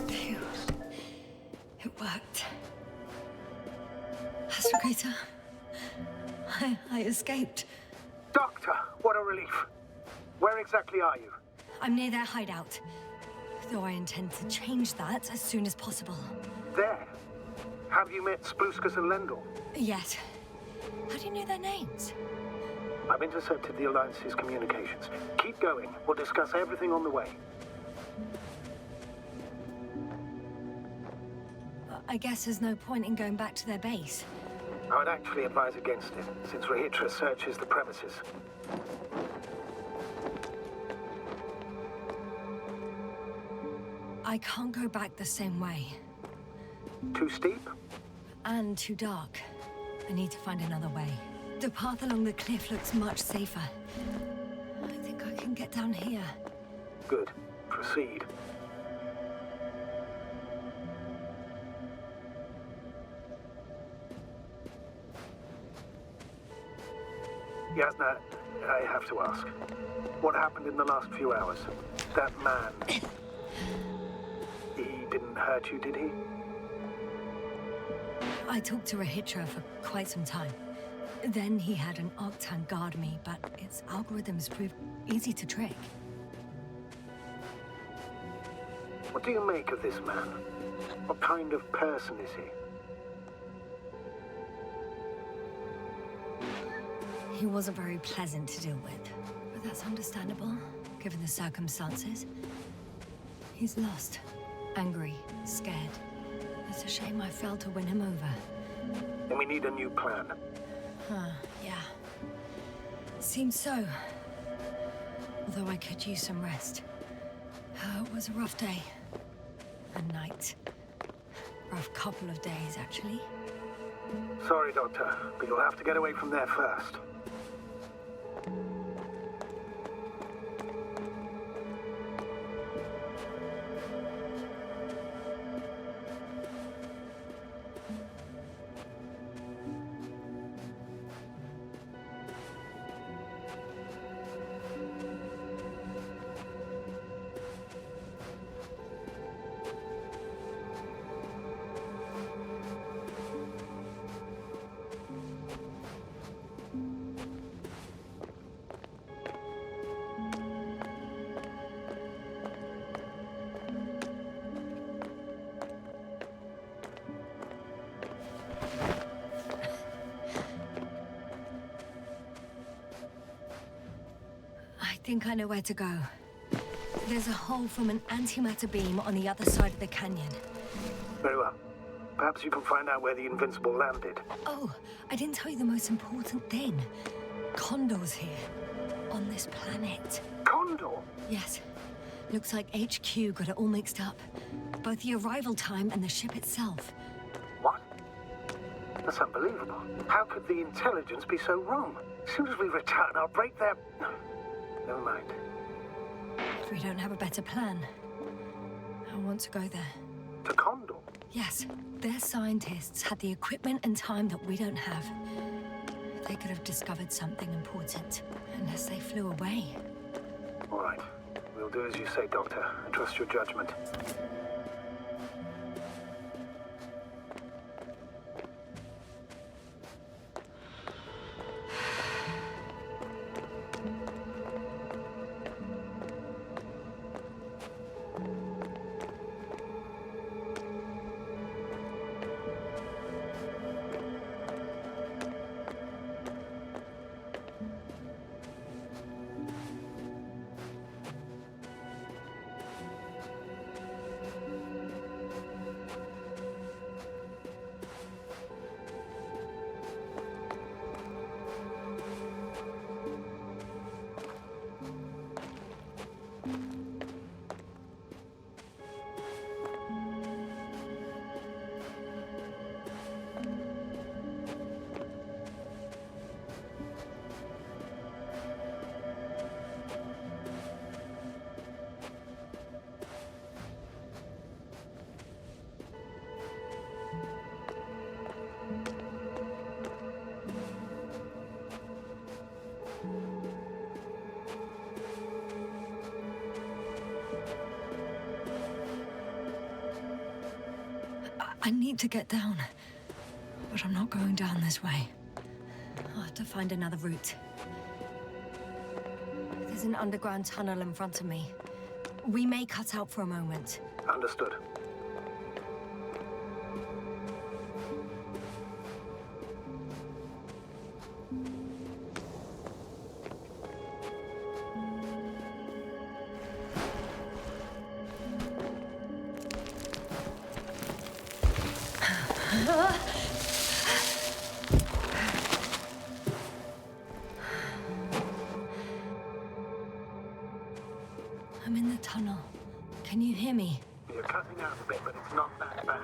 Phew. It worked. Astrogator. I escaped.
Doctor, what a relief. Where exactly are you?
I'm near their hideout. Though I intend to change that as soon as possible.
There. Have you met Spluskas and Lendl?
Yes. How do you know their names?
I've intercepted the Alliance's communications. Keep going. We'll discuss everything on the way.
I guess there's no point in going back to their base.
I would actually advise against it, since Rahitra searches the premises.
I can't go back the same way.
Too steep?
And too dark. I need to find another way. The path along the cliff looks much safer. I think I can get down here.
Good. Proceed. Yasna, I have to ask. What happened in the last few hours? That man... he didn't hurt you, did he?
I talked to Regis for quite some time. Then he had an Octan guard me, but its algorithms proved easy to trick.
What do you make of this man? What kind of person is he?
He wasn't very pleasant to deal with, but that's understandable, given the circumstances. He's lost, angry, scared. It's a shame I failed to win him over.
Then we need a new plan.
Huh, yeah. Seems so. Although I could use some rest. It was a rough day. A night. Rough couple of days, actually.
Sorry, Doctor, but you'll have to get away from there first.
I think I know where to go. There's a hole from an antimatter beam on the other side of the canyon.
Very well. Perhaps you can find out where the Invincible landed.
Oh, I didn't tell you the most important thing. Condor's here. On this planet.
Condor?
Yes. Looks like HQ got it all mixed up. Both the arrival time and the ship itself.
What? That's unbelievable. How could the intelligence be so wrong? As soon as we return, I'll break their... Never mind.
If we don't have a better plan, I want to go there.
To Condor?
Yes. Their scientists had the equipment and time that we don't have. They could have discovered something important, unless they flew away.
All right. We'll do as you say, Doctor. I trust your judgment.
I need to get down, but I'm not going down this way. I'll have to find another route. There's an underground tunnel in front of me. We may cut out for a moment.
Understood.
I'm in the tunnel. Can you hear me?
You're cutting out a bit, but it's not that bad.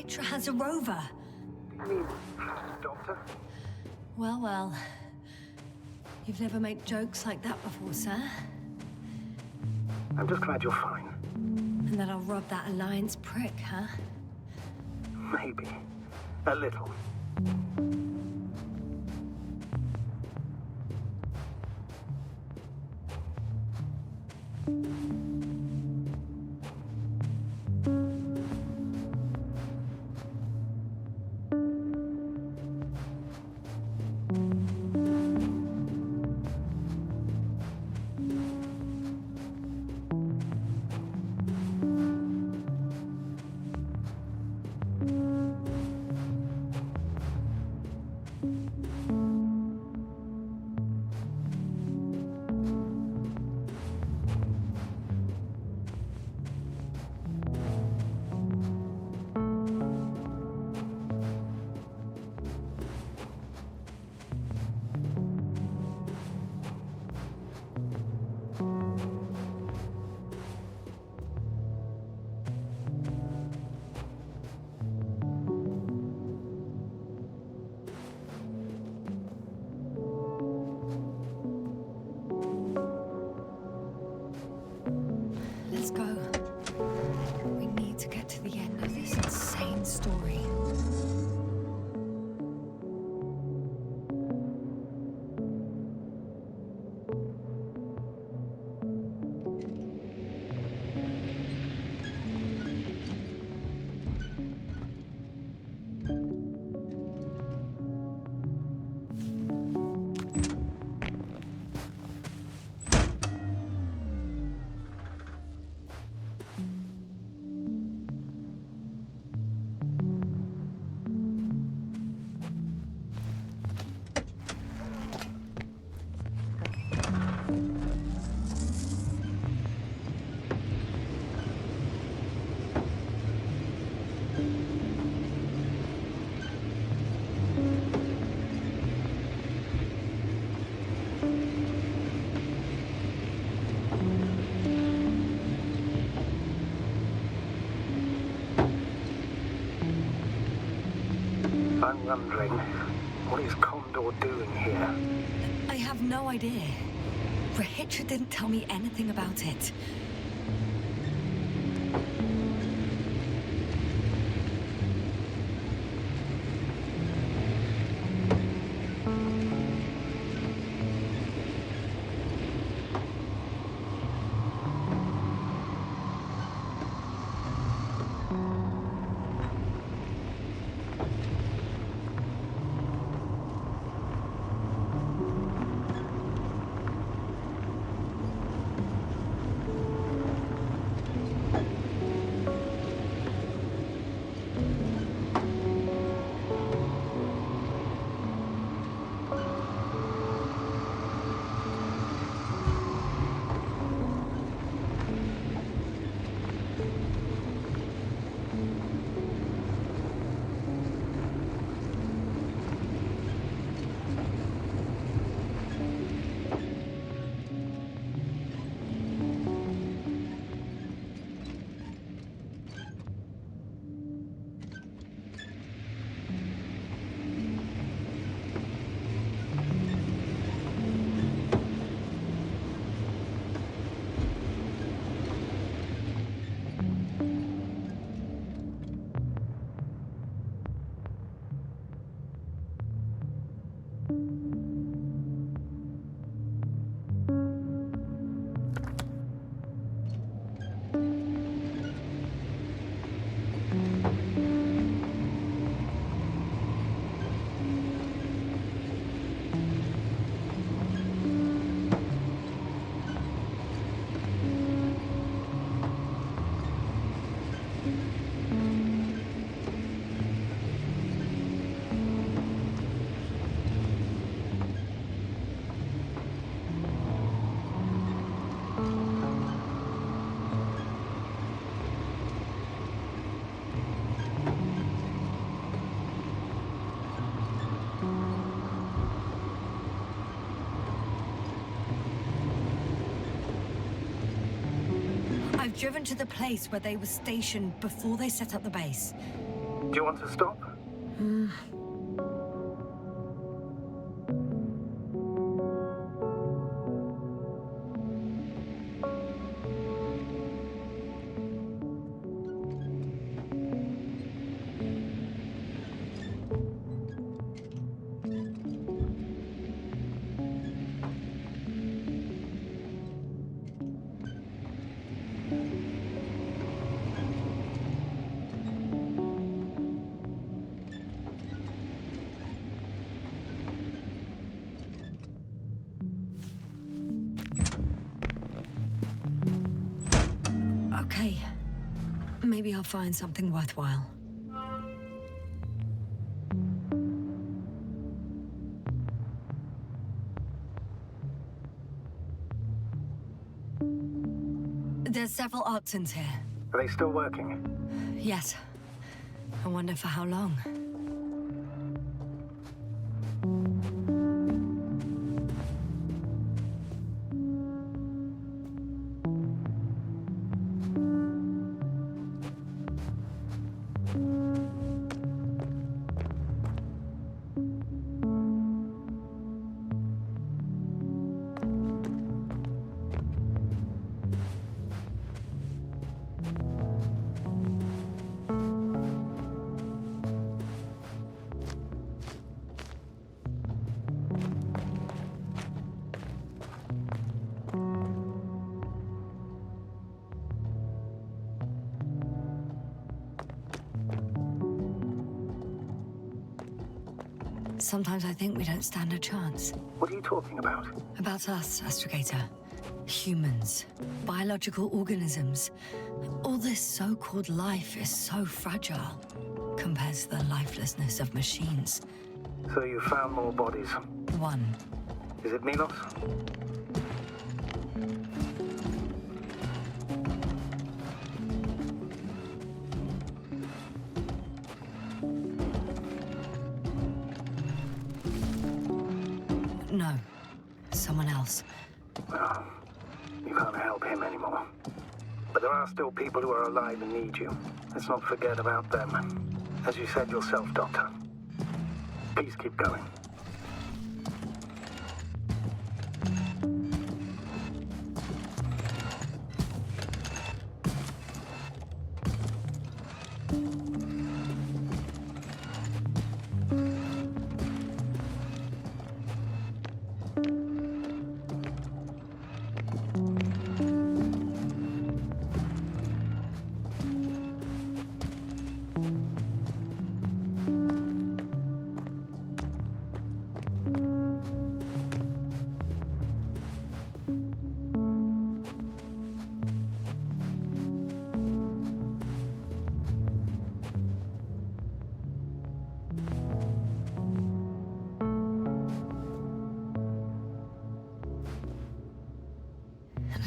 Hydra has a rover.
I mean, Doctor?
Well, well. You've never made jokes like that before, sir.
I'm just glad you're fine.
And that I'll rob that Alliance prick, huh?
Maybe. A little.
Let's go. We need to get to the end of this insane story. I'm wondering, what is Condor doing here? I have no idea. Regis didn't tell me anything about it. I've driven to the place where they were stationed before they set up the base.
Do you want to stop?
Okay. Maybe I'll find something worthwhile. There's several Arctons here.
Are they still working?
Yes. I wonder for how long. Sometimes I think we don't stand a chance.
What are you talking about?
About us, Astrogator. Humans. Biological organisms. All this so-called life is so fragile compared to the lifelessness of machines.
So you found more bodies?
One.
Is it Milos?
No. Someone else.
Well, you can't help him anymore. But there are still people who are alive and need you. Let's not forget about them. As you said yourself, Doctor. Please keep going.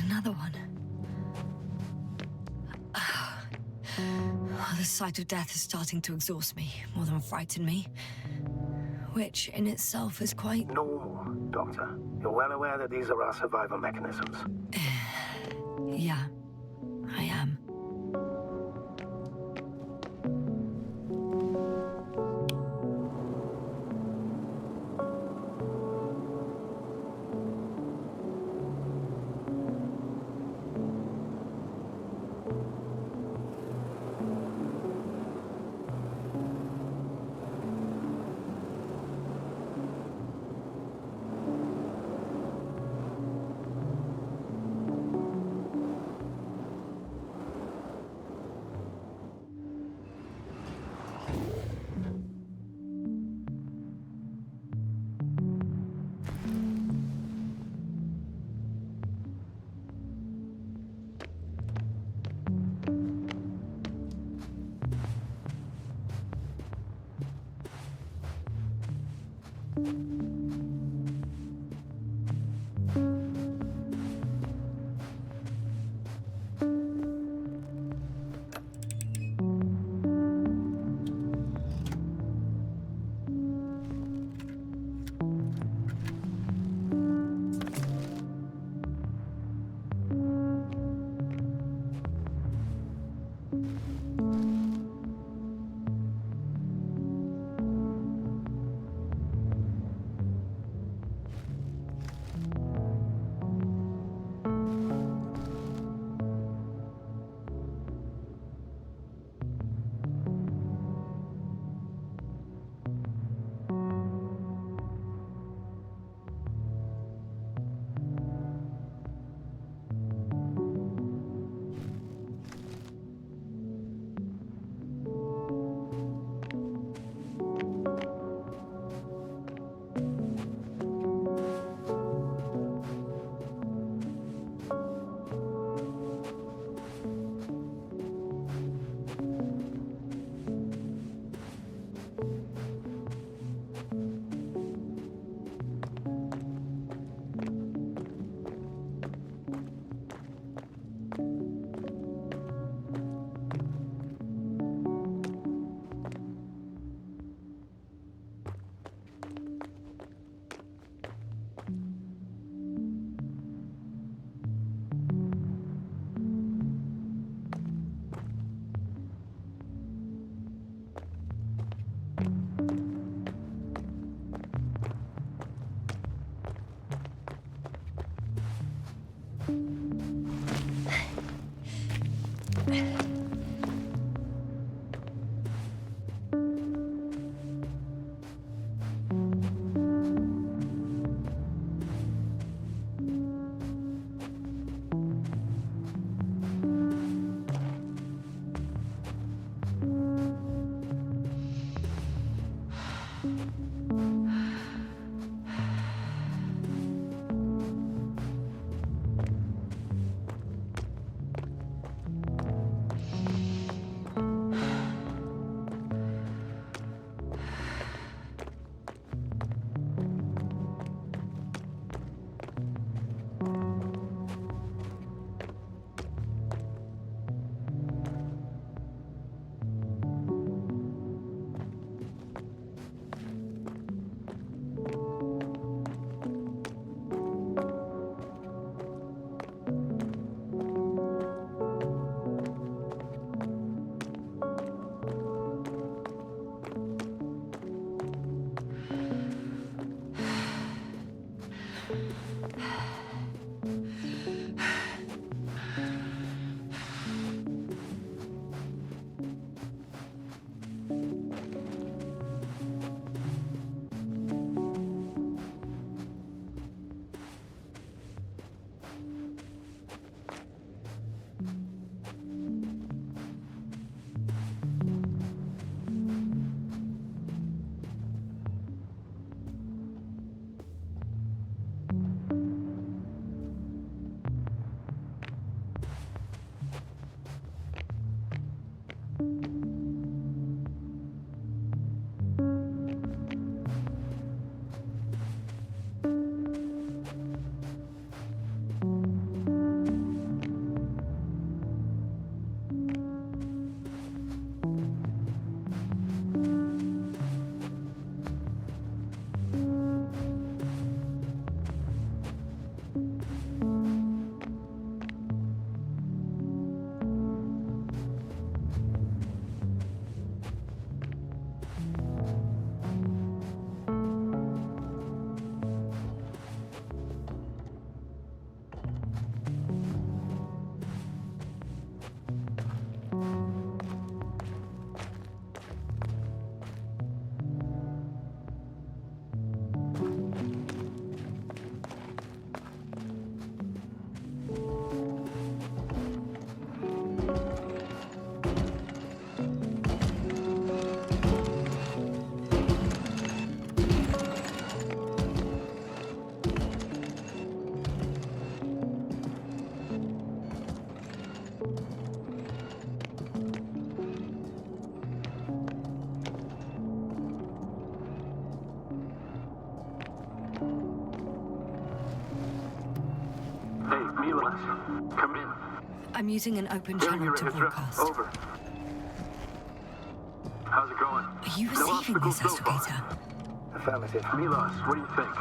Another one. The sight of death is starting to exhaust me more than frighten me. Which in itself is quite
normal, Doctor. You're well aware that these are our survival mechanisms.
Yeah, I am.
Come in.
I'm using an open channel to broadcast.
Over. How's it going?
Are you receiving this, Astrogator?
Affirmative. Milos, what do you think?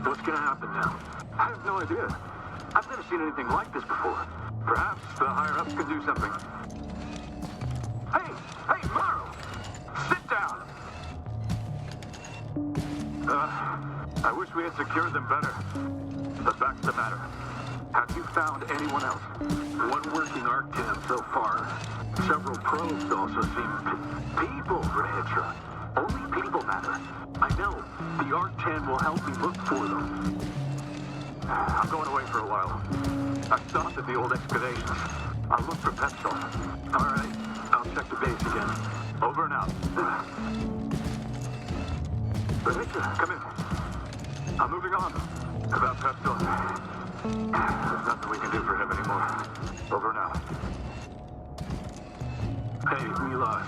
What's gonna happen now? I have no idea. I've never seen anything like this before. Perhaps the higher-ups could do something. Hey, Morrow! Sit down! I wish we had secured them better. But back to the matter. Have you found anyone else? One working Arc-10 so far. Several probes also seem... People, Rehitra. Only people matter. I know. The Arc-10 will help me look for them. I'm going away for a while. I stopped at the old excavations. I'll look for Pepsol. All right. I'll check the base again. Over and out. Rehitra, come in. I'm moving on. About Pepsol. There's nothing we can do for him anymore. Over and out. Hey, Milos.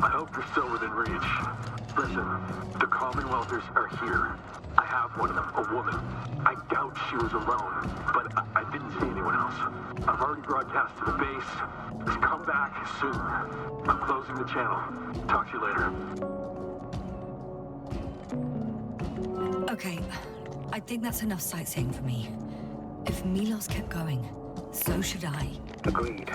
I hope you're still within reach. Listen, the Commonwealthers are here. I have one of them, a woman. I doubt she was alone, but I didn't see anyone else. I've already broadcast to the base. Just come back soon. I'm closing the channel. Talk to you later.
Okay, I think that's enough sightseeing for me. If Milos kept going, so should I.
Agreed.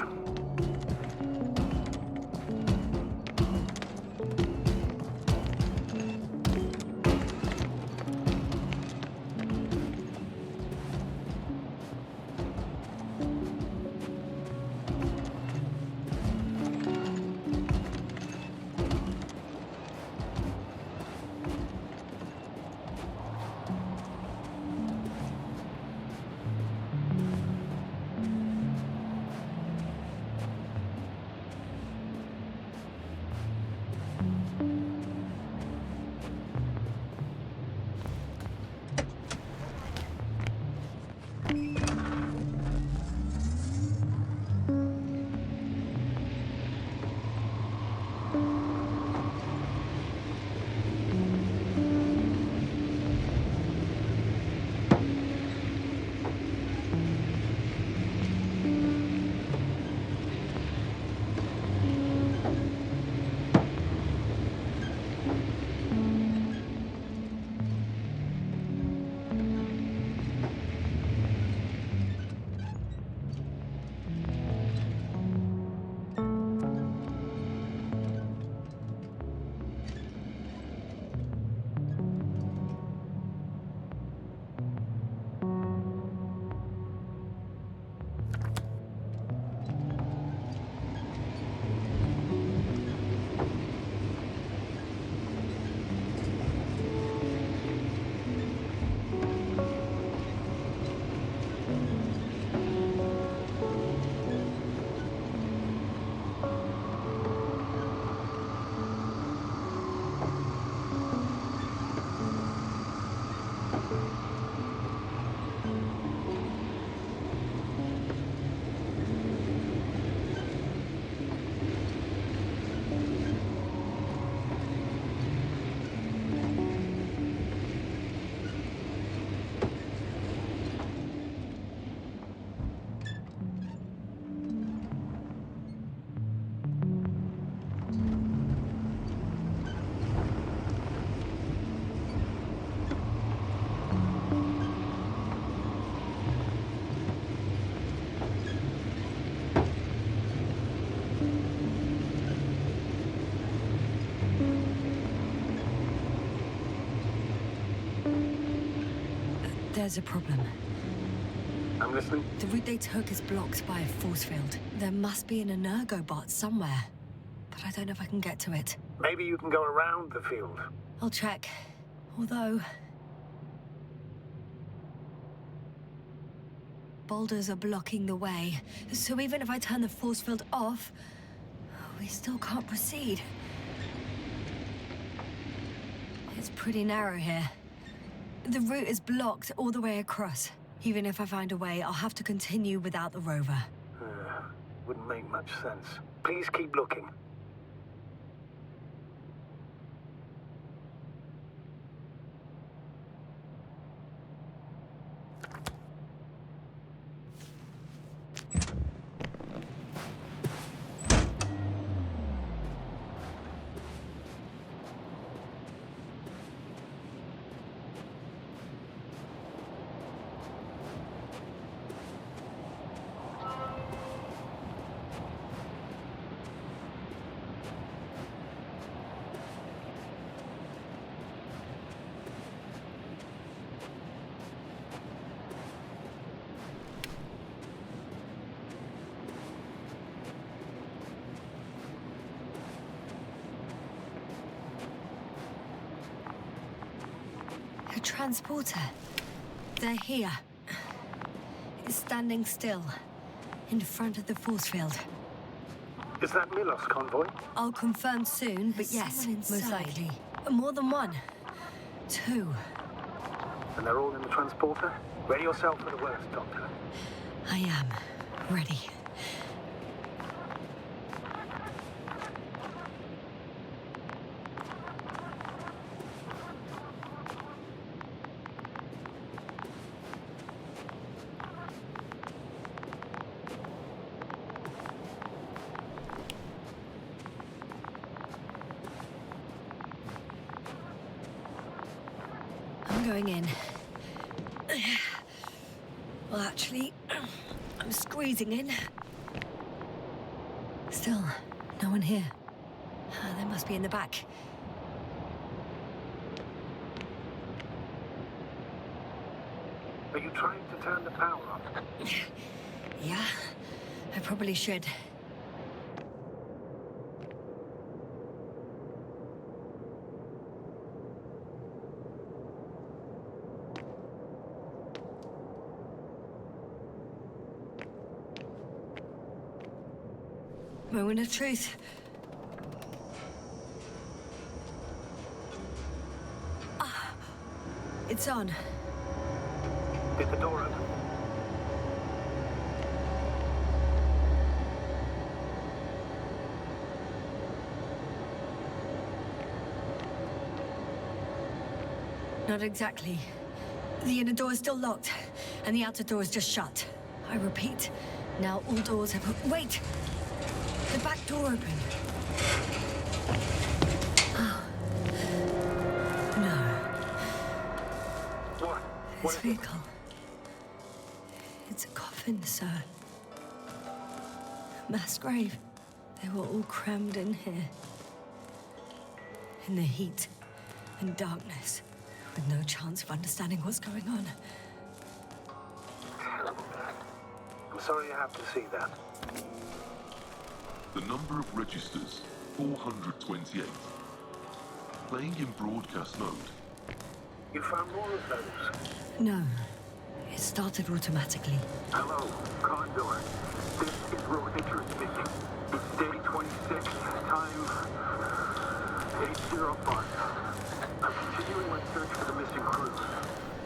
There's a problem.
I'm listening.
The route they took is blocked by a force field. There must be an energobot somewhere, but I don't know if I can get to it.
Maybe you can go around the field.
I'll check. Although... boulders are blocking the way, so even if I turn the force field off, we still can't proceed. It's pretty narrow here. The route is blocked all the way across. Even if I find a way, I'll have to continue without the rover.
Wouldn't make much sense. Please keep looking.
A transporter. They're here. It's standing still, in front of the force field.
Is that Milos Convoy?
I'll confirm soon, but yes, most likely. More than one. Two.
And they're all in the transporter? Ready yourself for the worst, Doctor.
I am. Ready. I'm going in. Well, actually, I'm squeezing in. Still, no one here. They must be in the back.
Are you trying to turn the power on?
Yeah, I probably should. Moment of truth. Ah, it's on.
Did the door open?
Not exactly. The inner door is still locked, and the outer door is just shut. I repeat, now all doors have... Wait! The back door open. Oh. No.
What?
This vehicle. It's a coffin, sir. A mass grave. They were all crammed in here. In the heat and darkness, with no chance of understanding what's going on.
I'm sorry you have to see that.
The number of registers, 428. Playing in broadcast mode.
You found more of those?
No. It started automatically.
Hello, Condor. This is Rethink speaking. It's day 26, time 8:05. I'm continuing my search for the missing crew.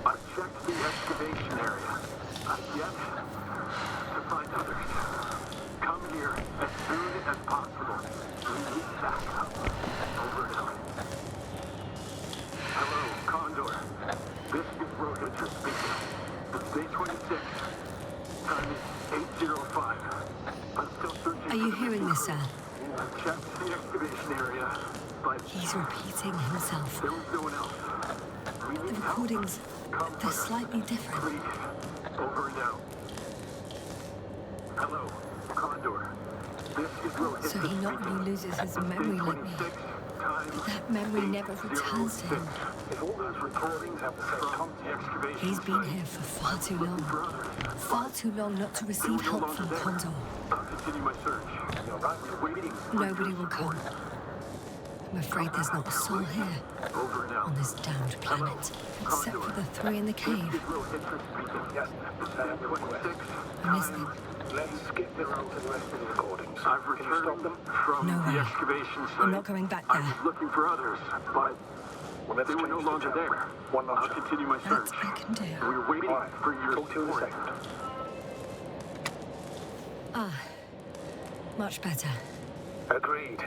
I've checked the excavation area. I've yet to find others. Come here as soon as possible. We need backup. Over and out. Hello, Condor. This is Rethink speaking. It's day 26. Time is 8:05. I'm still searching.
Are you hearing this, sir?
I've checked the excavation area, but
He's repeating himself.
there was no one else. We
The
need help.
recordings, they're slightly different.
Please, over and out. Hello, Condor. This is Rohit
So he not
speaking.
only loses his
It's
memory
day
like me,
26,
That memory never returns to him.
If all those recordings have the same content,
He's been here for far too long. Far too long not to receive help from Condor.
I'll continue my search.
you're right, we're waiting.
Nobody will come. I'm afraid there's not a soul here,
Over now.
on this damned planet, except for the three in the cave.
Yasna, request.
I missed them.
Let's skip the route to the rest of the recordings.
I've
Can you stop
returned
them?
from
No
the
way.
excavation site.
I'm not going back
I
there.
was looking for others, but
Well, let's
they were no
change the
longer
chapter.
there.
One
I'll
notch.
continue my search.
That I can do.
We're waiting
All right,
for your
talk to you in a
support.
second.
Ah, much better.
Agreed.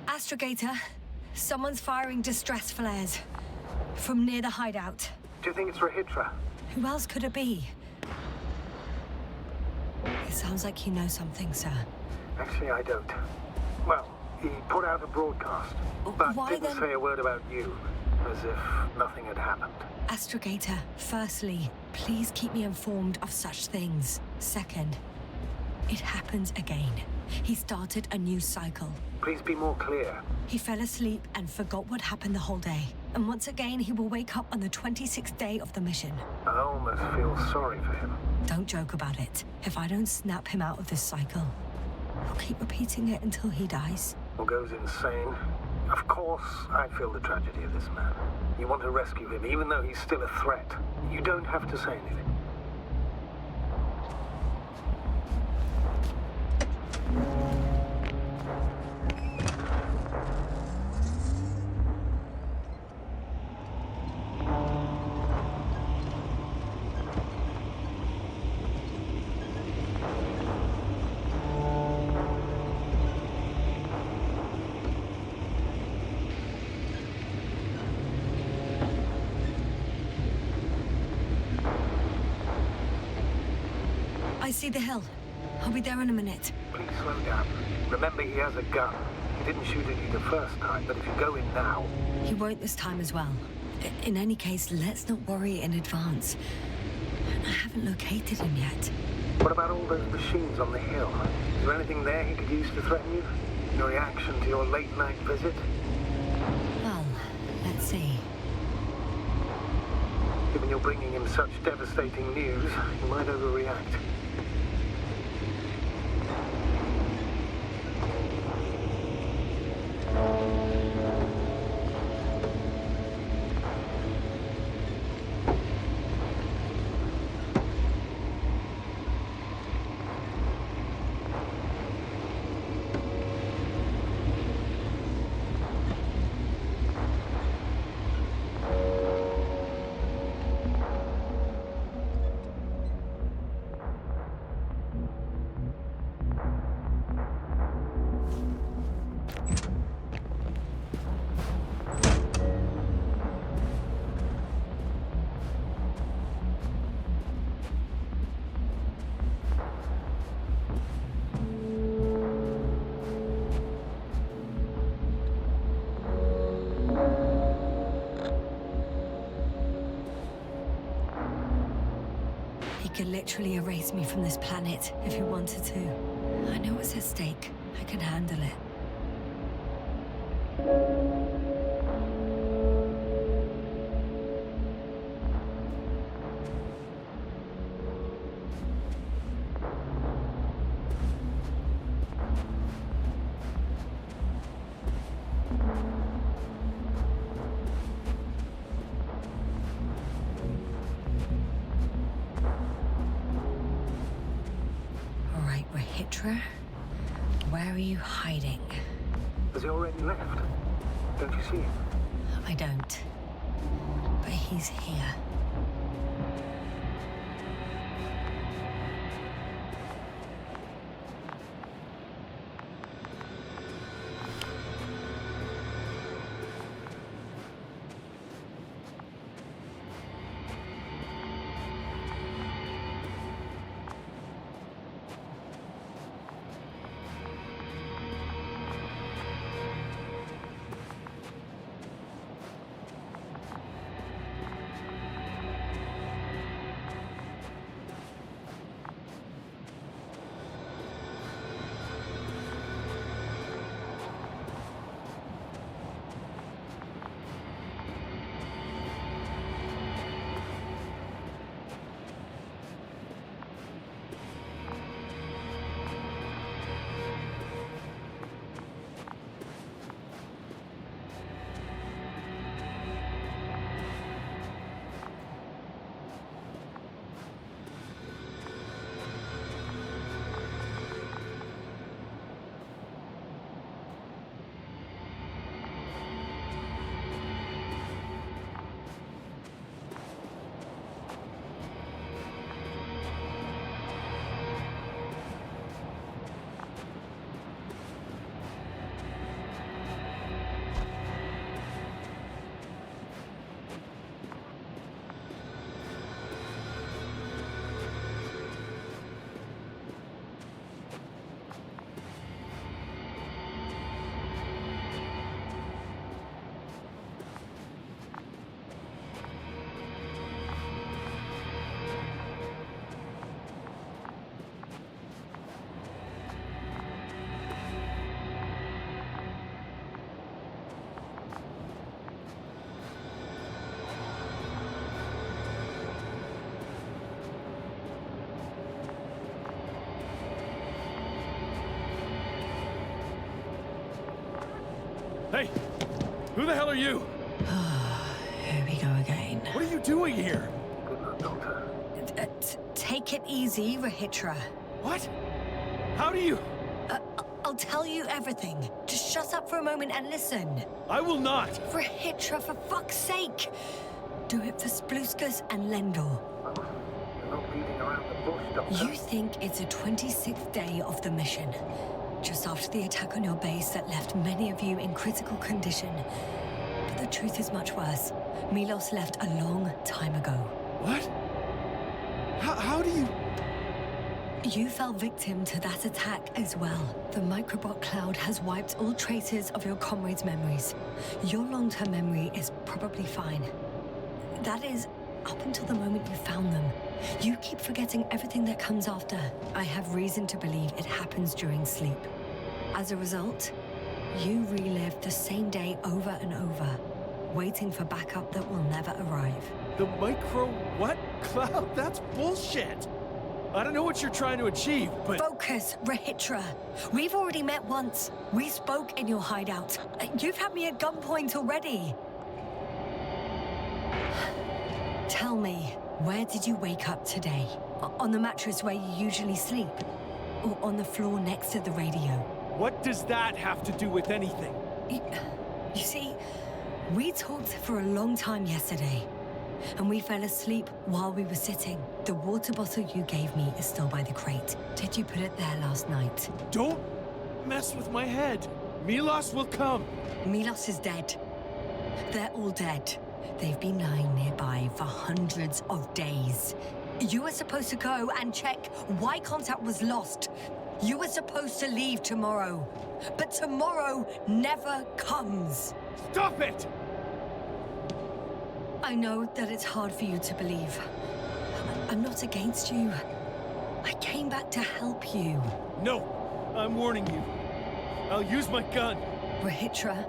Astrogator, someone's firing distress flares from near the hideout.
Do you think it's Rahitra?
Who else could it be? It sounds like you know something, sir.
Actually, I don't. Well, he put out a broadcast, but
Why
didn't
then-
say a word about you, as if nothing had happened.
Astrogator, firstly, please keep me informed of such things. Second, it happens again. He started a new cycle.
Please be more clear.
He fell asleep and forgot what happened the whole day. And once again, he will wake up on the 26th day of the mission.
I almost feel sorry for him.
Don't joke about it. If I don't snap him out of this cycle, he'll keep repeating it until he dies.
Or goes insane. Of course, I feel the tragedy of this man. You want to rescue him, even though he's still a threat. You don't have to say anything.
I see the hill. I'll be there in a minute.
Please slow down. Remember, he has a gun. He didn't shoot at you the first time, but if you go in now...
He won't this time as well. In any case, let's not worry in advance. I haven't located him yet.
What about all those machines on the hill? Is there anything there he could use to threaten you? Your reaction to your late-night visit?
Well, let's see.
Given you're bringing him such devastating news, he might overreact.
He could literally erase me from this planet if he wanted to. I know what's at stake. I can handle it. Rahitra? Where are you hiding?
Has he already left? Don't you see him?
I don't. But he's here.
Hey! Who the hell are you?
Here we go again.
What are you doing here?
Good luck, Doctor.
Take it easy, Rahitra.
What? How do you...
I'll tell you everything. Just shut up for a moment and listen.
I will not!
Rahitra, for fuck's sake! Do it for Spluskus and Lendor.
You're not beating around the bush, Doctor.
You think it's the 26th day of the mission. Just after the attack on your base that left many of you in critical condition. But the truth is much worse. Milos left a long time ago.
What? How do you...
You fell victim to that attack as well. The microbot cloud has wiped all traces of your comrades' memories. Your long-term memory is probably fine. That is, up until the moment you found them. You keep forgetting everything that comes after. I have reason to believe it happens during sleep. As a result, you relive the same day over and over, waiting for backup that will never arrive.
The micro... what? Cloud? That's bullshit! I don't know what you're trying to achieve, but...
Focus, Rahitra. We've already met once. We spoke in your hideout. You've had me at gunpoint already. Tell me, where did you wake up today? On the mattress where you usually sleep? Or on the floor next to the radio?
What does that have to do with anything?
You see, we talked for a long time yesterday. And we fell asleep while we were sitting. The water bottle you gave me is still by the crate. Did you put it there last night?
Don't mess with my head. Milos will come.
Milos is dead. They're all dead. They've been lying nearby for hundreds of days. You were supposed to go and check why contact was lost. You were supposed to leave tomorrow. But tomorrow never comes.
Stop it!
I know that it's hard for you to believe. I'm not against you. I came back to help you.
No, I'm warning you. I'll use my gun.
Rahitra,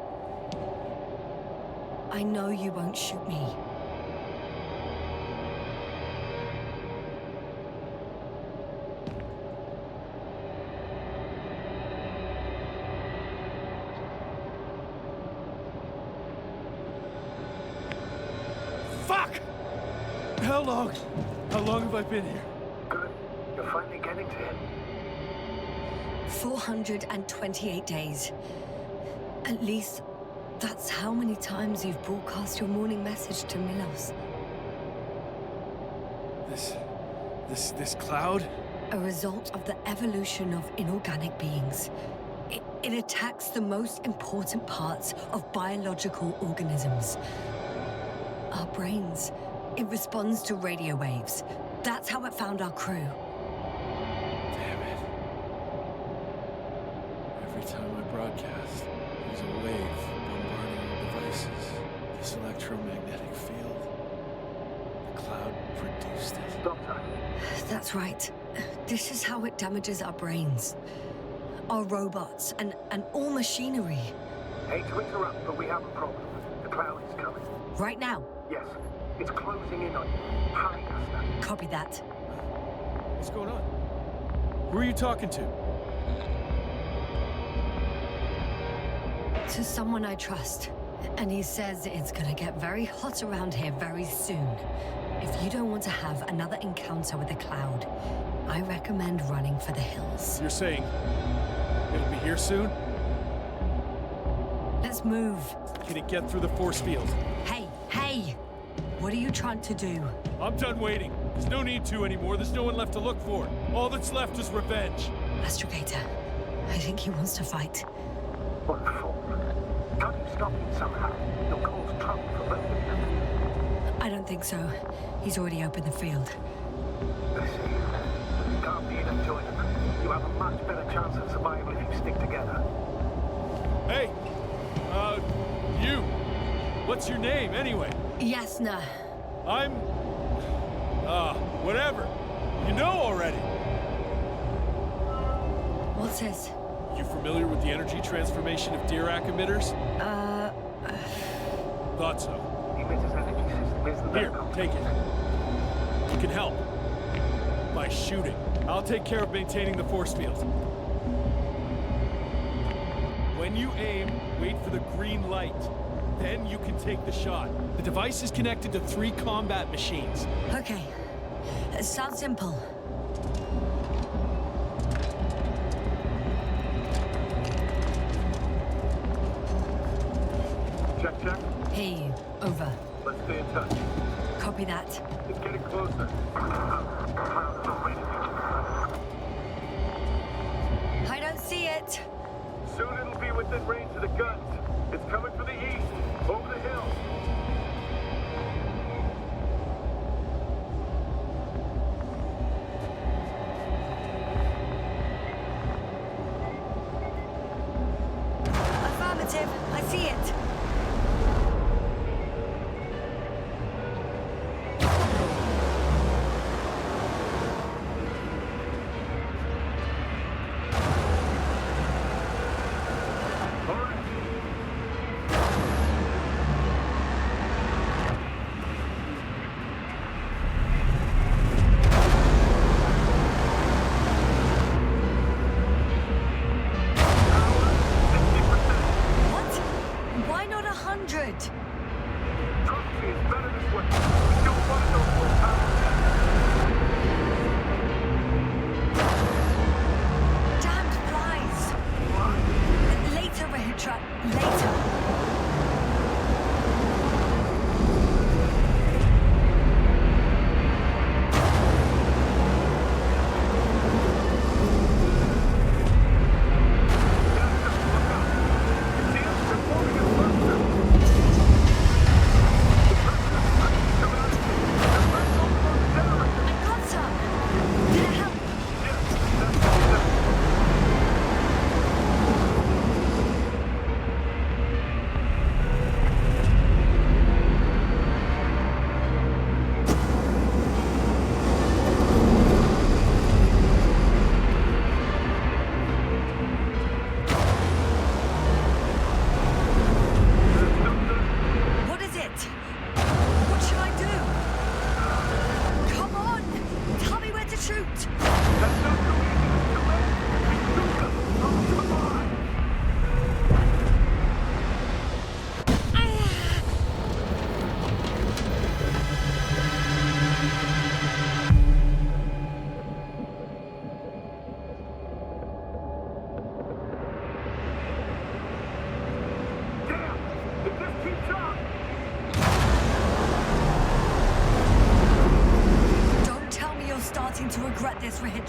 I know you won't shoot me.
How long have I been here?
Good. You're finally getting to him.
428 days. At least that's how many times you've broadcast your morning message to Milos.
This cloud?
A result of the evolution of inorganic beings. It attacks the most important parts of biological organisms. Our brains. It responds to radio waves. That's how it found our crew.
Damn it. Every time I broadcast, there's a wave bombarding our devices. This electromagnetic field. The cloud produced it.
Doctor.
That's right. This is how it damages our brains. Our robots and all machinery.
Hate to interrupt, but we have a problem. The cloud is coming.
Right now?
Yes. It's closing in on you. Hurry, Yasna.
Copy that.
What's going on? Who are you talking to?
To someone I trust. And he says it's gonna get very hot around here very soon. If you don't want to have another encounter with the cloud, I recommend running for the hills.
You're saying it'll be here soon?
Let's move.
Can it get through the force field?
Hey! What are you trying to do?
I'm done waiting. There's no need to anymore. There's no one left to look for. All that's left is revenge.
Astrogator, I think he wants to fight.
What for? Can't you stop him somehow? You'll cause trouble for both of them.
I don't think so. He's already opened the field.
Listen, you can't beat him, join him. You have a much better chance of survival if you stick together.
Hey! You! What's your name, anyway?
Yasna.
I'm... whatever. You know already.
What's this?
You familiar with the energy transformation of Dirac emitters? Thought so.
Emitter's energy system isn't
Here, take it. You can help. By shooting. I'll take care of maintaining the force field. When you aim, wait for the green light. Then you can take the shot. The device is connected to 3 combat machines.
Okay. Sounds simple.
Check.
Hey, over.
Let's stay in touch.
Copy that.
It's getting closer. Cloud's not waiting.
I don't see it.
Soon it'll be within range of the guns. It's coming from the east, over the hill.
Affirmative. I see it.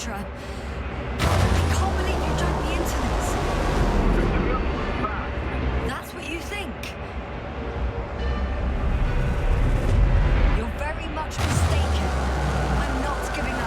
Ritra. I can't believe you dragged me into this. That's what you think? You're very much mistaken. I'm not giving up.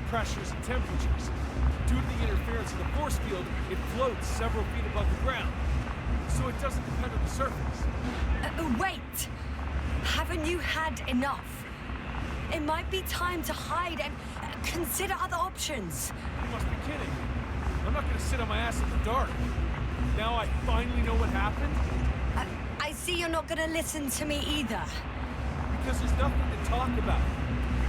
Pressures and temperatures. Due to the interference of the force field, it floats several feet above the ground, so it doesn't depend on the surface.
Wait! Haven't you had enough? It might be time to hide and consider other options.
You must be kidding. I'm not going to sit on my ass in the dark. Now I finally know what happened?
I see you're not going to listen to me either.
Because there's nothing to talk about.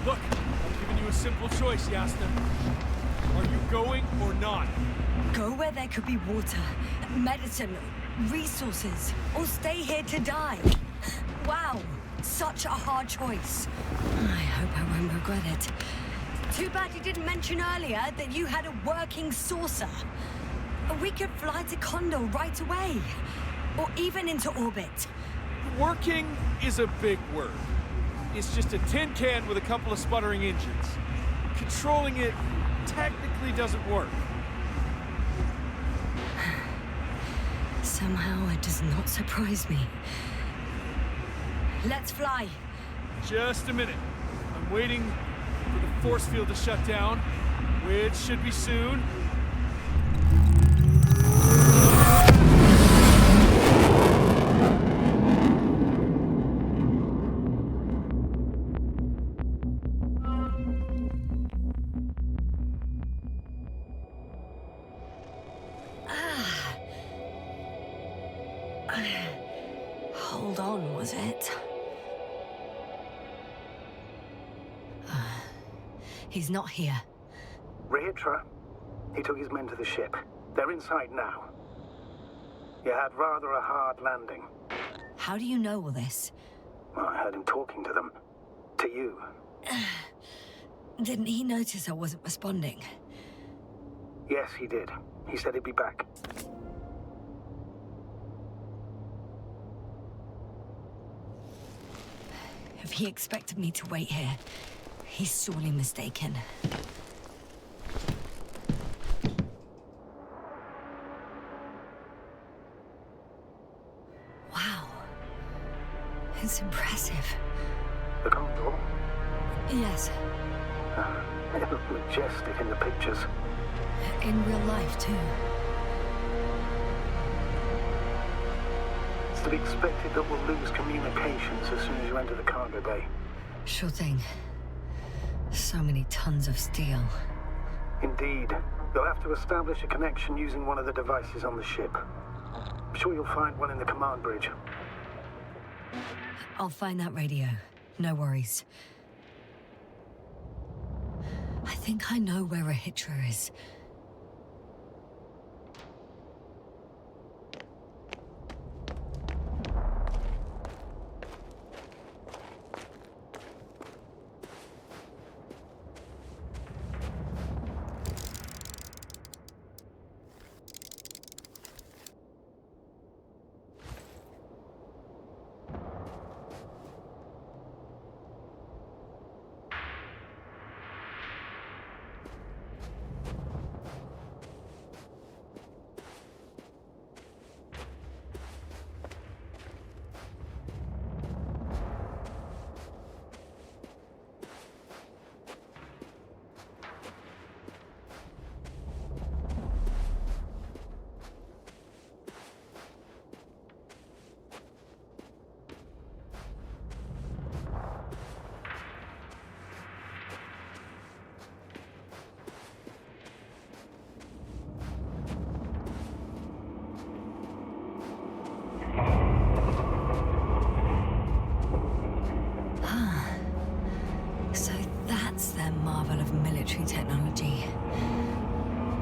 Look, I'm giving you a simple choice, Yasna. Are you going or not?
Go where there could be water, medicine, resources, or stay here to die. Wow, such a hard choice. I hope I won't regret it. Too bad you didn't mention earlier that you had a working saucer. We could fly to Condor right away, or even into orbit.
Working is a big word. It's just a tin can with a couple of sputtering engines. Controlling it technically doesn't work.
Somehow it does not surprise me. Let's fly.
Just a minute. I'm waiting for the force field to shut down, which should be soon.
Hold on, was it? He's not here.
Ritra? He took his men to the ship. They're inside now. You had rather a hard landing.
How do you know all this?
Well, I heard him talking to them. To you.
Didn't he notice I wasn't responding?
Yes, he did. He said he'd be back.
he expected me to wait here, he's sorely mistaken. Wow. It's impressive.
The Condor?
Yes.
It looked majestic in the pictures.
In real life, too.
It's to be expected that we'll lose communications as soon as you enter the cargo bay.
Sure thing. So many tons of steel.
Indeed. You'll have to establish a connection using one of the devices on the ship. I'm sure you'll find one in the command bridge.
I'll find that radio. No worries. I think I know where Rahitra is. Technology.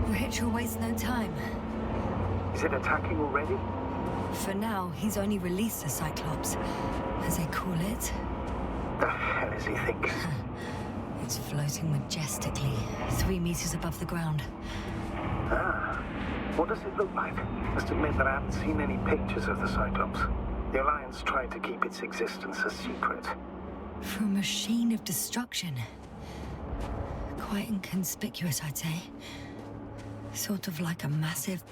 Rahitra wastes no time.
Is it attacking already?
For now, he's only released the Cyclops, as they call it.
The hell is he thinking?
It's floating majestically, 3 meters above the ground.
Ah, what does it look like? Must admit that I haven't seen any pictures of the Cyclops. The Alliance tried to keep its existence a secret.
For a machine of destruction. Quite inconspicuous, I'd say. Sort of like a massive,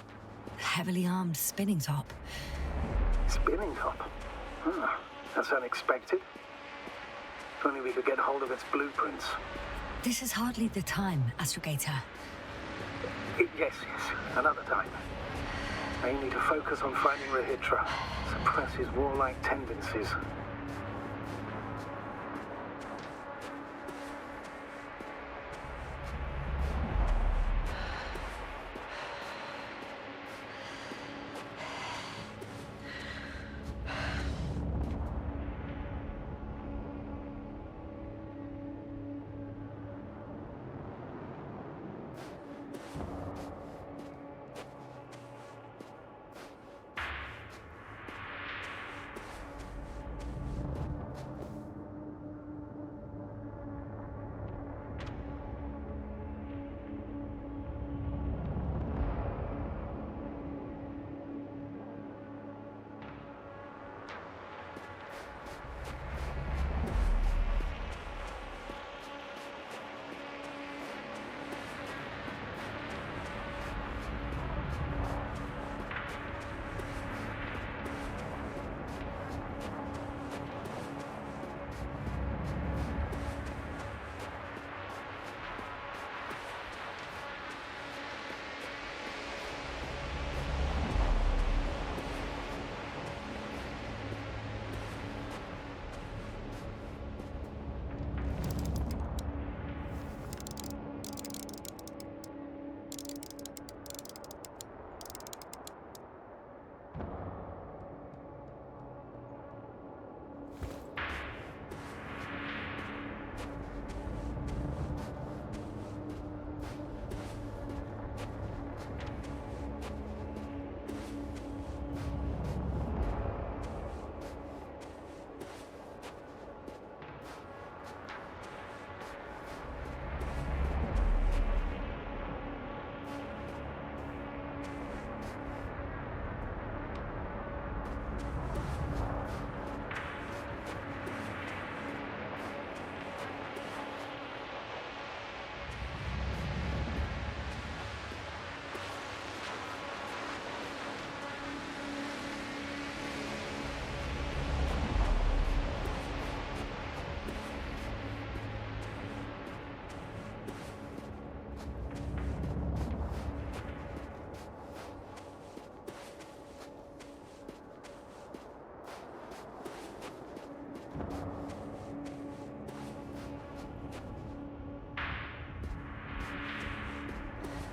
heavily armed spinning top.
Spinning top? That's unexpected. If only we could get hold of its blueprints.
This is hardly the time, Astrogator.
Yes, another time. I need to focus on finding Rahitra, suppress his warlike tendencies.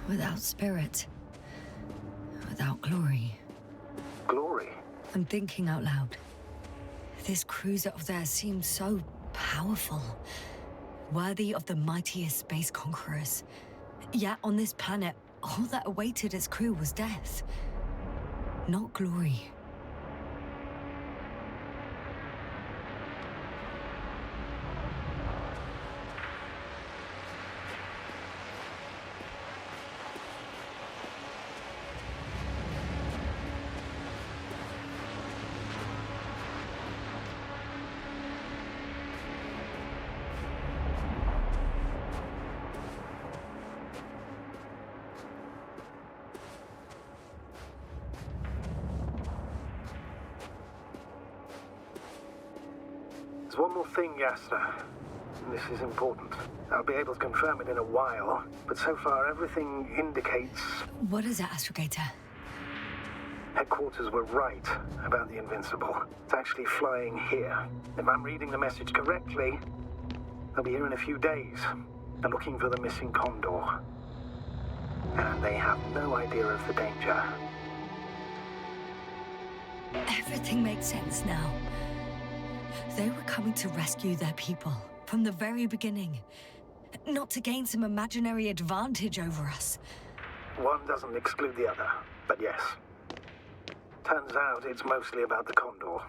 Without spirit. Without glory.
Glory?
I'm thinking out loud. This cruiser of theirs seems so powerful. Worthy of the mightiest space conquerors. Yet on this planet, all that awaited its crew was death. Not glory.
There's one more thing, Yasna. This is important. I'll be able to confirm it in a while, but so far everything indicates...
What is it, Astrogator?
Headquarters were right about the Invincible. It's actually flying here. If I'm reading the message correctly, they'll be here in a few days. They're looking for the missing Condor. And they have no idea of the danger.
Everything makes sense now. They were coming to rescue their people from the very beginning. Not to gain some imaginary advantage over us.
One doesn't exclude the other, but yes. Turns out it's mostly about the Condor.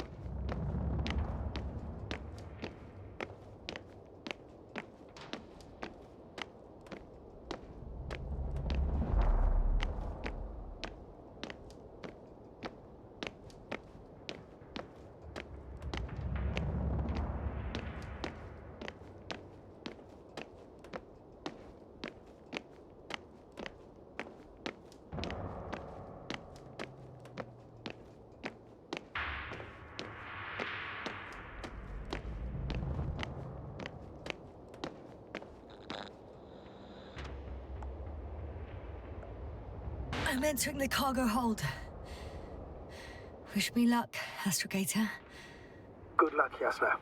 I'm entering the cargo hold. Wish me luck, Astrogator.
Good luck, Yasna.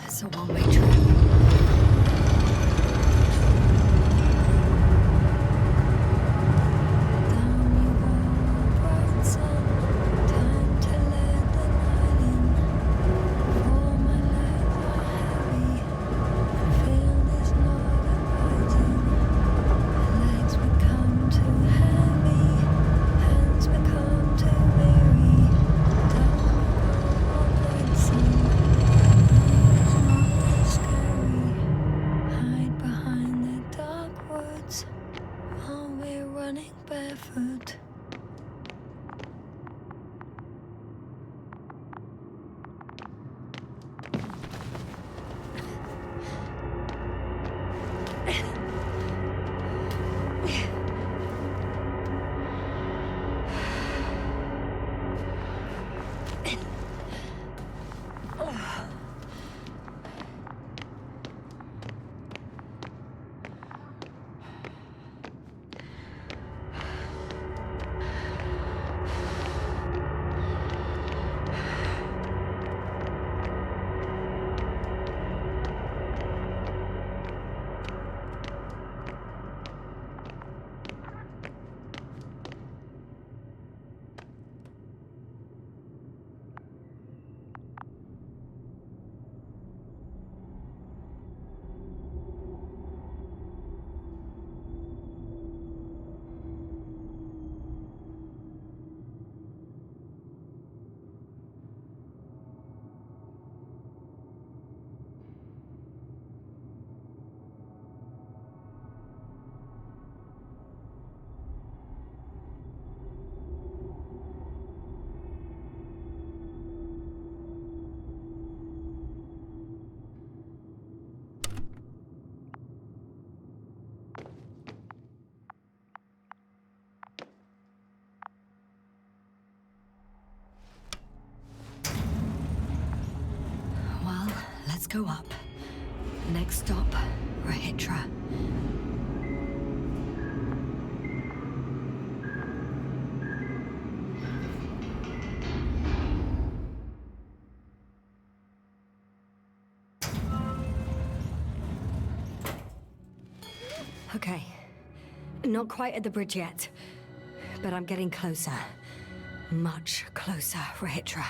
It's a one-way trip. Let's go up. Next stop, Rahitra. Okay. Not quite at the bridge yet, but I'm getting closer. Much closer, Rahitra.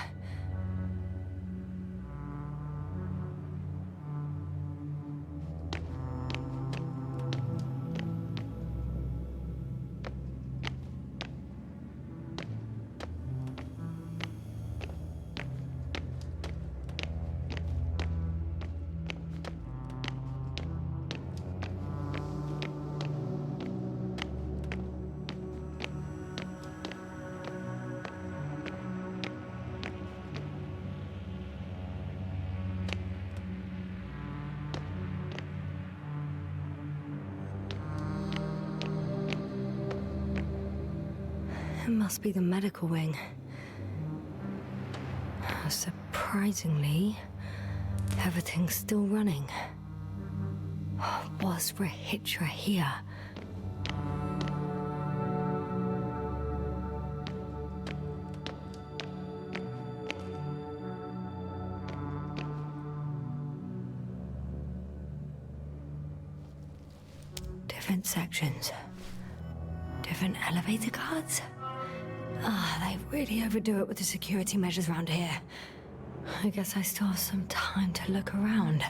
It must be the medical wing. Surprisingly, everything's still running. Was Rahitra here? Different sections. Different elevator guards. They really overdo it with the security measures around here. I guess I still have some time to look around.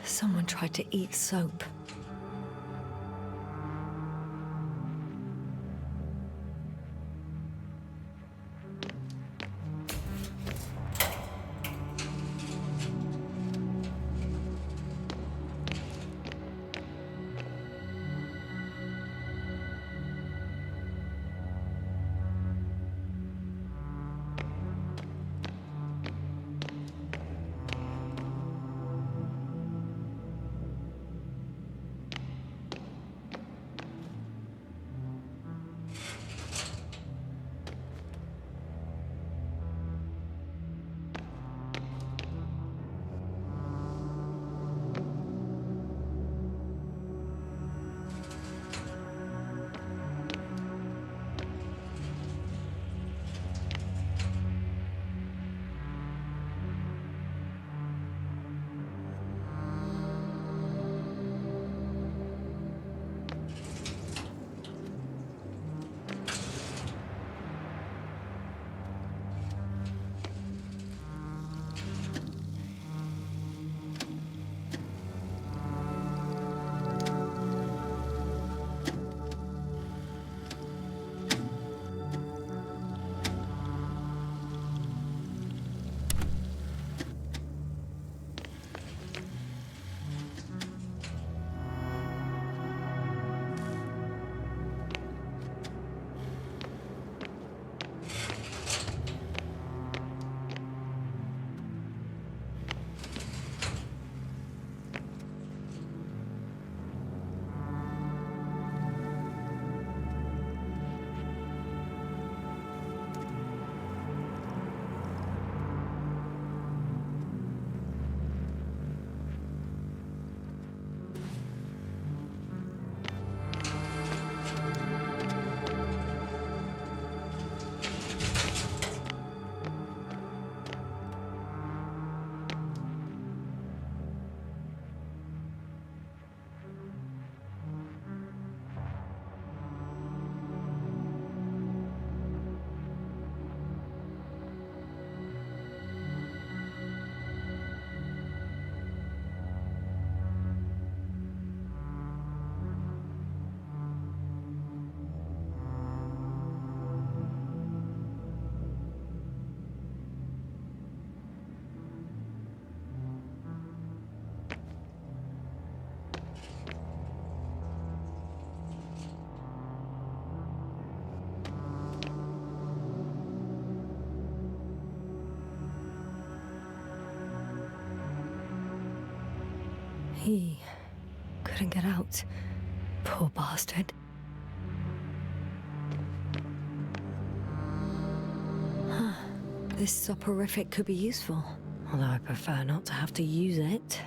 Someone tried to eat soap. He couldn't get out. Poor bastard. Huh. This soporific could be useful, although I prefer not to have to use it.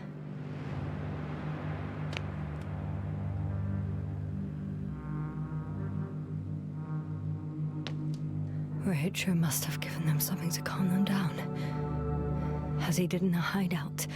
Rachel must have given them something to calm them down. Has he hid in a hideout?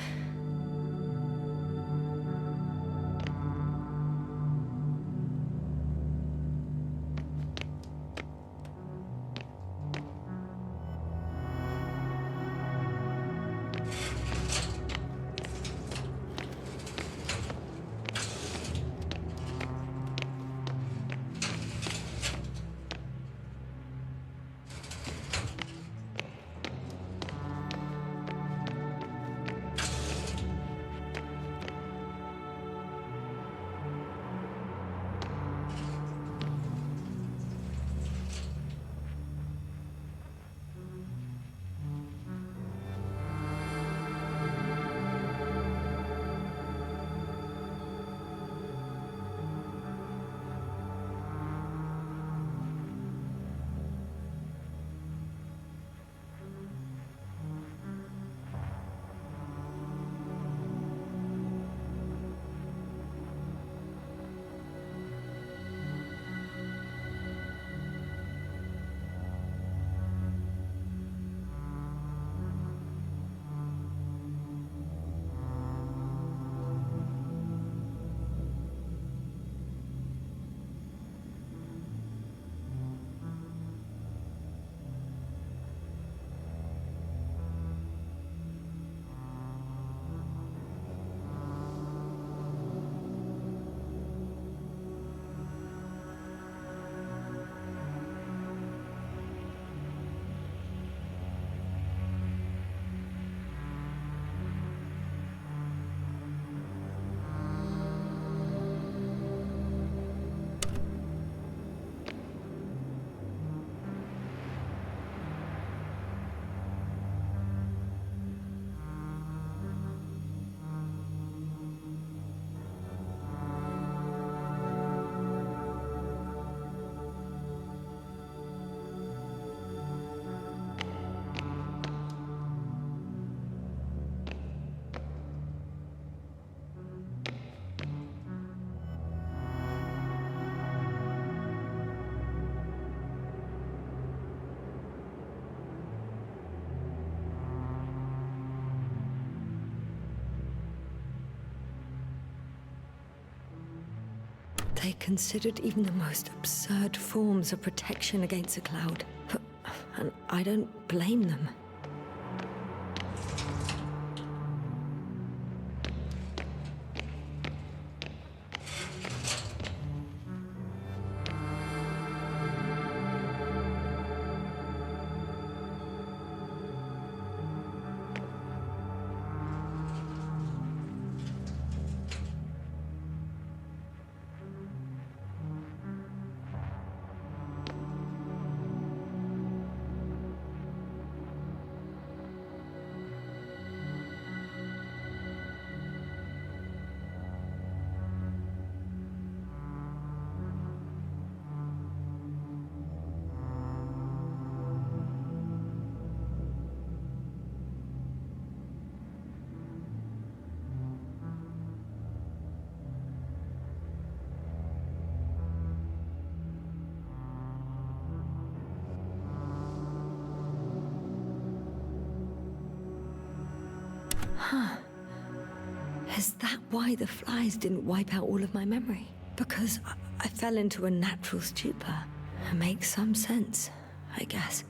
They considered even the most absurd forms of protection against a cloud. And I don't blame them. Huh. Is that why the flies didn't wipe out all of my memory? Because I fell into a natural stupor. It makes some sense, I guess.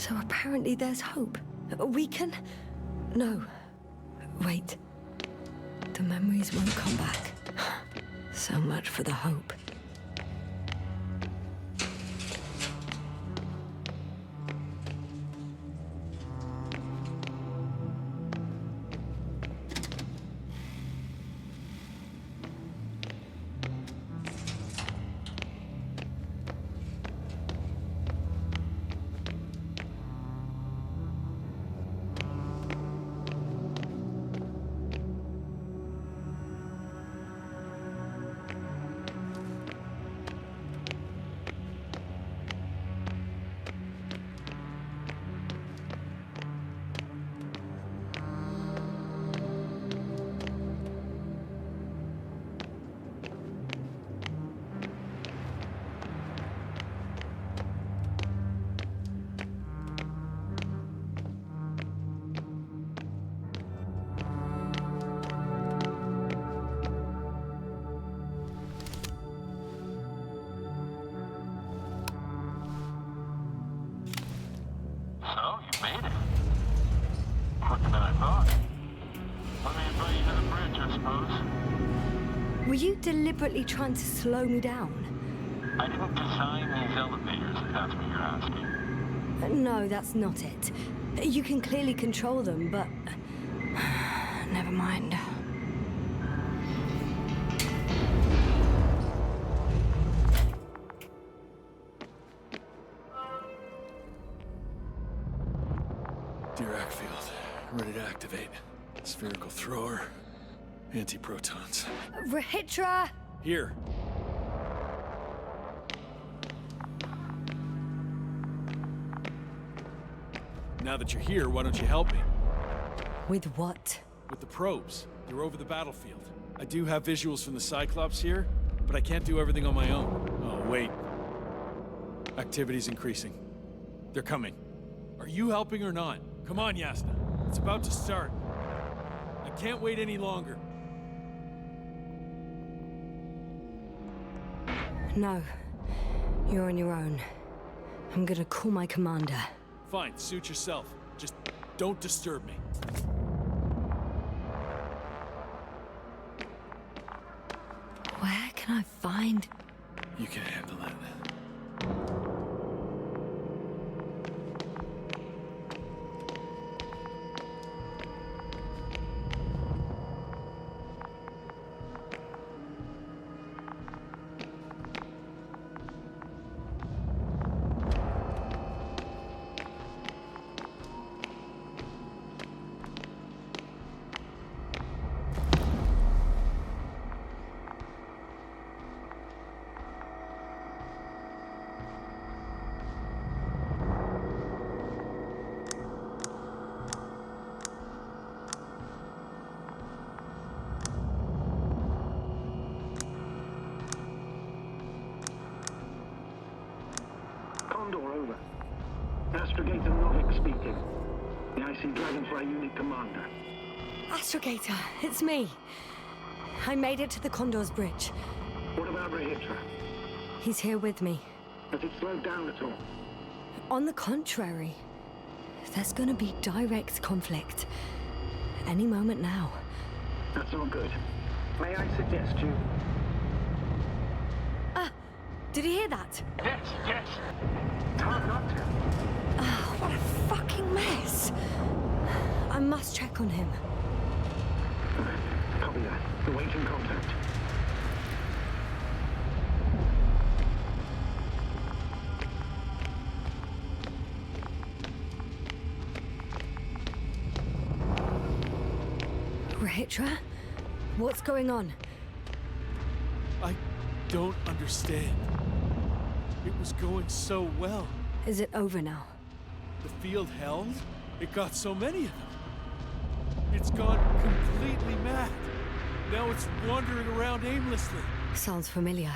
So apparently there's hope. We can... No. Wait. The memories won't come back. So much for the hope. Were you deliberately trying to slow me down?
I didn't design these elevators, if that's what you're asking.
No, that's not it. You can clearly control them, but... Never mind.
Dirac field. Ready to activate. Spherical thrower. Anti-protons.
Rehitra!
Here. Now that you're here, why don't you help me?
With what?
With the probes. They're over the battlefield. I do have visuals from the Cyclops here, but I can't do everything on my own. Oh, wait. Activity's increasing. They're coming. Are you helping or not? Come on, Yasna. It's about to start. I can't wait any longer.
No. You're on your own. I'm gonna call my commander.
Fine, suit yourself. Just don't disturb me.
Where can I find...
You can handle it.
Condor, over. Astrogator Novik speaking. The IC Dragonfly Unit Commander.
Astrogator, it's me. I made it to the Condor's bridge.
What about Rehitra?
He's here with me.
Has it slowed down at all?
On the contrary. There's gonna be direct conflict. Any moment now.
That's not good. May I suggest you...
Did you hear that?
Yes, yes. It's hard not to.
Oh, what a fucking mess. I must check on him.
Copy that. Awaiting contact.
Rehitra? What's going on?
I don't understand. It was going so well.
Is it over now?
The field held? It got so many of them. It's gone completely mad. Now it's wandering around aimlessly.
Sounds familiar.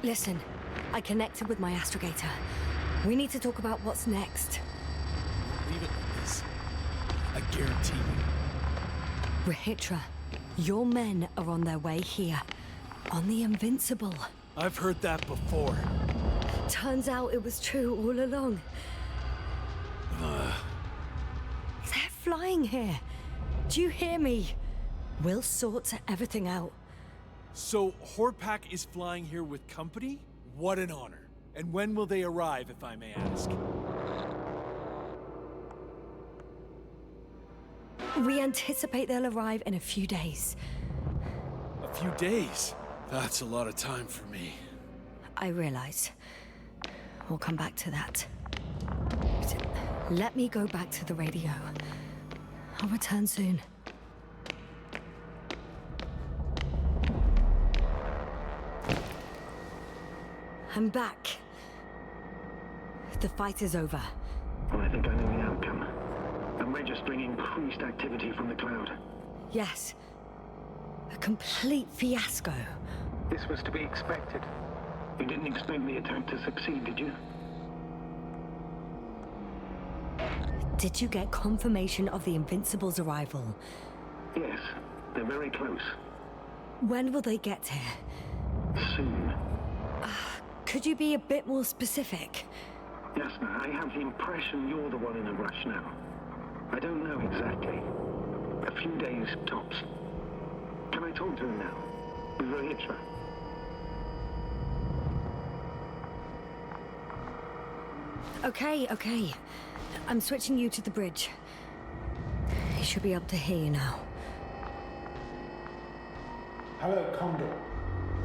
Listen, I connected with my astrogator. We need to talk about what's next.
Leave it like this. I guarantee you.
Rehitra, Your men are on their way here. On the Invincible.
I've heard that before.
Turns out it was true all along. They're flying here. Do you hear me? We'll sort everything out.
So, Horpak is flying here with company? What an honor. And when will they arrive, if I may ask?
We anticipate they'll arrive in a few days.
A few days? That's a lot of time for me.
I realize. We'll come back to that. Let me go back to the radio. I'll return soon. I'm back. The fight is over.
Well, I think I know the outcome. I'm registering increased activity from the cloud.
Yes. A complete fiasco.
This was to be expected. You didn't expect the attack to succeed, did you?
Did you get confirmation of the Invincible's arrival?
Yes, they're very close.
When will they get here?
Soon.
Could you be a bit more specific?
Yasna, I have the impression you're the one in a rush now. I don't know exactly. A few days, tops. Can I talk to him now? With Rehitra?
Okay. I'm switching you to the bridge. He should be able to hear you now.
Hello, Condor.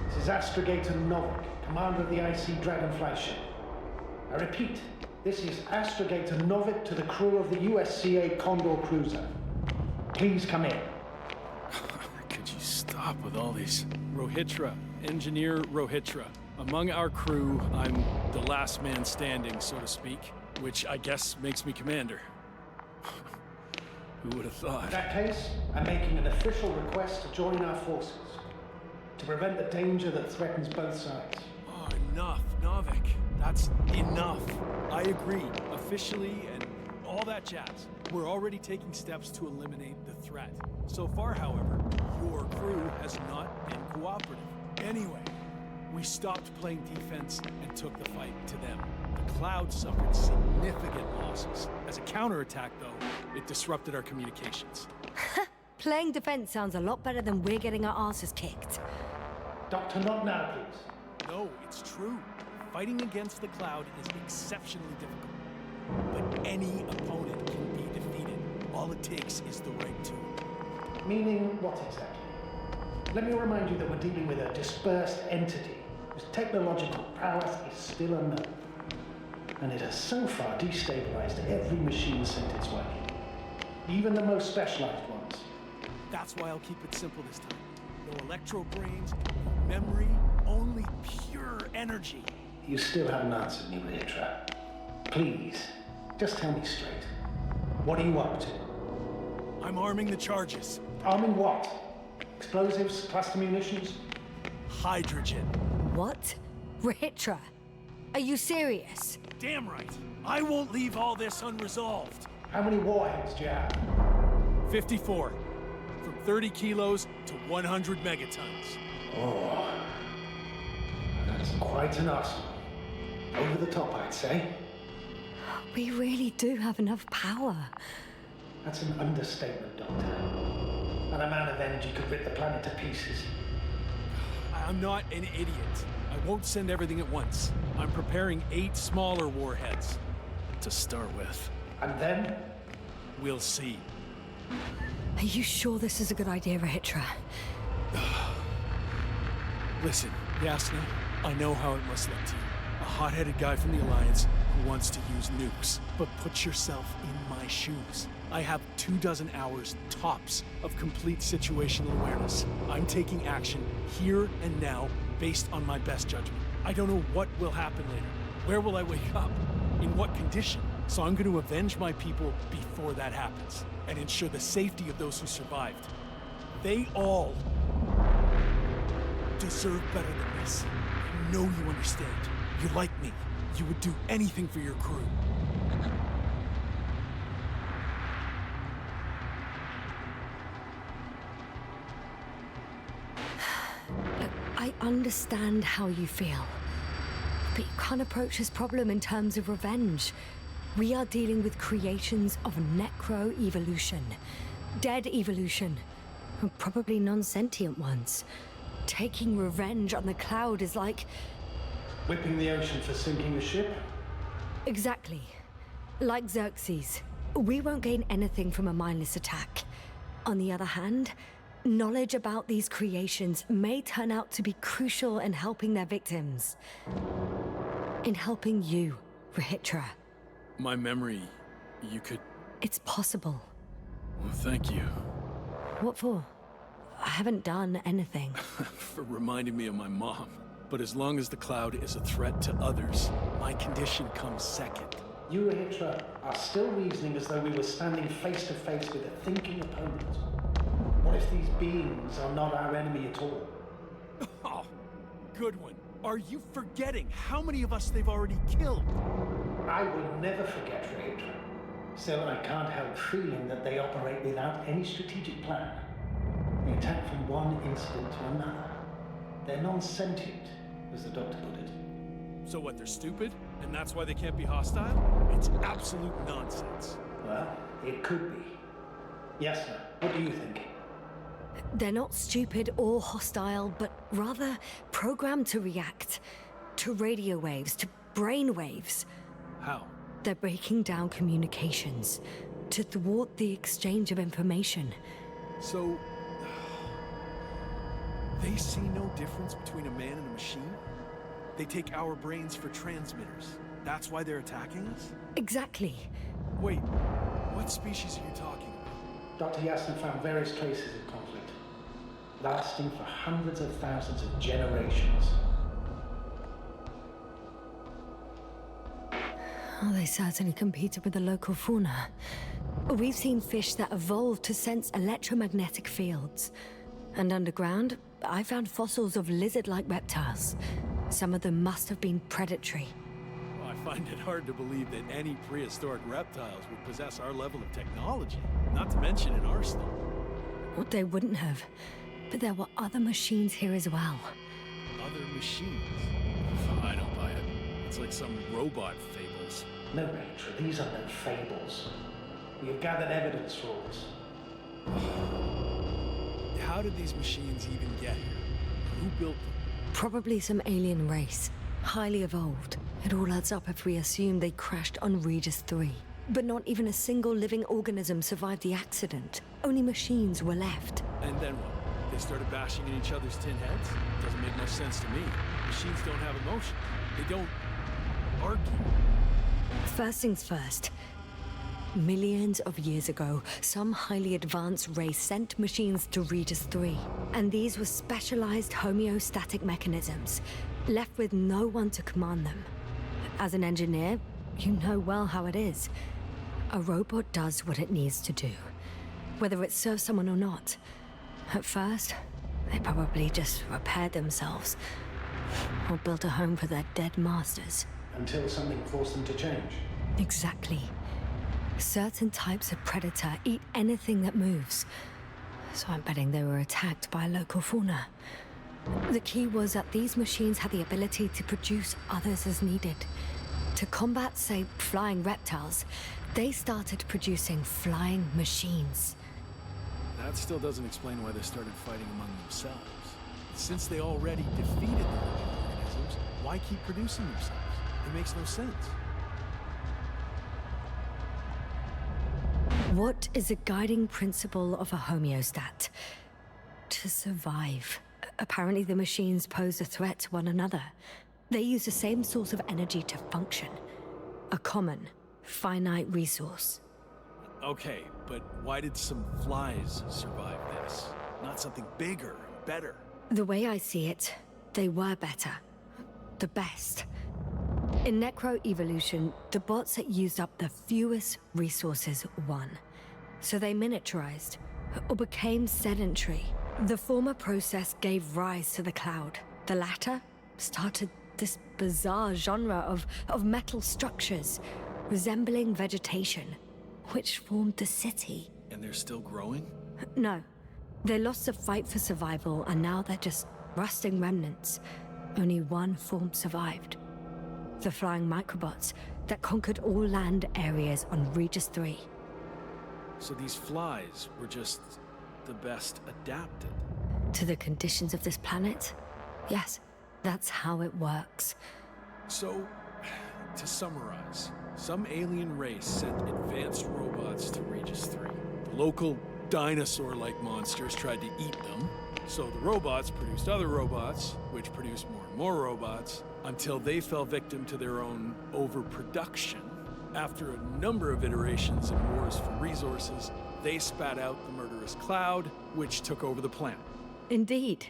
This is Astrogator Novik, commander of the IC Dragonfly ship. I repeat, this is Astrogator Novik to the crew of the USCA Condor cruiser. Please come in.
Could you stop with all these? Rehitra, Engineer Rehitra. Among our crew, I'm the last man standing, so to speak, which I guess makes me commander. Who would have thought?
In that case, I'm making an official request to join our forces, to prevent the danger that threatens both sides.
Oh, enough, Novik. That's enough. I agree, officially, and all that jazz. We're already taking steps to eliminate the threat. So far, however, your crew has not been cooperative. Anyway, we stopped playing defense and took the fight to them. The Cloud suffered significant losses. As a counterattack, though, it disrupted our communications.
Playing defense sounds a lot better than we're getting our asses kicked.
Doctor, not now, please.
No, it's true. Fighting against the Cloud is exceptionally difficult. But any opponent can be defeated. All it takes is the right tool.
Meaning what exactly? Let me remind you that we're dealing with a dispersed entity whose technological prowess is still unknown. And it has so far destabilized every machine sent its way. Even the most specialized ones.
That's why I'll keep it simple this time. No electro brains, no memory, only pure energy.
You still haven't answered me, Rehitra. Please, just tell me straight. What are you up to?
I'm arming the charges.
Arming what? Explosives, cluster munitions?
Hydrogen.
What? Rehitra? Are you serious?
Damn right. I won't leave all this unresolved.
How many warheads do you have?
54. From 30 kilos to 100 megatons.
Oh. That's quite an arsenal. Over the top, I'd say.
We really do have enough power.
That's an understatement, Doctor. That amount of energy could rip the planet to pieces.
I'm not an idiot. I won't send everything at once. I'm preparing 8 smaller warheads to start with.
And then?
We'll see.
Are you sure this is a good idea, Rehitra?
Listen, Yasna, I know how it must look to you. A hot-headed guy from the Alliance who wants to use nukes. But put yourself in my shoes. I have 24 hours tops of complete situational awareness. I'm taking action here and now based on my best judgment. I don't know what will happen later. Where will I wake up? In what condition? So I'm going to avenge my people before that happens and ensure the safety of those who survived. They all deserve better than this. I know you understand. You're like me. You would do anything for your crew.
I understand how you feel. But you can't approach this problem in terms of revenge. We are dealing with creations of necro-evolution. Dead evolution. And probably non-sentient ones. Taking revenge on the Cloud is like...
Whipping the ocean for sinking a ship?
Exactly. Like Xerxes. We won't gain anything from a mindless attack. On the other hand, knowledge about these creations may turn out to be crucial in helping their victims. In helping you, Rahitra.
My memory, you could...
It's possible.
Well, thank you.
What for? I haven't done anything.
For reminding me of my mom. But as long as the Cloud is a threat to others, my condition comes second.
You, Rahitra, are still reasoning as though we were standing face to face with a thinking opponent. What if these beings are not our enemy at all?
Oh, good one. Are you forgetting how many of us they've already killed?
I will never forget, Rahitra. Still, I can't help feeling that they operate without any strategic plan. They attack from one incident to another. They're non-sentient, as the doctor put it.
So what, they're stupid? And that's why they can't be hostile? It's absolute nonsense.
Well, it could be. Yasna, what do you think?
They're not stupid or hostile, but rather programmed to react. To radio waves, to brain waves.
How?
They're breaking down communications. To thwart the exchange of information.
So... they see no difference between a man and a machine? They take our brains for transmitters. That's why they're attacking us?
Exactly.
Wait, what species are you talking about?
Dr. Yasna found various traces of conflict, lasting for hundreds of thousands of generations.
Oh, they certainly competed with the local fauna. We've seen fish that evolved to sense electromagnetic fields. And underground, I found fossils of lizard-like reptiles. Some of them must have been predatory.
Well, I find it hard to believe that any prehistoric reptiles would possess our level of technology, not to mention an arsenal.
Well, they wouldn't have. But there were other machines here as well.
Other machines? I don't buy it. It's like some robot fables.
No, Rachel, these are no fables. We have gathered evidence for all this.
How did these machines even get here? Who built them?
Probably some alien race. Highly evolved. It all adds up if we assume they crashed on Regis III. But not even a single living organism survived the accident. Only machines were left.
And then what? They started bashing in each other's tin heads? Doesn't make much sense to me. Machines don't have emotion. They don't argue.
First things first. Millions of years ago, some highly advanced race sent machines to Regis III. And these were specialized homeostatic mechanisms, left with no one to command them. As an engineer, you know well how it is. A robot does what it needs to do, whether it serves someone or not. At first, they probably just repaired themselves, or built a home for their dead masters.
Until something forced them to change.
Exactly. Certain types of predator eat anything that moves. So I'm betting they were attacked by local fauna. The key was that these machines had the ability to produce others as needed. To combat, say, flying reptiles, they started producing flying machines.
That still doesn't explain why they started fighting among themselves. Since they already defeated the living organisms, why keep producing themselves? It makes no sense.
What is a guiding principle of a homeostat? To survive. Apparently the machines pose a threat to one another. They use the same source of energy to function. A common, finite resource.
Okay, but why did some flies survive this? Not something bigger, better.
The way I see it, they were better. The best. In necro-evolution, the bots that used up the fewest resources won. So they miniaturized, or became sedentary. The former process gave rise to the Cloud. The latter started this bizarre genre of metal structures, resembling vegetation, which formed the city.
And they're still growing?
No. They lost the fight for survival, and now they're just rusting remnants. Only one form survived. The flying microbots that conquered all land areas on Regis III.
So these flies were just the best adapted?
To the conditions of this planet? Yes, that's how it works.
So, to summarize, some alien race sent advanced robots to Regis III. The local dinosaur-like monsters tried to eat them, so the robots produced other robots, which produced more and more robots, until they fell victim to their own overproduction. After a number of iterations and wars for resources, they spat out the murderous cloud, which took over the planet.
Indeed.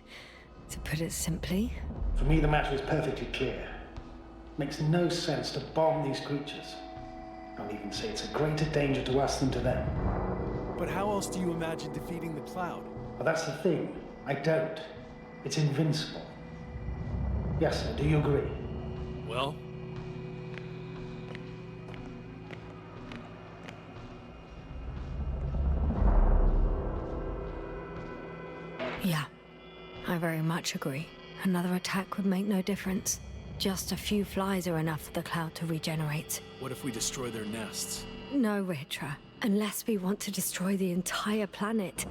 To put it simply...
For me, the matter is perfectly clear. Makes no sense to bomb these creatures. I'll even say it's a greater danger to us than to them.
But how else do you imagine defeating the cloud?
Well, that's the thing. I don't. It's invincible. Yasna, do you agree?
Well...
Yeah, I very much agree. Another attack would make no difference. Just a few flies are enough for the cloud to regenerate.
What if we destroy their nests?
No, Ritra. Unless we want to destroy the entire planet,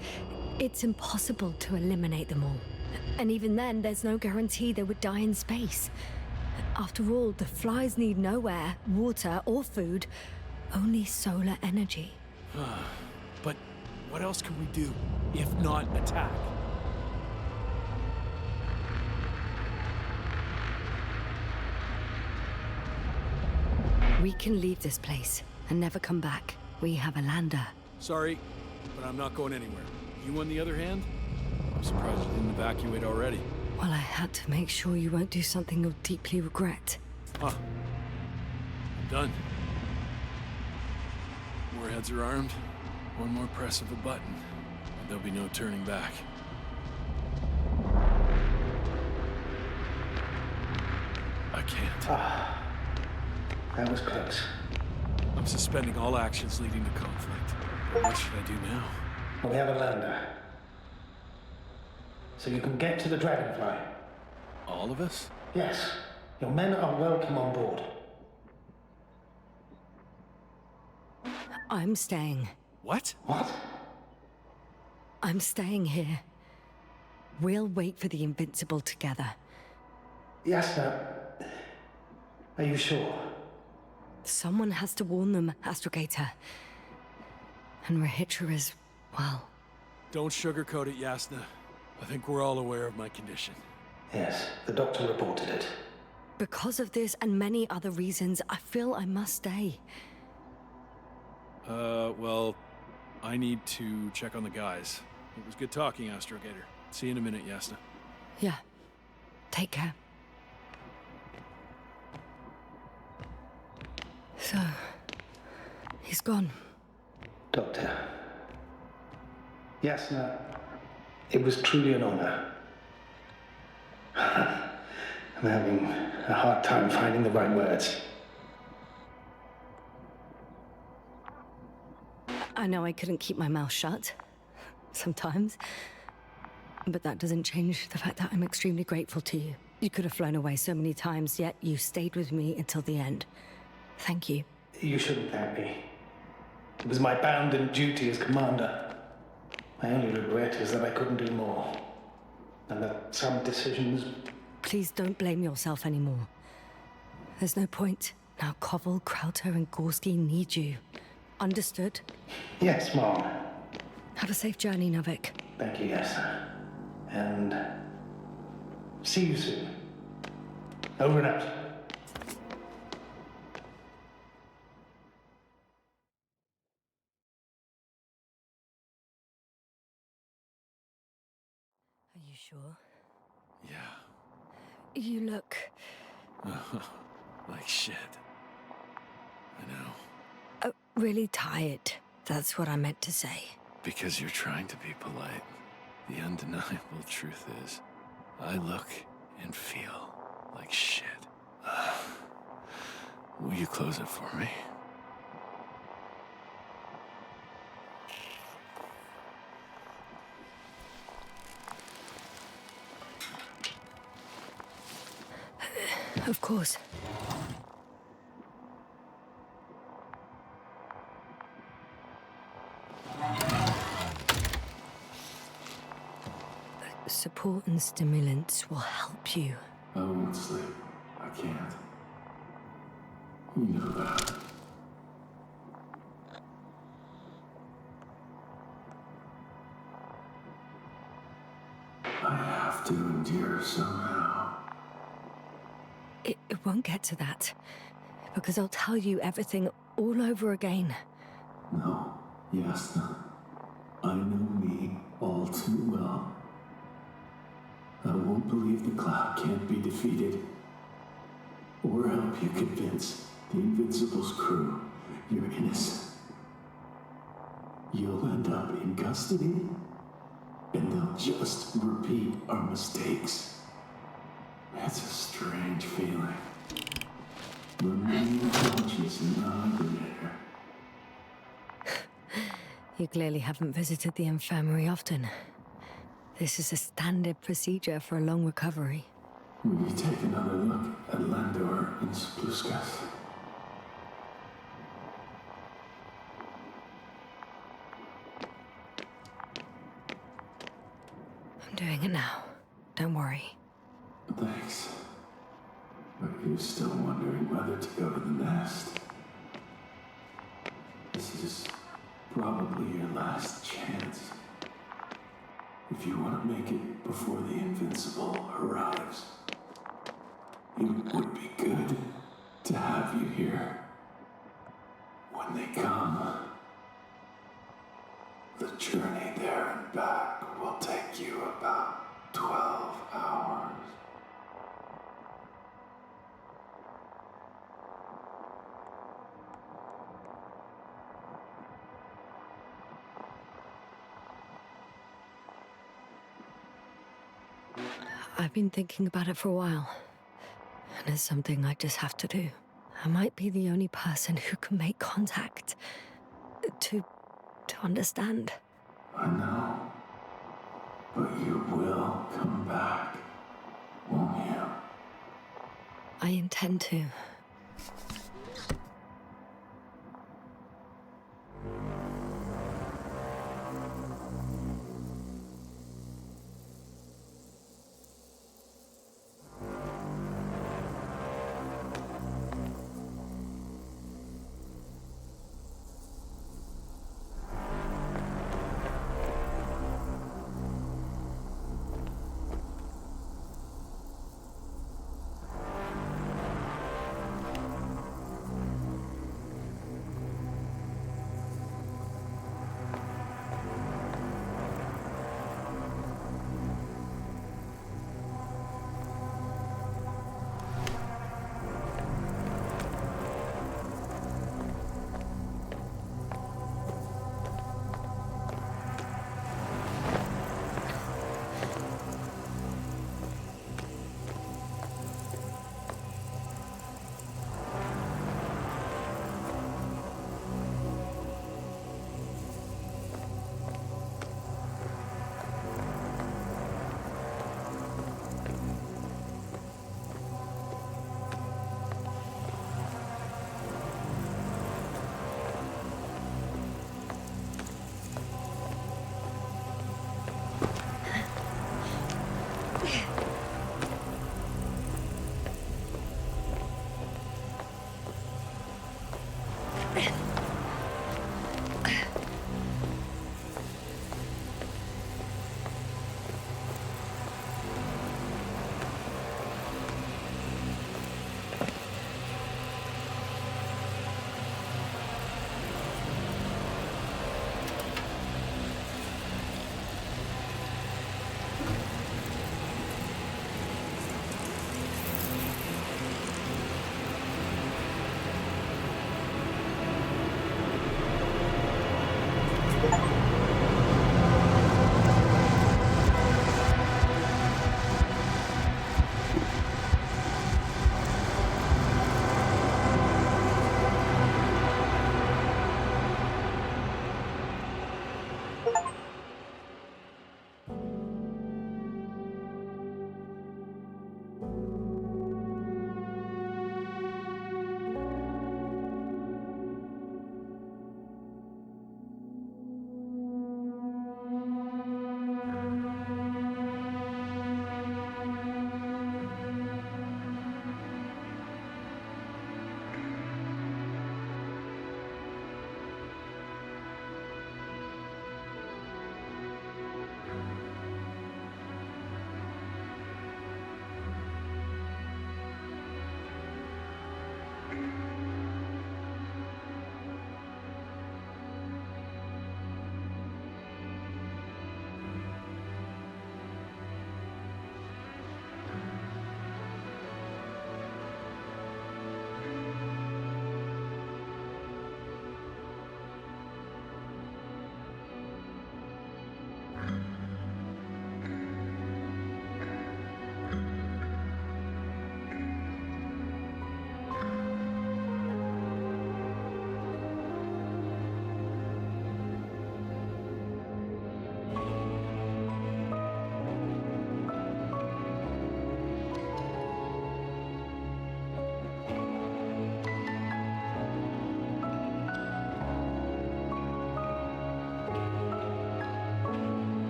it's impossible to eliminate them all. And even then, there's no guarantee they would die in space. After all, the flies need no air, water, or food, only solar energy.
But what else can we do, if not attack?
We can leave this place and never come back. We have a lander.
Sorry, but I'm not going anywhere. You, on the other hand? I'm surprised you didn't evacuate already.
Well, I had to make sure you won't do something you'll deeply regret.
Huh. I'm done. Warheads are armed. One more press of a button, and there'll be no turning back. I can't.
That was close.
I'm suspending all actions leading to conflict. But what should I do now?
Well, we have a lander. So you can get to the Dragonfly.
All of us?
Yes. Your men are welcome on board.
I'm staying.
What?
What?
I'm staying here. We'll wait for the Invincible together.
Yasna, are you sure?
Someone has to warn them, Astrogator. And Rahitra is, well...
Don't sugarcoat it, Yasna. I think we're all aware of my condition.
Yes, the doctor reported it.
Because of this and many other reasons, I feel I must stay.
Well, I need to check on the guys. It was good talking, Astrogator. See you in a minute, Yasna.
Yeah. Take care. So, he's gone.
Doctor. Yasna, it was truly an honor. I'm having a hard time finding the right words.
I know I couldn't keep my mouth shut. Sometimes. But that doesn't change the fact that I'm extremely grateful to you. You could have flown away so many times, yet you stayed with me until the end. Thank you.
You shouldn't thank me. It was my bounden duty as commander. My only regret is that I couldn't do more. And that some decisions...
Please don't blame yourself anymore. There's no point. Now Koval, Krauter, and Gorski need you. Understood?
Yes, Mom.
Have a safe journey, Novik.
Thank you, yes. And... see you soon. Over and out.
Are you sure?
Yeah.
You look...
like shit. I know.
Really tired. That's what I meant to say.
Because you're trying to be polite. The undeniable truth is, I look and feel like shit. Will you close it for me?
Of course. Support and stimulants will help you.
I won't sleep. I can't. You know that. I have to endure somehow.
It won't get to that, because I'll tell you everything all over again.
No, Yasna. I know me all too well. I won't believe the cloud can't be defeated, or help you convince the Invincible's crew you're innocent. You'll end up in custody, and they'll just repeat our mistakes. It's a strange feeling. Remain conscious in the hibernator.
You clearly haven't visited the infirmary often. This is a standard procedure for a long recovery.
Will you take another look at Landor and Spluskas?
I'm doing it now. Don't worry.
Thanks. But you're still wondering whether to go to the nest. This is probably your last chance. If you want to make it before the Invincible arrives, it would be good to have you here. When they come, the journey there and back will take you about 12 hours.
I've been thinking about it for a while, and it's something I just have to do. I might be the only person who can make contact, to understand.
I know, but you will come back, won't you?
I intend to.